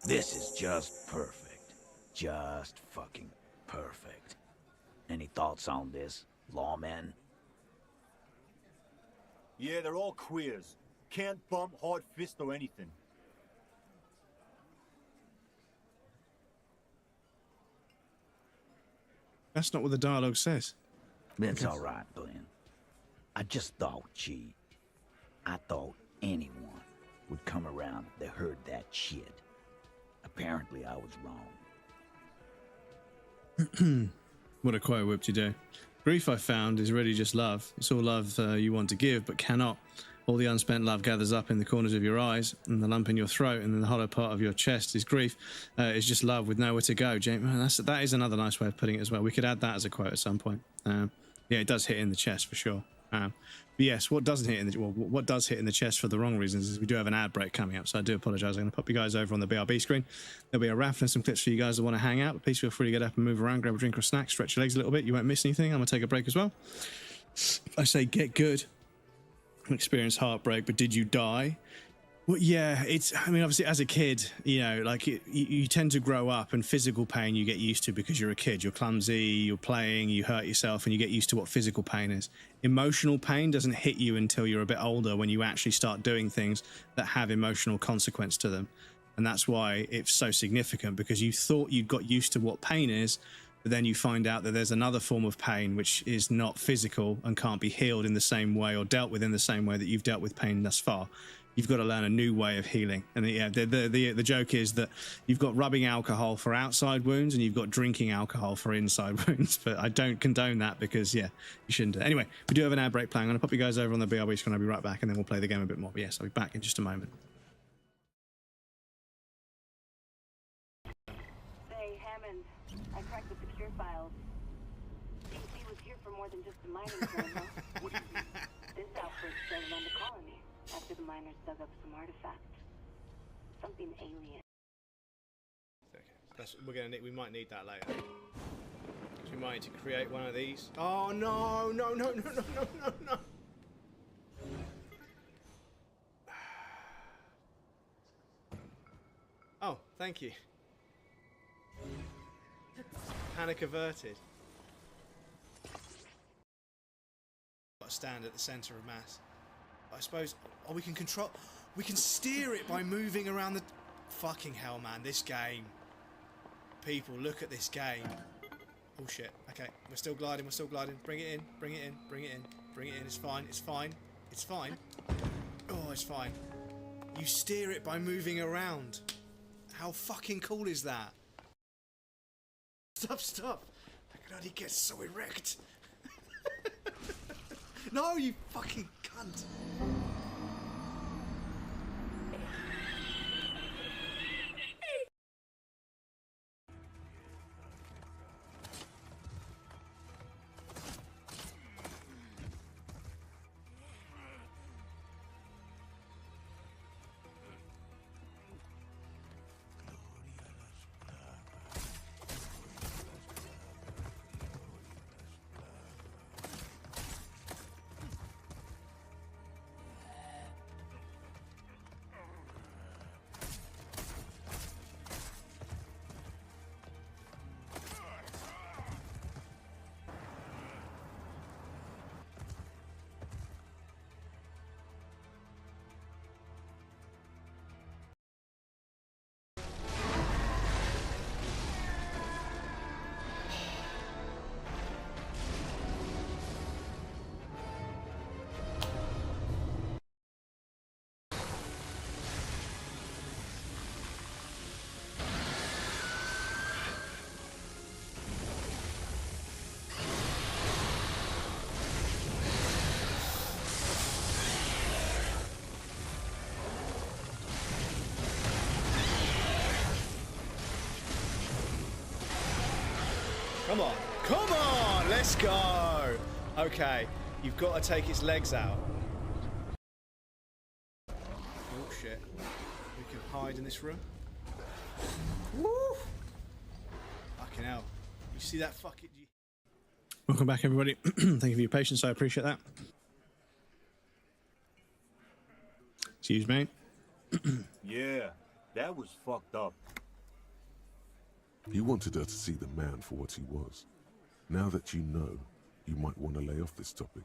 S12: This is just perfect. Just fucking perfect. Any thoughts on this, lawmen?
S8: Yeah, they're all queers. Can't bump, hard fist, or anything.
S1: That's not what the dialogue says.
S12: It's all right, Glenn. I just thought I thought anyone would come around if they heard that shit. Apparently, I was wrong.
S1: What a quite whoop-de-doo. Grief, I found, is really just love. It's all love you want to give, but cannot. All the unspent love gathers up in the corners of your eyes, and the lump in your throat, and then the hollow part of your chest is grief. It's just love with nowhere to go. James, that is another nice way of putting it as well. We could add that as a quote at some point. Yeah, it does hit in the chest for sure. But yes, what doesn't hit in the what does hit in the chest for the wrong reasons is we do have an ad break coming up, so I do apologise. I'm going to pop you guys over on the BRB screen. There'll be a raffle and some clips for you guys that want to hang out. But please feel free to get up and move around, grab a drink or a snack, stretch your legs a little bit. You won't miss anything. I'm going to take a break as well. I say get good. Experience heartbreak, but did you die? Well, yeah, I mean, obviously, as a kid, you know, like you tend to grow up, and physical pain you get used to because you're a kid. You're clumsy, you're playing, you hurt yourself, and you get used to what physical pain is. Emotional pain doesn't hit you until you're a bit older, when you actually start doing things that have emotional consequence to them. And that's why it's so significant, because you thought you got used to what pain is, but then you find out that there's another form of pain which is not physical and can't be healed in the same way or dealt with in the same way that you've dealt with pain thus far. You've got to learn a new way of healing. And the joke is that you've got rubbing alcohol for outside wounds and you've got drinking alcohol for inside wounds. But I don't condone that because, yeah, you shouldn't do it. Anyway, we do have an ad break playing. I'm going to pop you guys over on the BRB screen. I'll be right back and then we'll play the game a bit more. But yes, I'll be back in just a moment.
S22: Say, Hammond, I cracked the secure files. DC was here for more than just a mining zone, huh?
S8: What do you mean?
S22: This outbreak started on the colony after the miners dug up some artifacts. Something alien.
S1: Okay. We might need that later. We might need to create one of these. Oh no, no, no, no, no, no, no, no. Oh, thank you. Panic averted. Got to stand at the centre of mass. I suppose. Oh, we can control. We can steer it by moving around the. Fucking hell, man! This game. People, look at this game. Oh shit. Okay, we're still gliding. We're still gliding. Bring it in. Bring it in. Bring it in. Bring it in. It's fine. It's fine. It's fine. Oh, it's fine. You steer it by moving around. How fucking cool is that? Stop, stop. I can only get so erect. No, you fucking cunt. Come on. Come on! Let's go! Okay, you've got to take its legs out. Oh shit. We can hide in this room. Woo! Fucking hell. You see that fucking... Welcome back, everybody. Thank you for your patience. I appreciate that. Excuse me.
S8: Yeah, that was fucked up.
S3: He wanted her to see the man for what he was. Now that you know, you might want to lay off this topic,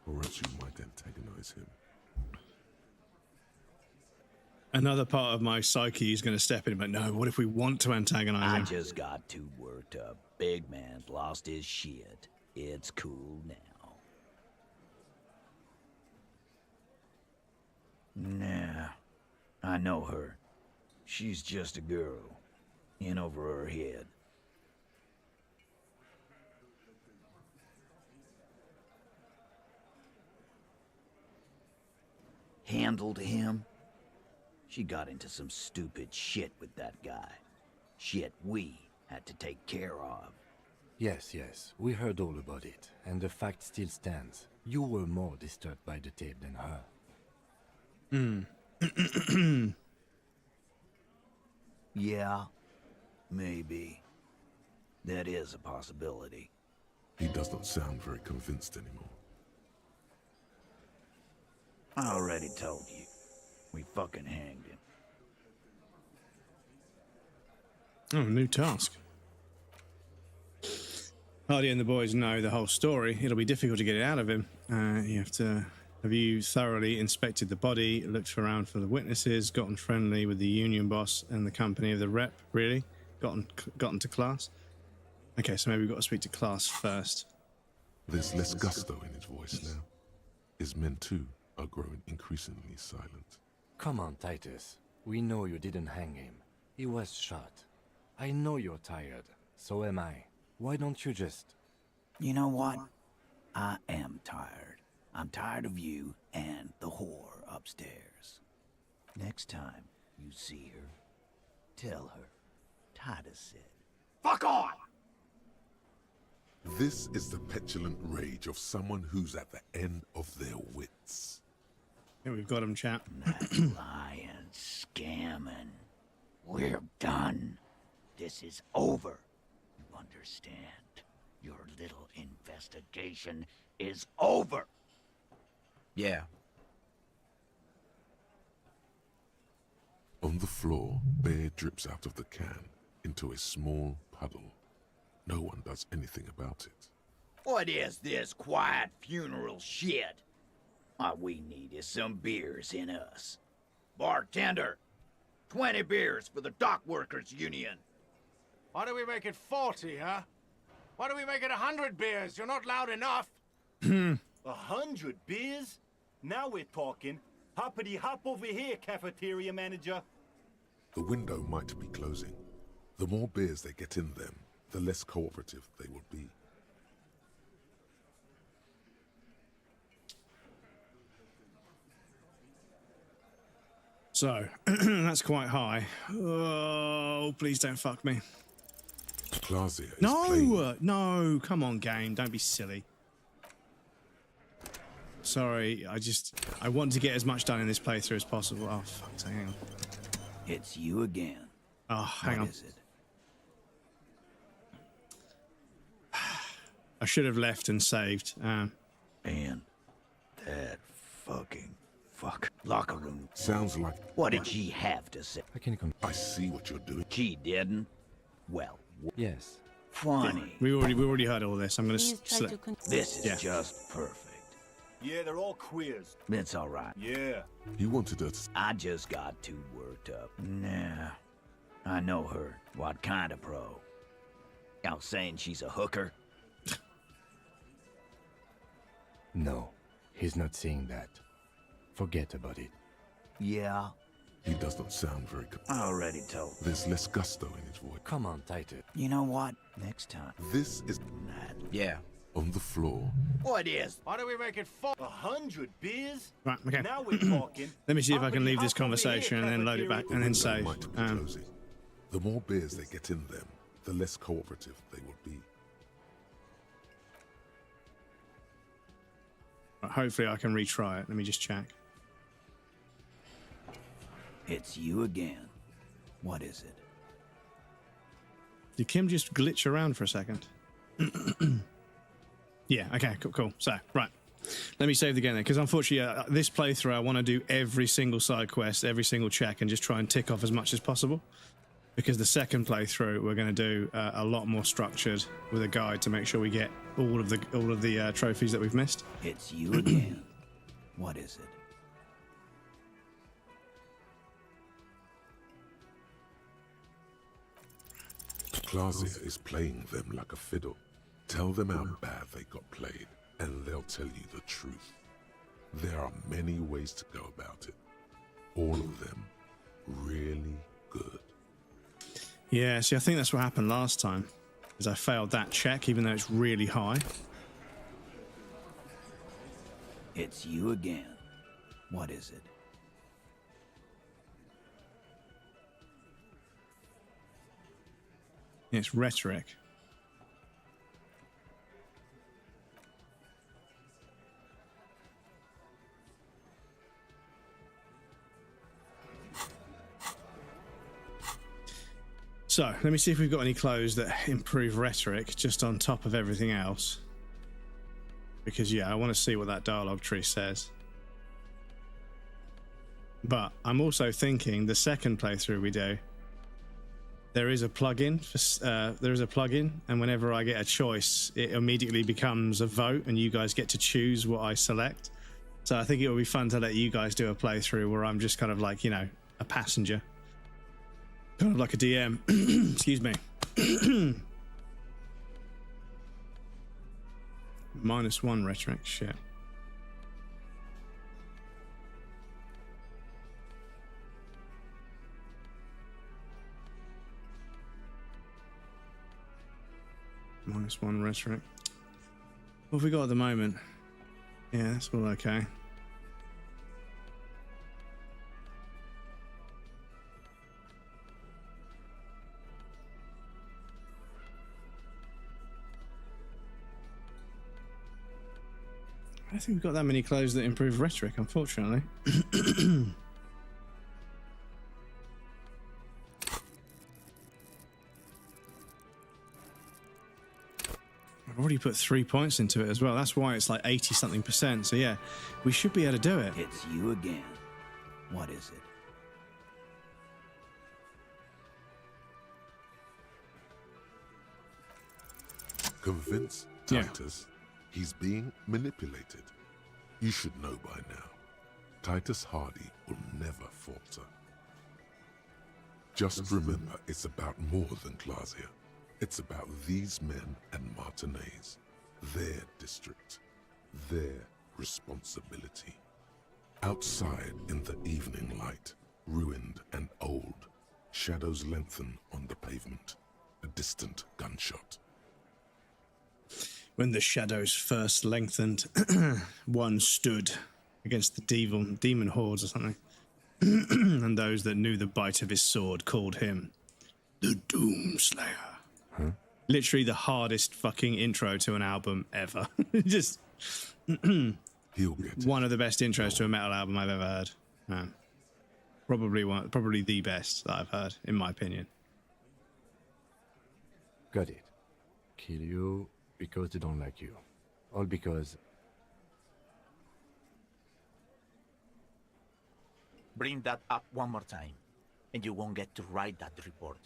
S3: or else you might antagonize him.
S1: Another part of my psyche is going to step in, but no, what if we want to antagonize him?
S12: I just got too worked up. Big man's lost his shit. It's cool now. Nah, I know her. She's just a girl. In over her head. Handled him? She got into some stupid shit with that guy. Shit we had to take care of.
S4: Yes, yes, we heard all about it, and the fact still stands. You were more disturbed by the tape than her.
S12: Yeah, maybe. That is a possibility.
S3: He does not sound very convinced anymore.
S12: I already told you. We fucking hanged him.
S1: Oh, new task. Hardy and the boys know the whole story. It'll be difficult to get it out of him. You have to... Have you thoroughly inspected the body, looked around for the witnesses, gotten friendly with the union boss and the company of the rep? Really? Gotten to class? Okay, so maybe we've got to speak to class first.
S3: There's less gusto in his voice now. His men too are growing increasingly silent.
S4: Come on, Titus. We know you didn't hang him. He was shot. I know you're tired. So am I. Why don't you just...
S12: You know what? I am tired. I'm tired of you and the whore upstairs. Next time you see her, tell her Titus said, "Fuck on!"
S3: This is the petulant rage of someone who's at the end of their wits.
S1: Yeah, we've got him, chap.
S12: That lying, scamming. We're done. This is over. You understand? Your little investigation is over. Yeah.
S3: On the floor, beer drips out of the can into a small puddle. No one does anything about it.
S12: What is this quiet funeral shit? All we need is some beers in us. Bartender, 20 beers for the Dock Workers Union.
S15: Why do we make it 40, huh? Why do we make it 100 beers? You're not loud enough.
S8: 100 beers? Now we're talking. Hoppity hop over here, cafeteria manager.
S3: The window might be closing. The more beers they get in them, the less cooperative they will be.
S1: So, that's quite high. Oh, please don't fuck me.
S3: Clausia is
S1: No! No, come on, game. Don't be silly. Sorry, I want to get as much done in this playthrough as possible. Oh, fuck, hang on.
S12: It's you again.
S1: Oh, hang on.
S12: What is it?
S1: I should have left and saved.
S12: Man, that fucking fuck. Locker room.
S3: Sounds like...
S12: What did she have to say?
S3: I see what you're doing.
S12: She didn't? Well...
S4: Yes.
S12: Funny.
S1: We already heard all this. I'm going to select...
S12: This is just perfect.
S8: Yeah, they're all queers.
S12: It's all right.
S8: Yeah.
S3: He wanted us.
S12: I just got too worked up. Nah. I know her. What kind of pro? Y'all saying she's a hooker?
S4: No, he's not saying that. Forget about it.
S12: Yeah.
S3: He does not sound very good.
S12: I already told.
S3: There's less gusto in his voice.
S4: Come on, Titan.
S12: You know what? Next time.
S3: This is...
S12: Yeah.
S3: On the floor.
S12: What is?
S15: Why do we make it
S8: 100 beers?
S1: Right, okay.
S8: Now we're talking.
S1: Let me see if I can leave this conversation and then load it back and then save.
S3: The more beers they get in them, the less cooperative they will be.
S1: Right, hopefully I can retry it. Let me just check.
S12: It's you again. What is it?
S1: Did Kim just glitch around for a second? Yeah, okay, cool. So, right. Let me save the game then, because unfortunately, this playthrough, I want to do every single side quest, every single check, and just try and tick off as much as possible. Because the second playthrough, we're going to do a lot more structured with a guide to make sure we get all of the trophies that we've missed.
S12: It's you again. What is
S3: it? Clausia is playing them like a fiddle. Tell them how bad they got played, and they'll tell you the truth. There are many ways to go about it. All of them really good.
S1: Yeah, see, I think that's what happened last time, is I failed that check, even though it's really high.
S12: It's you again. What is it?
S1: It's rhetoric. So, let me see if we've got any clothes that improve rhetoric just on top of everything else. Because, yeah, I want to see what that dialogue tree says. But I'm also thinking the second playthrough we do, there is a plugin and whenever I get a choice, it immediately becomes a vote and you guys get to choose what I select. So I think it would be fun to let you guys do a playthrough where I'm just kind of like, you know, a passenger. Kind of like a DM. Excuse me. -1 rhetoric. Shit. -1 rhetoric. What have we got at the moment? Yeah, that's all okay. I don't think we've got that many clothes that improve rhetoric, unfortunately. I've already put 3 points into it as well. That's why it's like 80-something%. So yeah, we should be able to do it.
S12: It's you again. What is it?
S3: Convince Titus he's being manipulated. You should know by now. Titus Hardy will never falter. Just remember, it's about more than Glasia. It's about these men and Martinez, their district, their responsibility. Outside in the evening light, ruined and old, shadows lengthen on the pavement. A distant gunshot.
S1: When the shadows first lengthened, one stood against the demon hordes or something. And those that knew the bite of his sword called him the Doomslayer.
S3: Huh?
S1: Literally the hardest fucking intro to an album ever. Just one of the best intros to a metal album I've ever heard. Probably the best that I've heard, in my opinion.
S4: Got it. Kill you because they don't like you. All because...
S13: Bring that up one more time, and you won't get to write that report.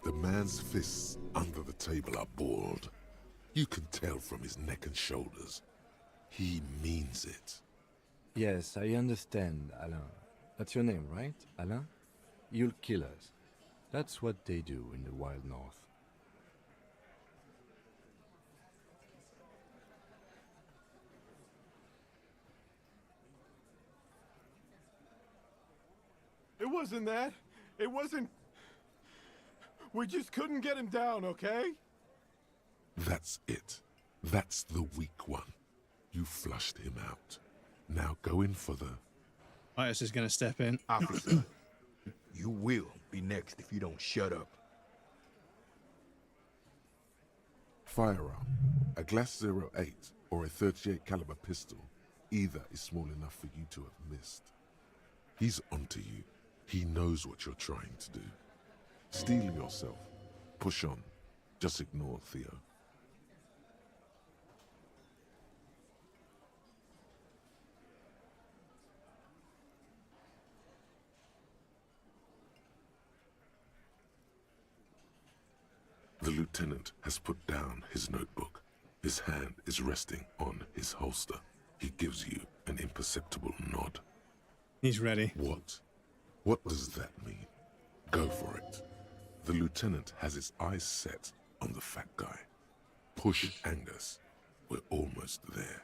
S3: The man's fists under the table are balled. You can tell from his neck and shoulders. He means it.
S4: Yes, I understand, Alain. That's your name, right, Alain? You'll kill us. That's what they do in the Wild North.
S14: It wasn't that. It wasn't... We just couldn't get him down, okay?
S3: That's it. That's the weak one. You flushed him out. Now go in for the...
S1: Titus is going to step in.
S19: Officer, you will be next if you don't shut up.
S3: Firearm. A Glass 08 or a 38 caliber pistol. Either is small enough for you to have missed. He's onto you. He knows what you're trying to do. Steel yourself. Push on. Just ignore Theo. The lieutenant has put down his notebook. His hand is resting on his holster. He gives you an imperceptible nod.
S1: He's ready.
S3: What? What does that mean? Go for it. The lieutenant has his eyes set on the fat guy. Push Angus. We're almost there.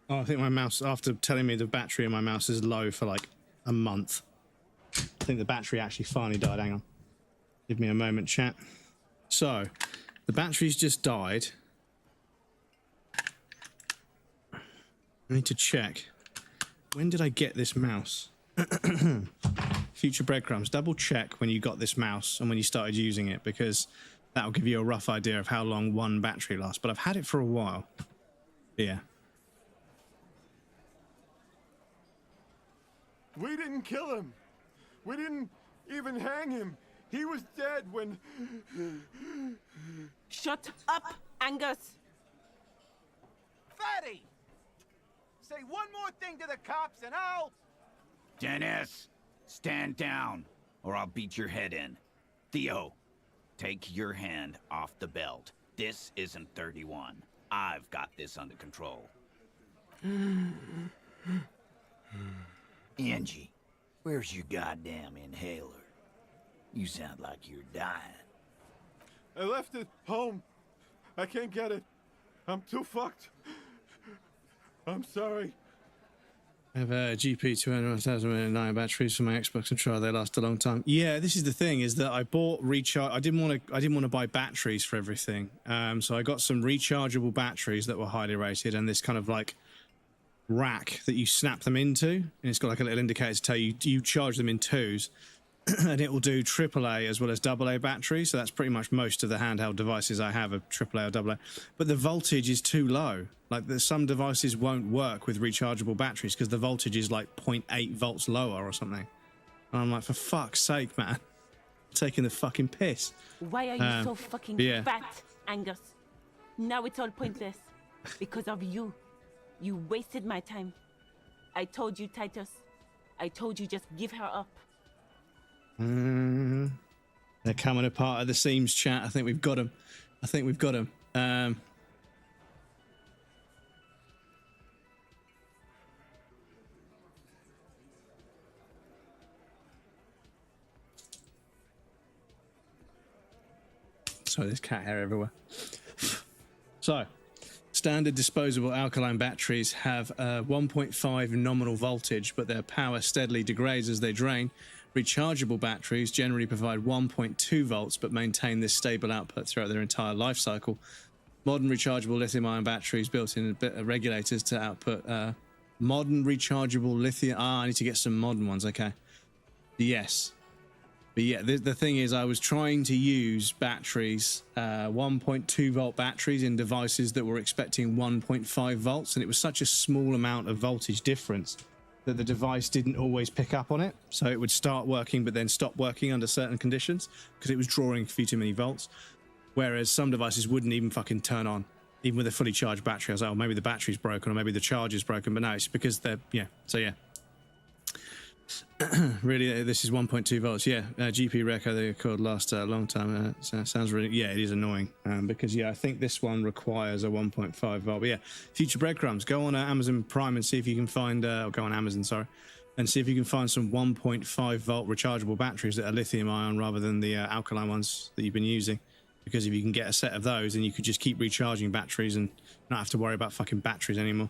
S1: Oh, I think my mouse, after telling me the battery in my mouse is low for like a month, I think the battery actually finally died. Hang on. Give me a moment, chat. So, the battery's just died. I need to check. When did I get this mouse? Future breadcrumbs. Double check when you got this mouse and when you started using it, because that'll give you a rough idea of how long one battery lasts. But I've had it for a while. Yeah.
S14: We didn't kill him. We didn't even hang him. He was dead when...
S11: Shut up, Angus!
S6: Fatty! Say one more thing to the cops and I'll...
S12: Dennis, stand down, or I'll beat your head in. Theo, take your hand off the belt. This isn't 31. I've got this under control. Angie, where's your goddamn inhaler? You sound like you're dying.
S14: I left it home. I can't get it. I'm too fucked. I'm sorry.
S1: I have a GP 200,009 batteries for my Xbox controller. They last a long time. Yeah, this is the thing: is that I bought recharge. I didn't want to buy batteries for everything. So I got some rechargeable batteries that were highly rated, and this kind of like rack that you snap them into, and it's got like a little indicator to tell you charge them in twos. And it will do AAA as well as AA batteries. So that's pretty much most of the handheld devices I have are AAA or AA. But the voltage is too low. Like some devices won't work with rechargeable batteries because the voltage is like 0.8 volts lower or something. And I'm like, for fuck's sake, man. I'm taking the fucking piss.
S11: Why are you so fucking fat, Angus? Now it's all pointless. Because of you. You wasted my time. I told you, Titus. I told you just give her up.
S1: They're coming apart at the seams, chat. I think we've got them. I think we've got them. Sorry, there's cat hair everywhere. So, standard disposable alkaline batteries have 1.5 nominal voltage, but their power steadily degrades as they drain. Rechargeable batteries generally provide 1.2 volts, but maintain this stable output throughout their entire life cycle. Modern rechargeable lithium-ion batteries built in regulators to output modern rechargeable lithium. I need to get some modern ones. Okay. Yes. But yeah, the thing is, I was trying to use batteries, 1.2 volt batteries in devices that were expecting 1.5 volts, and it was such a small amount of voltage difference that the device didn't always pick up on it. So it would start working, but then stop working under certain conditions because it was drawing a few too many volts. Whereas some devices wouldn't even fucking turn on, even with a fully charged battery. I was like, oh, maybe the battery's broken or maybe the charger's broken, but no, it's because they're, yeah. So yeah. Really, this is 1.2 volts. Yeah, GP Reco, they called last a long time. So sounds really, yeah, it is annoying because yeah, I think this one requires a 1.5 volt. But yeah, future breadcrumbs. Go on Amazon Prime and see if you can find, or go on Amazon, sorry, and see if you can find some 1.5 volt rechargeable batteries that are lithium ion rather than the alkaline ones that you've been using. Because if you can get a set of those, then you could just keep recharging batteries and not have to worry about fucking batteries anymore.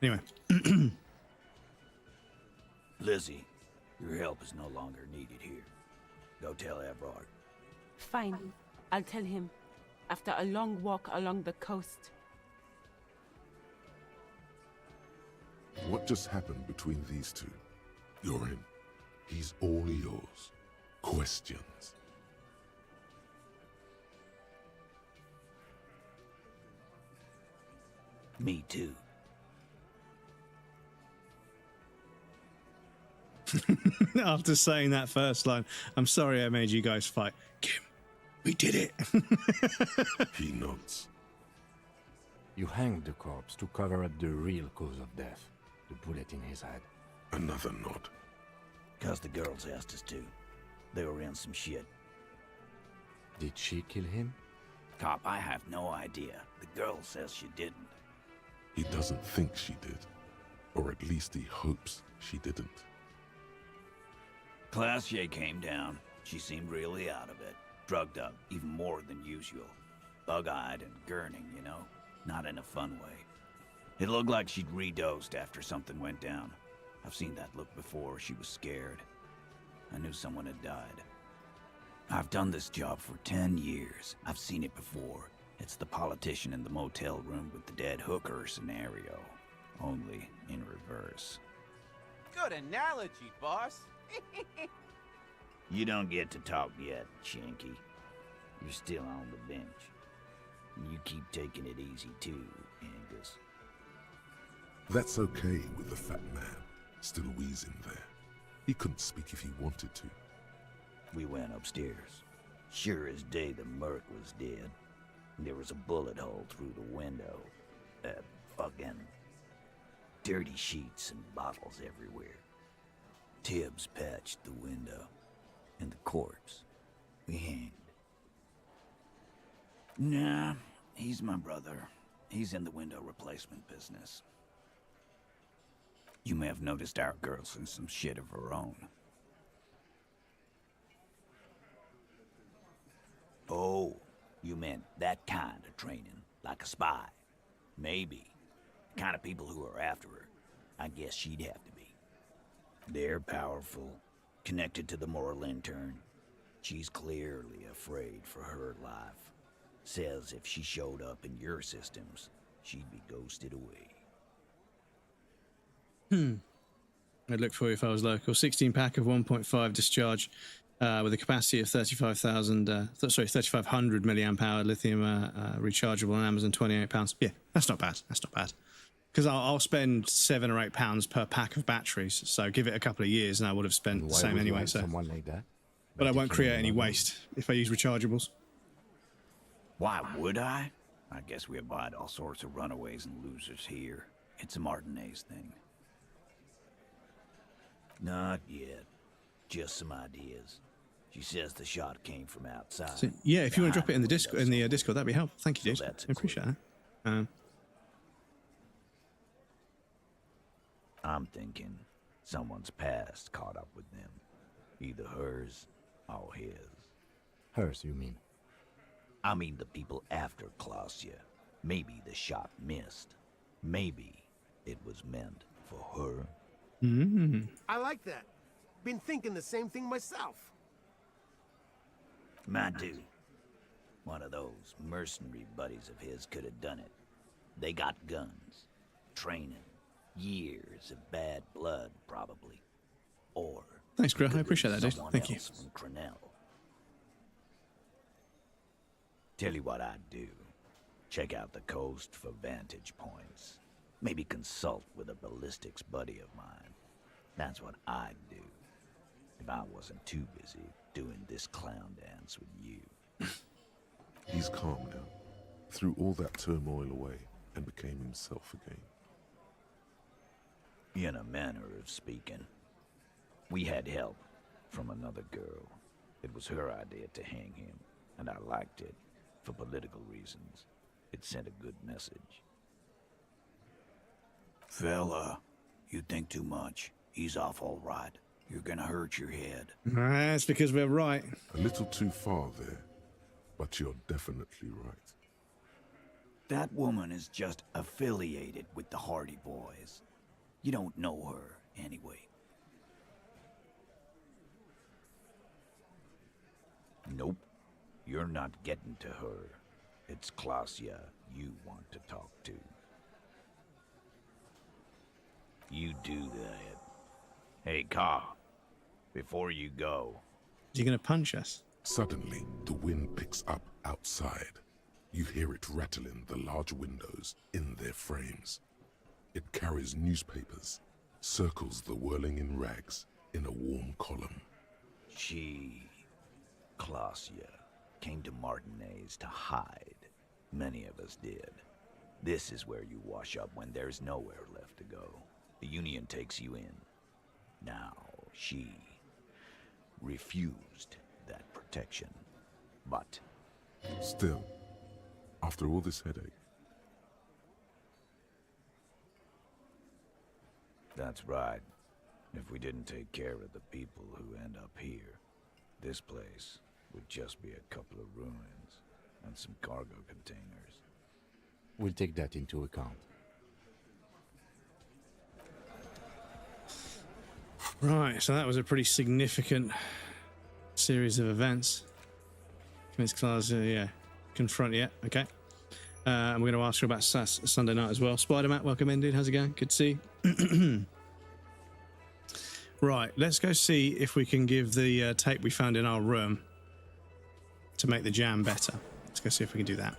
S1: Anyway.
S12: Lizzie, your help is no longer needed here. Go tell Everard.
S11: Fine. I'll tell him. After a long walk along the coast.
S3: What just happened between these two? You're in. He's all yours. Questions?
S12: Me too.
S1: After saying that first line, I'm sorry I made you guys fight. Kim, we did it.
S3: He nods.
S4: You hanged the corpse to cover up the real cause of death, the bullet in his head.
S3: Another nod.
S12: 'Cause the girls asked us to. They were in some shit.
S4: Did she kill him?
S12: Cop, I have no idea. The girl says she didn't.
S3: He doesn't think she did. Or at least he hopes she didn't.
S12: Classier came down. She seemed really out of it. Drugged up, even more than usual. Bug-eyed and gurning, you know? Not in a fun way. It looked like she'd redosed after something went down. I've seen that look before. She was scared. I knew someone had died. I've done this job for 10 years. I've seen it before. It's the politician in the motel room with the dead hooker scenario. Only in reverse.
S6: Good analogy, boss.
S12: You don't get to talk yet, Shanky. You're still on the bench. And you keep taking it easy too, Angus.
S3: That's okay with the fat man, still wheezing there. He couldn't speak if he wanted to.
S12: We went upstairs. Sure as day the Merc was dead. There was a bullet hole through the window. Fucking dirty sheets and bottles everywhere. Tibbs patched the window. And the corpse, we hanged. Nah, he's my brother. He's in the window replacement business. You may have noticed our girl's in some shit of her own. Oh, you meant that kind of training, like a spy. Maybe. The kind of people who are after her. I guess she'd have to be. They're powerful, connected to the moral intern. She's clearly afraid for her life. Says if she showed up in your systems, she'd be ghosted away.
S1: I'd look for you if I was local. 16 pack of 1.5 discharge with a capacity of 3,500 milliamp hour lithium rechargeable on Amazon, £28. Yeah, that's not bad. That's not bad. Because I'll spend £7 or £8 per pack of batteries. So give it a couple of years, and I would have spent the same anyway. So
S4: someone like that?
S1: But I won't create any waste if I use rechargeables.
S12: Why would I? I guess we abide all sorts of runaways and losers here. It's a Martinez thing. Not yet. Just some ideas. She says the shot came from outside.
S1: So, yeah, if you want to drop it in the Discord, that'd be helpful. Thank you, dude. I appreciate that.
S12: I'm thinking someone's past caught up with them. Either hers or his.
S4: Hers, you mean?
S12: I mean the people after Klausya. Maybe the shot missed. Maybe it was meant for her.
S15: I like that. Been thinking the same thing myself.
S12: My dude. One of those mercenary buddies of his could have done it. They got guns, training, years of bad blood, probably. Or...
S1: Thanks, Grill. I appreciate that, dude. Thank you.
S12: From Crenell. Tell you what I'd do. Check out the coast for vantage points. Maybe consult with a ballistics buddy of mine. That's what I'd do. If I wasn't too busy doing this clown dance with you.
S3: He's calm now, threw all that turmoil away, and became himself again.
S12: In a manner of speaking. We had help from another girl. It was her idea to hang him, and I liked it. For political reasons. It sent a good message. Fella, you think too much. He's off all right. You're gonna hurt your head.
S1: That's because we're right.
S3: A little too far there, but you're definitely right.
S12: That woman is just affiliated with the Hardy Boys. You don't know her, anyway. Nope. You're not getting to her. It's Klausya you want to talk to. You do that. Hey, Ka, before you go...
S1: Is he gonna punch us?
S3: Suddenly, the wind picks up outside. You hear it rattling the large windows in their frames. It carries newspapers, circles the whirling in rags in a warm column.
S12: She... Klausya... came to Martinez to hide. Many of us did. This is where you wash up when there's nowhere left to go. The Union takes you in. Now, she refused that protection. But...
S3: Still, after all this headache...
S12: That's right. If we didn't take care of the people who end up here, this place would just be a couple of ruins and some cargo containers.
S4: We'll take that into account.
S1: Right, so that was a pretty significant series of events. Miss Claus, confront, okay. And we're going to ask her about Sunday night as well. Spider-Man, welcome in, dude. How's it going? Good to see you. Right, let's go see if we can give the tape we found in our room to make the jam better. Let's go see if we can do that.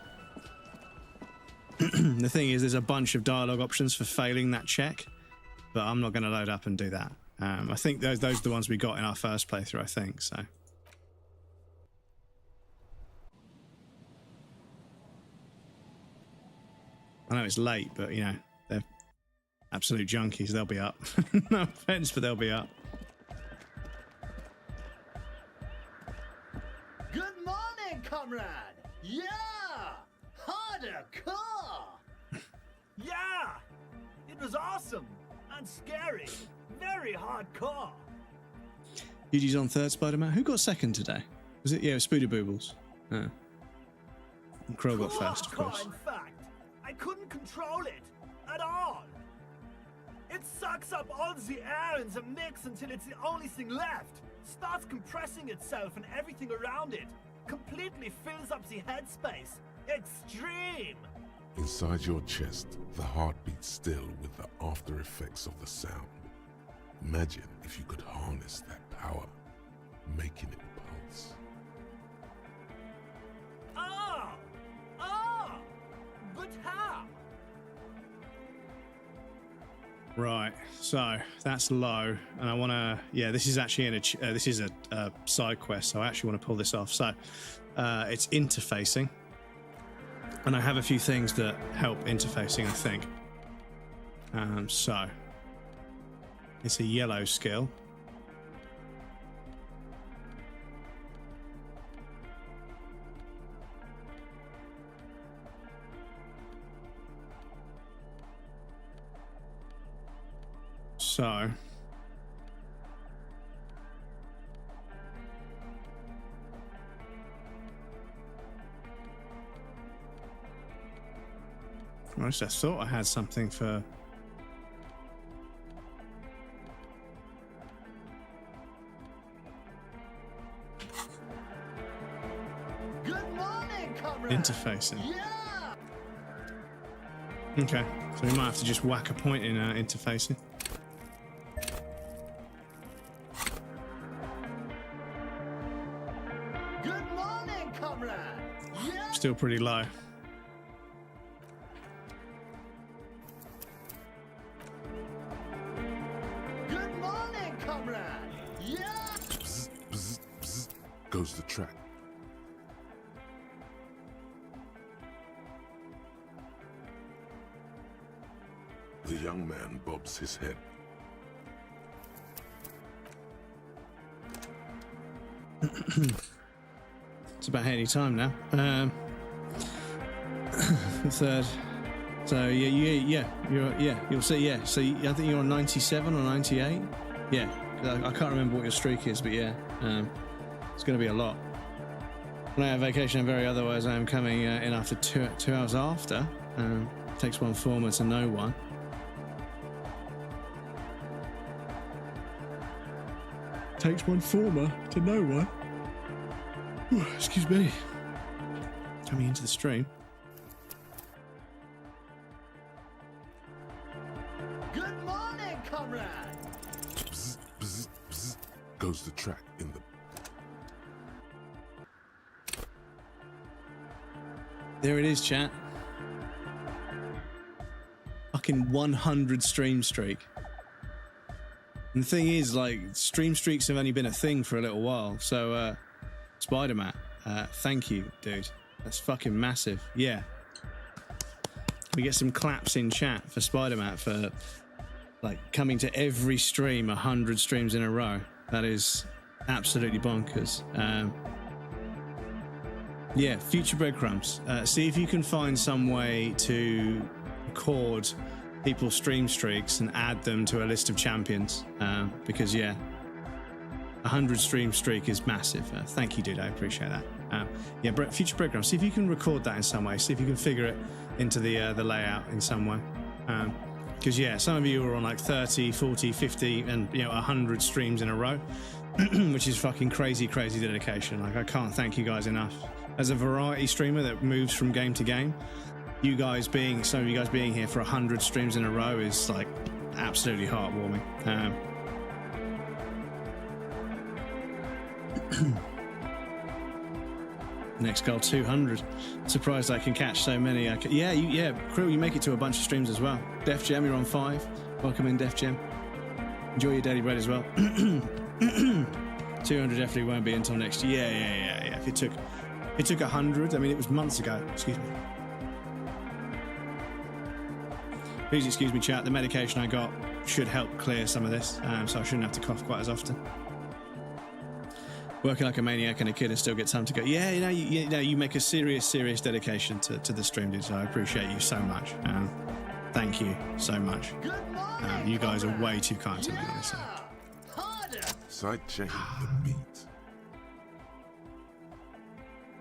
S1: The thing is, there's a bunch of dialogue options for failing that check, but I'm not going to load up and do that. I think those are the ones we got in our first playthrough, I think, so. I know it's late, but, you know, they're absolute junkies. They'll be up. No offense, but they'll be up.
S7: Good morning, comrade! Yeah! Harder car!
S8: Yeah! It was awesome and scary. Very hardcore.
S1: Yuji's on third, Spider-Man. Who got second today? Was it? Yeah, it was Spooder Boobles. Oh. And Crow got first, of course.
S8: In fact, I couldn't control it at all. It sucks up all the air in the mix until it's the only thing left. Starts compressing itself and everything around it. Completely fills up the headspace. Extreme.
S3: Inside your chest, the heart beats still with the after effects of the sound. Imagine if you could harness that power, making it pulse.
S8: But how?
S1: Right, so that's low, and I want to. Yeah, this is actually this is a side quest, so I actually want to pull this off. So it's interfacing, and I have a few things that help interfacing, I think. So it's a yellow skill. So I thought I had something for
S7: Good morning, comrade.
S1: interfacing.
S7: Yeah.
S1: Okay, so we might have to just whack a point in interfacing.
S7: Good morning, comrade. Yeah.
S1: Still pretty low.
S7: Good morning, comrade. Yeah.
S3: Bzz, bzz, bzz, goes the track. The young man bobs his head.
S1: It's about any time now. Third. So you'll see. Yeah, so I think you're on 97 or 98. Yeah, I can't remember what your streak is, but yeah, it's going to be a lot. When I have vacation, I'm very otherwise. I am coming in after 2 hours after. Takes one former to know one. Takes one former to know one. Ooh, excuse me. Coming into the stream.
S7: Good morning, comrade.
S3: Bzz, bzz, bzz, goes the track in the...
S1: There it is, chat. Fucking 100 stream streak. And the thing is, like, stream streaks have only been a thing for a little while. So, Spider-Man, thank you, dude. That's fucking massive. Yeah. We get some claps in chat for Spider-Man for, like, coming to every stream 100 streams in a row. That is absolutely bonkers. Yeah, future breadcrumbs. See if you can find some way to record people's stream streaks and add them to a list of champions. Because, yeah, 100 stream streak is massive. Thank you, dude. I appreciate that. Yeah, future breadcrumbs. See if you can record that in some way. See if you can figure it into the layout in some way. Because, yeah, some of you are on like 30, 40, 50, and, 100 streams in a row, which is fucking crazy, crazy dedication. Like, I can't thank you guys enough. As a variety streamer that moves from game to game, some of you guys being here for 100 streams in a row is like absolutely heartwarming. Next goal, 200. Surprised I can catch so many. Krill, you make it to a bunch of streams as well. Def Jam, you're on 5. Welcome in, Def Jam. Enjoy your daily bread as well. 200 definitely won't be until next year. Yeah. If it took 100, I mean, it was months ago. Excuse me. Please excuse me, chat. The medication I got should help clear some of this, so I shouldn't have to cough quite as often. Working like a maniac and a kid and still get time to go. Yeah, you make a serious dedication to the stream, dude. So I appreciate you so much. Thank you so much. You guys are way too kind to me, honestly.
S3: Sidechain the beat.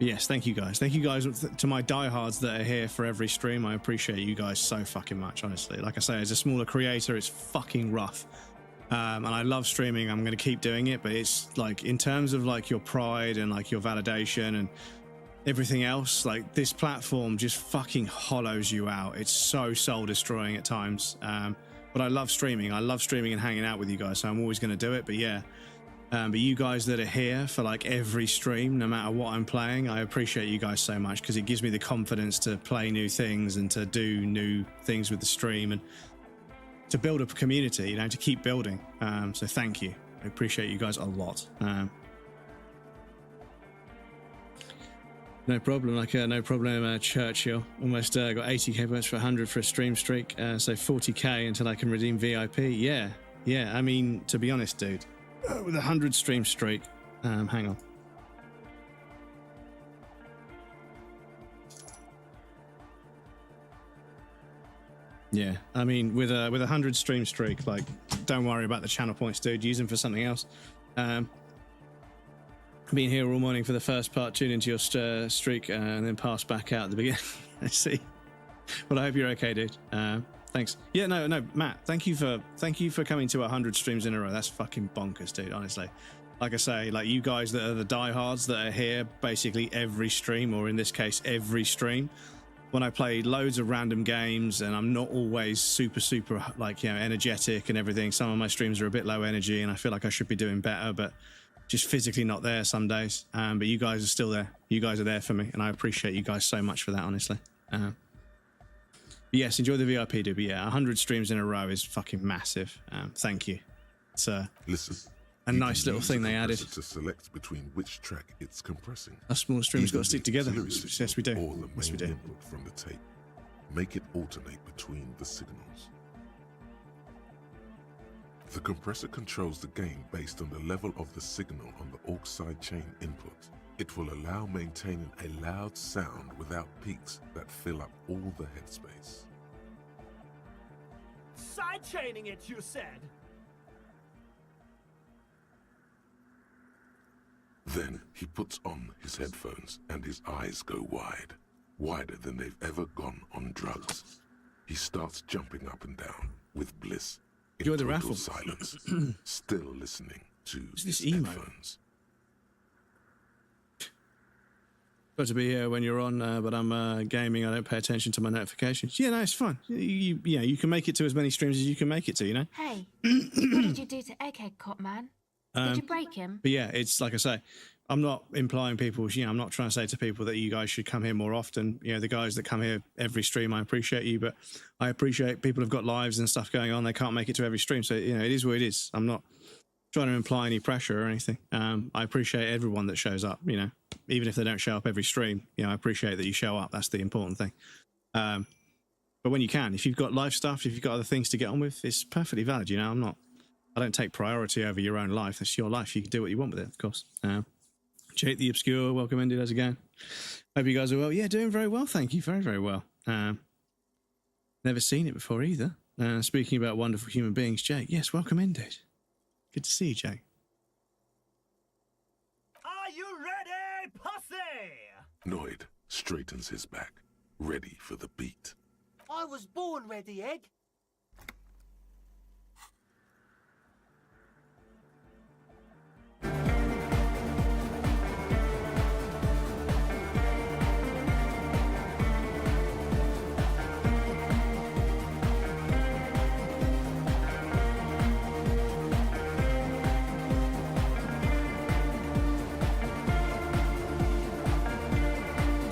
S1: Yes, thank you guys. Thank you guys to my diehards that are here for every stream. I appreciate you guys so fucking much, honestly. Like I say, as a smaller creator, it's fucking rough. And I love streaming. I'm going to keep doing it, but it's like in terms of like your pride and like your validation and everything else, like this platform just fucking hollows you out. It's so soul destroying at times. But I love streaming. I love streaming and hanging out with you guys. So I'm always going to do it. But yeah. But you guys that are here for like every stream, no matter what I'm playing, I appreciate you guys so much because it gives me the confidence to play new things and to do new things with the stream and to build a community, to keep building. So thank you. I appreciate you guys a lot. No problem. No problem, Churchill. Almost got 80k points for 100 for a stream streak. So 40k until I can redeem VIP. Yeah. I mean, to be honest, dude. With 100 stream streak. Hang on. Yeah, I mean, with a 100 stream streak, like don't worry about the channel points, dude. Use them for something else. Been here all morning for the first part. Tune into your streak and then pass back out at the beginning. I see. Well, I hope you're okay, dude. Thanks. Yeah, no, Matt. Thank you for coming to 100 streams in a row. That's fucking bonkers, dude. Honestly, like I say, like you guys that are the diehards that are here basically every stream, or in this case, every stream. When I play loads of random games and I'm not always super like, you know, energetic and everything. Some of my streams are a bit low energy, and I feel like I should be doing better, but just physically not there some days. But you guys are still there. You guys are there for me, and I appreciate you guys so much for that, honestly. Yes, enjoy the VIP, dude. But yeah, 100 streams in a row is fucking massive. Thank you. It's
S3: listen,
S1: a nice little thing they added
S3: to select between which track it's compressing.
S1: Us small streams got to stick together. Yes, we do.
S3: Or the
S1: Yes, we do.
S3: input from the tape. Make it alternate between the signals. The compressor controls the gain based on the level of the signal on the aux side chain input. It will allow maintaining a loud sound without peaks that fill up all the headspace.
S8: Sidechaining it, you said?
S3: Then he puts on his headphones and his eyes go wide, wider than they've ever gone on drugs. He starts jumping up and down with bliss in
S1: Enjoy the
S3: total
S1: raffle.
S3: silence, still listening to
S1: this
S3: his
S1: emo?
S3: headphones.
S1: Got to be here when you're on, but I'm gaming. I don't pay attention to my notifications. Yeah, no, it's fun. You can make it to as many streams as you can make it to, you know?
S9: Hey, what did you do to Egghead Cop, man? Did you break him?
S1: But yeah, it's like I say, I'm not implying people, I'm not trying to say to people that you guys should come here more often. You know, the guys that come here every stream, I appreciate you, but I appreciate people have got lives and stuff going on. They can't make it to every stream. So, you know, it is what it is. I'm not trying to imply any pressure or anything. I appreciate everyone that shows up, you know, even if they don't show up every stream, you know, I appreciate that you show up. That's the important thing. But when you can, if you've got life stuff, if you've got other things to get on with, it's perfectly valid. You know, I don't take priority over your own life. That's your life. You can do what you want with it, of course. Jake the Obscure, welcome in, how's it going? Hope you guys are well. Yeah, doing very well, thank you. Very, very well. Never seen it before either. Speaking about wonderful human beings, Jake. Yes, welcome in, dude. Good to see you, Jake.
S8: Are you ready, pussy?
S3: Noid straightens his back, ready for the beat.
S7: I was born ready, Egg.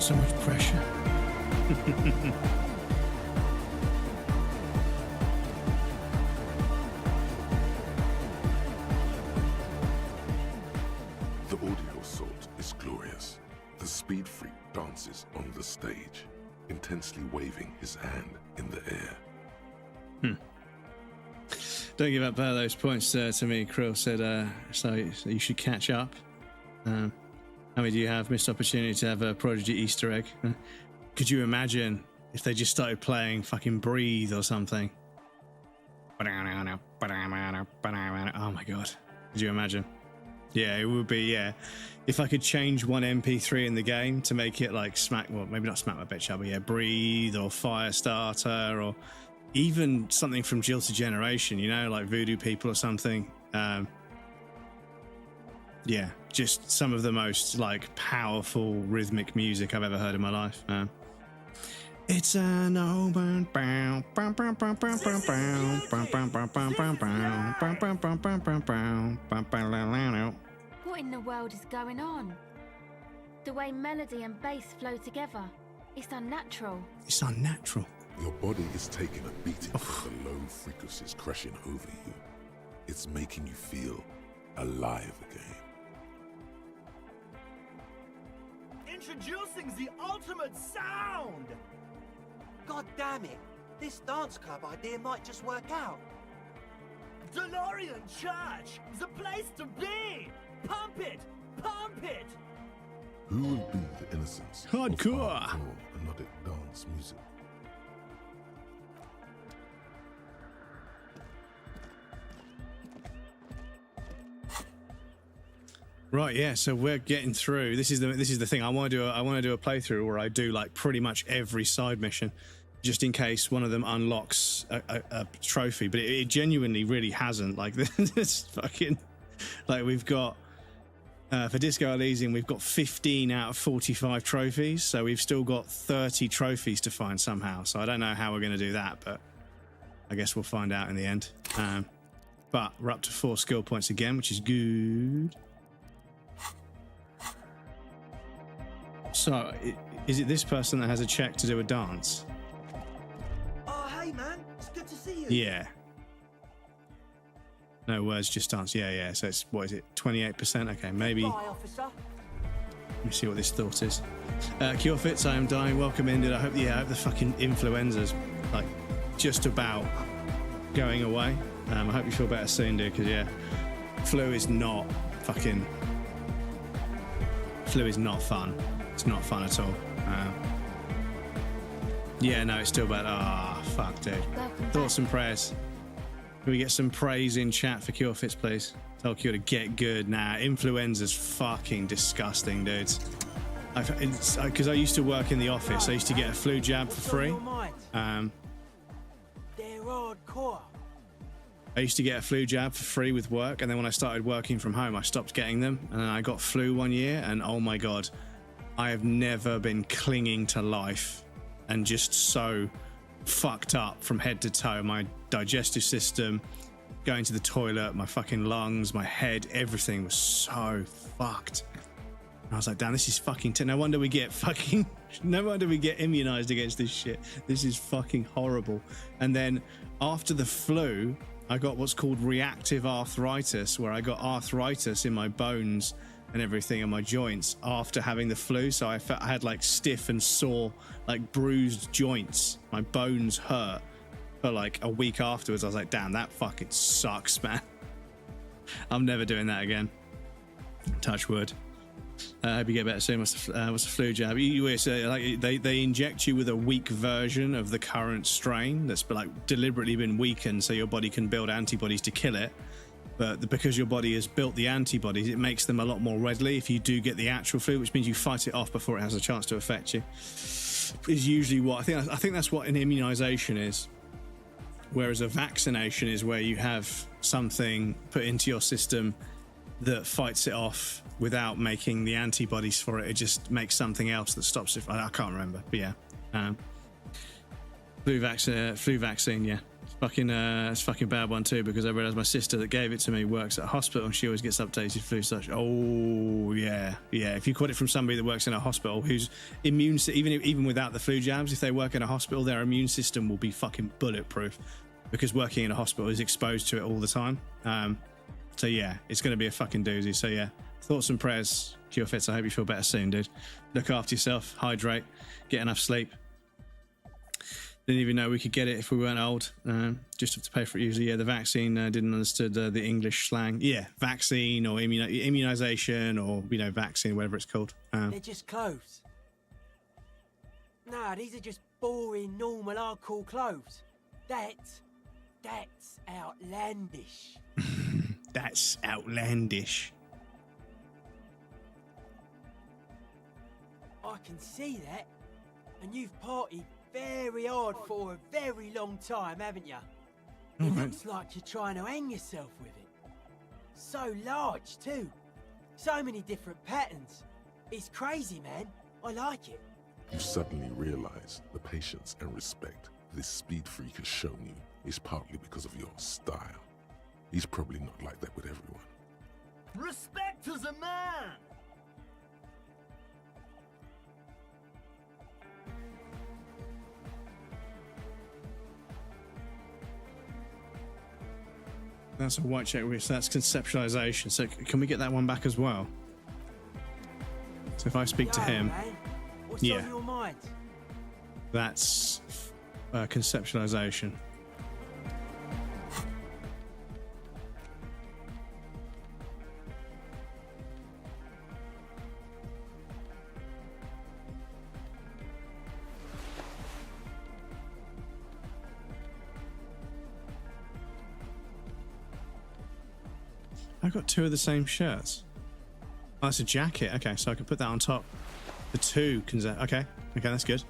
S1: So much pressure.
S3: The audio assault is glorious. The speed freak dances on the stage, intensely waving his hand in the air.
S1: Don't give up those points to me, Krill said, so you should catch up. How many do you have? Missed opportunity to have a Prodigy Easter egg. Could you imagine if they just started playing fucking Breathe or something? Oh my god. Could you imagine? Yeah, it would be, yeah. If I could change one MP3 in the game to make it like maybe not Smack My Bitch Up, but yeah, Breathe or Firestarter or even something from Jilted Generation, you know, like Voodoo People or something. Yeah, just some of the most like powerful rhythmic music I've ever heard in my life. It's an open
S9: What in the world is going on? The way melody and bass flow together, it's unnatural.
S1: It's unnatural.
S3: Your body is taking a beating from the low frequencies crashing over you. It's making you feel alive again.
S8: Introducing the ultimate sound!
S7: God damn it! This dance club idea might just work out.
S8: DeLorean Church! The place to be! Pump it! Pump it!
S3: Who will be the innocence
S1: Hardcore.
S3: of hardcore melodic dance music?
S1: Right, yeah. So we're getting through. This is the thing. I want to do a playthrough where I do like pretty much every side mission, just in case one of them unlocks a trophy. But it genuinely really hasn't. Like this fucking, like we've got for Disco Elysium, we've got 15 out of 45 trophies. So we've still got 30 trophies to find somehow. So I don't know how we're going to do that, but I guess we'll find out in the end. But we're up to 4 skill points again, which is good. So, is it this person that has a check to do a dance?
S7: Oh, hey, man. It's good to see you.
S1: Yeah. No words, just dance. Yeah. So it's, what is it, 28%? Okay, maybe.
S7: Bye, officer.
S1: Let me see what this thought is. Cure Fits, I am dying. Welcome in, dude. I hope the fucking influenza's like just about going away. I hope you feel better soon, dude, because yeah, flu is not fun. It's not fun at all. Yeah, no, it's still bad. Ah, fuck, dude. Thoughts and prayers. Can we get some praise in chat for Cure Fits, please? Tell Cure to get good. Nah, influenza's fucking disgusting, dudes. Because I used to work in the office. I used to get a flu jab for free.
S7: They're hardcore.
S1: I used to get a flu jab for free with work, and then when I started working from home, I stopped getting them, and then I got flu one year, and oh my god, I have never been clinging to life and just so fucked up from head to toe. My digestive system, going to the toilet, my fucking lungs, my head, everything was so fucked. And I was like, damn, this is fucking no wonder we get immunized against this shit. This is fucking horrible. And then after the flu, I got what's called reactive arthritis, where I got arthritis in my bones and everything and my joints after having the flu. So I had like stiff and sore, like bruised joints. My bones hurt for like a week afterwards. I was like, damn, that fucking sucks, man. I'm never doing that again. Touch wood. I hope you get better soon. What's the flu jab? They inject you with a weak version of the current strain that's like deliberately been weakened so your body can build antibodies to kill it. But because your body has built the antibodies, it makes them a lot more readily if you do get the actual flu, which means you fight it off before it has a chance to affect you. Is usually what I think that's what an immunization is. Whereas a vaccination is where you have something put into your system that fights it off without making the antibodies for it. It just makes something else that stops it. I can't remember, but yeah. Flu vaccine, yeah. It's fucking bad one too, because I realised my sister that gave it to me works at a hospital and she always gets updated flu such. Oh yeah. If you caught it from somebody that works in a hospital whose immune, even without the flu jabs, if they work in a hospital, their immune system will be fucking bulletproof, because working in a hospital is exposed to it all the time. So yeah, it's going to be a fucking doozy. So yeah, thoughts and prayers, Cure Fits. I hope you feel better soon, dude. Look after yourself, hydrate, get enough sleep. Didn't even know we could get it if we weren't old. Just have to pay for it usually. Yeah, the vaccine, didn't understood the English slang. Yeah, vaccine or immunization or, vaccine, whatever it's called.
S7: They're just clothes. Nah, these are just boring, normal, hardcore clothes. That's outlandish.
S1: That's outlandish.
S7: I can see that. And you've partied very hard for a very long time, haven't you? It looks like you're trying to hang yourself with it. So large, too. So many different patterns. It's crazy, man. I like it.
S3: You suddenly realize the patience and respect this speed freak has shown you is partly because of your style. He's probably not like that with everyone.
S8: Respect to the man!
S1: That's a white check, so that's conceptualization. So can we get that one back as well? So if I speak to him,
S7: What's on your mind?
S1: That's conceptualization. I got 2 of the same shirts. Oh, that's a jacket. Okay, so I can put that on top. The 2 can... Okay, that's good.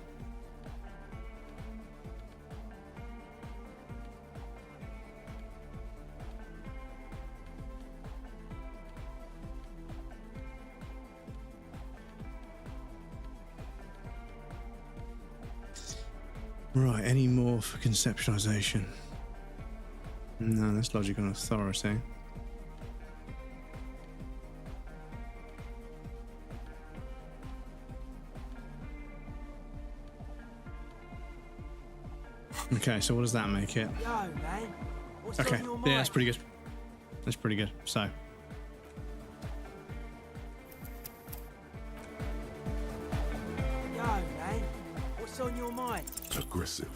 S1: Right, any more for conceptualization? No, that's logic and authority. Okay, so what does that make it?
S7: Yo, man. What's
S1: Okay,
S7: on your
S1: yeah,
S7: mind?
S1: that's pretty good. That's pretty good. So,
S7: Yo, man. What's on your mind?
S3: Aggressive,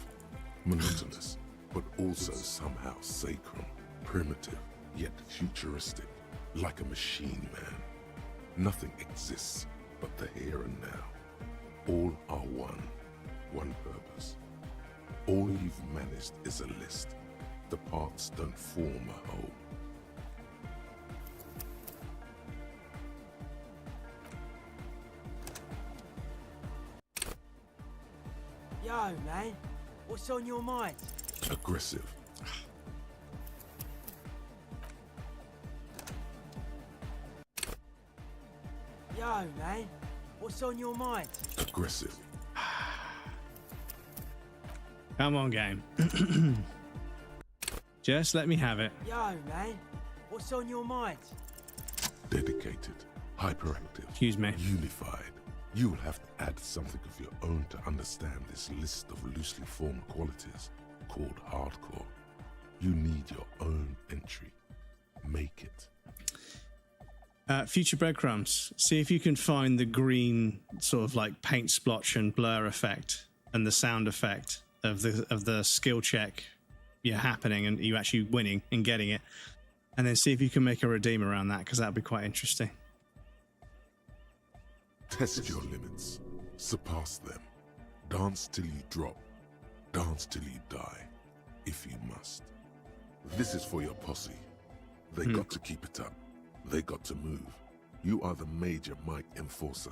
S3: monotonous, but also somehow sacred, primitive, yet futuristic, like a machine, man. Nothing exists but the here and now. All are one purpose. All you've managed is a list. The parts don't form a whole.
S7: Yo, man. What's on your mind?
S3: Aggressive.
S7: Yo, man. What's on your mind?
S3: Aggressive.
S1: come on, game. Just let me have it.
S7: Yo, man. What's on your mind?
S3: Dedicated, hyperactive,
S1: excuse me,
S3: unified. You will have to add something of your own to understand this list of loosely formed qualities called hardcore. You need your own entry. Make it.
S1: Future breadcrumbs. See if you can find the green sort of like paint splotch and blur effect and the sound effect of the skill check you're happening and you actually winning and getting it, and then see if you can make a redeem around that, because that'd be quite interesting.
S3: Test your limits. Surpass them. Dance till you drop. Dance till you die, if you must. This is for your posse. They got to keep it up. They got to move. You are the major might enforcer.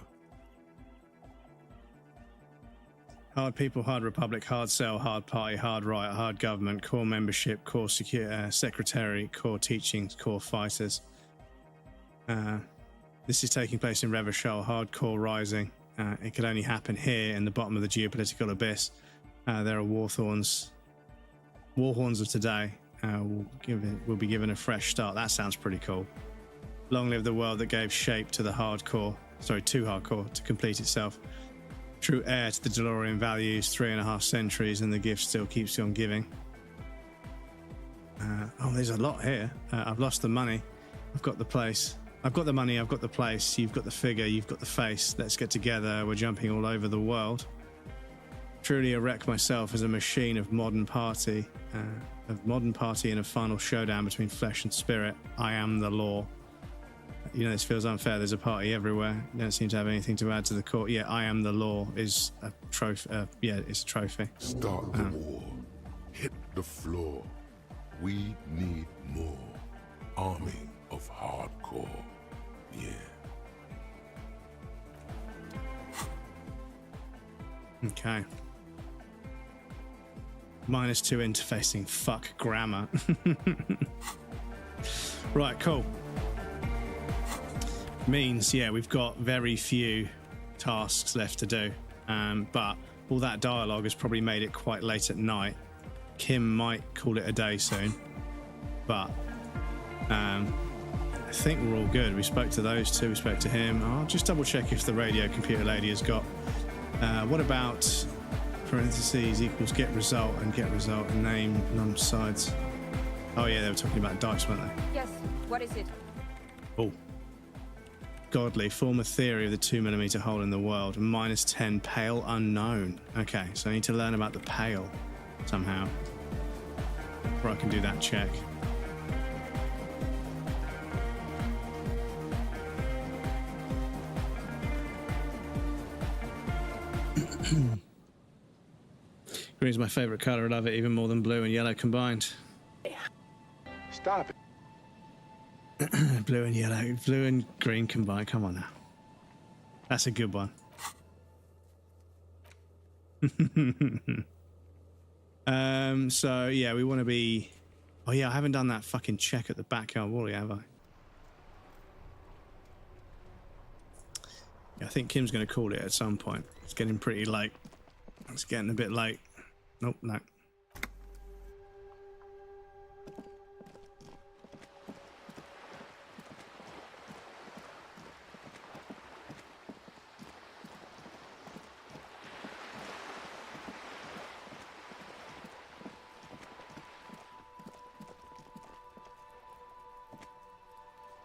S1: Hard people, hard republic, hard cell, hard party, hard riot, hard government, core membership, core secretary, core teachings, core fighters. This is taking place in Revachol, hardcore rising. It could only happen here in the bottom of the geopolitical abyss. There are warhorns of today. Will be given a fresh start. That sounds pretty cool. Long live the world that gave shape to the hardcore, too hardcore to complete itself. True heir to the DeLorean values, 3.5 centuries, and the gift still keeps on giving. Oh, there's a lot here. I've lost the money. I've got the place. I've got the money. I've got the place. You've got the figure. You've got the face. Let's get together. We're jumping all over the world. Truly erect myself as a machine of modern party in a final showdown between flesh and spirit. I am the law. You know, this feels unfair. There's a party everywhere. You don't seem to have anything to add to the court. Yeah, I am the law is a trophy. It's a trophy.
S3: Start the war. Hit the floor. We need more. Army of hardcore. Yeah.
S1: Okay. -2 interfacing. Fuck grammar. Right, cool. Means, yeah, we've got very few tasks left to do. But all that dialogue has probably made it quite late at night. Kim might call it a day soon. But I think we're all good. We spoke to those two. We spoke to him. I'll just double check if the radio computer lady has got... what about... parentheses equals get result and name non-sides. Oh yeah, they were talking about dice, weren't they?
S23: Yes, what is it?
S1: Oh. Godly, form a theory of the 2mm hole in the world. -10 pale unknown. Okay, so I need to learn about the pale somehow. Before I can do that check. Green's my favourite colour. I love it even more than blue and yellow combined.
S19: Stop it.
S1: Blue and yellow, blue and green combined. Come on now. That's a good one. So yeah, we want to be. Oh yeah, I haven't done that fucking check at the backyard wall, have I? Yeah, I think Kim's going to call it at some point. It's getting pretty late. It's getting a bit late. Nope, no.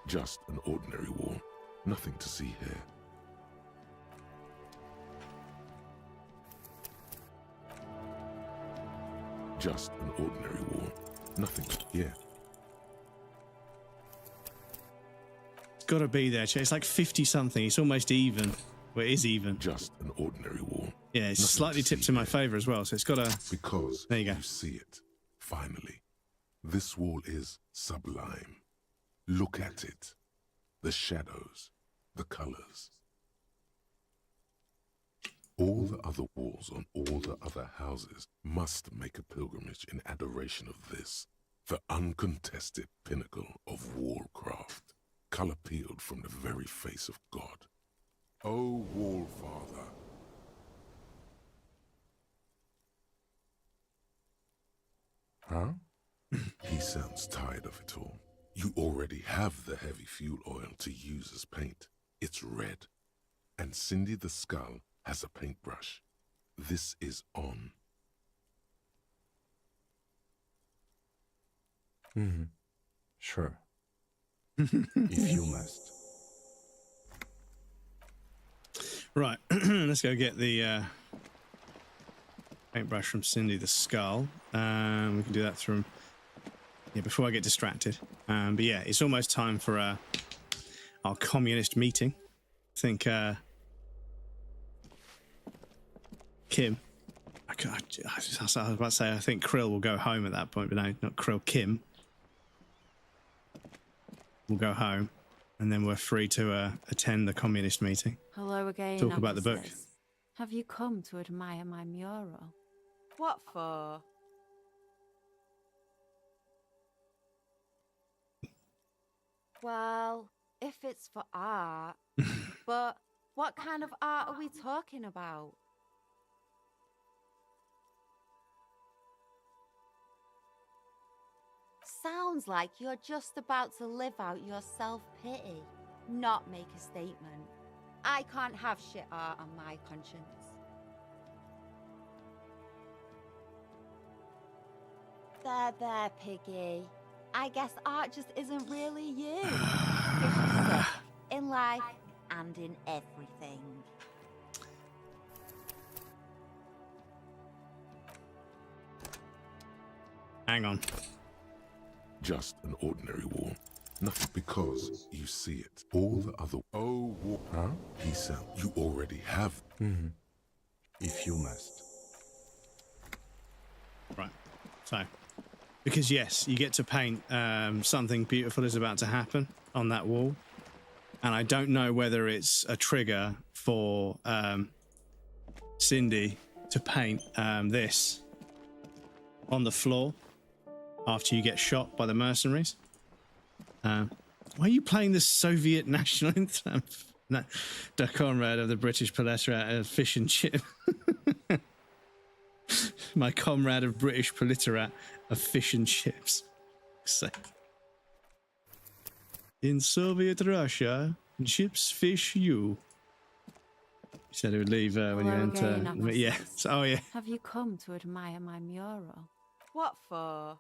S3: Just an ordinary wall. Nothing to see here. Just an ordinary wall. Nothing here.
S1: It's got to be there. It's like 50 something. It's almost even. Well, it is even.
S3: Just an ordinary wall.
S1: Yeah, it's
S3: Nothing
S1: slightly
S3: to
S1: tipped
S3: see
S1: in my
S3: here.
S1: favor as well. So it's got to.
S3: Because
S1: there you go.
S3: You see it. Finally. This wall is sublime. Look at it. The shadows. The colors. All the other walls on all the other houses must make a pilgrimage in adoration of this, the uncontested pinnacle of wallcraft, color peeled from the very face of God. O Wall Father. Huh? He sounds tired of it all. You already have the heavy fuel oil to use as paint. It's red. And Cindy the Skull has a paintbrush. This is on.
S4: Mm-hmm. Sure. If you must.
S1: Right, let's go get the paintbrush from Cindy the Skull. We can do that through. Yeah, before I get distracted. But yeah, it's almost time for our communist meeting. I think Kim. I was about to say I think Krill will go home at that point, but no, not Krill. Kim will go home, and then we're free to attend the communist meeting.
S11: Hello again.
S1: Talk about the book.
S11: officers. Have you come to admire my mural?
S23: What for?
S10: Well, if it's for art, but what kind of art are we talking about? Sounds like you're just about to live out your self-pity, not make a statement. I can't have shit art on my conscience. There, Piggy. I guess art just isn't really you. 'Cause you're sick in life and in everything.
S1: Hang on.
S3: Just an ordinary wall. Nothing because you see it. All the other. Oh, wall. Huh? He said, you already have.
S4: Mm-hmm. If you must.
S1: Right. So, because yes, you get to paint something beautiful is about to happen on that wall. And I don't know whether it's a trigger for Cindy to paint this on the floor after you get shot by the mercenaries. Why are you playing the Soviet national anthem? No, the comrade of the British proletarat of fish and chip. My comrade of British proletarat of fish and chips. So, in Soviet Russia, chips, fish, you. You said it would leave when you
S11: Hello
S1: enter.
S11: again, officers.
S1: Yeah. Oh, yeah.
S11: Have you come to admire my mural?
S23: What for?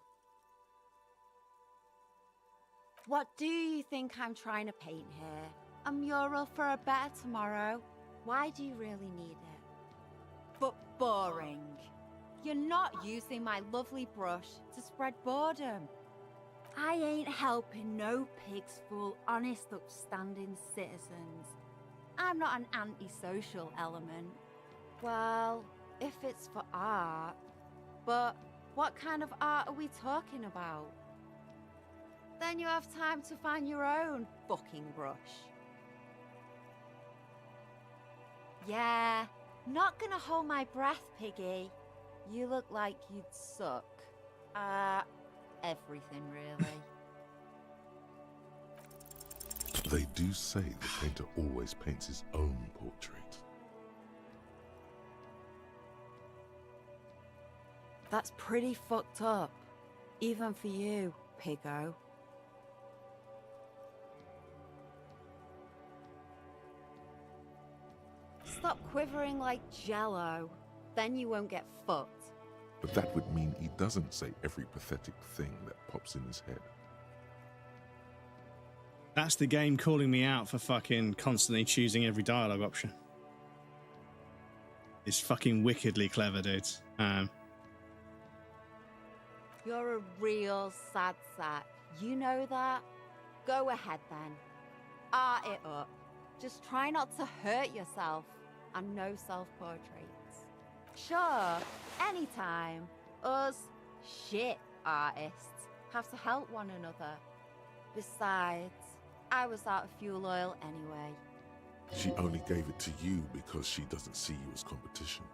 S10: What do you think I'm trying to paint here? A mural for a better tomorrow? Why do you really need it? But boring. You're not using my lovely brush to spread boredom. I ain't helping no pigs fool honest, upstanding citizens. I'm not an antisocial element. Well, if it's for art, but what kind of art are we talking about? Then you have time to find your own fucking brush. Yeah, not gonna hold my breath, Piggy. You look like you'd suck. Everything really.
S3: They do say the painter always paints his own portrait.
S10: That's pretty fucked up. Even for you, Piggo. Stop quivering like Jello. Then you won't get fucked.
S3: But that would mean he doesn't say every pathetic thing that pops in his head.
S1: That's the game calling me out for fucking constantly choosing every dialogue option. It's fucking wickedly clever, dudes.
S10: You're a real sad sack. You know that? Go ahead then. Art it up. Just try not to hurt yourself. And no self-portraits. Sure, anytime. Us shit artists have to help one another. Besides, I was out of fuel oil anyway.
S3: She only gave it to you because she doesn't see you as competition.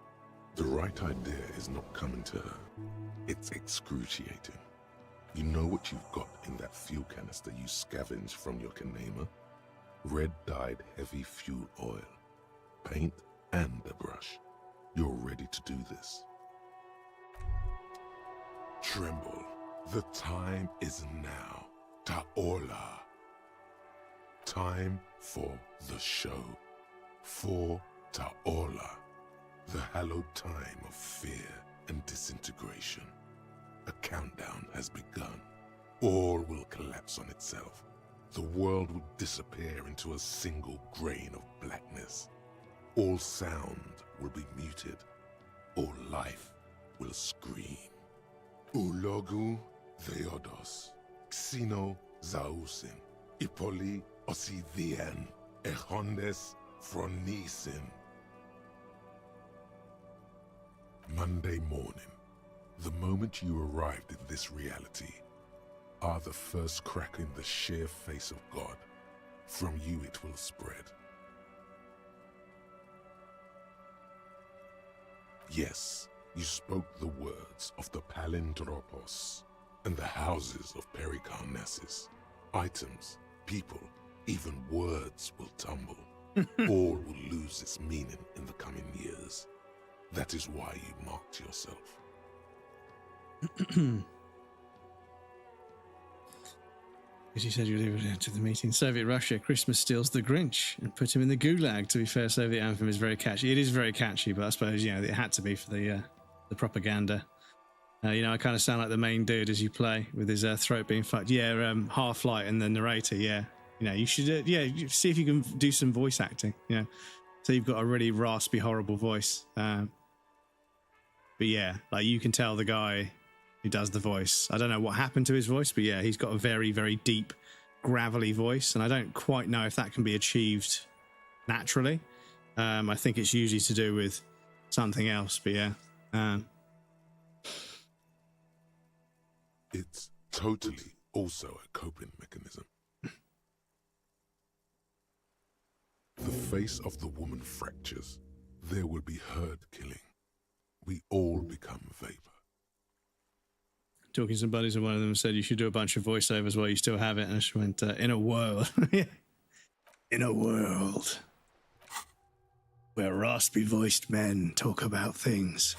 S3: The right idea is not coming to her. It's excruciating. You know what you've got in that fuel canister you scavenged from your Kanema? Red-dyed heavy fuel oil, paint, and a brush. You're ready to do this. Tremble. The time is now. Ta'ola. Time for the show. For Ta'ola. The hallowed time of fear and disintegration. A countdown has begun. All will collapse on itself. The world will disappear into a single grain of blackness. All sound will be muted. All life will scream. Ulogu Theodos, Xeno Zausin, Ipoli Osidhian, Echondes Fronisin. Monday morning, the moment you arrived in this reality, are the first crack in the sheer face of God. From you it will spread. Yes, you spoke the words of the Palindropos and the houses of Pericarnassus. Items, people, even words will tumble. All will lose its meaning in the coming years. That is why you marked yourself.
S1: As you said, you were able to the meeting. Soviet Russia, Christmas steals the Grinch and put him in the gulag. To be fair, Soviet anthem is very catchy. It is very catchy, but I suppose, you know, it had to be for the propaganda. You know, I kind of sound like the main dude as you play with his throat being fucked. Yeah, Half-Light and the narrator, yeah. You know, you should, see if you can do some voice acting, you know. So you've got a really raspy, horrible voice. But yeah, like you can tell the guy who does the voice. I don't know what happened to his voice, but yeah, he's got a very, very deep, gravelly voice, and I don't quite know if that can be achieved naturally. I think it's usually to do with something else, but yeah.
S3: It's totally also a coping mechanism. The face of the woman fractures. There will be herd killing. We all become vapor.
S1: Talking to some buddies, and one of them said you should do a bunch of voiceovers while you still have it, and I just went, in a world. In a world where raspy-voiced men talk about things.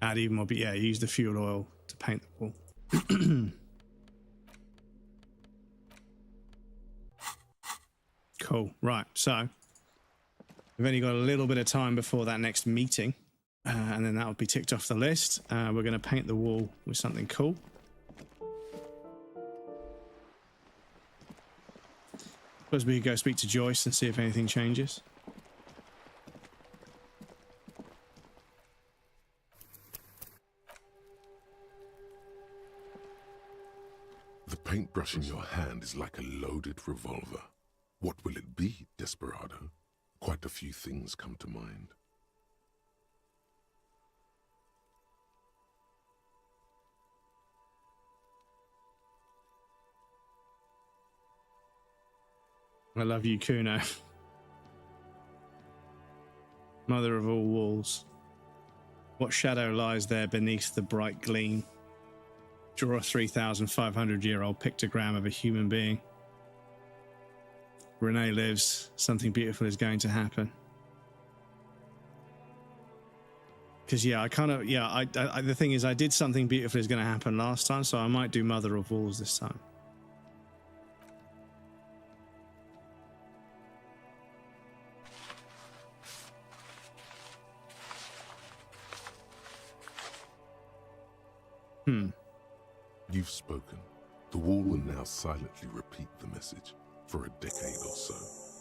S1: Add even more, but yeah, use the fuel oil to paint the wall. Cool. Right, so we've only got a little bit of time before that next meeting, and then that will be ticked off the list. We're going to paint the wall with something cool. Suppose we could go speak to Joyce and see if anything changes.
S3: The paintbrush in your hand is like a loaded revolver. What will it be, Desperado? Quite a few things come to mind.
S1: I love you, Kuno. Mother of all walls. What shadow lies there beneath the bright gleam? Draw a 3,500-year-old pictogram of a human being. Renee lives. Something beautiful is going to happen. Because, yeah, I kind of... Yeah, I the thing is, I did something beautiful is going to happen last time, so I might do Mother of Walls this time.
S3: You've spoken. The wall will now silently repeat the message for a decade or so,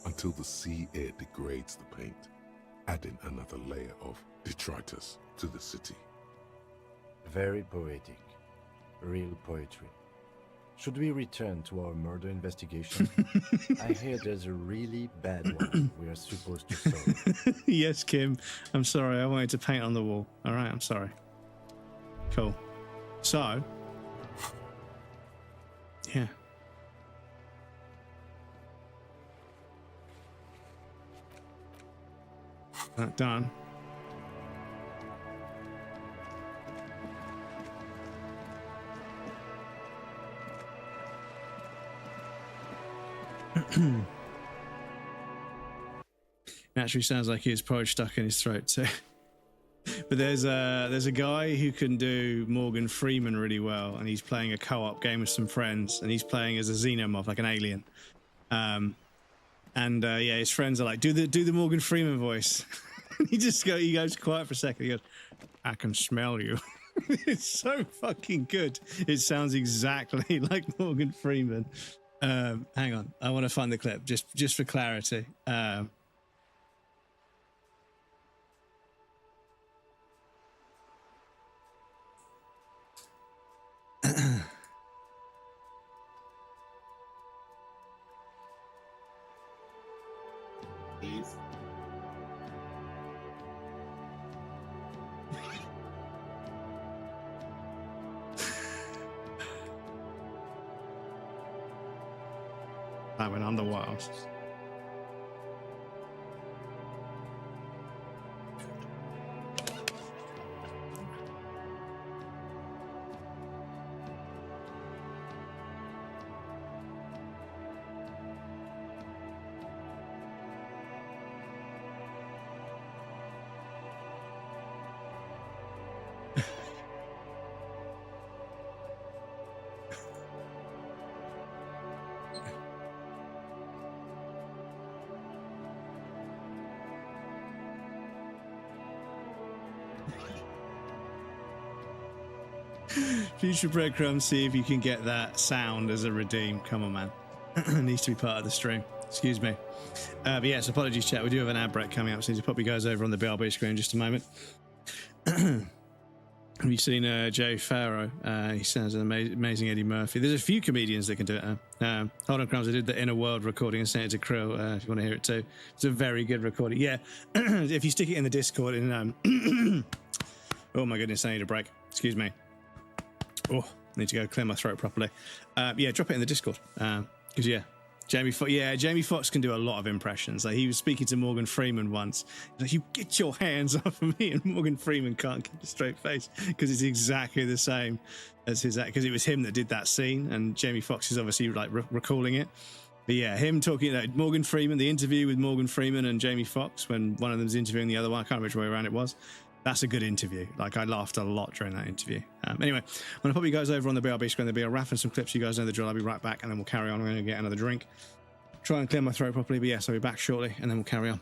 S3: until the sea air degrades the paint, adding another layer of detritus to the city.
S4: Very poetic. Real poetry. Should we return to our murder investigation? I hear there's a really bad one we are supposed to solve.
S1: Yes, Kim. I'm sorry. I wanted to paint on the wall. All right, I'm sorry. Cool. So... yeah. That done. Actually sounds like his porridge stuck in his throat too. But there's a guy who can do Morgan Freeman really well, and he's playing a co-op game with some friends, and he's playing as a xenomorph, like an alien. Yeah, his friends are like, do the Morgan Freeman voice. he goes quiet for a second. He goes, I can smell you. It's so fucking good. It sounds exactly like Morgan Freeman. Hang on, I want to find the clip just for clarity. That went on the wild. Future breadcrumbs, see if you can get that sound as a redeem. Come on, man. It needs to be part of the stream. Excuse me. But yes, apologies, chat. We do have an ad break coming up, so to pop you guys over on the BRB screen in just a moment. Have you seen Jay Farrow? He sounds an amazing Eddie Murphy. There's a few comedians that can do it. Hold on, Crumbs. I did the Inner World recording and sent it to Krill. If you want to hear it too, it's a very good recording. Yeah, if you stick it in the Discord, oh my goodness, I need a break. Excuse me. Oh, I need to go clear my throat properly. Yeah, drop it in the Discord. Because yeah, Jamie Foxx can do a lot of impressions. Like, he was speaking to Morgan Freeman once. He's like, you get your hands off of me, and Morgan Freeman can't keep a straight face because it's exactly the same as his act. Because it was him that did that scene, and Jamie Foxx is obviously like recalling it. But yeah, him talking Morgan Freeman, the interview with Morgan Freeman and Jamie Foxx when one of them's interviewing the other one. I can't remember which way around it was. That's a good interview. Like, I laughed a lot during that interview. Anyway, I'm going to pop you guys over on the BRB screen. There'll be a raff and some clips. You guys know the drill. I'll be right back, and then we'll carry on. I'm going to get another drink. Try and clear my throat properly. But yes, I'll be back shortly, and then we'll carry on.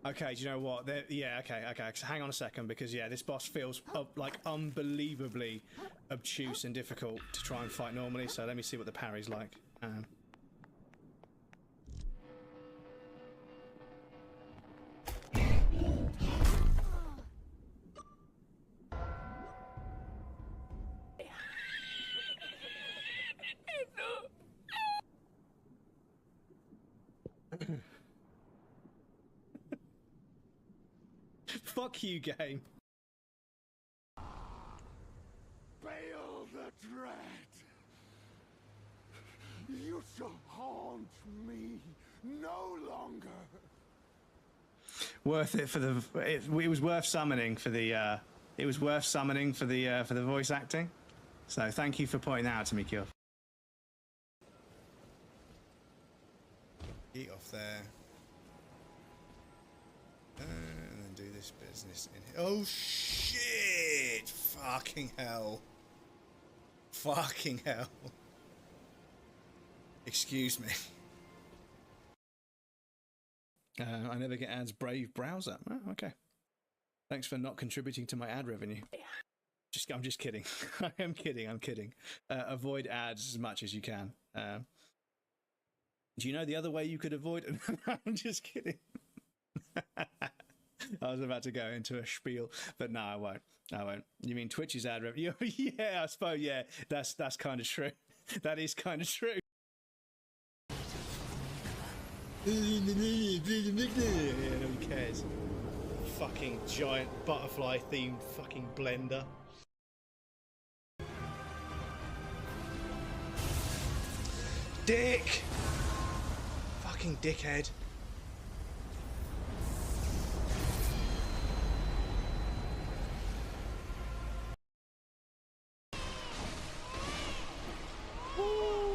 S1: Okay, do you know what? Yeah, okay. So hang on a second, because, yeah, this boss feels like unbelievably obtuse and difficult to try and fight normally. So let me see what the parry's like. Fuck you, game.
S5: Bail the dread. You shall haunt me no longer.
S1: Worth it for the. It was worth summoning for the. It was worth summoning for the voice acting. So thank you for pointing that out to me, Kyo. Eat off there. And then do this business in here. Oh shit! Fucking hell. Fucking hell. Excuse me. I never get ads. Brave browser. Oh, okay. Thanks for not contributing to my ad revenue. I'm just kidding. I am kidding. I'm kidding. Avoid ads as much as you can. Do you know the other way you could avoid it? I'm just kidding. I was about to go into a spiel, but no, I won't. I won't. You mean Twitch's ad revenue? Yeah, I suppose. Yeah, that's kind of true. That is kind of true. Who cares? Fucking giant butterfly themed fucking blender. Dick! Fucking dickhead. Woo!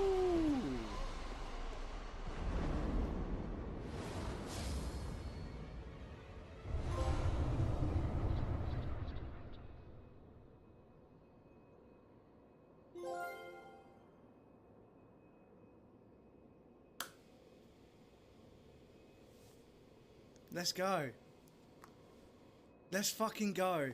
S1: Let's go. Let's fucking go.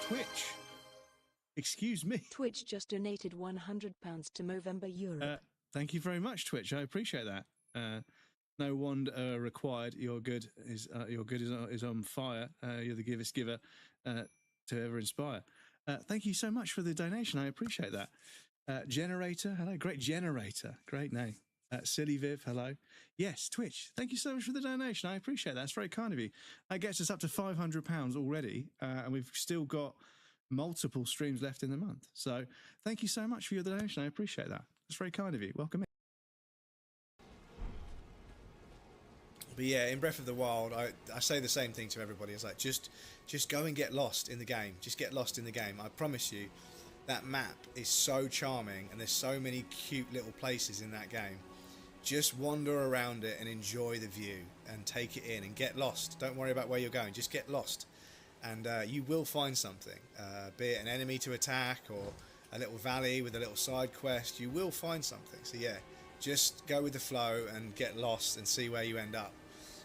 S1: Twitch. Excuse me.
S16: Twitch just donated £100 to Movember Europe.
S1: Thank you very much, Twitch. I appreciate that. No wand required. Your good is on fire. You're the givest giver to ever inspire. Thank you so much for the donation. I appreciate that. Generator, hello. Great Generator. Great name. Silly Viv, hello. Yes, Twitch. Thank you so much for the donation. I appreciate that. That's very kind of you. That gets us up to £500 already, and we've still got multiple streams left in the month. So thank you so much for your donation. I appreciate that. It's very kind of you. Welcome in. But yeah, in Breath of the Wild, I say the same thing to everybody. It's like, just go and get lost in the game. Just get lost in the game. I promise you, that map is so charming, and there's so many cute little places in that game. Just wander around it and enjoy the view and take it in and get lost. Don't worry about where you're going. Just get lost. And you will find something, be it an enemy to attack or a little valley with a little side quest. You will find something. So yeah, just go with the flow and get lost and see where you end up.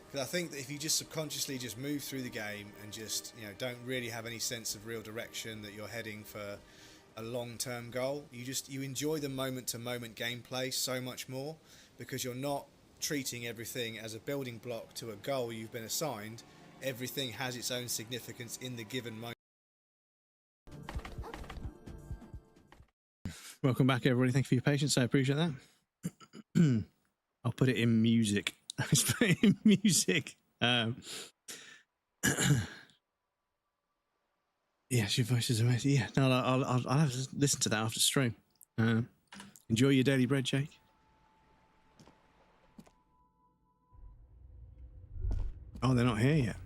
S1: Because I think that if you just subconsciously just move through the game and just, you know, don't really have any sense of real direction that you're heading for a long-term goal, you enjoy the moment-to-moment gameplay so much more, because you're not treating everything as a building block to a goal you've been assigned. Everything has its own significance in the given moment. Welcome back, everybody. Thank you for your patience. I appreciate that. I'll put it in music. Let's put it in music. Yes, your voice is amazing. Yeah, no, I'll have to listen to that after stream. Enjoy your daily bread, Jake. Oh, they're not here yet.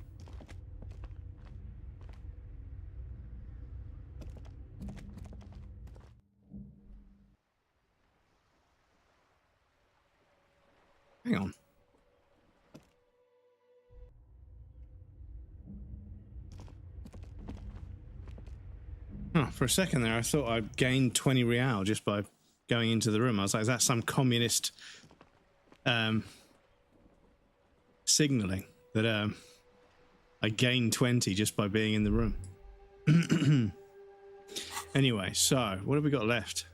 S1: Hang on. Oh, for a second there, I thought I'd gained 20 real just by going into the room. I was like, is that some communist signaling that I gained 20 just by being in the room? Anyway, so what have we got left?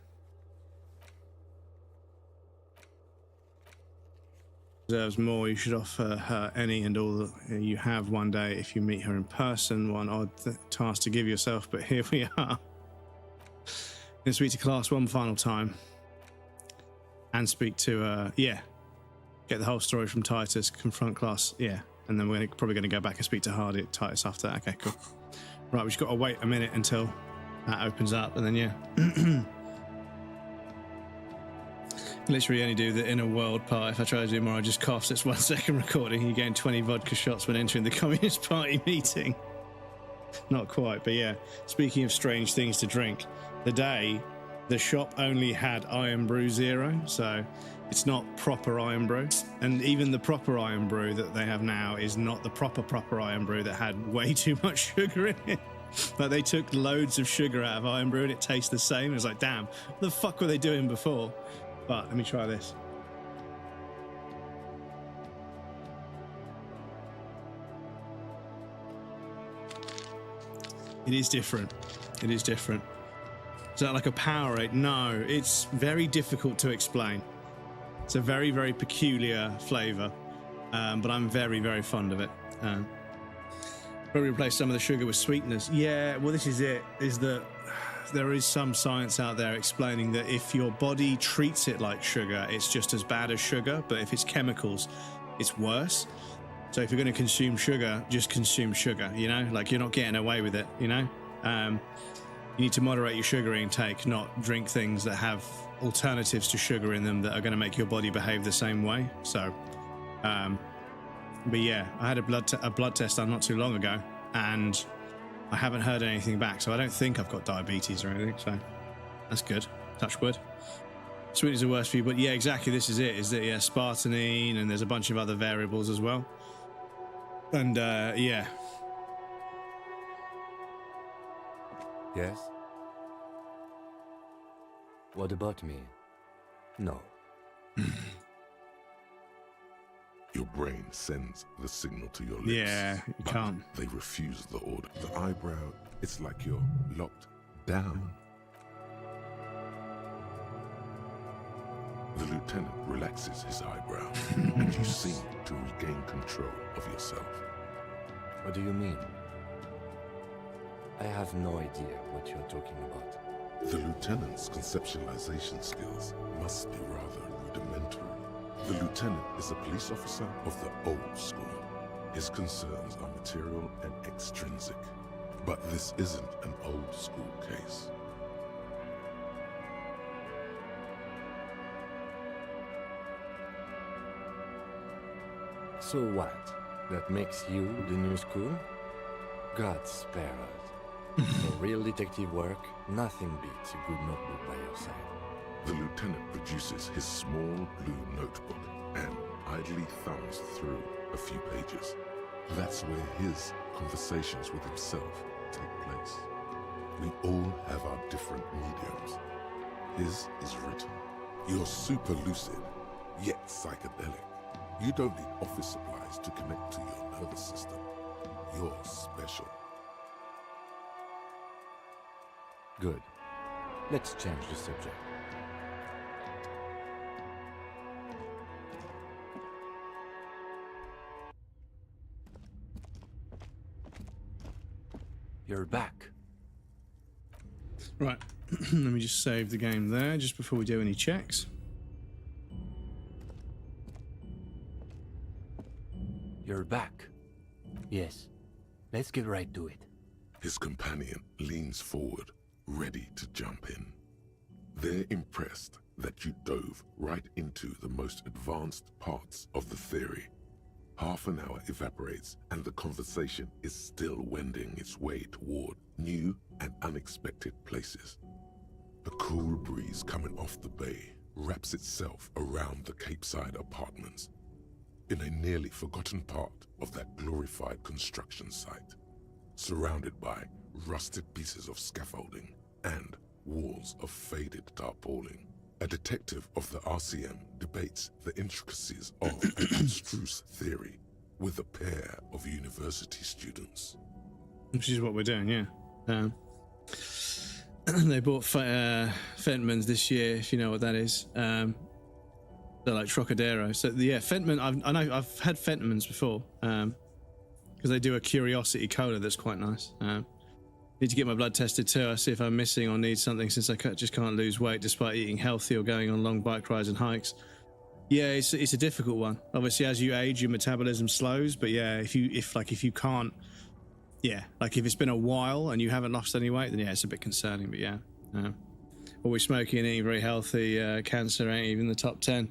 S1: deserves more. You should offer her any and all that you have one day if you meet her in person. One odd task to give yourself, but here we are. Gonna speak to class one final time. And speak to, get the whole story from Titus, confront class, and then we're probably going to go back and speak to Titus after that. Okay, cool. Right, we've just got to wait a minute until that opens up, and then, literally only do the inner world part. If I try to do more, I just cough. It's 1 second recording. You gain 20 vodka shots when entering the Communist Party meeting. Not quite, but yeah. Speaking of strange things to drink, the shop only had Iron Brew Zero, so it's not proper Iron Brew. And even the proper Iron Brew that they have now is not the proper Iron Brew that had way too much sugar in it. Like, they took loads of sugar out of Iron Brew and it tastes the same. It was like, damn, what the fuck were they doing before? But let me try this. It is different. It is different. Is that like a Powerade? No, it's very difficult to explain. It's a very, very peculiar flavour, but I'm very, very fond of it. Probably replace some of the sugar with sweeteners. Yeah, well, this is it, is that there is some science out there explaining that if your body treats it like sugar, it's just as bad as sugar, but if it's chemicals, it's worse. So if you're going to consume sugar, just consume sugar, you know? Like, you're not getting away with it, you know? You need to moderate your sugar intake, not drink things that have alternatives to sugar in them that are going to make your body behave the same way. So, but yeah, I had a blood test done not too long ago, and I haven't heard anything back, so I don't think I've got diabetes or anything, so that's good. Touch wood. Sweeteners are worse for you, but yeah, exactly, this is it, is that, yeah, Spartanine, and there's a bunch of other variables as well. And, yeah.
S4: Yes? What about me? No.
S3: Your brain sends the signal to your lips.
S1: Yeah, you can't.
S3: They refuse the order. The eyebrow, it's like you're locked down. The lieutenant relaxes his eyebrow, and you seem to regain control of yourself.
S4: What do you mean? I have no idea what you're talking about.
S3: The lieutenant's conceptualization skills must be rather rudimentary. The lieutenant is a police officer of the old school. His concerns are material and extrinsic. But this isn't an old school case.
S4: So what? That makes you the new school? God spare us. For real detective work, nothing beats a good notebook by your side.
S3: The lieutenant produces his small blue notebook and idly thumbs through a few pages. That's where his conversations with himself take place. We all have our different mediums. His is written. You're super lucid, yet psychedelic. You don't need office supplies to connect to your nervous system. You're special.
S4: Good. Let's change the subject. You're back.
S1: Right, let me just save the game there just before we do any checks.
S4: You're back. Yes. Let's get right to it.
S3: His companion leans forward, ready to jump in. They're impressed that you dove right into the most advanced parts of the theory. Half an hour evaporates and the conversation is still wending its way toward new and unexpected places. A cool breeze coming off the bay wraps itself around the Capeside apartments in a nearly forgotten part of that glorified construction site, surrounded by rusted pieces of scaffolding and walls of faded tarpaulin. A detective of the RCM debates the intricacies of an abstruse theory with a pair of university students.
S1: Which is what we're doing, yeah. They bought Fentmans this year, if you know what that is. They're like Trocadero. So yeah, Fentanyl. I know I've had Fentimans before, because they do a Curiosity Cola that's quite nice. Need to get my blood tested too. I see if I'm missing or need something, since I just can't lose weight despite eating healthy or going on long bike rides and hikes. Yeah, it's a difficult one. Obviously, as you age, your metabolism slows. But yeah, if you can't, yeah, like if it's been a while and you haven't lost any weight, then yeah, it's a bit concerning. But yeah, always smoking and eating very healthy. Cancer ain't even the top 10.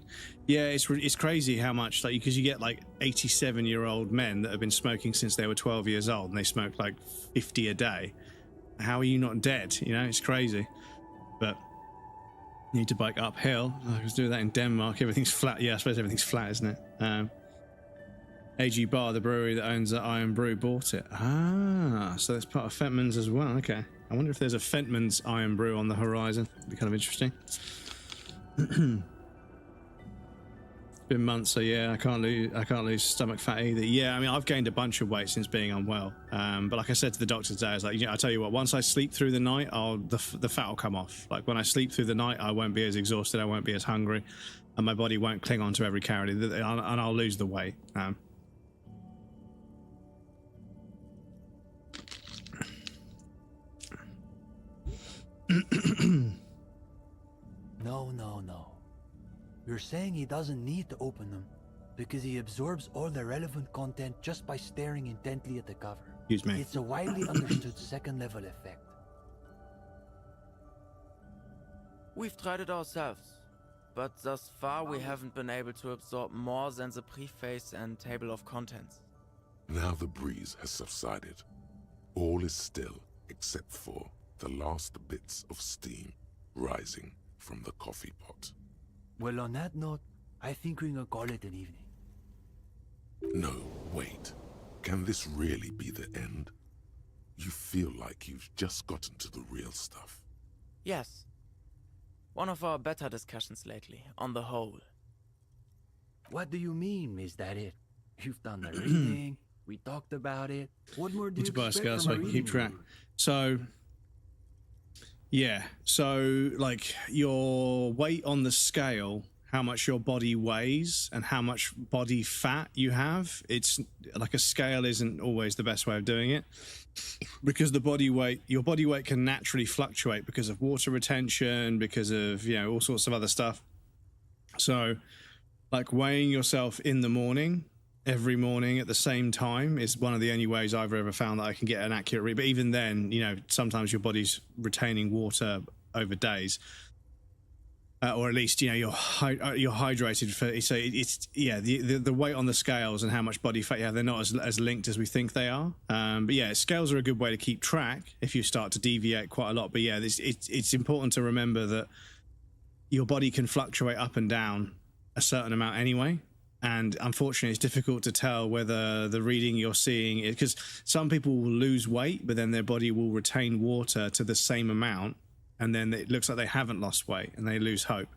S1: Yeah, it's crazy how much, like, because you get like 87-year-old men that have been smoking since they were 12 years old, and they smoke like 50 a day. How are you not dead? You know, it's crazy. But you need to bike uphill. I was doing that in Denmark. Everything's flat. Yeah, I suppose everything's flat, isn't it? AG Bar, the brewery that owns the Iron Brew, bought it. Ah, so that's part of Fentman's as well. Okay. I wonder if there's a Fentman's Iron Brew on the horizon. It'd be kind of interesting. It's been months, so yeah, I can't lose stomach fat either. Yeah, I mean, I've gained a bunch of weight since being unwell. But like I said to the doctor today, I was like, yeah, I tell you what, once I sleep through the night, the fat will come off. Like when I sleep through the night, I won't be as exhausted, I won't be as hungry, and my body won't cling on to every calorie, and I'll lose the weight.
S17: No. You're saying he doesn't need to open them because he absorbs all the relevant content just by staring intently at the cover.
S1: Excuse me.
S17: It's a widely understood second-level effect.
S18: We've tried it ourselves, but thus far we haven't been able to absorb more than the preface and table of contents.
S3: Now the breeze has subsided. All is still except for the last bits of steam rising from the coffee pot.
S17: Well, on that note, I think we can call it an evening.
S3: No, wait. Can this really be the end? You feel like you've just gotten to the real stuff.
S18: Yes. One of our better discussions lately, on the whole.
S17: What do you mean, is that it? You've done the reading, we talked about it. What more do you expect from
S1: so I can keep track? So, yeah. So, like, your weight on the scale, how much your body weighs and how much body fat you have, it's like a scale isn't always the best way of doing it, because your body weight can naturally fluctuate because of water retention, because of, you know, all sorts of other stuff. So, like, weighing yourself in the morning, every morning at the same time, is one of the only ways I've ever found that I can get an accurate read. But even then, you know, sometimes your body's retaining water over days, or at least, you know, you're hydrated for. So it's yeah, the weight on the scales and how much body fat you have, they're not as linked as we think they are. But yeah, scales are a good way to keep track if you start to deviate quite a lot. But yeah, it's important to remember that your body can fluctuate up and down a certain amount anyway. And unfortunately, it's difficult to tell whether the reading you're seeing, because some people will lose weight, but then their body will retain water to the same amount, and then it looks like they haven't lost weight, and they lose hope.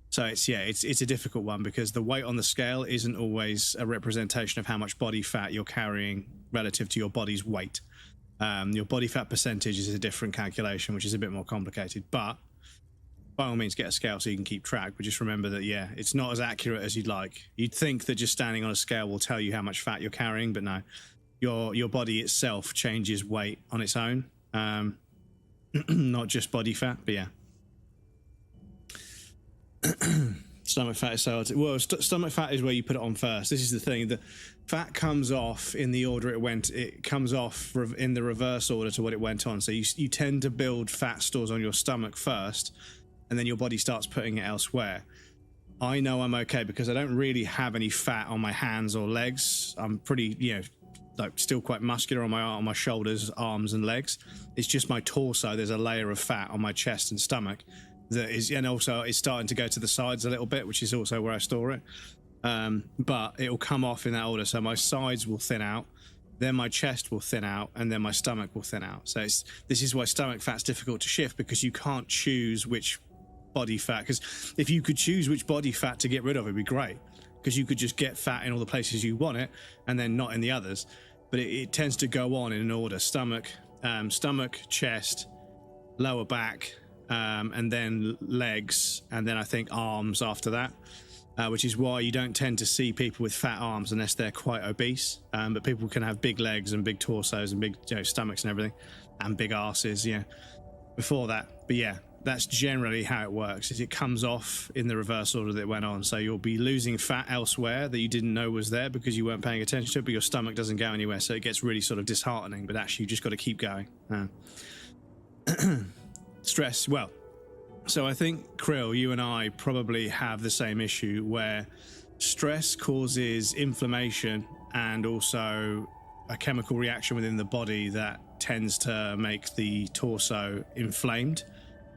S1: So it's a difficult one, because the weight on the scale isn't always a representation of how much body fat you're carrying relative to your body's weight. Your body fat percentage is a different calculation, which is a bit more complicated, but by all means, get a scale so you can keep track. But just remember that, yeah, it's not as accurate as you'd like. You'd think that just standing on a scale will tell you how much fat you're carrying, but no. Your body itself changes weight on its own. Not just body fat, but yeah. Stomach fat is so... Well, stomach fat is where you put it on first. This is the thing. The fat comes off in the order it went. It comes off in the reverse order to what it went on. So you tend to build fat stores on your stomach first, and then your body starts putting it elsewhere. I know I'm okay because I don't really have any fat on my hands or legs. I'm pretty, you know, like still quite muscular on my shoulders, arms and legs. It's just my torso. There's a layer of fat on my chest and stomach that is, and also it's starting to go to the sides a little bit, which is also where I store it. But it'll come off in that order. So my sides will thin out, then my chest will thin out, and then my stomach will thin out. So this is why stomach fat's difficult to shift, because you can't choose which body fat, because if you could choose which body fat to get rid of, it'd be great, because you could just get fat in all the places you want it and then not in the others. But it tends to go on in an order: stomach, chest, lower back, and then legs, and then I think arms after that. which is why you don't tend to see people with fat arms unless they're quite obese. But people can have big legs and big torsos and big stomachs and everything, and big asses, before that. But yeah, that's generally how it works, is it comes off in the reverse order that it went on. So you'll be losing fat elsewhere that you didn't know was there because you weren't paying attention to it, but your stomach doesn't go anywhere, so it gets really sort of disheartening. But actually, you just got to keep going. Stress, well, so I think, Krill, you and I probably have the same issue where stress causes inflammation and also a chemical reaction within the body that tends to make the torso inflamed.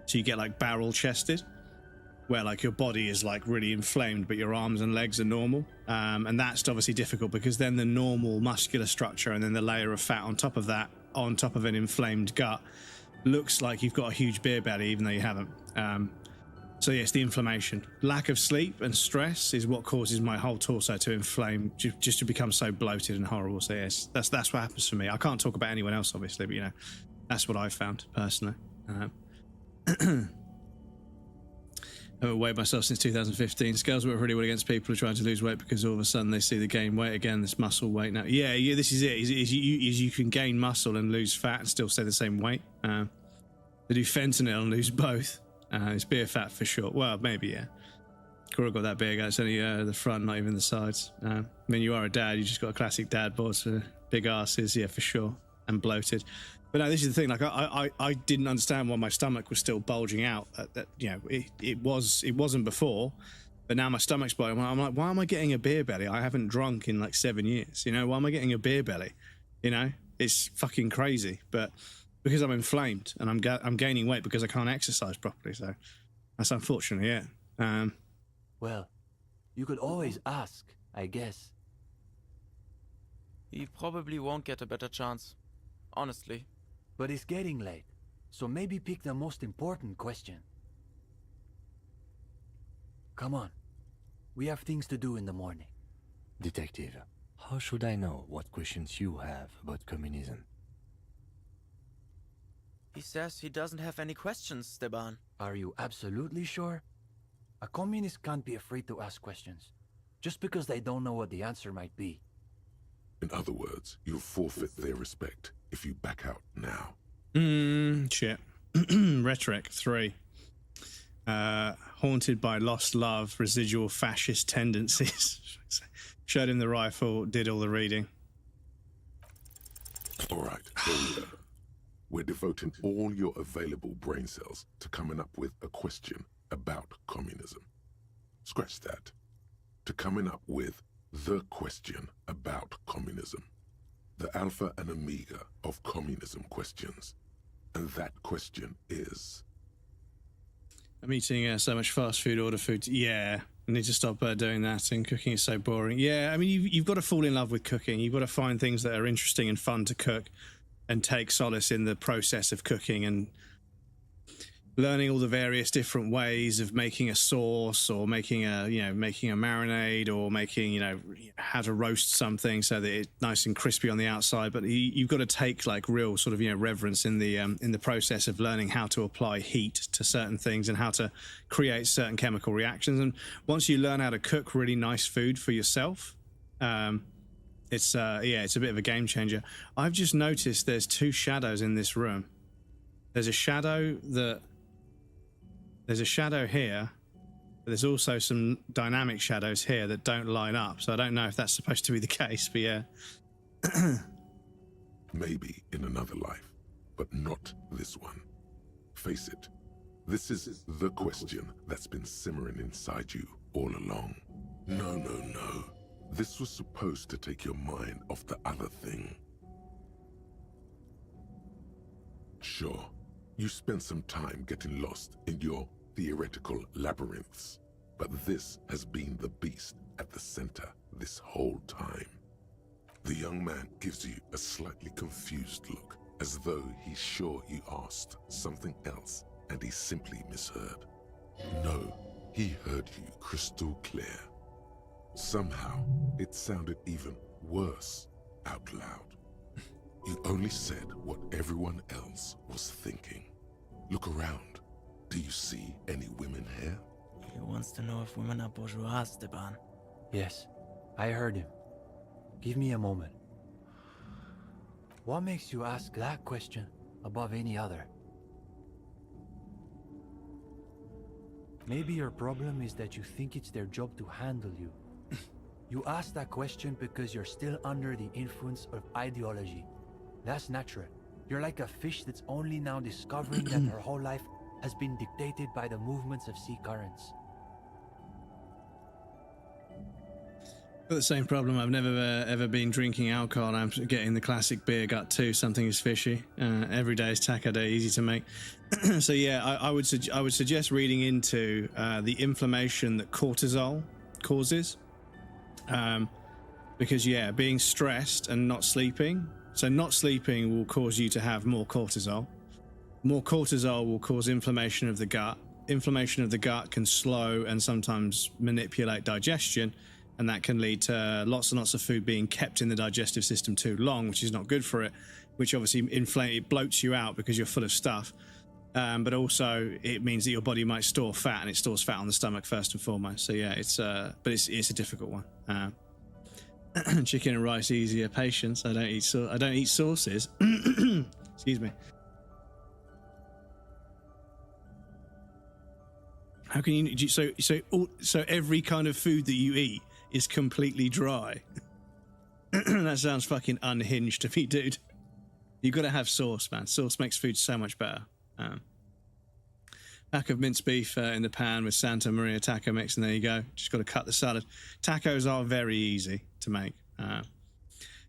S1: So you get like barrel chested, where like your body is like really inflamed, but your arms and legs are normal. And that's obviously difficult because then the normal muscular structure and then the layer of fat on top of that, on top of an inflamed gut, looks like you've got a huge beer belly, even though you haven't. So yes, the inflammation, lack of sleep and stress is what causes my whole torso to inflame, just to become so bloated and horrible. So yes, that's what happens for me. I can't talk about anyone else, obviously, but that's what I've found personally. I haven't weighed myself since 2015. Scales work really well against people who are trying to lose weight because all of a sudden they see the gain weight again, this muscle weight now. Yeah, this is it. Is you can gain muscle and lose fat and still stay the same weight. They do fentanyl and lose both. It's beer fat for sure. Well, maybe, yeah. Cora got that big. It's only the front, not even the sides. I mean, you are a dad. You just got a classic dad bod, so big asses, yeah, for sure, and bloated. But no, this is the thing. Like, I didn't understand why my stomach was still bulging out. It wasn't before, but now my stomach's bulging. I'm like, why am I getting a beer belly? I haven't drunk in like 7 years. Why am I getting a beer belly? It's fucking crazy. But because I'm inflamed and I'm gaining weight because I can't exercise properly. So that's unfortunate. Yeah.
S17: Well, you could always ask, I guess.
S18: He probably won't get a better chance, honestly.
S17: But it's getting late, so maybe pick the most important question. Come on, we have things to do in the morning.
S4: Detective, how should I know what questions you have about communism?
S18: He says he doesn't have any questions, Steban.
S17: Are you absolutely sure? A communist can't be afraid to ask questions, just because they don't know what the answer might be.
S3: In other words, you'll forfeit their respect if you back out now.
S1: Shit. Rhetoric 3. Haunted by lost love, residual fascist tendencies. Showed him the rifle, did all the reading.
S3: All right, here we go. We're devoting all your available brain cells to coming up with a question about communism. Scratch that. To coming up with the question about communism. The alpha and omega of communism questions. And that question is...
S1: I'm eating so much fast food, order food. Yeah, I need to stop doing that, and cooking is so boring. Yeah, I mean, you've got to fall in love with cooking. You've got to find things that are interesting and fun to cook and take solace in the process of cooking and learning all the various different ways of making a sauce or making a marinade or making, how to roast something so that it's nice and crispy on the outside. But you've got to take like real sort of, reverence in the process of learning how to apply heat to certain things and how to create certain chemical reactions. And once you learn how to cook really nice food for yourself, it's a bit of a game changer. I've just noticed there's 2 shadows in this room. There's a shadow here, but there's also some dynamic shadows here that don't line up. So I don't know if that's supposed to be the case, but yeah.
S3: Maybe in another life, but not this one. Face it, this is the question that's been simmering inside you all along. No. This was supposed to take your mind off the other thing. Sure, you spent some time getting lost in your theoretical labyrinths, but this has been the beast at the center this whole time. The young man gives you a slightly confused look, as though he's sure you asked something else and he simply misheard. No, he heard you crystal clear. Somehow, it sounded even worse out loud. You only said what everyone else was thinking. Look around. Do you see any women here?
S18: He wants to know if women are bourgeois, Stepan.
S17: Yes, I heard him. Give me a moment. What makes you ask that question above any other? Maybe your problem is that you think it's their job to handle you. You ask that question because you're still under the influence of ideology. That's natural. You're like a fish that's only now discovering that her whole life has been dictated by the movements of sea currents.
S1: Got the same problem. I've never ever been drinking alcohol. I'm getting the classic beer gut too. Something is fishy. Every day is taco day, easy to make. So yeah, I would suggest reading into the inflammation that cortisol causes, because yeah, being stressed and not sleeping. So not sleeping will cause you to have more cortisol. More cortisol will cause inflammation of the gut. Inflammation of the gut can slow and sometimes manipulate digestion. And that can lead to lots and lots of food being kept in the digestive system too long, which is not good for it, which obviously it bloats you out because you're full of stuff. But also it means that your body might store fat, and it stores fat on the stomach first and foremost. So yeah, it's a difficult one. Chicken and rice easier. Patience. I don't eat sauces. Excuse me. How can you? So every kind of food that you eat is completely dry. That sounds fucking unhinged to me, dude. You've got to have sauce, man. Sauce makes food so much better. Pack of minced beef in the pan with Santa Maria taco mix, and there you go. Just got to cut the salad. Tacos are very easy to make.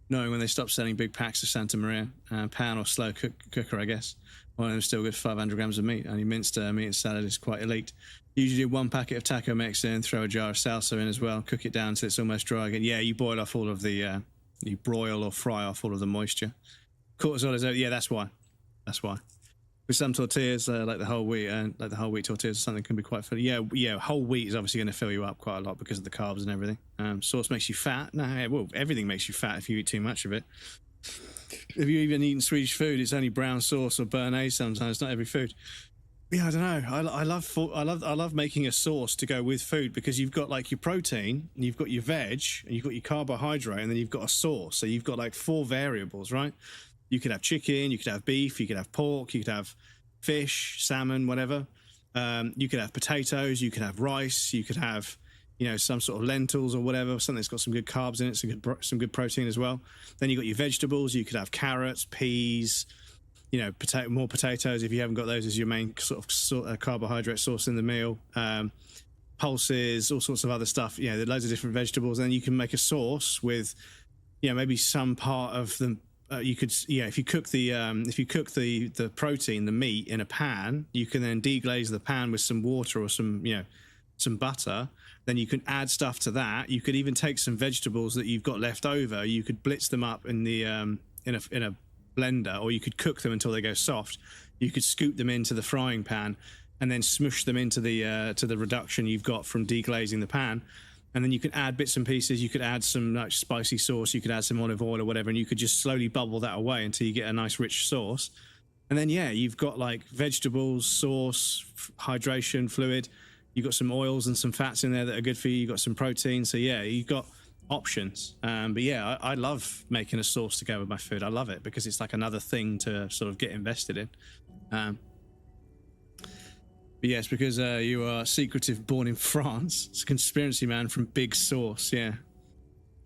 S1: Knowing when they stop selling big packs of Santa Maria, pan or slow cooker, I guess. One of them still good 500 grams of meat. Only minced meat and salad is quite elite. Usually do 1 packet of taco mix in, throw a jar of salsa in as well, cook it down until it's almost dry again. Yeah, you boil off all of the, you broil or fry off all of the moisture. Cortisol is, yeah, that's why. That's why. With some tortillas, like the whole wheat tortillas, something can be quite filling. Yeah, whole wheat is obviously going to fill you up quite a lot because of the carbs and everything. Sauce makes you fat. No, well, everything makes you fat if you eat too much of it. If you even eaten Swedish food, it's only brown sauce or béarnaise sometimes, not every food. Yeah, I don't know. I love making a sauce to go with food, because you've got like your protein, you've got your veg, and you've got your carbohydrate, and then you've got a sauce. So you've got like 4 variables, right? You could have chicken, you could have beef, you could have pork, you could have fish, salmon, whatever. You could have potatoes, you could have rice, you could have, some sort of lentils or whatever, something that's got some good carbs in it, some good protein as well. Then you've got your vegetables, you could have carrots, peas, more potatoes if you haven't got those as your main sort of carbohydrate source in the meal. Pulses, all sorts of other stuff. There's loads of different vegetables. And then you can make a sauce with, maybe some part of them. You could, if you cook the protein, the meat in a pan, you can then deglaze the pan with some water or some butter. Then you can add stuff to that. You could even take some vegetables that you've got left over. You could blitz them up in the in a blender, or you could cook them until they go soft. You could scoop them into the frying pan and then smush them into the to the reduction you've got from deglazing the pan. And then you can add bits and pieces. You could add some like spicy sauce. You could add some olive oil or whatever, and you could just slowly bubble that away until you get a nice rich sauce. And then, you've got like vegetables, sauce, hydration, fluid. You've got some oils and some fats in there that are good for you. You've got some protein. So, you've got options. But, I love making a sauce to go with my food. I love it because it's like another thing to sort of get invested in. But yes, because you are secretive, born in France. It's a conspiracy man from Big Sauce, yeah.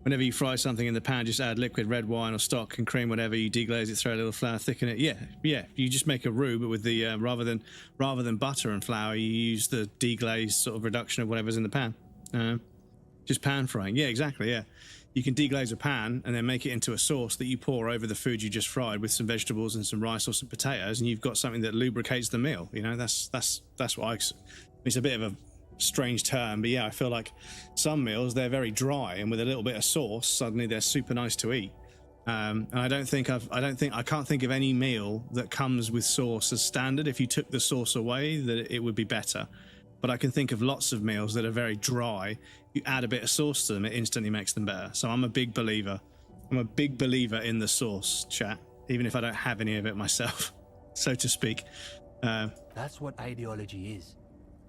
S1: Whenever you fry something in the pan, just add liquid red wine or stock and cream, whatever. You deglaze it, throw a little flour, thicken it. Yeah. You just make a roux, but with the rather than butter and flour, you use the deglazed sort of reduction of whatever's in the pan. Just pan frying. Yeah, exactly. Yeah. You can deglaze a pan and then make it into a sauce that you pour over the food you just fried with some vegetables and some rice or some potatoes, and you've got something that lubricates the meal. That's what it's a bit of a strange term, but I feel like some meals, they're very dry, and with a little bit of sauce, suddenly they're super nice to eat. And I can't think of any meal that comes with sauce as standard. If you took the sauce away, that it would be better. But I can think of lots of meals that are very dry. You add a bit of sauce to them, it instantly makes them better. So I'm a big believer in the sauce, chat, even if I don't have any of it myself, so to speak.
S17: That's what ideology is.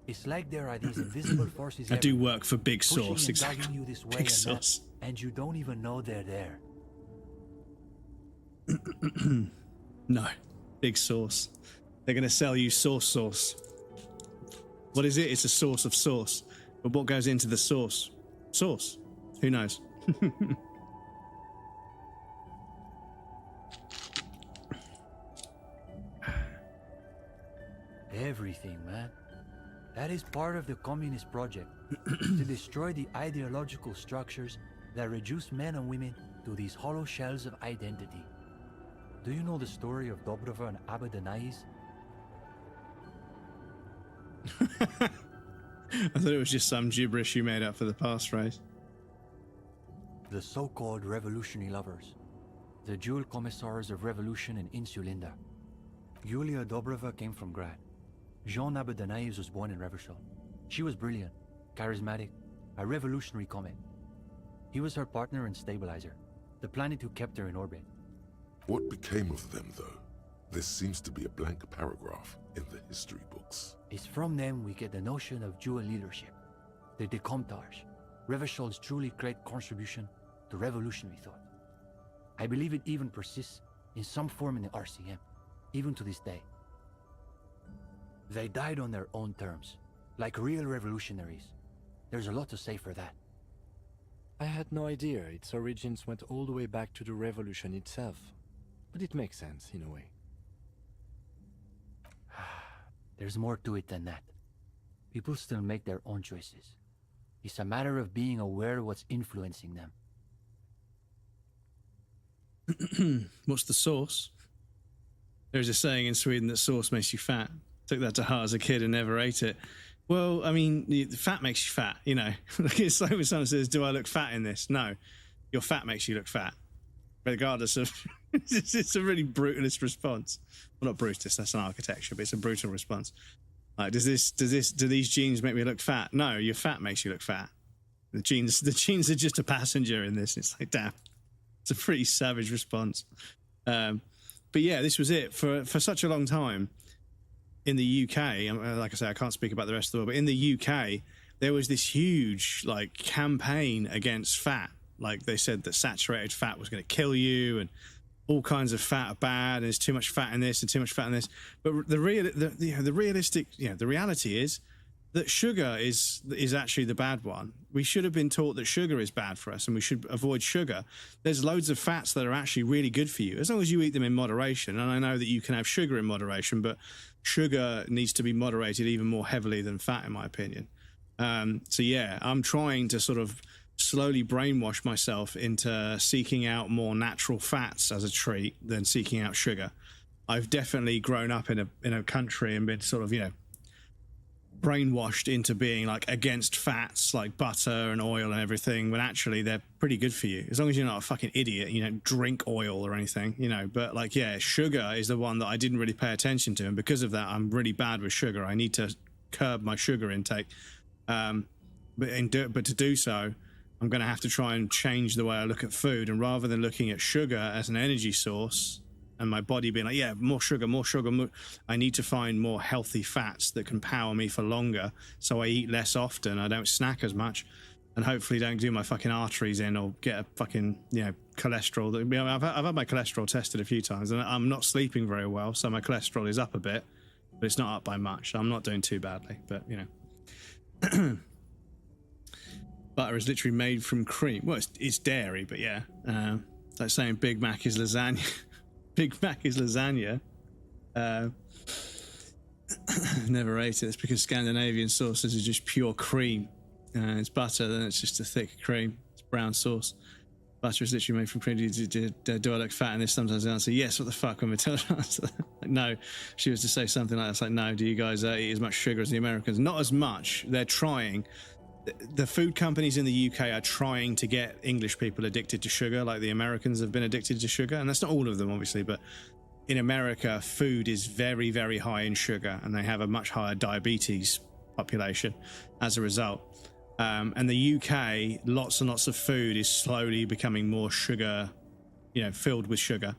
S17: It's like there are these invisible forces
S1: I do
S17: everywhere,
S1: work for Big
S17: pushing
S1: Sauce,
S17: and
S1: exactly.
S17: guiding you this way
S1: Big
S17: and that,
S1: Sauce.
S17: and you don't even know they're there.
S1: No, Big Sauce. They're going to sell you sauce. What is it? It's a source of sauce. But what goes into the sauce? Sauce. Who knows?
S17: Everything, man. That is part of the communist project, to destroy the ideological structures that reduce men and women to these hollow shells of identity. Do you know the story of Dobrova and Abadanais?
S1: I thought it was just some gibberish you made up for the passphrase.
S17: The so-called revolutionary lovers, the dual commissars of revolution in Insulinda. Yulia Dobrova came from Grad. Jean Abadanais was born in Revachol. She was brilliant, charismatic, a revolutionary comet. He was her partner and stabilizer, the planet who kept her in orbit.
S3: What became of them, though? There seems to be a blank paragraph in the history books.
S17: It's from them we get the notion of dual leadership, the Decomptage, Revachol's truly great contribution to revolutionary thought. I believe it even persists in some form in the RCM, even to this day. They died on their own terms, like real revolutionaries. There's a lot to say for that.
S4: I had no idea its origins went all the way back to the revolution itself, but it makes sense in a way.
S17: There's more to it than that. People still make their own choices. It's a matter of being aware of what's influencing them.
S1: What's the sauce? There's a saying in Sweden that sauce makes you fat. Took that to heart as a kid and never ate it. Well, I mean, fat makes you fat, you know. It's like when someone says, do I look fat in this? No, your fat makes you look fat. Regardless of... it's a really brutalist response. Well, not brutalist, that's an architecture, but it's a brutal response. Like, do these genes make me look fat? No, your fat makes you look fat. The genes are just a passenger in this. It's like, damn. It's a pretty savage response. But yeah, this was it. For such a long time, in the UK, like I say, I can't speak about the rest of the world, but in the UK, there was this huge like campaign against fat. Like they said that saturated fat was going to kill you, and all kinds of fat are bad, and there's too much fat in this and too much fat in this. But the reality is that sugar is actually the bad one. We should have been taught that sugar is bad for us and we should avoid sugar. There's loads of fats that are actually really good for you, as long as you eat them in moderation. And I know that you can have sugar in moderation, but sugar needs to be moderated even more heavily than fat, in my opinion. So yeah, I'm trying to sort of slowly brainwash myself into seeking out more natural fats as a treat than seeking out sugar. I've definitely grown up in a country and been sort of, you know, brainwashed into being like against fats like butter and oil and everything, when actually they're pretty good for you as long as you're not a fucking idiot, you don't drink oil or anything, you know. But like, yeah, sugar is the one that I didn't really pay attention to, and because of that I'm really bad with sugar. I need to curb my sugar intake, but to do so I'm going to have to try and change the way I look at food, and rather than looking at sugar as an energy source and my body being like, yeah, more sugar, I need to find more healthy fats that can power me for longer, so I eat less often, I don't snack as much, and hopefully don't do my fucking arteries in or get a fucking, you know, cholesterol. I've had my cholesterol tested a few times, and I'm not sleeping very well, so my cholesterol is up a bit, but it's not up by much, so I'm not doing too badly, but, you know. Butter is literally made from cream. Well, it's dairy, but yeah. It's like saying Big Mac is lasagna. Big Mac is lasagna. Never ate it. It's because Scandinavian sauces are just pure cream. It's butter, then it's just a thick cream. It's brown sauce. Butter is literally made from cream. Do I look fat in this? Sometimes I answer yes. What the fuck? When we tell her answer, like, no. She was to say something like that. It's like, no. Do you guys eat as much sugar as the Americans? Not as much. They're trying. The food companies in the UK are trying to get English people addicted to sugar, like the Americans have been addicted to sugar. And that's not all of them, obviously, but in America, food is very, very high in sugar, and they have a much higher diabetes population as a result. And the UK, lots and lots of food is slowly becoming more sugar, you know, filled with sugar.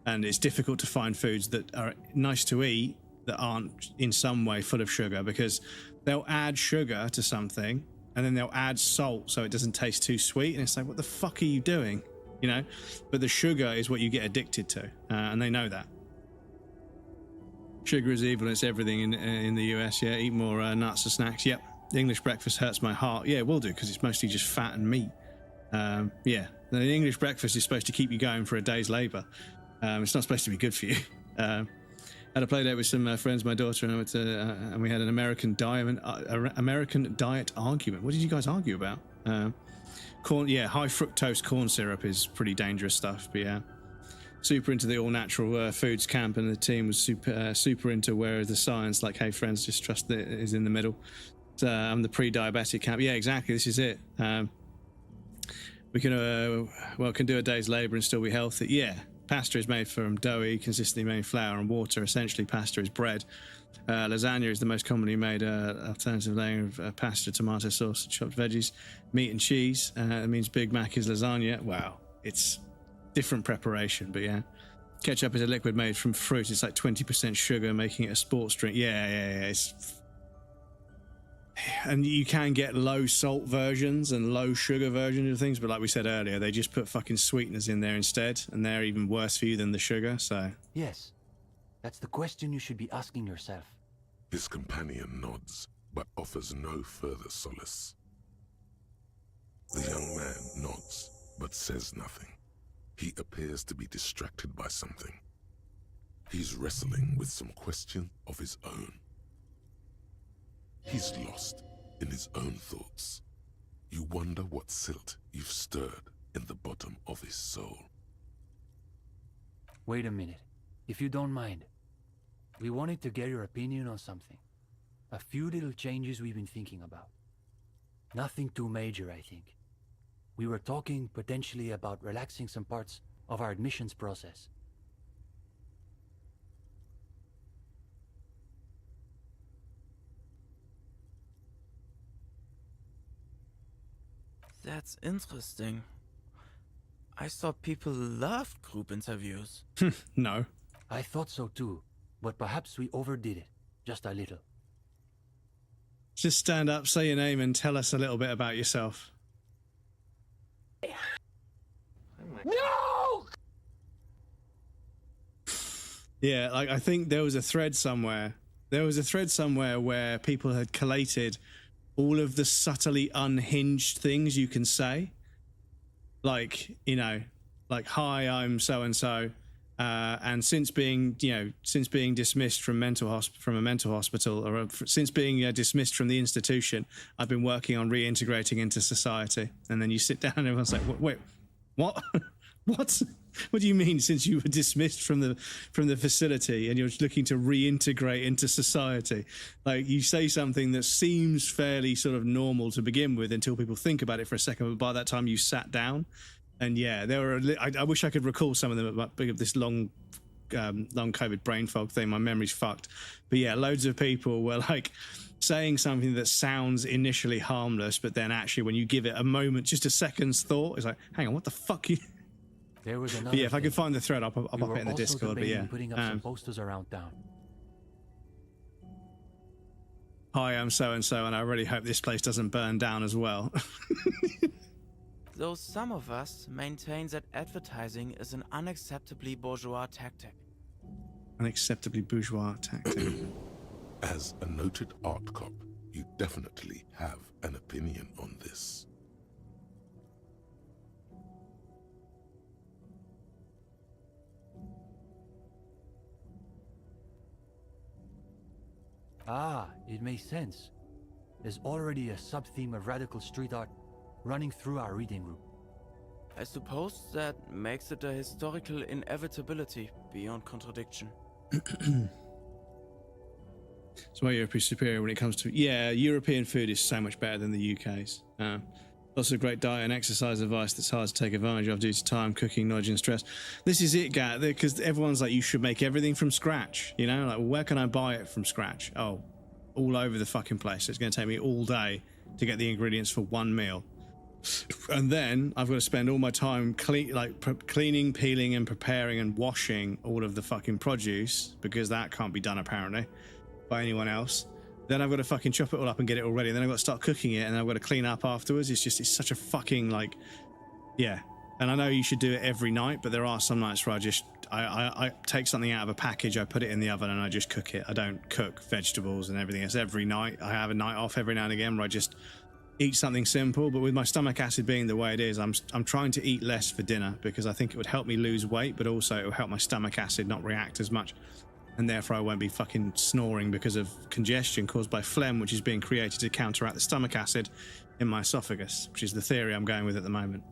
S1: And it's difficult to find foods that are nice to eat, that aren't in some way full of sugar, because they'll add sugar to something and then they'll add salt so it doesn't taste too sweet, and it's like, what the fuck are you doing? You know, but the sugar is what you get addicted to, and they know that. Sugar is evil. It's everything in the US. Yeah, eat more nuts and snacks. Yep. The English breakfast hurts my heart. Yeah, it will do, because it's mostly just fat and meat. Yeah, the English breakfast is supposed to keep you going for a day's labour. It's not supposed to be good for you. I had a play date with some friends, my daughter and I went to, and we had an American diet argument. What did you guys argue about? Corn, yeah, high fructose corn syrup is pretty dangerous stuff. But yeah, super into the all natural foods camp, and the team was super into where is the science. Like, hey friends, just trust that it is in the middle. I'm the pre-diabetic camp. Yeah, exactly. This is it. We can can do a day's labour and still be healthy. Yeah, pasta is made from doughy, consistently made flour and water. Essentially, pasta is bread. Lasagna is the most commonly made alternative layer of pasta, tomato sauce, chopped veggies, meat and cheese. It means Big Mac is lasagna. Wow, it's different preparation, but yeah. Ketchup is a liquid made from fruit. It's like 20% sugar, making it a sports drink. Yeah. And you can get low salt versions and low sugar versions of things, but like we said earlier, they just put fucking sweeteners in there instead, and they're even worse for you than the sugar, so...
S17: Yes. That's the question you should be asking yourself.
S3: His companion nods, but offers no further solace. The young man nods, but says nothing. He appears to be distracted by something. He's wrestling with some question of his own. He's lost in his own thoughts. You wonder what silt you've stirred in the bottom of his soul.
S17: Wait a minute, if you don't mind. We wanted to get your opinion on something. A few little changes we've been thinking about. Nothing too major, I think. We were talking potentially about relaxing some parts of our admissions process.
S18: That's interesting. I thought people loved group interviews.
S1: No.
S17: I thought so too, but perhaps we overdid it, just a little.
S1: Just stand up, say your name, and tell us a little bit about yourself.
S8: No!
S1: Yeah, like, I think there was a thread somewhere. There was a thread somewhere where people had collated all of the subtly unhinged things you can say. Like, you know, like, hi, I'm so-and-so. And since being dismissed from a mental hospital, or since being dismissed from the institution, I've been working on reintegrating into society. And then you sit down and everyone's like, wait, what? What do you mean, since you were dismissed from the facility and you're looking to reintegrate into society? Like, you say something that seems fairly sort of normal to begin with until people think about it for a second, but by that time you sat down. And yeah, there were. I wish I could recall some of them, but this long COVID brain fog thing, my memory's fucked. But yeah, loads of people were like saying something that sounds initially harmless, but then actually when you give it a moment, just a second's thought, it's like, hang on, what the fuck?
S17: There was another.
S1: But yeah, if I could find the thread, I'll pop it in the Discord. But yeah,
S17: putting up some posters around town.
S1: Hi, I'm so and so, and I really hope this place doesn't burn down as well.
S18: Though some of us maintain that advertising is an unacceptably bourgeois tactic.
S1: Unacceptably bourgeois tactic.
S3: As a noted art cop, you definitely have an opinion on this.
S17: Ah, it makes sense. There's already a sub-theme of radical street art running through our reading room.
S18: I suppose that makes it a historical inevitability beyond contradiction.
S1: So why you're pretty superior when it comes to... Yeah, European food is so much better than the UK's. Lots of great diet and exercise advice that's hard to take advantage of due to time, cooking, knowledge and stress. This is it, Gat, because everyone's like, you should make everything from scratch. You know, like, well, where can I buy it from scratch? Oh, all over the fucking place. It's going to take me all day to get the ingredients for one meal. And then I've got to spend all my time cleaning, peeling, and preparing and washing all of the fucking produce, because that can't be done apparently by anyone else. Then I've got to fucking chop it all up and get it all ready. And then I've got to start cooking it, and then I've got to clean up afterwards. It's such a fucking yeah. And I know you should do it every night, but there are some nights where I take something out of a package, I put it in the oven, and I just cook it. I don't cook vegetables and everything else every night. I have a night off every now and again where I just eat something simple. But with my stomach acid being the way it is, I'm trying to eat less for dinner, because I think it would help me lose weight, but also it will help my stomach acid not react as much, and therefore I won't be fucking snoring because of congestion caused by phlegm, which is being created to counteract the stomach acid in my esophagus, which is the theory I'm going with at the moment.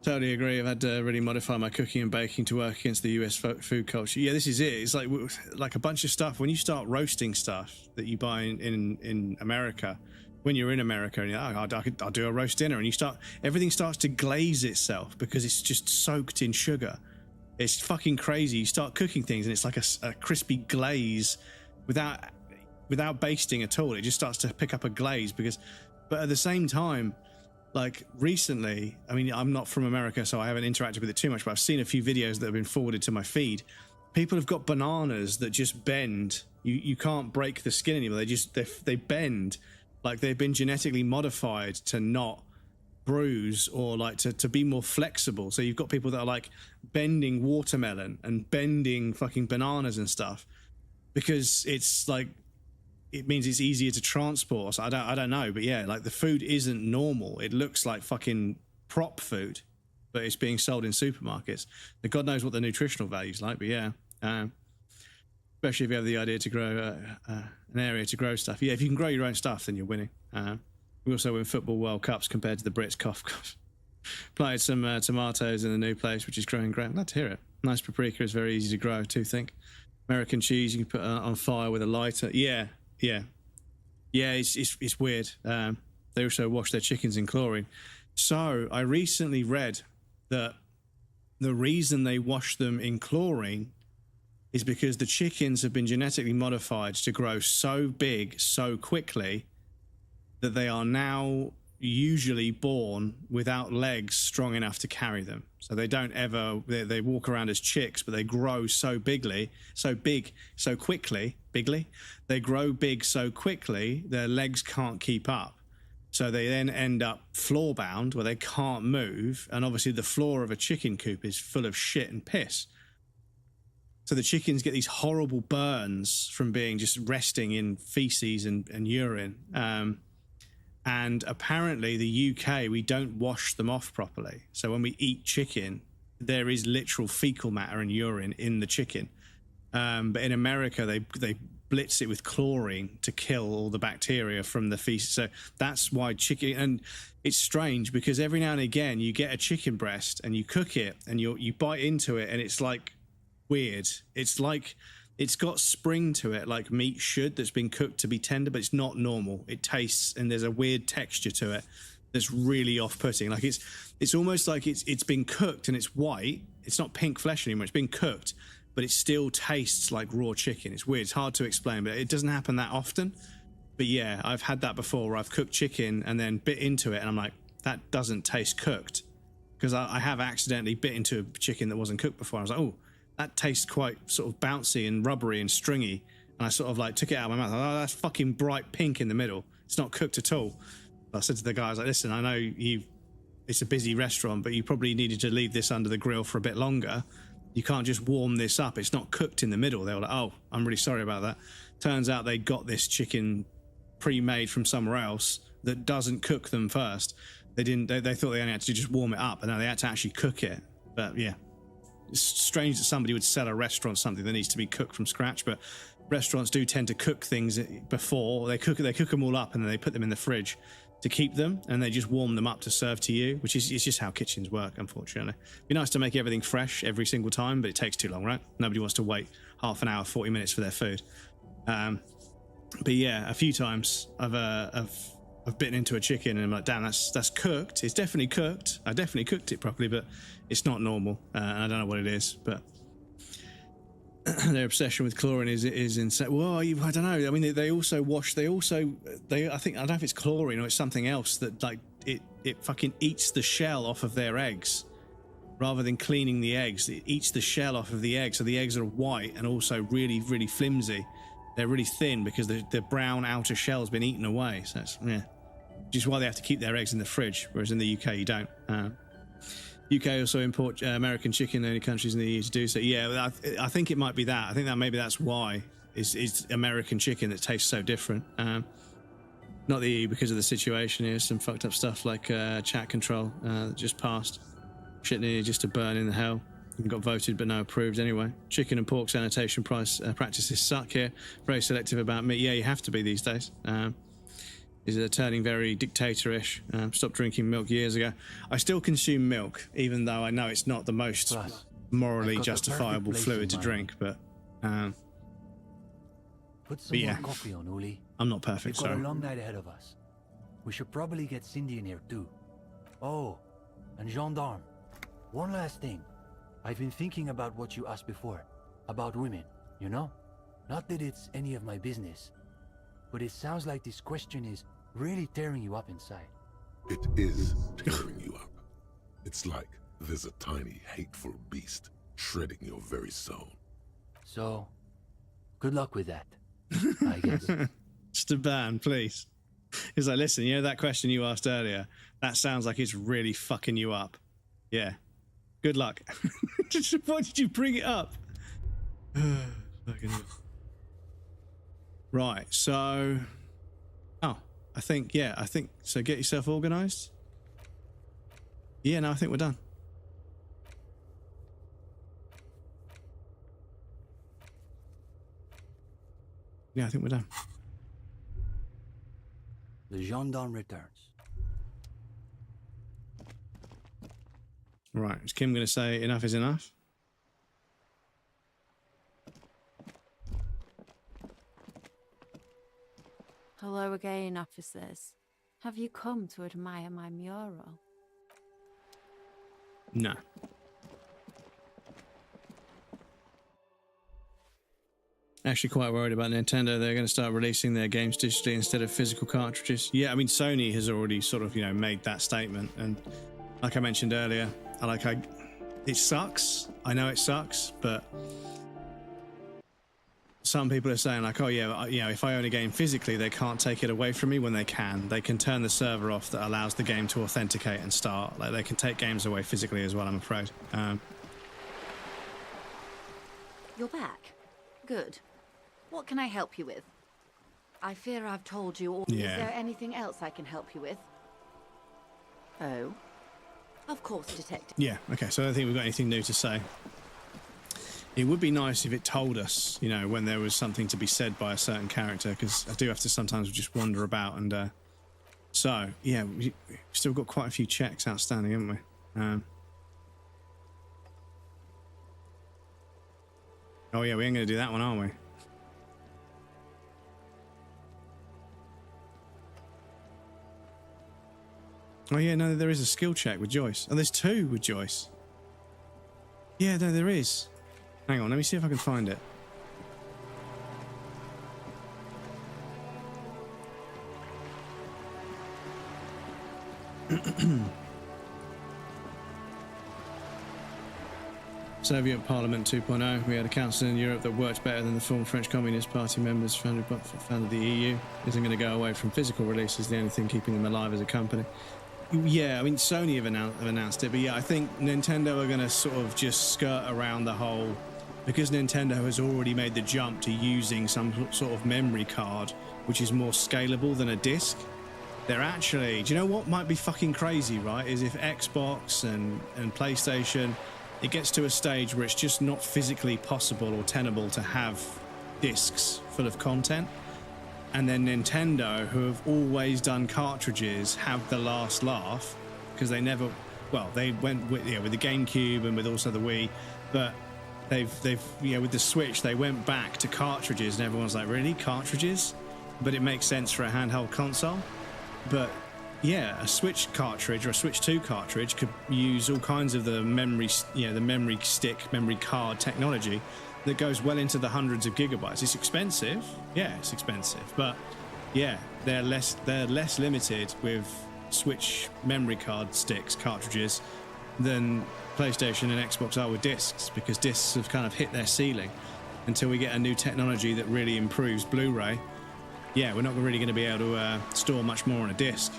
S1: Totally agree. I've had to really modify my cooking and baking to work against the US food culture. Yeah, this is it. It's like a bunch of stuff. When you start roasting stuff that you buy in America, when you're in America, and you're like, I'll do a roast dinner, and everything starts to glaze itself because it's just soaked in sugar. It's fucking crazy. You start cooking things, and it's like a crispy glaze without basting at all. It just starts to pick up a glaze but at the same time, like recently, I mean, I'm not from America, so I haven't interacted with it too much, but I've seen a few videos that have been forwarded to my feed. People have got bananas that just bend. You can't break the skin anymore. They bend, like they've been genetically modified to not bruise, or like to be more flexible. So you've got people that are like bending watermelon and bending fucking bananas and stuff, because it's like, it means it's easier to transport. So I don't know, but yeah, like the food isn't normal. It looks like fucking prop food, but it's being sold in supermarkets. And God knows what the nutritional value's like, but yeah, especially if you have the idea to grow an area to grow stuff. Yeah, if you can grow your own stuff, then you're winning. We also win football World Cups compared to the Brits. Cough. Planted some tomatoes in the new place, which is growing great. Glad to hear it. Nice paprika is very easy to grow too, think. American cheese you can put on fire with a lighter. Yeah, it's weird. They also wash their chickens in chlorine. So I recently read that the reason they wash them in chlorine is because the chickens have been genetically modified to grow so big so quickly that they are now usually born without legs strong enough to carry them. So they don't ever, they walk around as chicks, but they grow so quickly, they grow big so quickly, their legs can't keep up. So they then end up floor bound where they can't move. And obviously the floor of a chicken coop is full of shit and piss. So the chickens get these horrible burns from being just resting in feces and urine. And apparently the UK, we don't wash them off properly. So when we eat chicken, there is literal fecal matter and urine in the chicken. But in America, they blitz it with chlorine to kill all the bacteria from the feces. So that's why chicken, and it's strange because every now and again you get a chicken breast and you cook it and you bite into it and it's like weird. It's like it's got spring to it like meat should, that's been cooked to be tender, but it's not normal. It tastes, and there's a weird texture to it that's really off-putting. Like it's almost like it's been cooked and it's white. It's not pink flesh anymore. It's been cooked, but it still tastes like raw chicken. It's weird. It's hard to explain, but it doesn't happen that often. But yeah, I've had that before where I've cooked chicken and then bit into it and I'm like, that doesn't taste cooked. Because I have accidentally bit into a chicken that wasn't cooked before. I was like, oh, that tastes quite sort of bouncy and rubbery and stringy. And I sort of like took it out of my mouth. Oh, that's fucking bright pink in the middle. It's not cooked at all. But I said to the guy, I was like, listen, I know it's a busy restaurant, but you probably needed to leave this under the grill for a bit longer. You can't just warm this up. It's not cooked in the middle. They were like, oh, I'm really sorry about that. Turns out they got this chicken pre-made from somewhere else that doesn't cook them first. They thought they only had to just warm it up, and now they had to actually cook it. But yeah, it's strange that somebody would sell a restaurant something that needs to be cooked from scratch, but restaurants do tend to cook things before. They cook them all up and then they put them in the fridge to keep them, and they just warm them up to serve to you, which is it's just how kitchens work, unfortunately. It'd be nice to make everything fresh every single time, but it takes too long, right? Nobody wants to wait half an hour, 40 minutes for their food. But yeah, a few times I've bitten into a chicken and I'm like, damn, that's cooked. It's definitely cooked. I definitely cooked it properly, but it's not normal. And I don't know what it is, but their obsession with chlorine is insane. Well, I don't know. I mean, they also wash. I think, I don't know if it's chlorine or it's something else that like it fucking eats the shell off of their eggs. Rather than cleaning the eggs, it eats the shell off of the eggs, so the eggs are white and also really, really flimsy. They're really thin because the brown outer shell's been eaten away. So it's, yeah, which is why they have to keep their eggs in the fridge, whereas in the UK you don't. UK also import American chicken, the only countries in the EU to do so. Yeah, I think it might be that. I think that maybe that's why is American chicken that tastes so different. Not the EU because of the situation here. Some fucked up stuff like chat control that just passed. Shit needed just to burn in the hell. And got voted but no approved anyway. Chicken and pork sanitation practices suck here. Very selective about meat. Yeah, you have to be these days. Is turning very dictatorish. Stopped drinking milk years ago. I still consume milk, even though I know it's not the most morally justifiable fluid to drink. But
S17: Put some
S1: yeah,
S17: more coffee on, Uli.
S1: I'm not perfect,
S17: We've got
S1: sorry.
S17: a long night ahead of us. We should probably get Cindy in here too. Oh, and gendarme. One last thing. I've been thinking about what you asked before, about women, you know? Not that it's any of my business, but it sounds like this question is really tearing you up inside.
S3: It is tearing you up. It's like there's a tiny, hateful beast shredding your very soul.
S17: So, good luck with that, I guess.
S1: Staban, please. He's like, listen, you know that question you asked earlier? That sounds like it's really fucking you up. Yeah. Good luck. Why did you bring it up? Fucking hell. Right, so... Oh, I think so. Get yourself organised. Yeah, no, I think we're done. Yeah, I think we're done.
S17: The gendarme returns.
S1: Right, is Kim going to say enough is enough?
S10: Hello again, officers. Have you come to admire my mural?
S1: No. Actually quite worried about Nintendo. They're going to start releasing their games digitally instead of physical cartridges. Yeah, I mean, Sony has already sort of, made that statement. And like I mentioned earlier, it sucks. I know it sucks, but some people are saying like, oh yeah, if I own a game physically, they can't take it away from me when they can. They can turn the server off that allows the game to authenticate and start. Like they can take games away physically as well, I'm afraid.
S10: You're back. Good. What can I help you with? I fear I've told you all.
S1: Yeah.
S10: Is there anything else I can help you with? Oh. Of course, Detective.
S1: Yeah, okay, so I don't think we've got anything new to say. It would be nice if it told us, when there was something to be said by a certain character, because I do have to sometimes just wander about and, so, yeah, we've still got quite a few checks outstanding, haven't we? Oh yeah, we ain't going to do that one, are we? Oh yeah, no, there is a skill check with Joyce. Oh, there's two with Joyce. Yeah, no, there is. Hang on, let me see if I can find it. Soviet Parliament 2.0. We had a council in Europe that worked better than the former French Communist Party members founded the EU. Isn't going to go away from physical releases, the only thing keeping them alive as a company. Yeah, I mean, Sony have announced it, but yeah, I think Nintendo are going to sort of just skirt around the whole, because Nintendo has already made the jump to using some sort of memory card, which is more scalable than a disc. They're actually, do you know what might be fucking crazy, right? Is if Xbox and PlayStation, it gets to a stage where it's just not physically possible or tenable to have discs full of content. And then Nintendo, who have always done cartridges, have the last laugh because they never, well, they went with the GameCube and with also the Wii, but they've with the Switch they went back to cartridges, and everyone's like, really, cartridges? But it makes sense for a handheld console. But yeah, a Switch cartridge or a Switch 2 cartridge could use all kinds of the memory, the memory stick, memory card technology that goes well into the hundreds of gigabytes. It's expensive. Yeah, it's expensive. But yeah, they're less limited with Switch memory card sticks, cartridges, than PlayStation and Xbox are with discs, because discs have kind of hit their ceiling. Until we get a new technology that really improves Blu-ray, yeah, we're not really going to be able to store much more on a disc.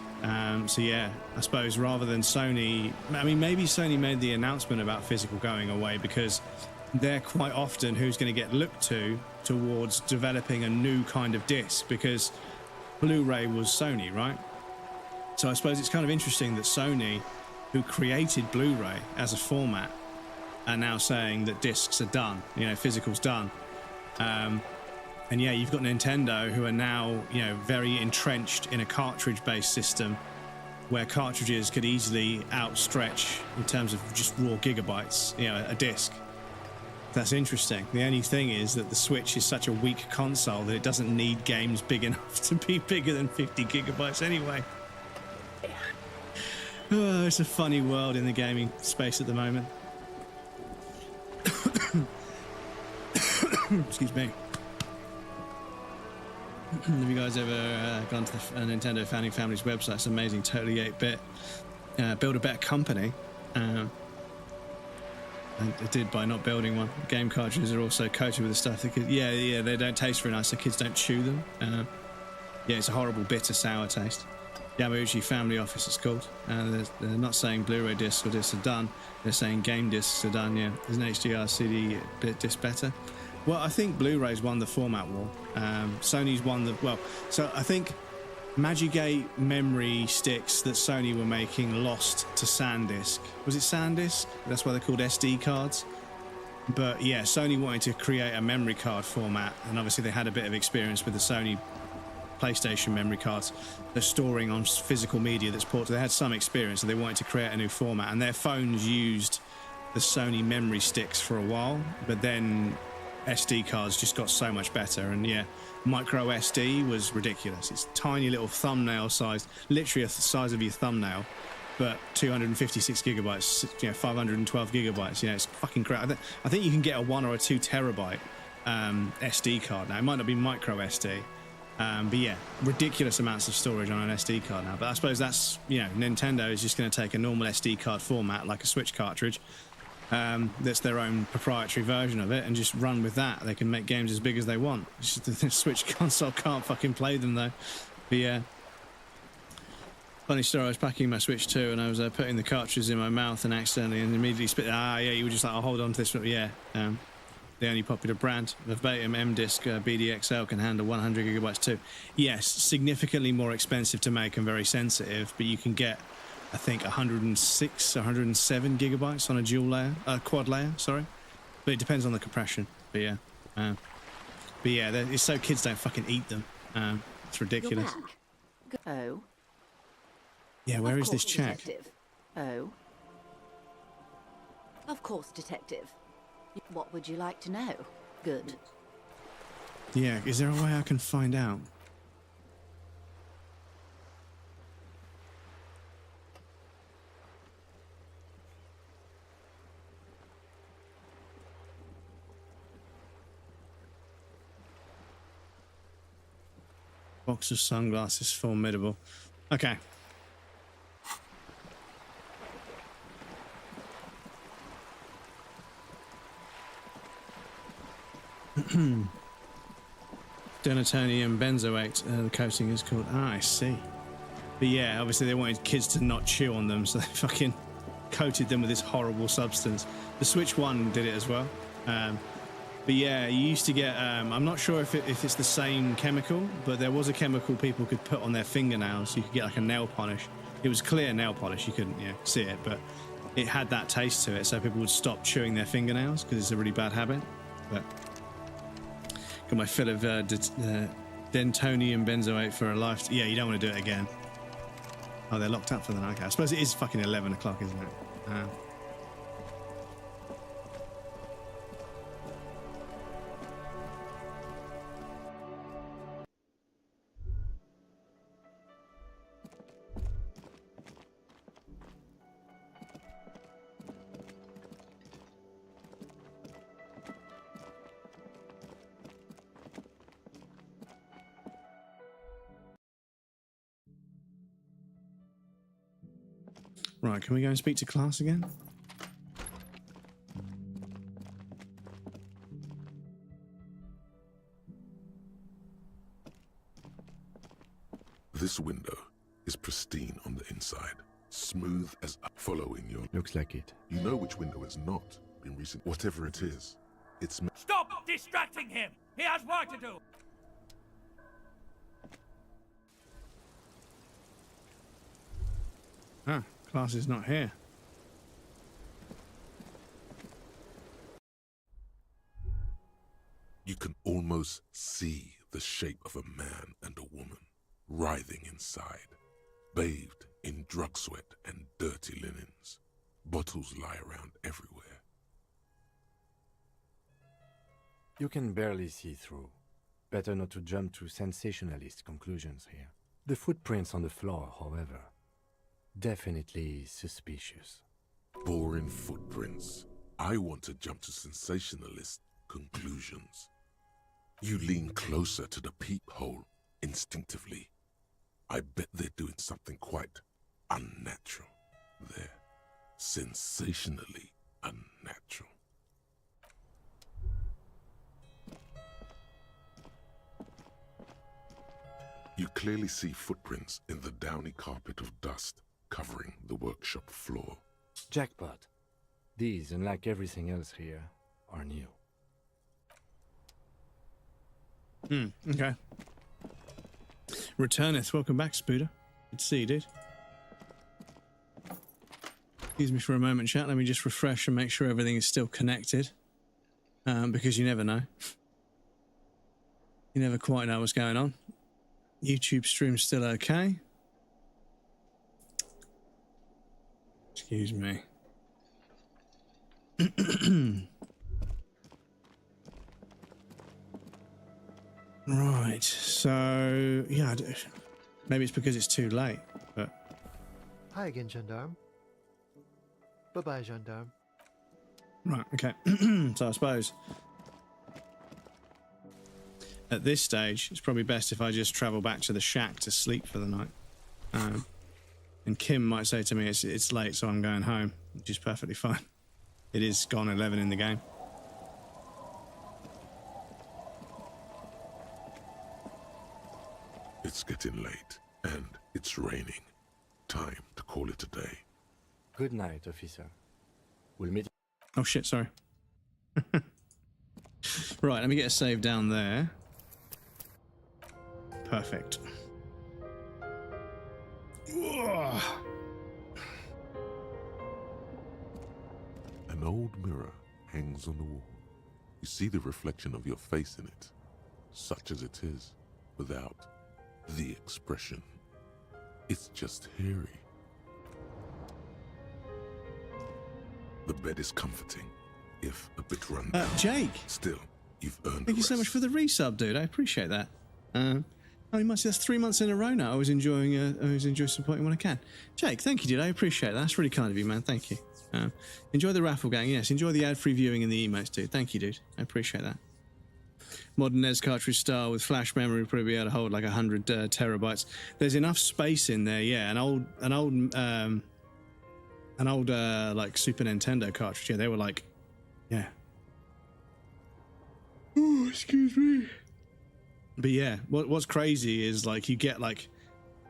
S1: So yeah, I suppose rather than Sony, I mean, maybe Sony made the announcement about physical going away because they're quite often who's going to get looked to towards developing a new kind of disc, because Blu-ray was Sony, right? So I suppose it's kind of interesting that Sony, who created Blu-ray as a format, are now saying that discs are done, you know, physical's done. And yeah, you've got Nintendo, who are now, you know, very entrenched in a cartridge-based system where cartridges could easily outstretch in terms of just raw gigabytes, you know, a disc. That's interesting. The only thing is that the Switch is such a weak console that it doesn't need games big enough to be bigger than 50 gigabytes anyway. Oh, it's a funny world in the gaming space at the moment. Excuse me. Have you guys ever gone to the Nintendo Founding Family's website? It's amazing, totally 8-bit. Build a better company. And it did by not building one. Game cartridges are also coated with the stuff that could, yeah, they don't taste very nice, so kids don't chew them. Yeah, it's a horrible, bitter, sour taste. Yamauchi Family Office, it's called. They're not saying Blu-ray discs or discs are done. They're saying game discs are done, yeah. Is an HDR CD disc better? Well, I think Blu-ray's won the format war. Sony's won the... Well, so I think Magigate memory sticks that Sony were making lost to SanDisk. Was it SanDisk? That's why they're called SD cards. But yeah, Sony wanted to create a memory card format, and obviously they had a bit of experience with the Sony PlayStation memory cards. They're storing on physical media that's ported. They had some experience, so they wanted to create a new format, and their phones used the Sony memory sticks for a while, but then SD cards just got so much better. And yeah, micro SD was ridiculous. It's tiny little thumbnail size, literally the size of your thumbnail, but 256 gigabytes, you know, 512 gigabytes. You know, it's fucking great. I think you can get a 1 or a 2 terabyte SD card now. It might not be micro SD, but yeah, ridiculous amounts of storage on an SD card now. But I suppose that's, you know, Nintendo is just going to take a normal SD card format like a Switch cartridge. That's their own proprietary version of it, and just run with that. They can make games as big as they want. It's just the Switch console can't fucking play them though. But yeah, funny story, I was packing my Switch 2 and I was putting the cartridges in my mouth and accidentally and immediately spit. Yeah, you were just like, I'll hold on to this one. Yeah, the only popular brand, the verbatim M-Disc BDXL, can handle 100 gigabytes too. Yes, significantly more expensive to make and very sensitive, but you can get, I think, 106, 107 gigabytes on a dual layer, quad layer, sorry. But it depends on the compression. But yeah, it's so kids don't fucking eat them. It's ridiculous.
S2: Oh.
S1: Yeah, where is this check?
S2: Detective. Oh. Of course, detective. What would you like to know? Good.
S1: Yeah, is there a way I can find out? Box of sunglasses, formidable. Okay. Denatonium benzoate, the coating is called. Ah, I see. But yeah, obviously they wanted kids to not chew on them, so they fucking coated them with this horrible substance. The Switch 1 did it as well. But yeah, you used to get, I'm not sure if it's the same chemical, but there was a chemical people could put on their fingernails. You could get like a nail polish. It was clear nail polish, you couldn't see it, but it had that taste to it, so people would stop chewing their fingernails because it's a really bad habit. But got my fill of dentonium benzoate for a life. Yeah, you don't want to do it again. Oh, they're locked up for the night. Okay, I suppose it is fucking 11 o'clock, isn't it? Right, can we go and speak to Class again?
S3: This window is pristine on the inside, smooth as following your...
S4: Looks like it.
S3: You know which window is not in recent... Whatever it is, it's...
S20: Stop distracting him! He has work to do!
S1: Ah, Class is not here.
S3: You can almost see the shape of a man and a woman writhing inside, bathed in drug sweat and dirty linens. Bottles lie around everywhere.
S4: You can barely see through. Better not to jump to sensationalist conclusions here. The footprints on the floor, however, definitely suspicious.
S3: Boring footprints. I want to jump to sensationalist conclusions. You lean closer to the peephole instinctively. I bet they're doing something quite unnatural there. Sensationally unnatural. You clearly see footprints in the downy carpet of dust covering the workshop floor.
S4: Jackpot. These, unlike everything else here, are new.
S1: Okay. Returneth, welcome back, Spooder. Good to see you, dude. Excuse me for a moment, chat. Let me just refresh and make sure everything is still connected. Because you never know. You never quite know what's going on. YouTube stream's still okay. Excuse me. Right, so yeah, maybe it's because it's too late, but
S21: Hi again, Gendarme. Bye-bye, Gendarme.
S1: right, okay. So I suppose at this stage, it's probably best if I just travel back to the shack to sleep for the night. And Kim might say to me, it's late, so I'm going home, which is perfectly fine. It is gone 11 in the game.
S3: It's getting late, and it's raining. Time to call it a day.
S4: Good night, officer. We'll meet...
S1: Oh shit, sorry. Right, let me get a save down there. Perfect. Ugh.
S3: An old mirror hangs on the wall. You see the reflection of your face in it, such as it is, without the expression. It's just hairy. The bed is comforting, if a bit run down.
S1: Jake!
S3: Still, you've earned
S1: Thank you so much for the resub, dude. I appreciate that. Oh, you must say that's 3 months in a row now. I was enjoying supporting when I can. Jake, thank you, dude. I appreciate that. That's really kind of you, man. Thank you. Enjoy the raffle, gang. Yes, enjoy the ad-free viewing and the emotes, dude. Thank you, dude. I appreciate that. Modern NES cartridge style with flash memory would probably be able to hold like 100 terabytes. There's enough space in there, yeah. An old like Super Nintendo cartridge. Yeah, they were like, yeah. Oh, excuse me. But yeah, what's crazy is like you get like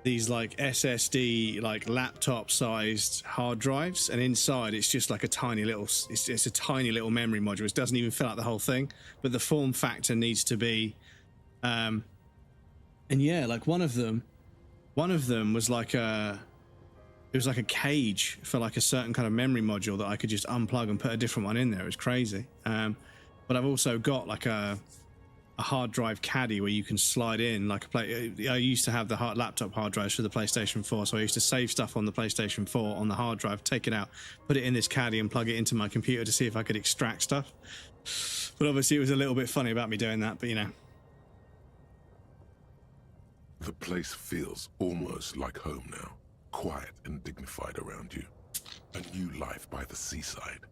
S1: these like SSD like laptop sized hard drives, and inside it's just like a tiny little it's a tiny little memory module. It doesn't even fill out the whole thing, but the form factor needs to be and yeah, like one of them was like it was like a cage for like a certain kind of memory module that I could just unplug and put a different one in there. It was crazy. But I've also got like a hard drive caddy where you can slide in like I used to have the laptop hard drives for the PlayStation 4, so I used to save stuff on the PlayStation 4 on the hard drive, take it out, put it in this caddy and plug it into my computer to see if I could extract stuff. But obviously it was a little bit funny about me doing that, but you know.
S3: The place feels almost like home now, quiet and dignified around you. A new life by the seaside.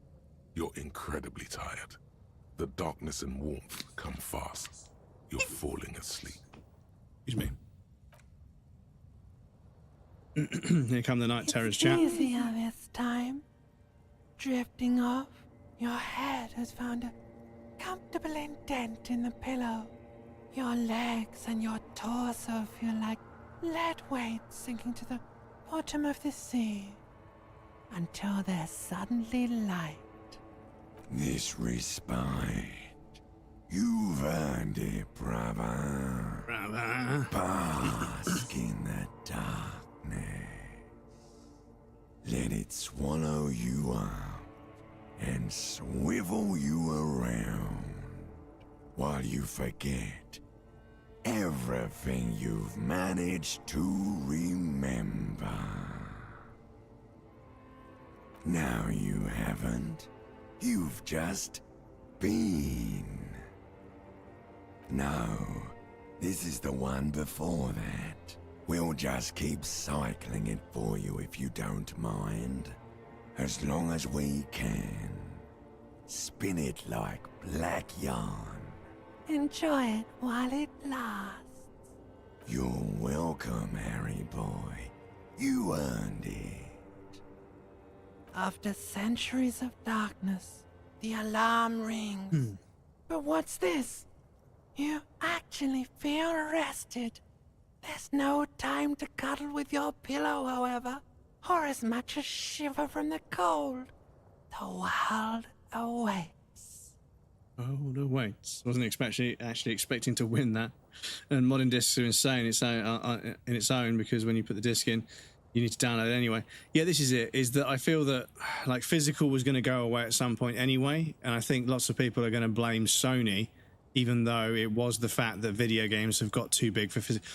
S3: You're incredibly tired. The darkness and warmth come fast. You're falling asleep.
S1: Excuse me. Here come the night terrors, chat.
S13: Easier this time. Drifting off, your head has found a comfortable indent in the pillow. Your legs and your torso feel like lead weights sinking to the bottom of the sea. Until there's suddenly light.
S14: This respite. You've earned it, brother.
S1: Brother.
S14: Bask in the darkness. Let it swallow you up and swivel you around while you forget everything you've managed to remember. Now you haven't. You've just been. No, this is the one before that. We'll just keep cycling it for you if you don't mind. As long as we can. Spin it like black yarn.
S13: Enjoy it while it lasts.
S14: You're welcome, Harry boy. You earned it.
S13: After centuries of darkness, the alarm rings. But what's this? You actually feel rested. There's no time to cuddle with your pillow, however, or as much as shiver from the cold. The world awaits.
S1: Oh, awaits. Wasn't actually expecting to win that. And modern discs are insane in its own, because when you put the disc in, you need to download it anyway. Yeah, this is it, is that I feel that like physical was going to go away at some point anyway, and I think lots of people are going to blame Sony, even though it was the fact that video games have got too big for physical.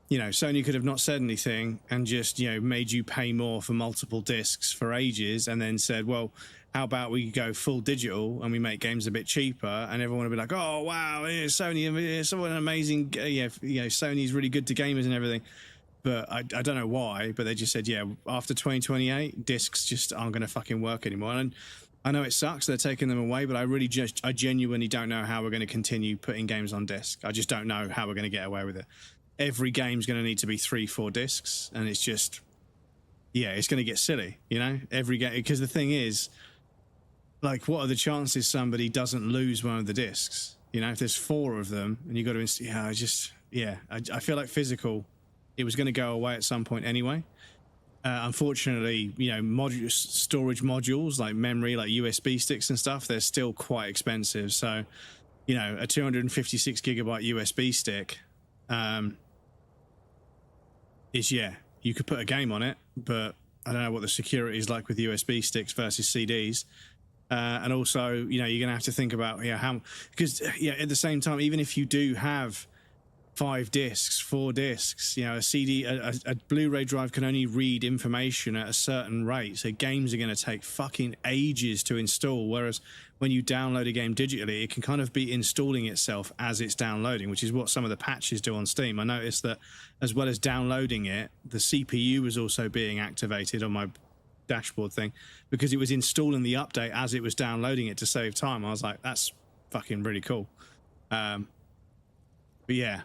S1: You know, Sony could have not said anything and just, you know, made you pay more for multiple discs for ages and then said, well, how about we go full digital and we make games a bit cheaper, and everyone would be like, oh, wow, Sony, it's so an amazing, Sony's really good to gamers and everything. But I don't know why, but they just said, yeah, after 2028, discs just aren't going to fucking work anymore. And I know it sucks they're taking them away, but I genuinely don't know how we're going to continue putting games on disc. I just don't know how we're going to get away with it. Every game's going to need to be 3-4 discs, and it's just, yeah, it's going to get silly, you know? Every game, because the thing is, like, what are the chances somebody doesn't lose one of the discs? You know, if there's 4 of them, and you got to, I feel like physical, it was going to go away at some point anyway. Unfortunately, you know, storage modules like memory, like USB sticks and stuff, they're still quite expensive. So, you know, a 256 gigabyte USB stick is, yeah, you could put a game on it, but I don't know what the security is like with USB sticks versus CDs. And also, you know, you're going to have to think about, because at the same time, even if you do have 5 discs, 4 discs, you know, a CD, a Blu-ray drive can only read information at a certain rate. So games are going to take fucking ages to install. Whereas when you download a game digitally, it can kind of be installing itself as it's downloading, which is what some of the patches do on Steam. I noticed that as well as downloading it, the CPU was also being activated on my dashboard thing because it was installing the update as it was downloading it to save time. I was like, that's fucking really cool. But yeah,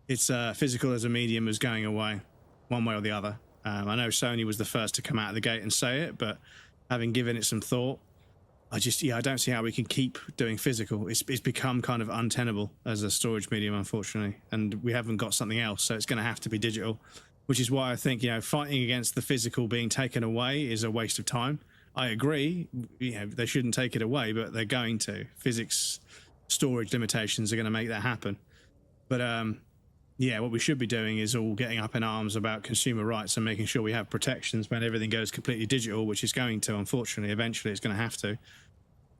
S1: it's physical as a medium is going away one way or the other. I know Sony was the first to come out of the gate and say it, but having given it some thought, I don't see how we can keep doing physical. It's become kind of untenable as a storage medium, unfortunately, and we haven't got something else, so it's going to have to be digital, which is why I think, you know, fighting against the physical being taken away is a waste of time. I agree, you know, they shouldn't take it away, but they're going to. Physics storage limitations are going to make that happen. But yeah, what we should be doing is all getting up in arms about consumer rights and making sure we have protections when everything goes completely digital, which is going to, unfortunately, eventually it's going to have to.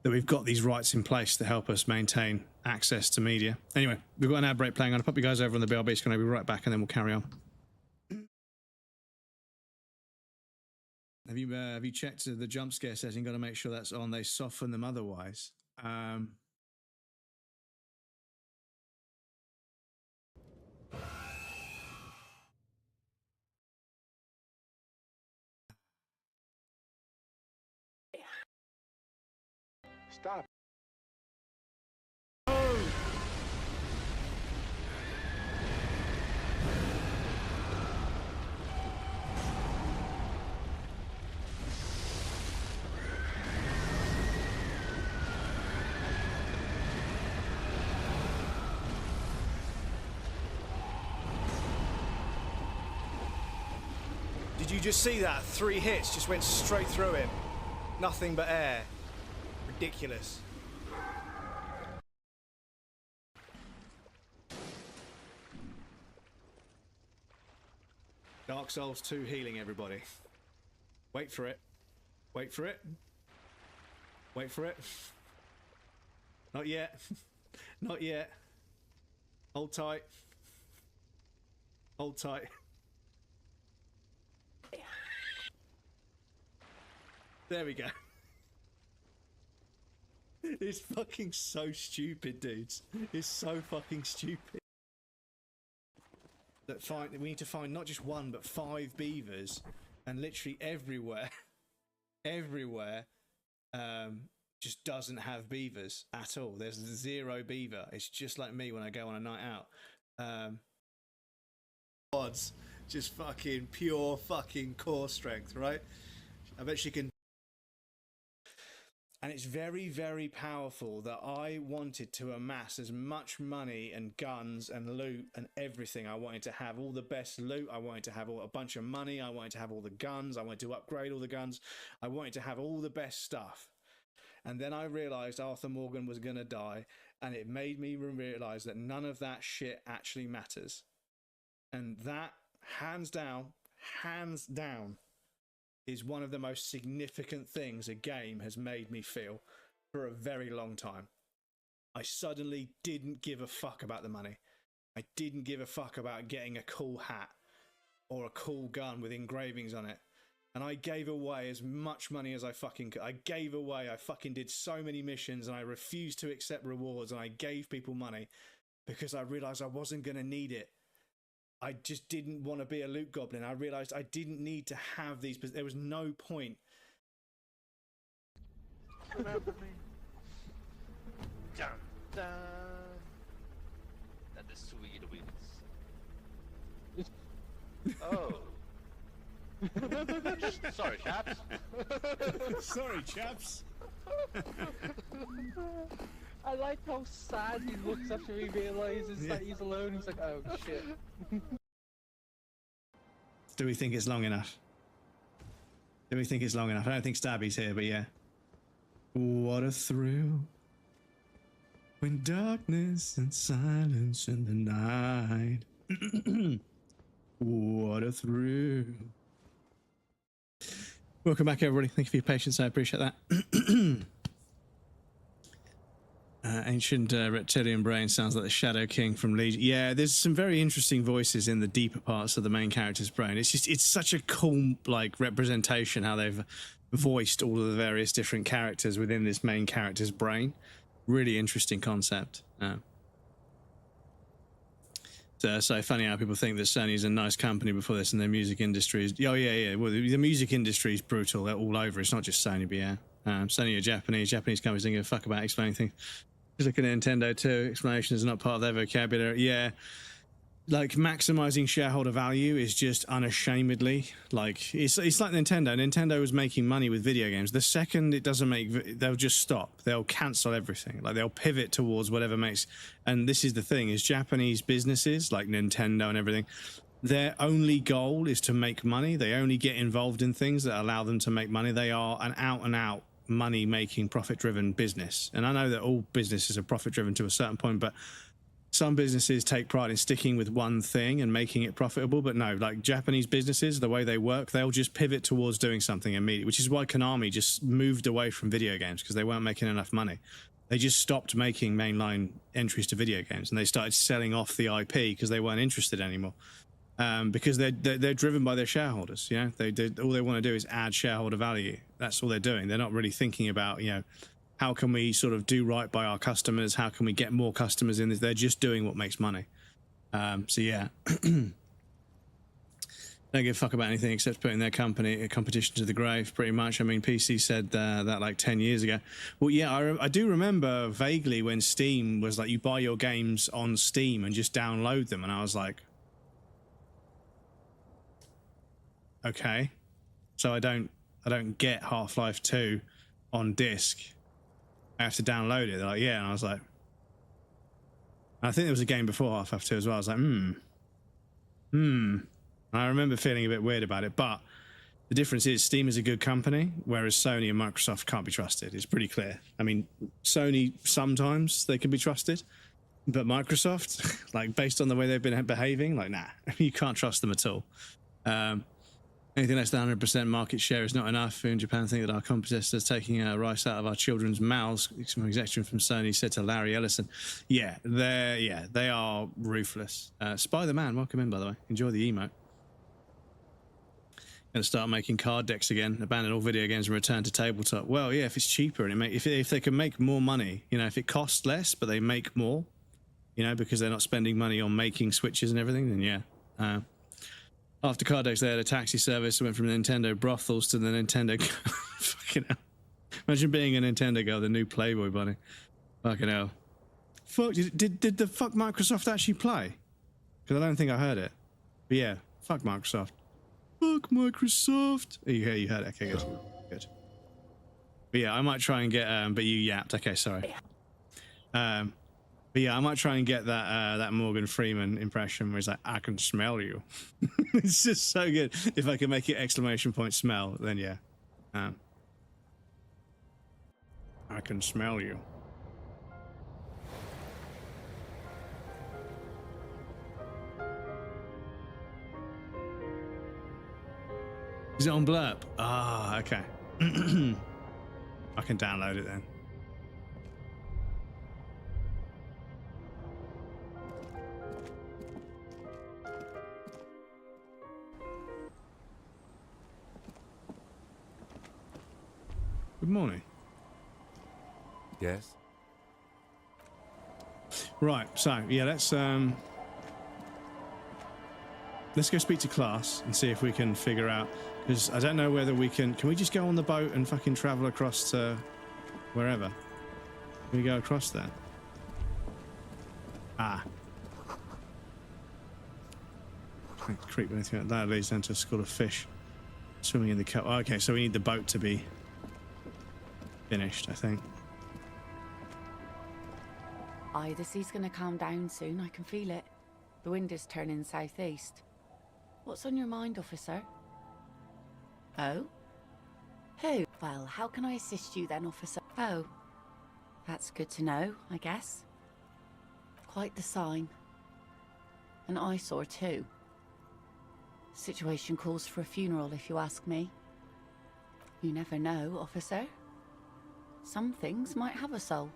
S1: That we've got these rights in place to help us maintain access to media. Anyway, we've got an ad break playing. I'm going to pop you guys over on the BRB. It's going to be right back and then we'll carry on. Have you checked the jump scare setting? Got to make sure that's on. They soften them otherwise.
S22: Stop.
S1: Did you just see that? 3 hits just went straight through him. Nothing but air. Ridiculous. Dark Souls 2 healing, everybody. Wait for it. Wait for it. Wait for it. Not yet. Not yet. Hold tight. Hold tight. There we go. It's fucking so stupid, dudes. It's so fucking stupid. That we need to find not just 1 but 5 beavers, and literally everywhere, everywhere, just doesn't have beavers at all. There's 0 beaver. It's just like me when I go on a night out. Odds, just fucking pure fucking core strength, right? I bet she can. And it's very, very powerful that I wanted to amass as much money and guns and loot and everything. I wanted to have all the best loot. I wanted to have a bunch of money. I wanted to have all the guns. I wanted to upgrade all the guns. I wanted to have all the best stuff. And then I realized Arthur Morgan was going to die. And it made me realize that none of that shit actually matters. And that, hands down, is one of the most significant things a game has made me feel for a very long time. I suddenly didn't give a fuck about the money. I didn't give a fuck about getting a cool hat or a cool gun with engravings on it. And I gave away as much money as I fucking could. I gave away, I fucking did so many missions and I refused to accept rewards and I gave people money because I realized I wasn't going to need it. I just didn't want to be a loot goblin. I realized I didn't need to have these, but there was no point.
S6: Remember me? Dun, dun. And the sweet wings. Oh. Sorry, chaps.
S1: Sorry, chaps.
S15: I like how sad he looks after he realizes that he's alone. He's like, oh shit.
S1: Do we think it's long enough? Do we think it's long enough? I don't think Stabby's here, but yeah. What a thrill when darkness and silence in the night. What a thrill. Welcome back, everybody. Thank you for your patience. I appreciate that. Ancient reptilian brain sounds like the Shadow King from Legion. Yeah, there's some very interesting voices in the deeper parts of the main character's brain. It's such a cool like representation how they've voiced all of the various different characters within this main character's brain. Really interesting concept. So funny how people think that Sony's a nice company before this, and their music industry is. Oh yeah. Well, the music industry is brutal. They're all over. It's not just Sony, but yeah. Sony are Japanese companies don't give a fuck about explaining things. Just look at Nintendo too. Explanation is not part of their vocabulary. Yeah, like maximizing shareholder value is just unashamedly like it's like Nintendo. Nintendo was making money with video games. The second it doesn't make, they'll just stop. They'll cancel everything. Like they'll pivot towards whatever makes. And this is the thing: is Japanese businesses like Nintendo and everything, their only goal is to make money. They only get involved in things that allow them to make money. They are an out and out money-making, profit-driven business. And I know that all businesses are profit-driven to a certain point, but some businesses take pride in sticking with one thing and making it profitable. But no, like Japanese businesses, the way they work, they'll just pivot towards doing something immediately, which is why Konami just moved away from video games, because they weren't making enough money. They just stopped making mainline entries to video games and they started selling off the IP because they weren't interested anymore. Because they're driven by their shareholders, you know. All they want to do is add shareholder value. That's all they're doing. They're not really thinking about, you know, how can we sort of do right by our customers? How can we get more customers in this? They're just doing what makes money. So yeah, don't give a fuck about anything except putting their competition to the grave, pretty much. I mean, PC said that like 10 years ago. Well, yeah, I do remember vaguely when Steam was like, you buy your games on Steam and just download them, and I was like, okay, so I don't get Half-Life 2 on disc. I have to download it. They're like, yeah, and I was like, I think there was a game before Half-Life 2 as well. I was like, I remember feeling a bit weird about it, but the difference is Steam is a good company, whereas Sony and Microsoft can't be trusted. It's pretty clear. I mean, Sony, sometimes they can be trusted, but Microsoft, like, based on the way they've been behaving, like, nah, you can't trust them at all. Anything less than 100% market share is not enough. In Japan, think that our competitors are taking rice out of our children's mouths. Some executive from Sony said to Larry Ellison. Yeah, they are ruthless. Spy the Man, welcome in, by the way. Enjoy the emote. Going to start making card decks again, abandon all video games and return to tabletop. Well, yeah, if it's cheaper and if they can make more money, you know, if it costs less but they make more, you know, because they're not spending money on making Switches and everything, then yeah. After card decks, they had a taxi service that went from Nintendo brothels to the Nintendo. Fucking hell! Imagine being a Nintendo girl, the new Playboy bunny. Fucking hell! Fuck! Did the fuck Microsoft actually play? Because I don't think I heard it. But yeah, fuck Microsoft. Fuck Microsoft. Oh, you heard it. Okay, good. But yeah, I might try and get. But you yapped. Okay, sorry. But yeah, I might try and get that Morgan Freeman impression where he's like, "I can smell you." It's just so good. If I can make it exclamation point smell, then yeah. I can smell you. Is it on Blurb? Ah, okay. I can download it then. Good morning.
S4: Yes?
S1: Right, so, yeah, let's go speak to class and see if we can figure out, because I don't know whether we can we just go on the boat and fucking travel across to wherever? Can we go across there? Ah. Creep anything like that leads down to a school of fish. Swimming in the cup. Okay, so we need the boat to be finished, I think.
S10: Aye, the sea's gonna calm down soon. I can feel it. The wind is turning southeast. What's on your mind, officer? Oh? Who? Well, how can I assist you then, officer? Oh. That's good to know, I guess. Quite the sign. An eyesore, too. Situation calls for a funeral, if you ask me. You never know, officer. Some things might have a soul.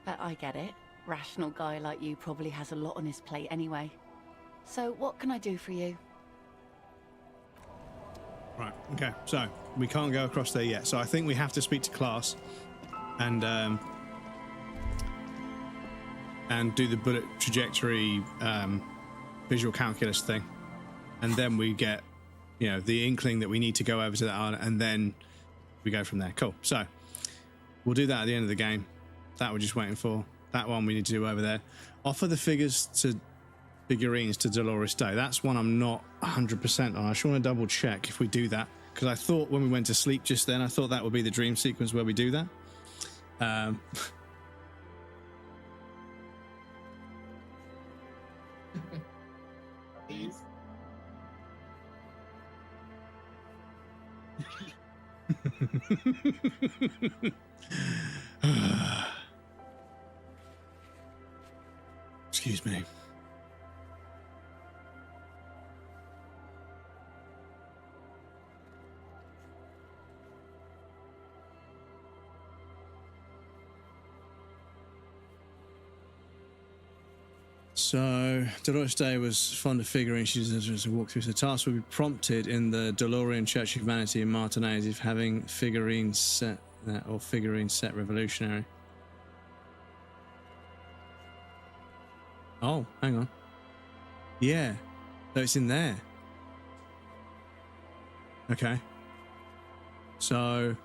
S10: But I get it. Rational guy like you probably has a lot on his plate anyway. So what can I do for you?
S1: Right, okay, so we can't go across there yet. So I think we have to speak to class and do the bullet trajectory visual calculus thing. And then we get, you know, the inkling that we need to go over to that island, and then we go from there. Cool. So we'll do that at the end of the game. That we're just waiting for. That one we need to do over there. Offer the figurines to Dolores Day. That's one I'm not 100% on. I just want to double check if we do that, because I thought when we went to sleep just then, I thought that would be the dream sequence where we do that.
S9: Please.
S1: Excuse me. So, Dolores Day was fond of figurines. She deserves to walk through. The task will be prompted in the DeLorean Church of Humanity in Martinez if having figurines set or figurines set revolutionary. Oh, hang on. Yeah, so it's in there. Okay. So,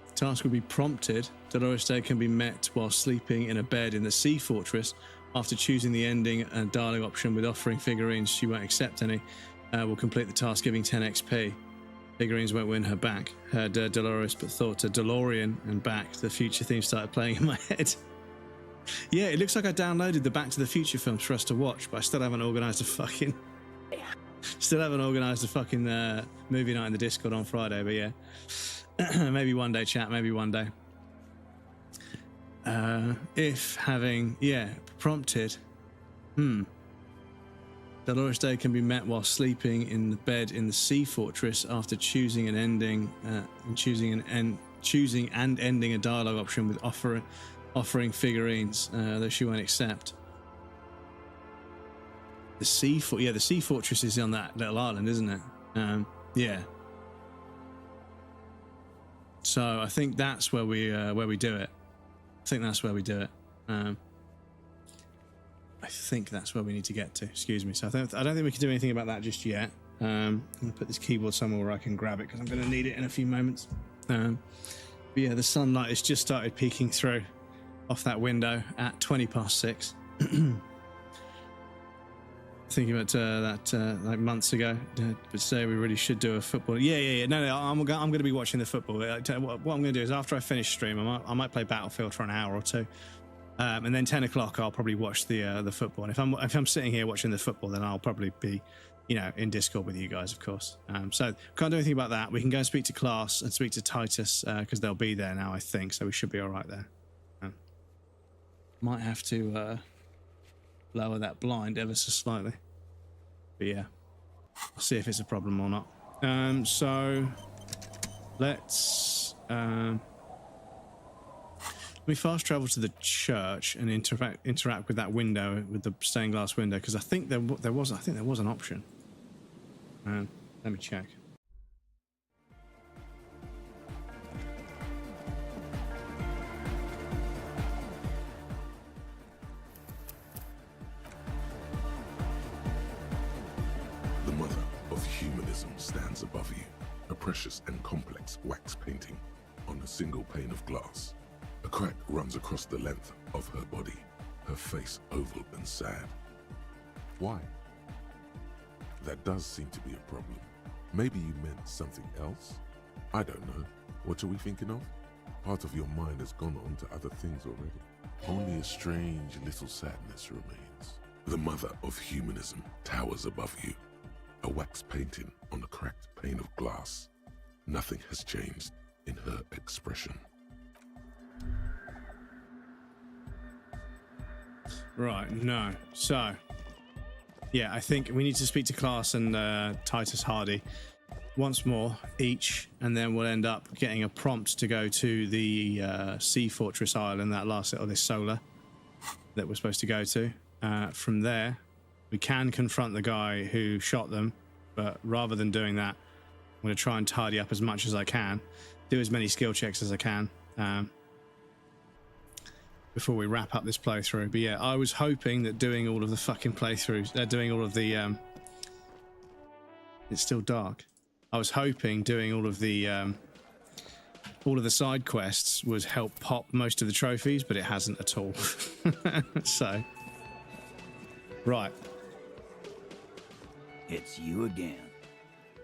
S1: the task will be prompted. Dolores Day can be met while sleeping in a bed in the Sea Fortress. After choosing the ending and dialogue option with offering figurines, she won't accept any. Will complete the task, giving 10 XP. Figurines won't win her back. Heard Dolores, but thought to DeLorean and back. The future theme started playing in my head. Yeah, it looks like I downloaded the Back to the Future films for us to watch, but I still haven't organised a fucking... movie night in the Discord on Friday, but yeah. Maybe one day, chat, maybe one day. If having, prompted... Dolores Day can be met while sleeping in the bed in the Sea Fortress after choosing and ending a dialogue option with offering figurines, though she won't accept. The Sea Fortress is on that little island, isn't it? Yeah. So I think that's where we do it. I think that's where we do it. I think that's where we need to get to. Excuse me. So I don't think we can do anything about that just yet. I'm going to put this keyboard somewhere where I can grab it because I'm going to need it in a few moments. But yeah, the sunlight has just started peeking through off that window at 6:20. Thinking about that like months ago, but say we really should do a football. Yeah. No, I'm going to be watching the football. What I'm going to do is after I finish stream, I might play Battlefield for an hour or two. And then 10 o'clock, I'll probably watch the football. And if I'm sitting here watching the football, then I'll probably be, in Discord with you guys, of course. So can't do anything about that. We can go and speak to Class and speak to Titus because they'll be there now, I think. So we should be all right there. Might have to lower that blind ever so slightly. But yeah, I'll see if it's a problem or not. So let's. Let me fast travel to the church and interact with that window, with the stained glass window, because I think there was an option. Let me check.
S3: The mother of humanism stands above you, a precious and complex wax painting on a single pane of glass. A crack runs across the length of her body, her face oval and sad. Why? That does seem to be a problem. Maybe you meant something else? I don't know. What are we thinking of? Part of your mind has gone on to other things already. Only a strange little sadness remains. The mother of humanism towers above you, a wax painting on a cracked pane of glass. Nothing has changed in her expression.
S1: Right, no. So, yeah, I think we need to speak to Class and Titus Hardy once more each, and then we'll end up getting a prompt to go to the Sea Fortress Island, that last little, this solar that we're supposed to go to. From there, we can confront the guy who shot them, but rather than doing that, I'm going to try and tidy up as much as I can, do as many skill checks as I can, before we wrap up this playthrough. But yeah, I was hoping that doing all of the fucking playthroughs, doing all of the, it's still dark. I was hoping doing all of the side quests would help pop most of the trophies, but it hasn't at all. So, right.
S7: It's you again.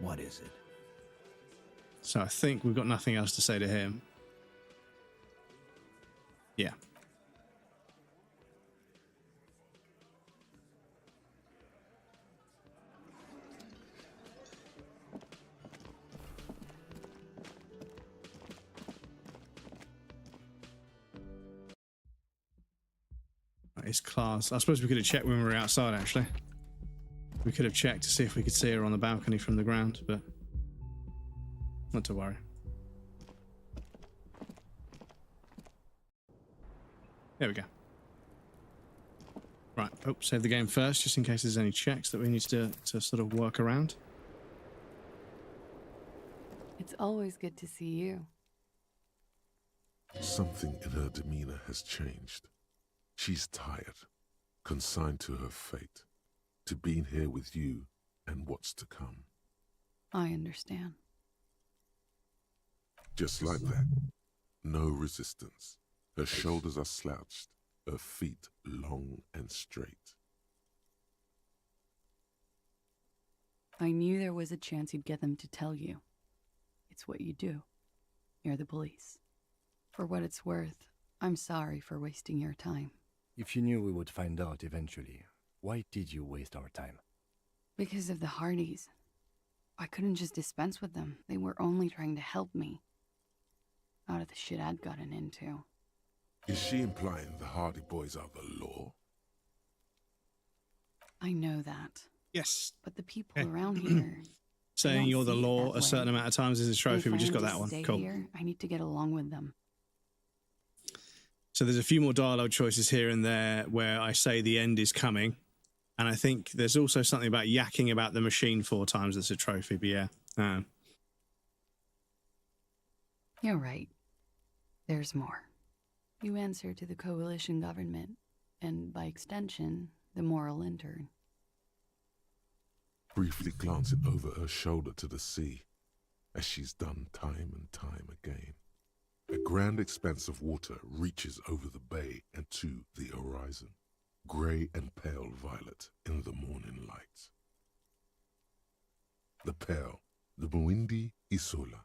S7: What is it?
S1: So I think we've got nothing else to say to him. Yeah. It's Class. I suppose we could have checked when we were outside, actually. We could have checked to see if we could see her on the balcony from the ground, but not to worry. There we go. Right, save the game first, just in case there's any checks that we need to sort of work around.
S12: It's always good to see you.
S3: Something in her demeanor has changed. She's tired, consigned to her fate, to being here with you and what's to come.
S12: I understand.
S3: Just like that. No resistance. Her shoulders are slouched, her feet long and straight.
S12: I knew there was a chance you'd get them to tell you. It's what you do. You're the police. For what it's worth, I'm sorry for wasting your time.
S4: If you knew we would find out eventually, why did you waste our time?
S12: Because of the Hardys. I couldn't just dispense with them. They were only trying to help me. Out of the shit I'd gotten into.
S3: Is she implying the Hardy Boys are the law?
S12: I know that.
S1: Yes.
S12: But the people around here...
S1: Saying you're the law a certain amount of times is a trophy. We just got that one. Cool.
S12: Here, I need to get along with them.
S1: So there's a few more dialogue choices here and there where I say the end is coming. And I think there's also something about yakking about the machine 4 times that's a trophy. But yeah.
S12: You're right. There's more. You answer to the coalition government, and by extension, the moral intern.
S3: Briefly glancing over her shoulder to the sea, as she's done time and time again. A grand expanse of water reaches over the bay and to the horizon, grey and pale violet in the morning light. The pale, the Muindi Isola,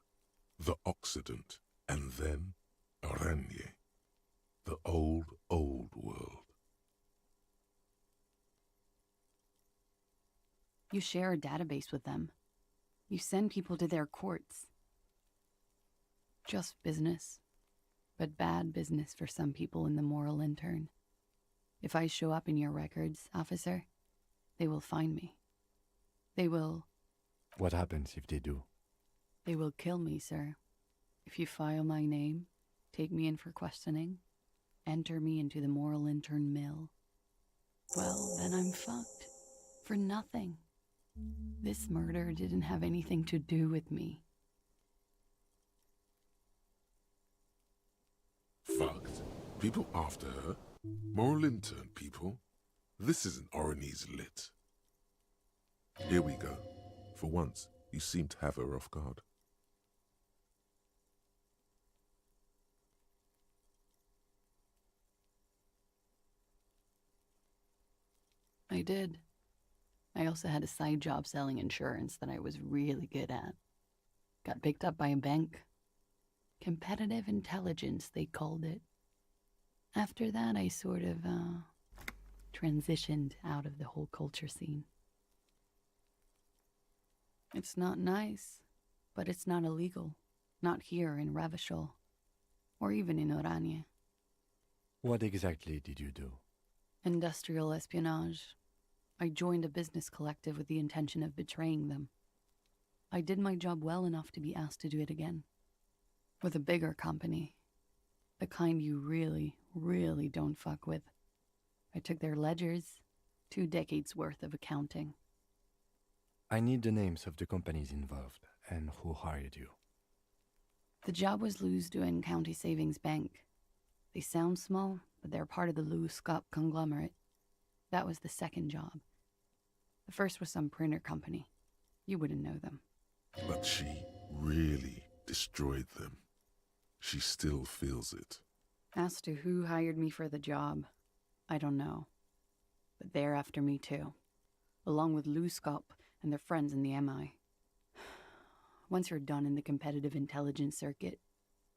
S3: the Occident, and then Oranje, the old, old world.
S12: You share a database with them. You send people to their courts. Just business, but bad business for some people in the moral intern. If I show up in your records, officer, they will find me. They will...
S4: What happens if they do?
S12: They will kill me, sir. If you file my name, take me in for questioning, enter me into the moral intern mill, well, then I'm fucked. For nothing. This murder didn't have anything to do with me.
S3: Fucked? People after her? Moral intern people? This isn't Oranese lit. Here we go. For once, you seem to have her off guard.
S12: I did. I also had a side job selling insurance that I was really good at. Got picked up by a bank. Competitive intelligence, they called it. After that, I sort of, transitioned out of the whole culture scene. It's not nice, but it's not illegal. Not here in Ravishol, or even in Oranje.
S4: What exactly did you do?
S12: Industrial espionage. I joined a business collective with the intention of betraying them. I did my job well enough to be asked to do it again. With a bigger company. The kind you really, really don't fuck with. I took their ledgers, 2 decades worth of accounting.
S4: I need the names of the companies involved and who hired you.
S12: The job was Lewes-Duin County Savings Bank. They sound small, but they're part of the Lewes-Scott conglomerate. That was the second job. The first was some printer company. You wouldn't know them.
S3: But she really destroyed them. She still feels it.
S12: As to who hired me for the job, I don't know. But they're after me too. Along with Lewes-Scott and their friends in the MI. Once you're done in the competitive intelligence circuit,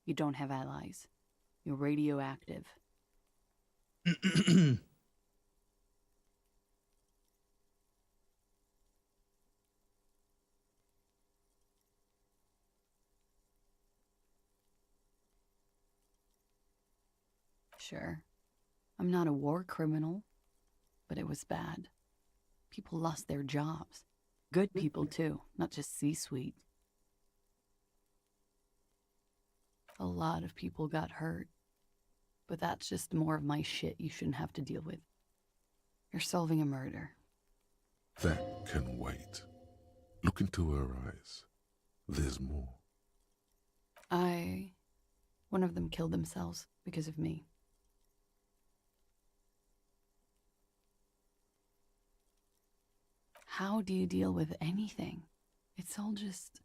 S12: you don't have allies. You're radioactive. Sure, I'm not a war criminal, but it was bad. People lost their jobs. Good people, too, not just C-suite. A lot of people got hurt, but that's just more of my shit you shouldn't have to deal with. You're solving a murder.
S3: That can wait. Look into her eyes. There's more.
S12: One of them killed themselves because of me. How do you deal with anything? It's all just...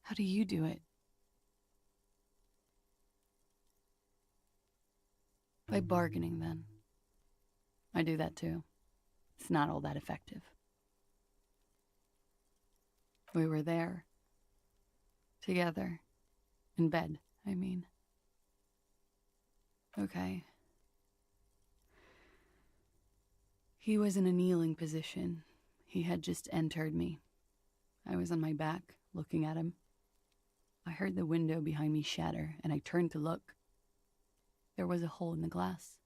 S12: How do you do it? By bargaining, then. I do that too. It's not all that effective. We were there. Together. In bed, I mean. Okay. He was in a kneeling position. He had just entered me. I was on my back, looking at him. I heard the window behind me shatter, and I turned to look. There was a hole in the glass.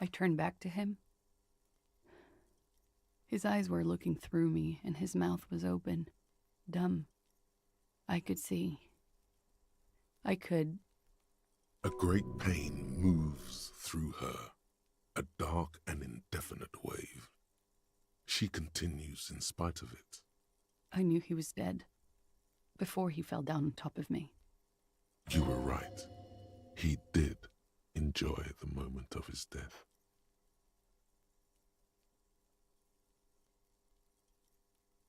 S12: I turned back to him. His eyes were looking through me, and his mouth was open, dumb. I could see. I could.
S3: A great pain moves through her, a dark and indefinite wave. She continues in spite of it.
S12: I knew he was dead, before he fell down on top of me.
S3: You were right. He did enjoy the moment of his death.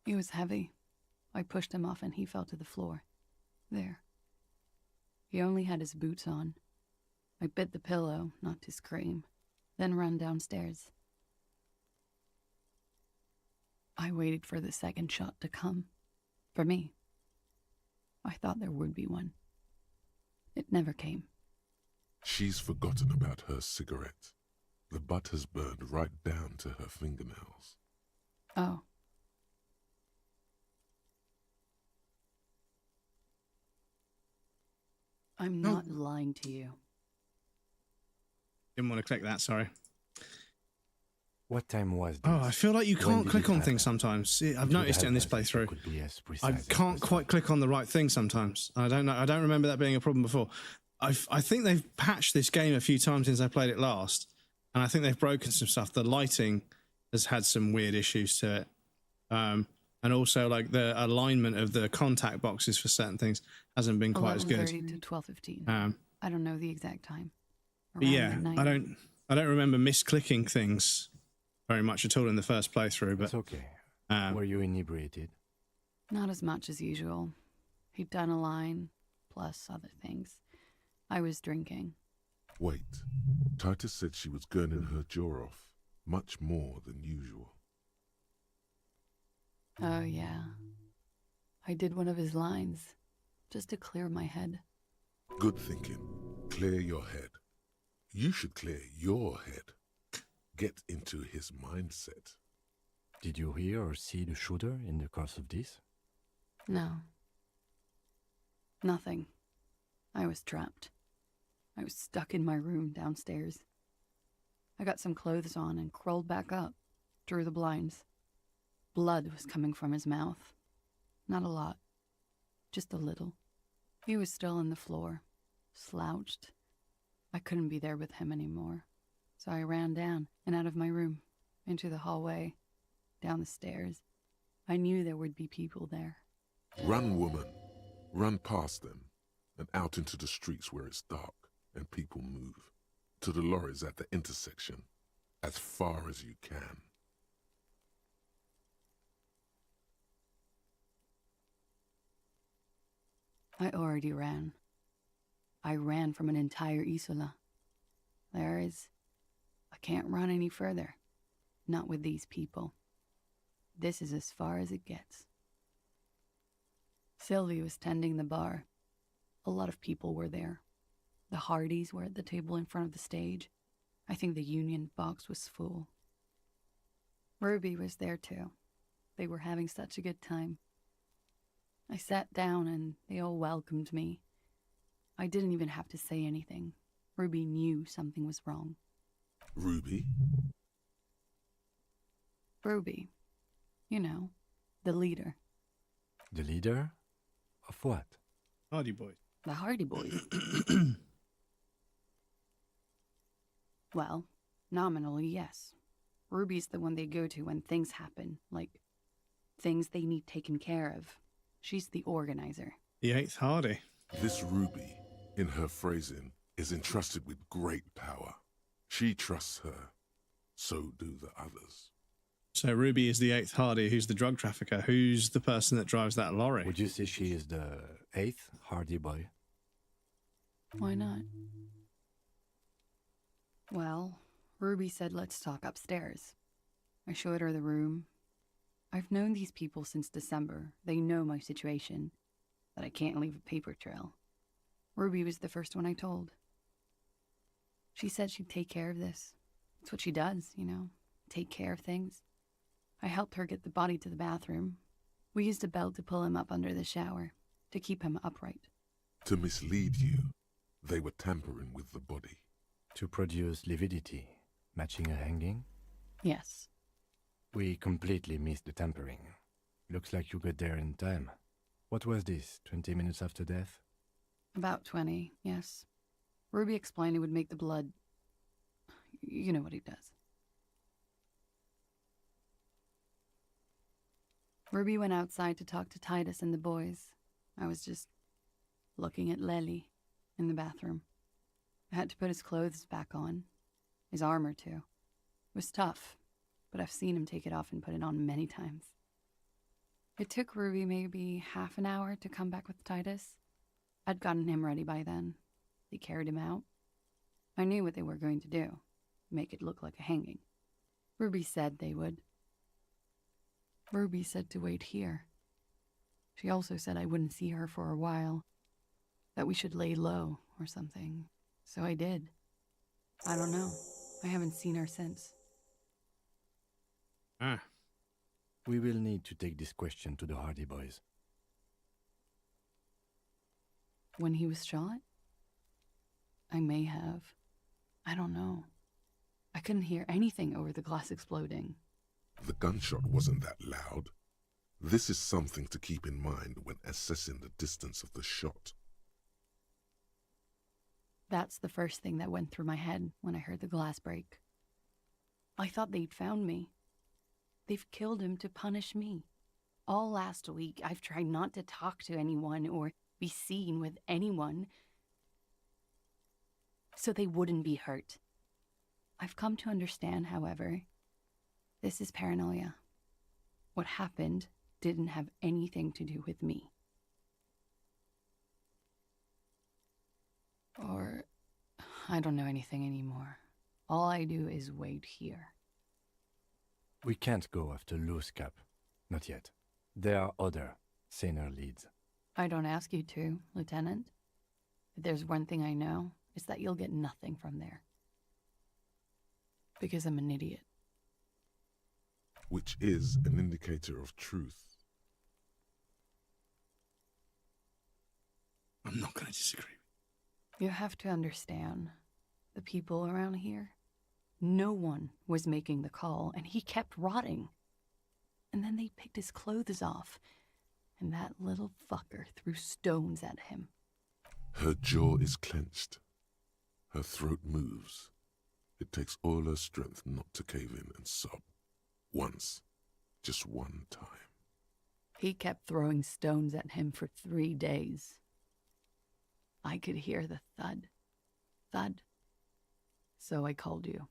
S12: He was heavy. I pushed him off and he fell to the floor. There. He only had his boots on. I bit the pillow, not to scream, then ran downstairs. I waited for the second shot to come. For me. I thought there would be one. It never came.
S3: She's forgotten about her cigarette. The butt has burned right down to her fingernails.
S12: Oh. I'm not lying to you.
S1: Didn't want to click that, sorry.
S4: What time was this?
S1: Oh, I feel like you can't click on things sometimes. I've noticed it in this playthrough. I can't quite click on the right thing sometimes. I don't know. I don't remember that being a problem before. I think they've patched this game a few times since I played it last, and I think they've broken some stuff. The lighting has had some weird issues to it, and also like the alignment of the contact boxes for certain things hasn't been quite as good.
S12: 11:30 to 12:15. I don't know the exact time.
S1: But yeah, I don't remember misclicking things very much at all in the first playthrough. But
S4: it's okay. Were you inebriated?
S12: Not as much as usual. He'd done a line, plus other things. I was drinking.
S3: Wait. Titus said she was gurning her jaw off, much more than usual.
S12: Oh, yeah. I did one of his lines, just to clear my head.
S3: Good thinking. Clear your head. You should clear your head. Get into his mindset.
S4: Did you hear or see the shooter in the course of this?
S12: No. Nothing. I was trapped. I was stuck in my room downstairs. I got some clothes on and crawled back up, drew the blinds. Blood was coming from his mouth. Not a lot. Just a little. He was still on the floor, slouched. I couldn't be there with him anymore. So I ran down and out of my room, into the hallway, down the stairs. I knew there would be people there.
S3: Run, woman. Run past them and out into the streets where it's dark and people move. To the lorries at the intersection, as far as you can.
S12: I already ran. I ran from an entire Isola. I can't run any further. Not with these people. This is as far as it gets. Sylvie was tending the bar. A lot of people were there. The Hardys were at the table in front of the stage. I think the Union box was full. Ruby was there too. They were having such a good time. I sat down and they all welcomed me. I didn't even have to say anything. Ruby knew something was wrong.
S3: Ruby?
S12: Ruby. You know, the leader.
S4: The leader? Of what?
S1: Hardy Boys.
S12: The Hardy Boys. Well, nominally, yes. Ruby's the one they go to when things happen, like things they need taken care of. She's the organizer.
S1: The 8th Hardy.
S3: This Ruby, in her phrasing, is entrusted with great power. She trusts her. So do the others.
S1: So Ruby is the 8th Hardy, who's the drug trafficker. Who's the person that drives that lorry?
S4: Would you say she is the 8th Hardy boy?
S12: Why not? Well, Ruby said let's talk upstairs. I showed her the room. I've known these people since December. They know my situation, that I can't leave a paper trail. Ruby was the first one I told. She said she'd take care of this. It's what she does, you know. take care of things. I helped her get the body to the bathroom. We used a belt to pull him up under the shower, to keep him upright.
S3: To mislead you, they were tampering with the body.
S4: To produce lividity, matching a hanging?
S12: Yes.
S4: We completely missed the tampering. Looks like you got there in time. What was this, 20 minutes after death?
S12: About 20, yes. Ruby explained it would make the blood... You know what he does. Ruby went outside to talk to Titus and the boys. I was just looking at Lely in the bathroom. I had to put his clothes back on. His armor, too. It was tough, but I've seen him take it off and put it on many times. It took Ruby maybe half an hour to come back with Titus. I'd gotten him ready by then. They carried him out. I knew what they were going to do. Make it look like a hanging. Ruby said they would. Ruby said to wait here. She also said I wouldn't see her for a while. That we should lay low or something. So I did. I don't know. I haven't seen her since.
S1: Ah.
S4: We will need to take this question to the Hardy Boys.
S12: When he was shot? I may have. I don't know. I couldn't hear anything over the glass exploding.
S3: The gunshot wasn't that loud. This is something to keep in mind when assessing the distance of the shot.
S12: That's the first thing that went through my head when I heard the glass break. I thought they'd found me. They've killed him to punish me. All last week, I've tried not to talk to anyone or be seen with anyone so they wouldn't be hurt. I've come to understand, however, this is paranoia. What happened didn't have anything to do with me. Or I don't know anything anymore. All I do is wait here.
S4: We can't go after Loose Cap. Not yet. There are other, saner leads.
S12: I don't ask you to, Lieutenant. If there's one thing I know, it's that you'll get nothing from there. Because I'm an idiot.
S3: Which is an indicator of truth.
S1: I'm not going to disagree.
S12: You have to understand, the people around here, no one was making the call, and he kept rotting. And then they picked his clothes off, and that little fucker threw stones at him.
S3: Her jaw is clenched. Her throat moves. It takes all her strength not to cave in and sob. Once. Just one time.
S12: He kept throwing stones at him for 3 days. I could hear the thud. Thud. So I called you.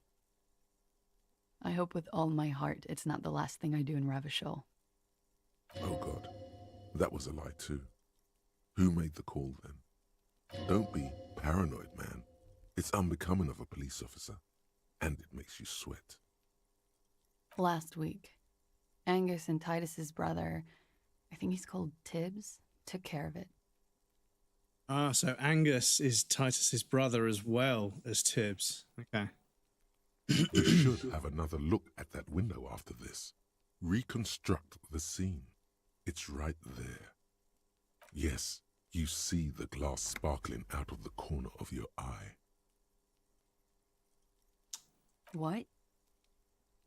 S12: I hope with all my heart it's not the last thing I do in Ravishol.
S3: Oh God. That was a lie too. Who made the call then? Don't be paranoid, man. It's unbecoming of a police officer. And it makes you sweat.
S12: Last week, Angus and Titus's brother, I think he's called Tibbs, took care of it.
S1: Ah, so Angus is Titus's brother as well as Tibbs. Okay.
S3: You should have another look at that window after this. Reconstruct the scene. It's right there. Yes, you see the glass sparkling out of the corner of your eye.
S12: What?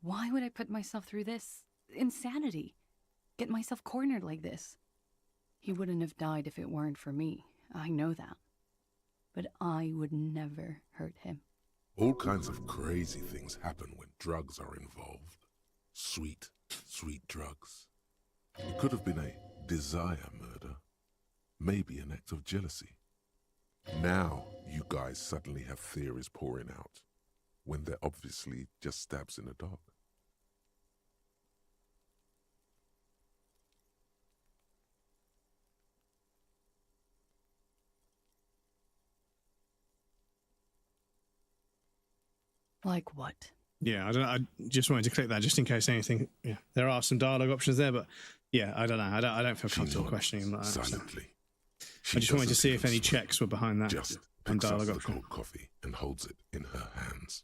S12: Why would I put myself through this? Insanity. Get myself cornered like this. He wouldn't have died if it weren't for me. I know that. But I would never hurt him.
S3: All kinds of crazy things happen when drugs are involved. Sweet, sweet drugs. It could have been a desire murder. Maybe an act of jealousy. Now you guys suddenly have theories pouring out, when they're obviously just stabs in the dark.
S12: Like what?
S1: Yeah, I just wanted to click that just in case anything. Yeah, there are some dialogue options there, but yeah, I don't know. I don't feel comfortable questioning him like that.
S3: Silently.
S1: I just wanted to see if any checks were behind that.
S3: Just
S1: on
S3: picks up
S1: dialogue
S3: the
S1: option.
S3: cold coffee and holds it in her hands.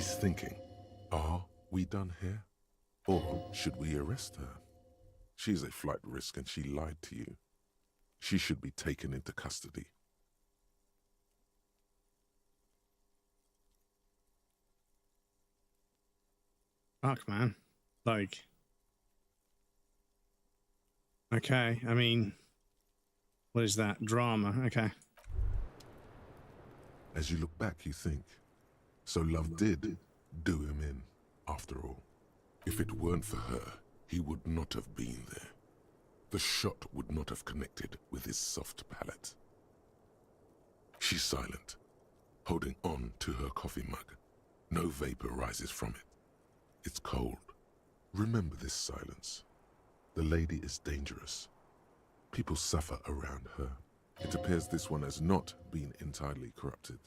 S3: He's thinking, are we done here? Or should we arrest her? She's a flight risk and she lied to you. She should be taken into custody.
S1: Fuck, man. Like... Okay, I mean... What is that? Drama, okay.
S3: As you look back, you think, so love did do him in, after all. If it weren't for her, he would not have been there. The shot would not have connected with his soft palate. She's silent, holding on to her coffee mug. No vapor rises from it. It's cold. Remember this silence. The lady is dangerous. People suffer around her. It appears this one has not been entirely corrupted.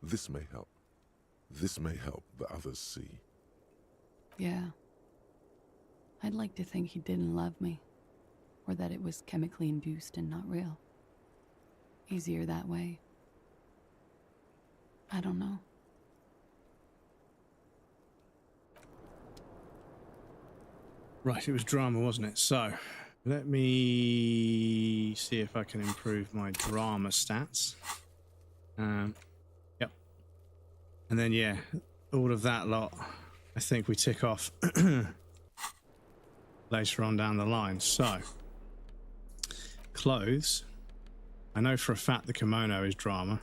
S3: This may help. This may help the others see.
S12: Yeah. I'd like to think he didn't love me. Or that it was chemically induced and not real. Easier that way. I don't know.
S1: Right, it was drama, wasn't it? So, let me see if I can improve my drama stats. Yep. And then, yeah, all of that lot, I think we tick off later on down the line. So, clothes. I know for a fact the kimono is drama.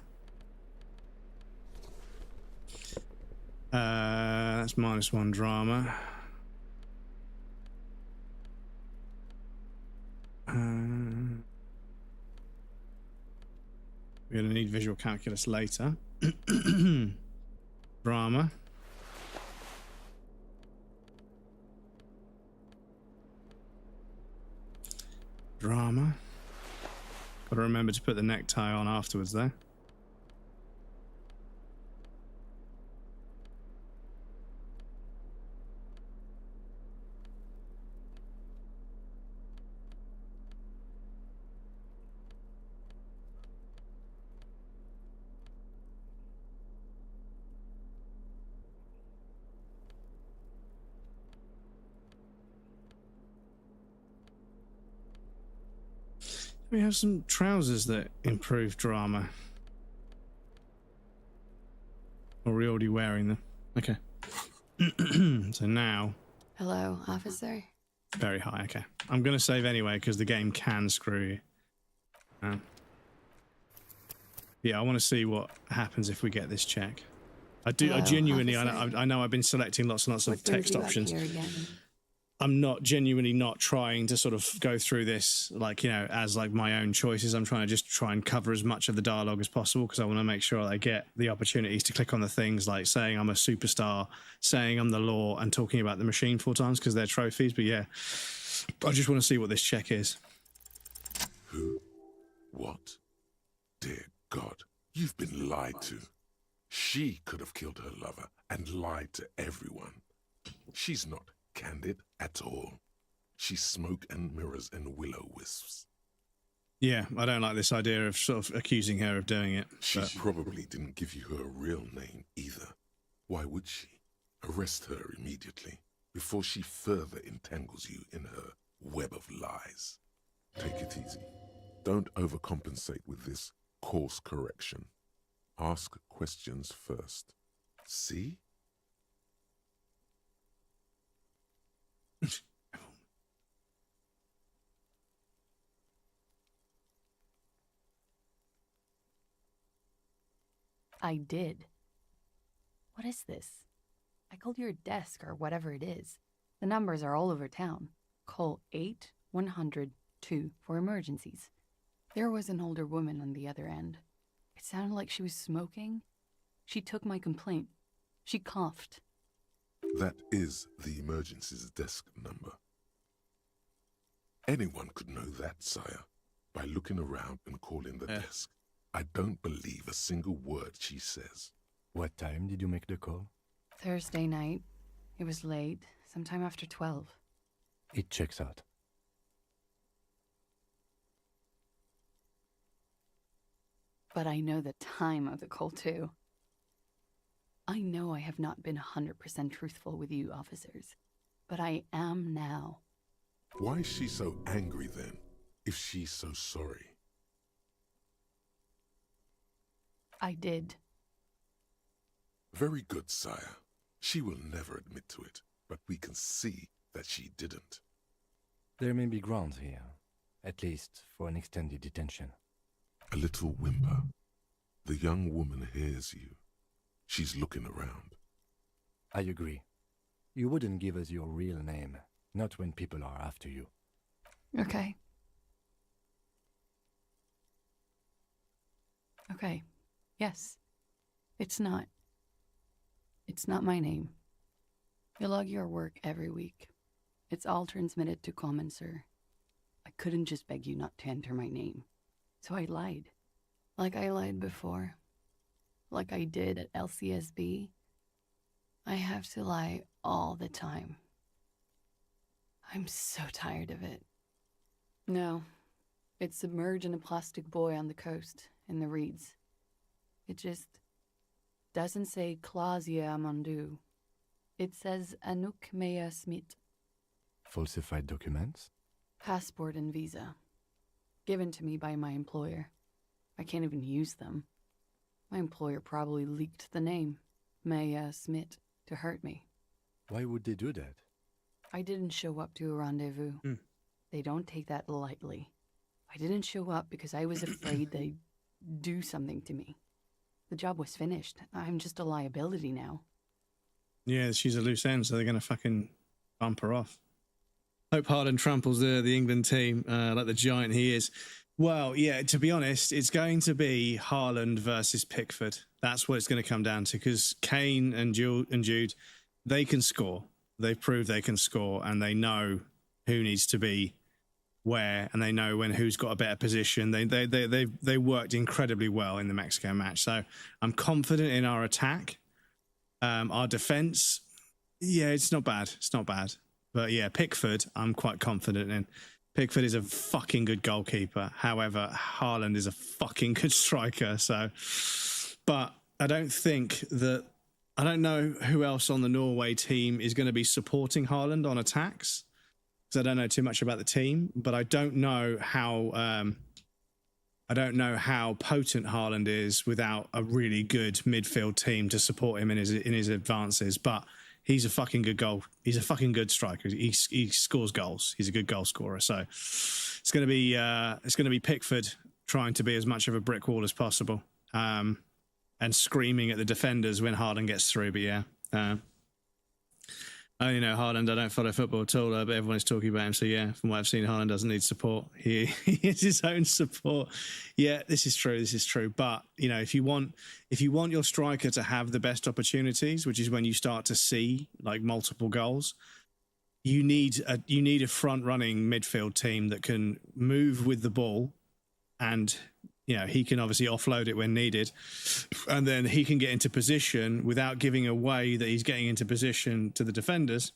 S1: That's -1 drama. We're going to need visual calculus later. Drama. Drama. Got to remember to put the necktie on afterwards there. We have some trousers that improve drama. Or are we already wearing them? Okay. So now...
S12: Hello, officer?
S1: Very high, okay. I'm going to save anyway because the game can screw you. Yeah, I want to see what happens if we get this check. I genuinely, I know I've been selecting lots and lots of text options. I'm not genuinely not trying to sort of go through this like, you know, as like my own choices. I'm trying to just try and cover as much of the dialogue as possible because I want to make sure I get the opportunities to click on the things like saying I'm a superstar, saying I'm the law, and talking about the machine 4 times because they're trophies. But yeah, I just want to see what this check is.
S3: Who? What? Dear God, you've been lied to. She could have killed her lover and lied to everyone. She's not candid at all. She's smoke and mirrors and willow-wisps.
S1: Yeah, I don't like this idea of sort of accusing her of doing it.
S3: She probably didn't give you her real name either. Why would she? Arrest her immediately before she further entangles you in her web of lies. Take it easy. Don't overcompensate with this course correction. Ask questions first. See?
S12: I did. What is this? I called your desk or whatever it is. The numbers are all over town. Call 8-100-2 for emergencies. There was an older woman on the other end. It sounded like she was smoking. She took my complaint. She coughed.
S3: That is the emergencies desk number. Anyone could know that, sire, by looking around and calling the desk. I don't believe a single word she says.
S4: What time did you make the call?
S12: Thursday night. It was late, sometime after 12.
S4: It checks out.
S12: But I know the time of the call, too. I know I have not been 100% truthful with you, officers, but I am now.
S3: Why is she so angry then, if she's so sorry?
S12: I did.
S3: Very good, sire. She will never admit to it, but we can see that she didn't.
S4: There may be grounds here, at least for an extended detention.
S3: A little whimper. The young woman hears you. She's looking around.
S4: I agree. You wouldn't give us your real name, not when people are after you.
S12: Okay. Okay. Yes. It's not my name. You log your work every week. It's all transmitted to Common, sir. I couldn't just beg you not to enter my name. So I lied. Like I lied before. Like I did at LCSB. I have to lie all the time. I'm so tired of it. No. It's submerged in a plastic buoy on the coast, in the reeds. It just doesn't say Clausia Amandu. It says Anouk Mea Smith.
S4: Falsified documents?
S12: Passport and visa. Given to me by my employer. I can't even use them. My employer probably leaked the name, Mea Smith, to hurt me.
S4: Why would they do that?
S12: I didn't show up to a rendezvous. They don't take that lightly. I didn't show up because I was afraid they'd do something to me. The job was finished. I'm just a liability now.
S1: Yeah, she's a loose end, so they're going to fucking bump her off. Hope Haaland tramples the England team like the giant he is. Well, yeah, to be honest, it's going to be Haaland versus Pickford. That's what it's going to come down to, because Kane and Jude, they can score. They've proved they can score, and they know who needs to be where, and they know who's got a better position. They worked incredibly well in the Mexico match. So I'm confident in our attack. Our defence, yeah, it's not bad. It's not bad. But yeah, Pickford, I'm quite confident in. Pickford is a fucking good goalkeeper. However, Haaland is a fucking good striker. So, but I don't know who else on the Norway team is going to be supporting Haaland on attacks, because I don't know too much about the team. But I don't know how potent Haaland is without a really good midfield team to support him in his advances. But he's a fucking good goal. He's a fucking good striker. He scores goals. He's a good goal scorer. So it's going to be Pickford trying to be as much of a brick wall as possible, and screaming at the defenders when Haaland gets through. But yeah, I only know Haaland. I don't follow football at all, but everyone is talking about him. So yeah, from what I've seen, Haaland doesn't need support. He is his own support. Yeah, this is true. This is true. But you know, if you want your striker to have the best opportunities, which is when you start to see like multiple goals, you need a front running midfield team that can move with the ball, and you know, he can obviously offload it when needed, and then he can get into position without giving away that he's getting into position to the defenders.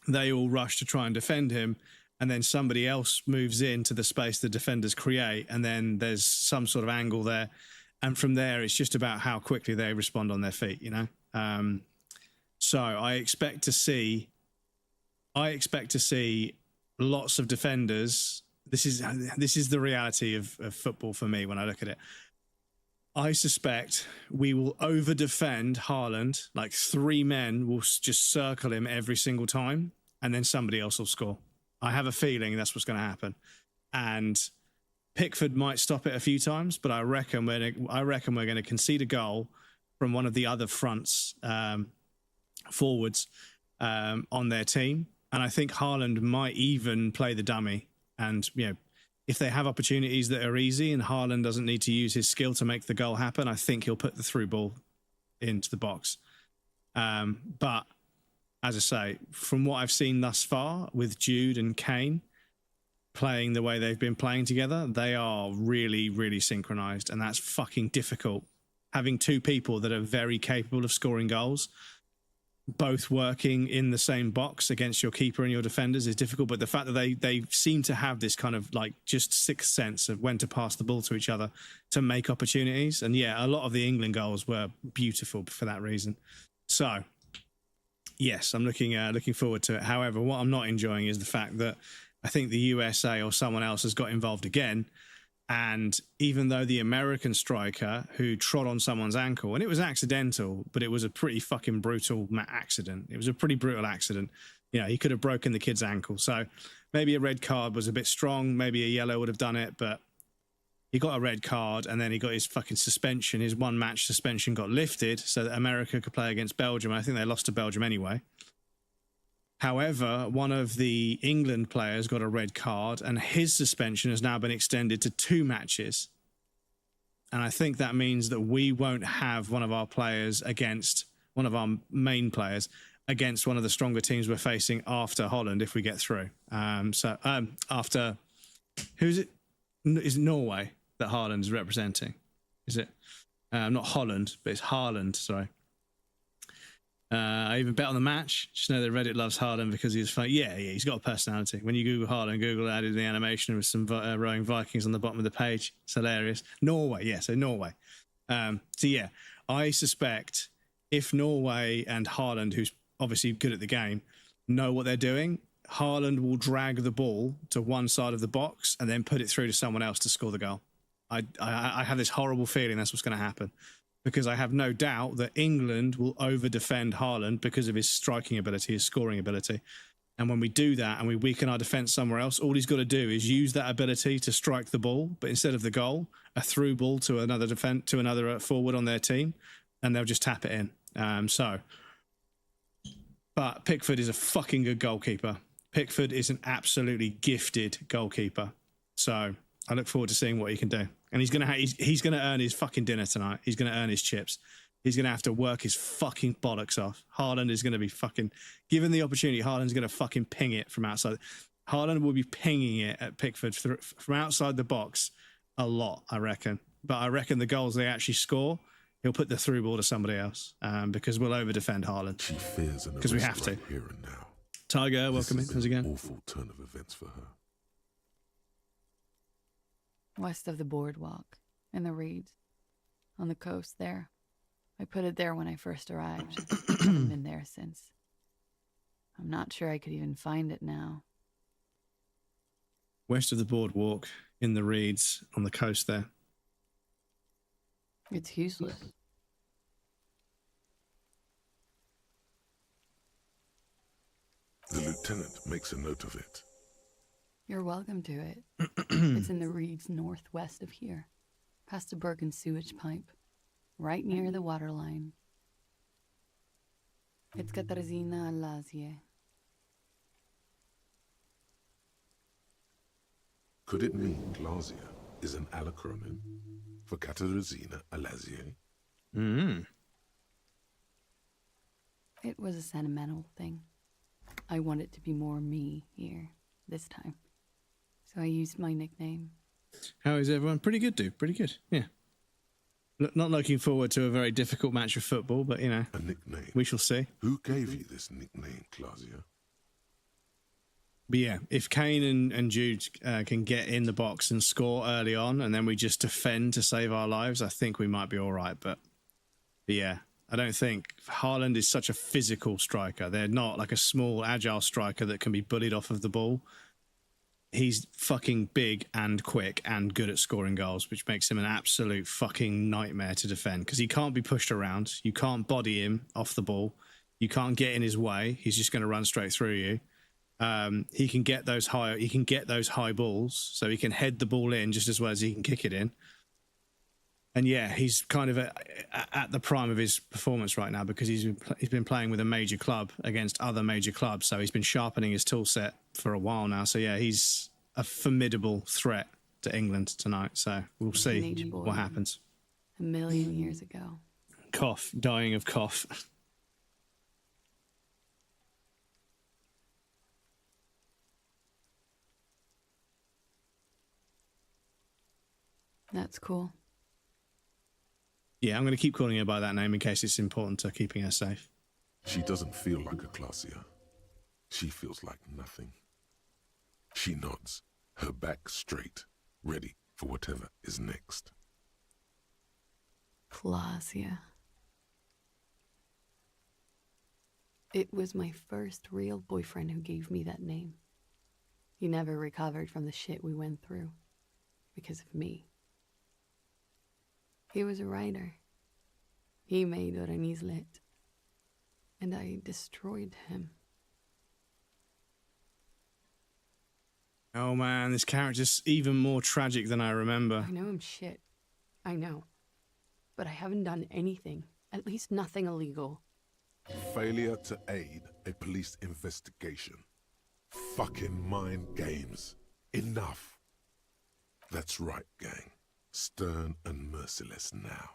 S1: They all rush to try and defend him, and then somebody else moves into the space the defenders create, and then there's some sort of angle there. And from there, it's just about how quickly they respond on their feet, you know? So I expect to see lots of defenders. This is the reality of football for me when I look at it. I suspect we will over-defend Haaland, like 3 men will just circle him every single time, and then somebody else will score. I have a feeling that's what's going to happen. And Pickford might stop it a few times, but I reckon we're going to concede a goal from one of the other fronts, forwards, on their team. And I think Haaland might even play the dummy. And, you know, if they have opportunities that are easy and Haaland doesn't need to use his skill to make the goal happen, I think he'll put the through ball into the box. But as I say, from what I've seen thus far with Jude and Kane playing the way they've been playing together, they are really, really synchronized. And that's fucking difficult. Having 2 people that are very capable of scoring goals both working in the same box against your keeper and your defenders is difficult. But the fact that they seem to have this kind of like just sixth sense of when to pass the ball to each other to make opportunities. And yeah, a lot of the England goals were beautiful for that reason. So yes, I'm looking forward to it. However, what I'm not enjoying is the fact that I think the USA or someone else has got involved again. And even though the American striker who trod on someone's ankle, and it was accidental, but it was a pretty fucking brutal accident. It was a pretty brutal accident. You know, he could have broken the kid's ankle. So maybe a red card was a bit strong. Maybe a yellow would have done it, but he got a red card and then he got his fucking suspension. His one match suspension got lifted so that America could play against Belgium. I think they lost to Belgium anyway. However, one of the England players got a red card and his suspension has now been extended to 2 matches. And I think that means that we won't have one of our players against one of our main players against one of the stronger teams we're facing after Holland if we get through. After, who's it? Is it Norway that Haaland is representing? Is it? Not Holland, but it's Haaland, sorry. I even bet on the match. Just know that Reddit loves Haaland because he was funny. Yeah, he's got a personality. When you Google Haaland, Google added the animation with some rowing Vikings on the bottom of the page. It's hilarious. Norway, yeah, so Norway. So yeah, I suspect if Norway and Haaland, who's obviously good at the game, know what they're doing, Haaland will drag the ball to one side of the box and then put it through to someone else to score the goal. I have this horrible feeling that's what's going to happen. Because I have no doubt that England will over-defend Haaland because of his striking ability, his scoring ability. And when we do that and we weaken our defence somewhere else, all he's got to do is use that ability to strike the ball, but instead of the goal, a through ball to another forward on their team, and they'll just tap it in. But Pickford is a fucking good goalkeeper. Pickford is an absolutely gifted goalkeeper. So I look forward to seeing what he can do. And he's gonna earn his fucking dinner tonight. He's gonna earn his chips. He's gonna have to work his fucking bollocks off. Haaland is gonna be fucking, given the opportunity, Haaland's gonna fucking ping it from outside. Haaland will be pinging it at Pickford from outside the box a lot, I reckon. But I reckon the goals they actually score, he'll put the through ball to somebody else because we'll over defend Haaland.
S3: She fears an
S1: because we have
S3: right
S1: to.
S3: Here and now.
S1: Tiger, welcome in. How's it going?
S3: Awful turn of events for her.
S12: West of the boardwalk, in the reeds, on the coast there. I put it there when I first arrived. I haven't been there since. I'm not sure I could even find it now.
S1: West of the boardwalk, in the reeds, on the coast there.
S12: It's useless.
S3: The lieutenant makes a note of it.
S12: You're welcome to it. It's in the reeds northwest of here, past a Bergen sewage pipe, right near the waterline. It's Katarzyna Alazie.
S3: Could it mean Glazia is an acronym for Katarzyna Alazie?
S12: It was a sentimental thing. I want it to be more me here this time. So I used my nickname.
S1: How is everyone? Pretty good, dude. Pretty good. Yeah. Not looking forward to a very difficult match of football, but, you know.
S3: A nickname?
S1: We shall see.
S3: Who gave you this nickname, Glazia?
S1: But yeah, if Kane and Jude can get in the box and score early on, and then we just defend to save our lives, I think we might be all right. But yeah, I don't think Haaland is such a physical striker. They're not like a small, agile striker that can be bullied off of the ball. He's fucking big and quick and good at scoring goals, which makes him an absolute fucking nightmare to defend because he can't be pushed around. You can't body him off the ball. You can't get in his way. He's just going to run straight through you. He can get those high balls, so he can head the ball in just as well as he can kick it in. And yeah, he's kind of at the prime of his performance right now because he's been playing with a major club against other major clubs, so he's been sharpening his tool set for a while now. So yeah, he's a formidable threat to England tonight. So we'll see what happens.
S12: A million years ago.
S1: Cough, dying of cough.
S12: That's cool.
S1: Yeah, I'm going to keep calling her by that name in case it's important to keeping her safe.
S3: She doesn't feel like a Classier. She feels like nothing. She nods, her back straight, ready for whatever is next.
S12: Clausia. It was my first real boyfriend who gave me that name. He never recovered from the shit we went through because of me. He was a writer. He made Orenislet, and I destroyed him.
S1: Oh man, this character's even more tragic than I remember.
S12: I know I'm shit. I know. But I haven't done anything. At least nothing illegal.
S3: Failure to aid a police investigation. Fucking mind games. Enough. That's right, gang. Stern and merciless now.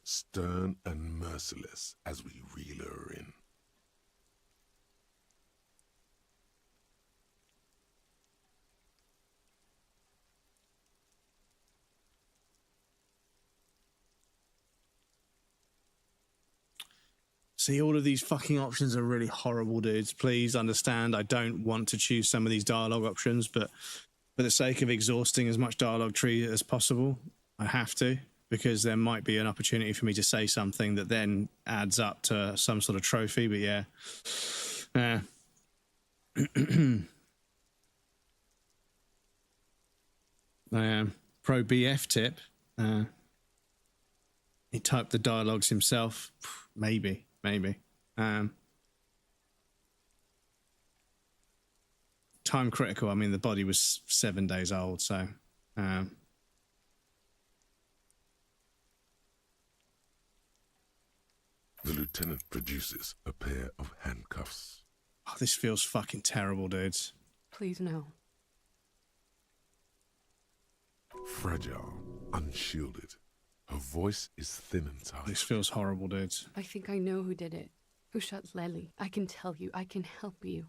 S3: Stern and merciless as we reel her in.
S1: See, all of these fucking options are really horrible, dudes. Please understand, I don't want to choose some of these dialogue options, but for the sake of exhausting as much dialogue tree as possible, I have to, because there might be an opportunity for me to say something that then adds up to some sort of trophy, but yeah. Pro BF tip. He typed the dialogues himself. Maybe. Time critical. I mean, the body was 7 days old, so. The
S3: lieutenant produces a pair of handcuffs.
S1: Oh, this feels fucking terrible, dudes.
S12: Please no.
S3: Fragile, unshielded. Her voice is thin and tight.
S1: This feels horrible, dudes.
S12: I think I know who did it. Who shot Lely. I can tell you. I can help you.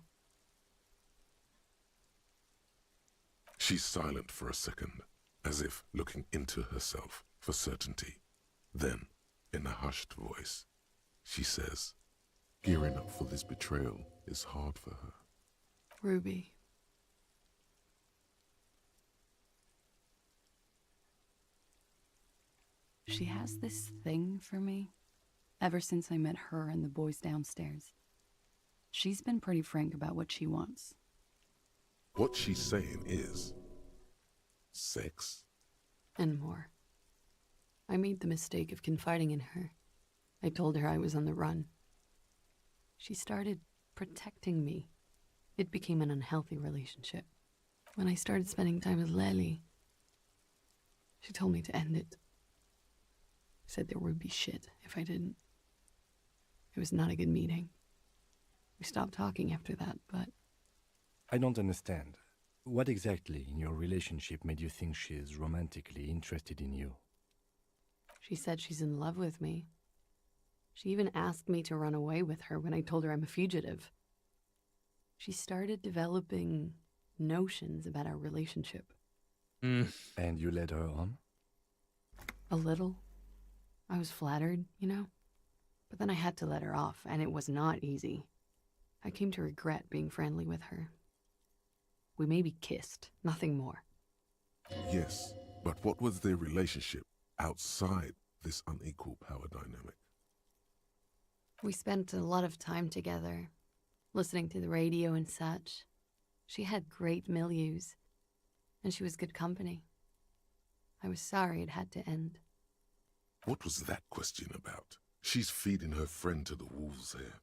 S3: She's silent for a second, as if looking into herself for certainty. Then, in a hushed voice, she says, gearing up for this betrayal is hard for her.
S12: Ruby. She has this thing for me, ever since I met her and the boys downstairs. She's been pretty frank about what she wants.
S3: What she's saying is... sex?
S12: And more. I made the mistake of confiding in her. I told her I was on the run. She started protecting me. It became an unhealthy relationship. When I started spending time with Lely, she told me to end it. Said there would be shit if I didn't. It was not a good meeting. We stopped talking after that, but...
S4: I don't understand. What exactly in your relationship made you think she is romantically interested in you?
S12: She said she's in love with me. She even asked me to run away with her when I told her I'm a fugitive. She started developing notions about our relationship.
S4: And you led her on?
S12: A little. I was flattered, you know? But then I had to let her off, and it was not easy. I came to regret being friendly with her. We maybe kissed, nothing more.
S3: Yes, but what was their relationship outside this unequal power dynamic?
S12: We spent a lot of time together, listening to the radio and such. She had great milieus, and she was good company. I was sorry it had to end.
S3: What was that question about? She's feeding her friend to the wolves here.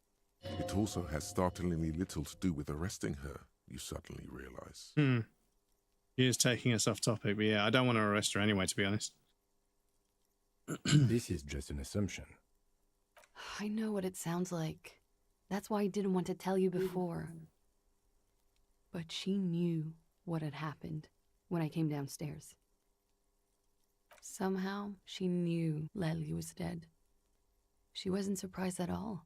S3: It also has startlingly little to do with arresting her, you suddenly realize.
S1: He is taking us off topic, but yeah, I don't want to arrest her anyway, to be honest.
S4: This is just an assumption.
S12: I know what it sounds like. That's why I didn't want to tell you before. But she knew what had happened when I came downstairs. Somehow, she knew Lely was dead. She wasn't surprised at all.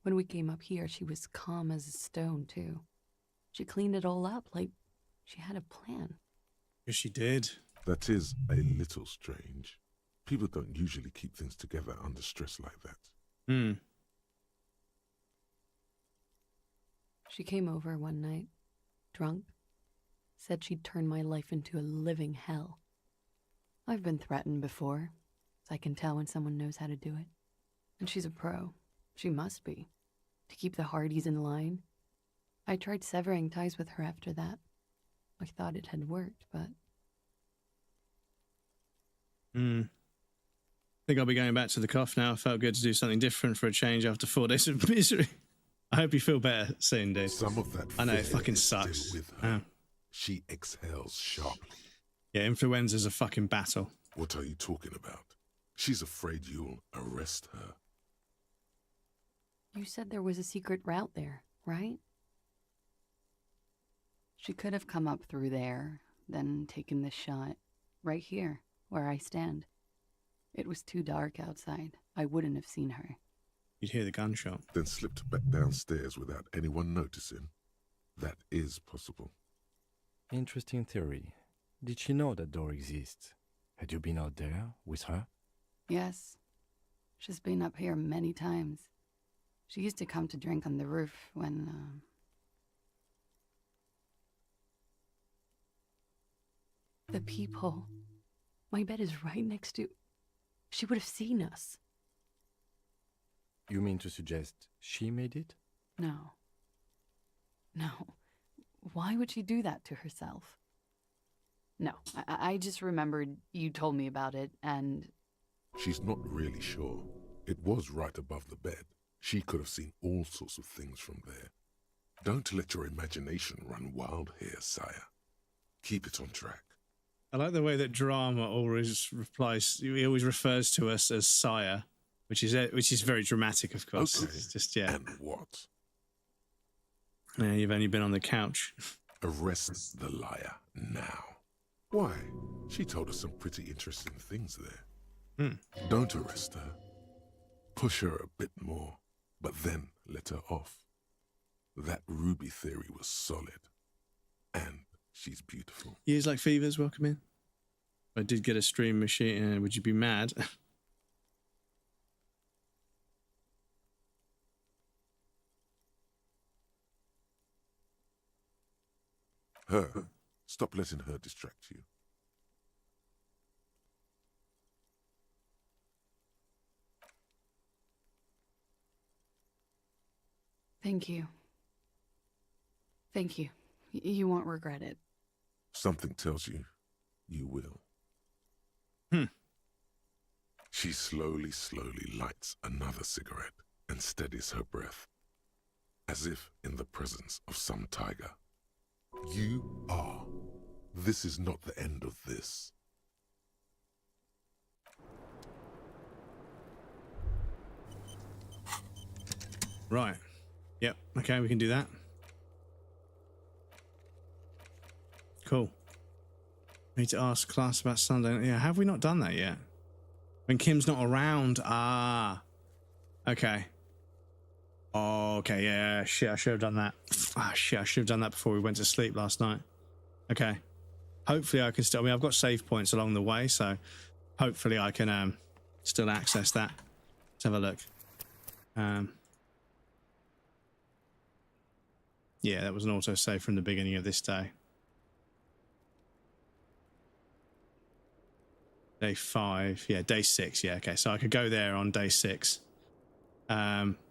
S12: When we came up here, she was calm as a stone, too. She cleaned it all up like she had a plan.
S1: Yes, she did.
S3: That is a little strange. People don't usually keep things together under stress like that.
S12: She came over one night, drunk, said she'd turn my life into a living hell. I've been threatened before, so I can tell when someone knows how to do it. And she's a pro. She must be. To keep the Hardys in line. I tried severing ties with her after that. I thought it had worked, but...
S1: I think I'll be going back to the cough now. I felt good to do something different for a change after 4 days of misery. I hope you feel better soon, dude.
S3: Some of that
S1: I know, it
S3: fear
S1: fucking
S3: is
S1: sucks.
S3: still with her. She exhales sharply.
S1: Yeah, influenza's a fucking battle.
S3: What are you talking about? She's afraid you'll arrest her.
S12: You said there was a secret route there, right? She could have come up through there, then taken this shot, right here, where I stand. It was too dark outside. I wouldn't have seen her.
S1: You'd hear the gunshot.
S3: Then slipped back downstairs without anyone noticing. That is possible.
S4: Interesting theory. Did she know that door exists? Had you been out there with her?
S12: Yes. She's been up here many times. She used to come to drink on the roof when, The peephole. My bed is right next to... She would have seen us.
S4: You mean to suggest she made it?
S12: No. No. Why would she do that to herself? No, I just remembered you told me about it, and...
S3: She's not really sure. It was right above the bed. She could have seen all sorts of things from there. Don't let your imagination run wild here, sire. Keep it on track.
S1: I like the way that Drama always replies. He always refers to us as sire, which is very dramatic, of course.
S3: Okay.
S1: It's just, yeah.
S3: And what?
S1: Yeah, you've only been on the couch.
S3: Arrest the liar now. Why? She told us some pretty interesting things there. Don't arrest her. Push her a bit more, but then let her off. That Ruby theory was solid. And she's beautiful.
S1: Years Like Fevers, welcome in. I did get a stream machine. Would you be mad?
S3: Her. Stop letting her distract you.
S12: Thank you. Thank you. You won't regret it.
S3: Something tells you, you will. She slowly lights another cigarette and steadies her breath, as if in the presence of some tiger. You are. This is not the end of this.
S1: Right. Yep. Okay, we can do that. Cool. Need to ask class about Sunday. Yeah, have we not done that yet? When Kim's not around. Ah. Okay. Oh, okay, yeah, shit, I should have done that. Ah, shit, I should have done that before we went to sleep last night. Okay. Hopefully I can still... I mean, I've got save points along the way, so hopefully I can still access that. Let's have a look. Yeah, that was an autosave from the beginning of this day. Day 5. Yeah, day 6. Yeah, okay. So I could go there on day 6.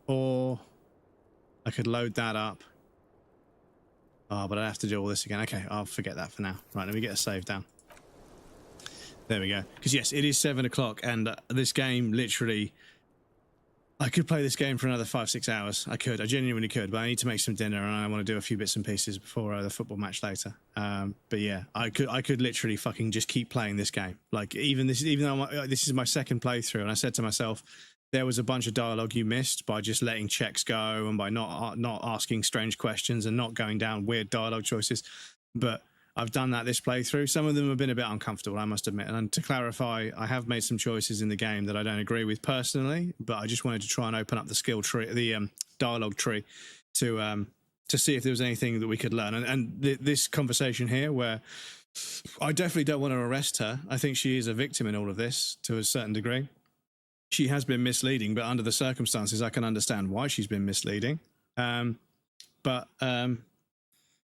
S1: Or I could load that up. Oh, but I have to do all this again. Okay, I'll forget that for now. Right, let me get a save down. There we go. Because yes, it is 7 o'clock, and this game literally... I could play this game for another 5-6 hours. I could. I genuinely could, but I need to make some dinner, and I want to do a few bits and pieces before the football match later. But yeah, I could literally fucking just keep playing this game. Like even though this is my second playthrough, and I said to myself, there was a bunch of dialogue you missed by just letting checks go and by not asking strange questions and not going down weird dialogue choices. But I've done that this playthrough. Some of them have been a bit uncomfortable, I must admit. And to clarify, I have made some choices in the game that I don't agree with personally, but I just wanted to try and open up the skill tree, the dialogue tree, to see if there was anything that we could learn. And this conversation here, where I definitely don't want to arrest her. I think she is a victim in all of this to a certain degree. She has been misleading, but under the circumstances, I can understand why she's been misleading. but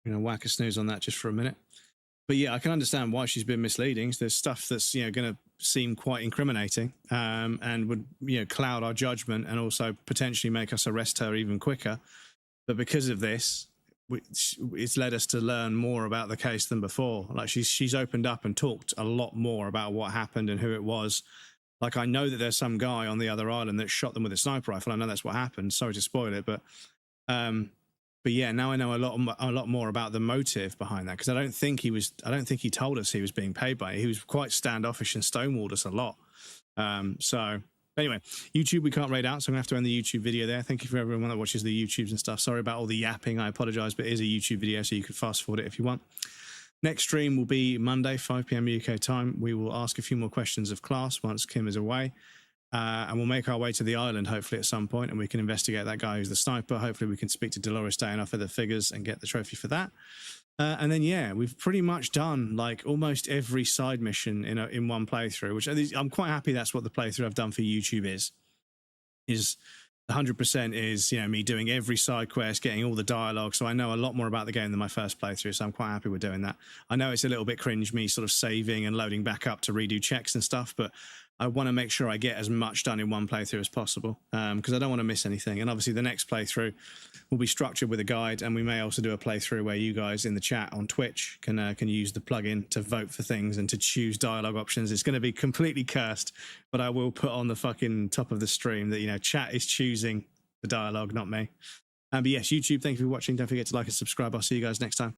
S1: whack a snooze on that just for a minute. But yeah, I can understand why she's been misleading. There's stuff that's going to seem quite incriminating, and would cloud our judgment and also potentially make us arrest her even quicker. But because of this, it's led us to learn more about the case than before. Like she's opened up and talked a lot more about what happened and who it was. Like I know that there's some guy on the other island that shot them with a sniper rifle. I know that's what happened. Sorry to spoil it, but yeah, now I know a lot more about the motive behind that, because I don't think he told us he was being paid by it. He was quite standoffish and stonewalled us a lot. So anyway, YouTube we can't raid out, so I'm gonna have to end the YouTube video there. Thank you for everyone that watches the YouTubes and stuff. Sorry about all the yapping. I apologize, but it is a YouTube video, so you can fast forward it if you want. Next stream will be Monday, 5 p.m. UK time. We will ask a few more questions of class once Kim is away. And we'll make our way to the island, hopefully, at some point, and we can investigate that guy who's the sniper. Hopefully, we can speak to Dolores Day enough of the figures and get the trophy for that. And then, yeah, we've pretty much done, like, almost every side mission in one playthrough, which I'm quite happy that's what the playthrough I've done for YouTube is 100% is, me doing every side quest, getting all the dialogue, so I know a lot more about the game than my first playthrough, so I'm quite happy with doing that. I know it's a little bit cringe, me sort of saving and loading back up to redo checks and stuff, but I want to make sure I get as much done in one playthrough as possible, because I don't want to miss anything. And obviously the next playthrough will be structured with a guide, and we may also do a playthrough where you guys in the chat on Twitch can use the plugin to vote for things and to choose dialogue options. It's going to be completely cursed, but I will put on the fucking top of the stream that, chat is choosing the dialogue, not me. But yes, YouTube, thank you for watching. Don't forget to like and subscribe. I'll see you guys next time.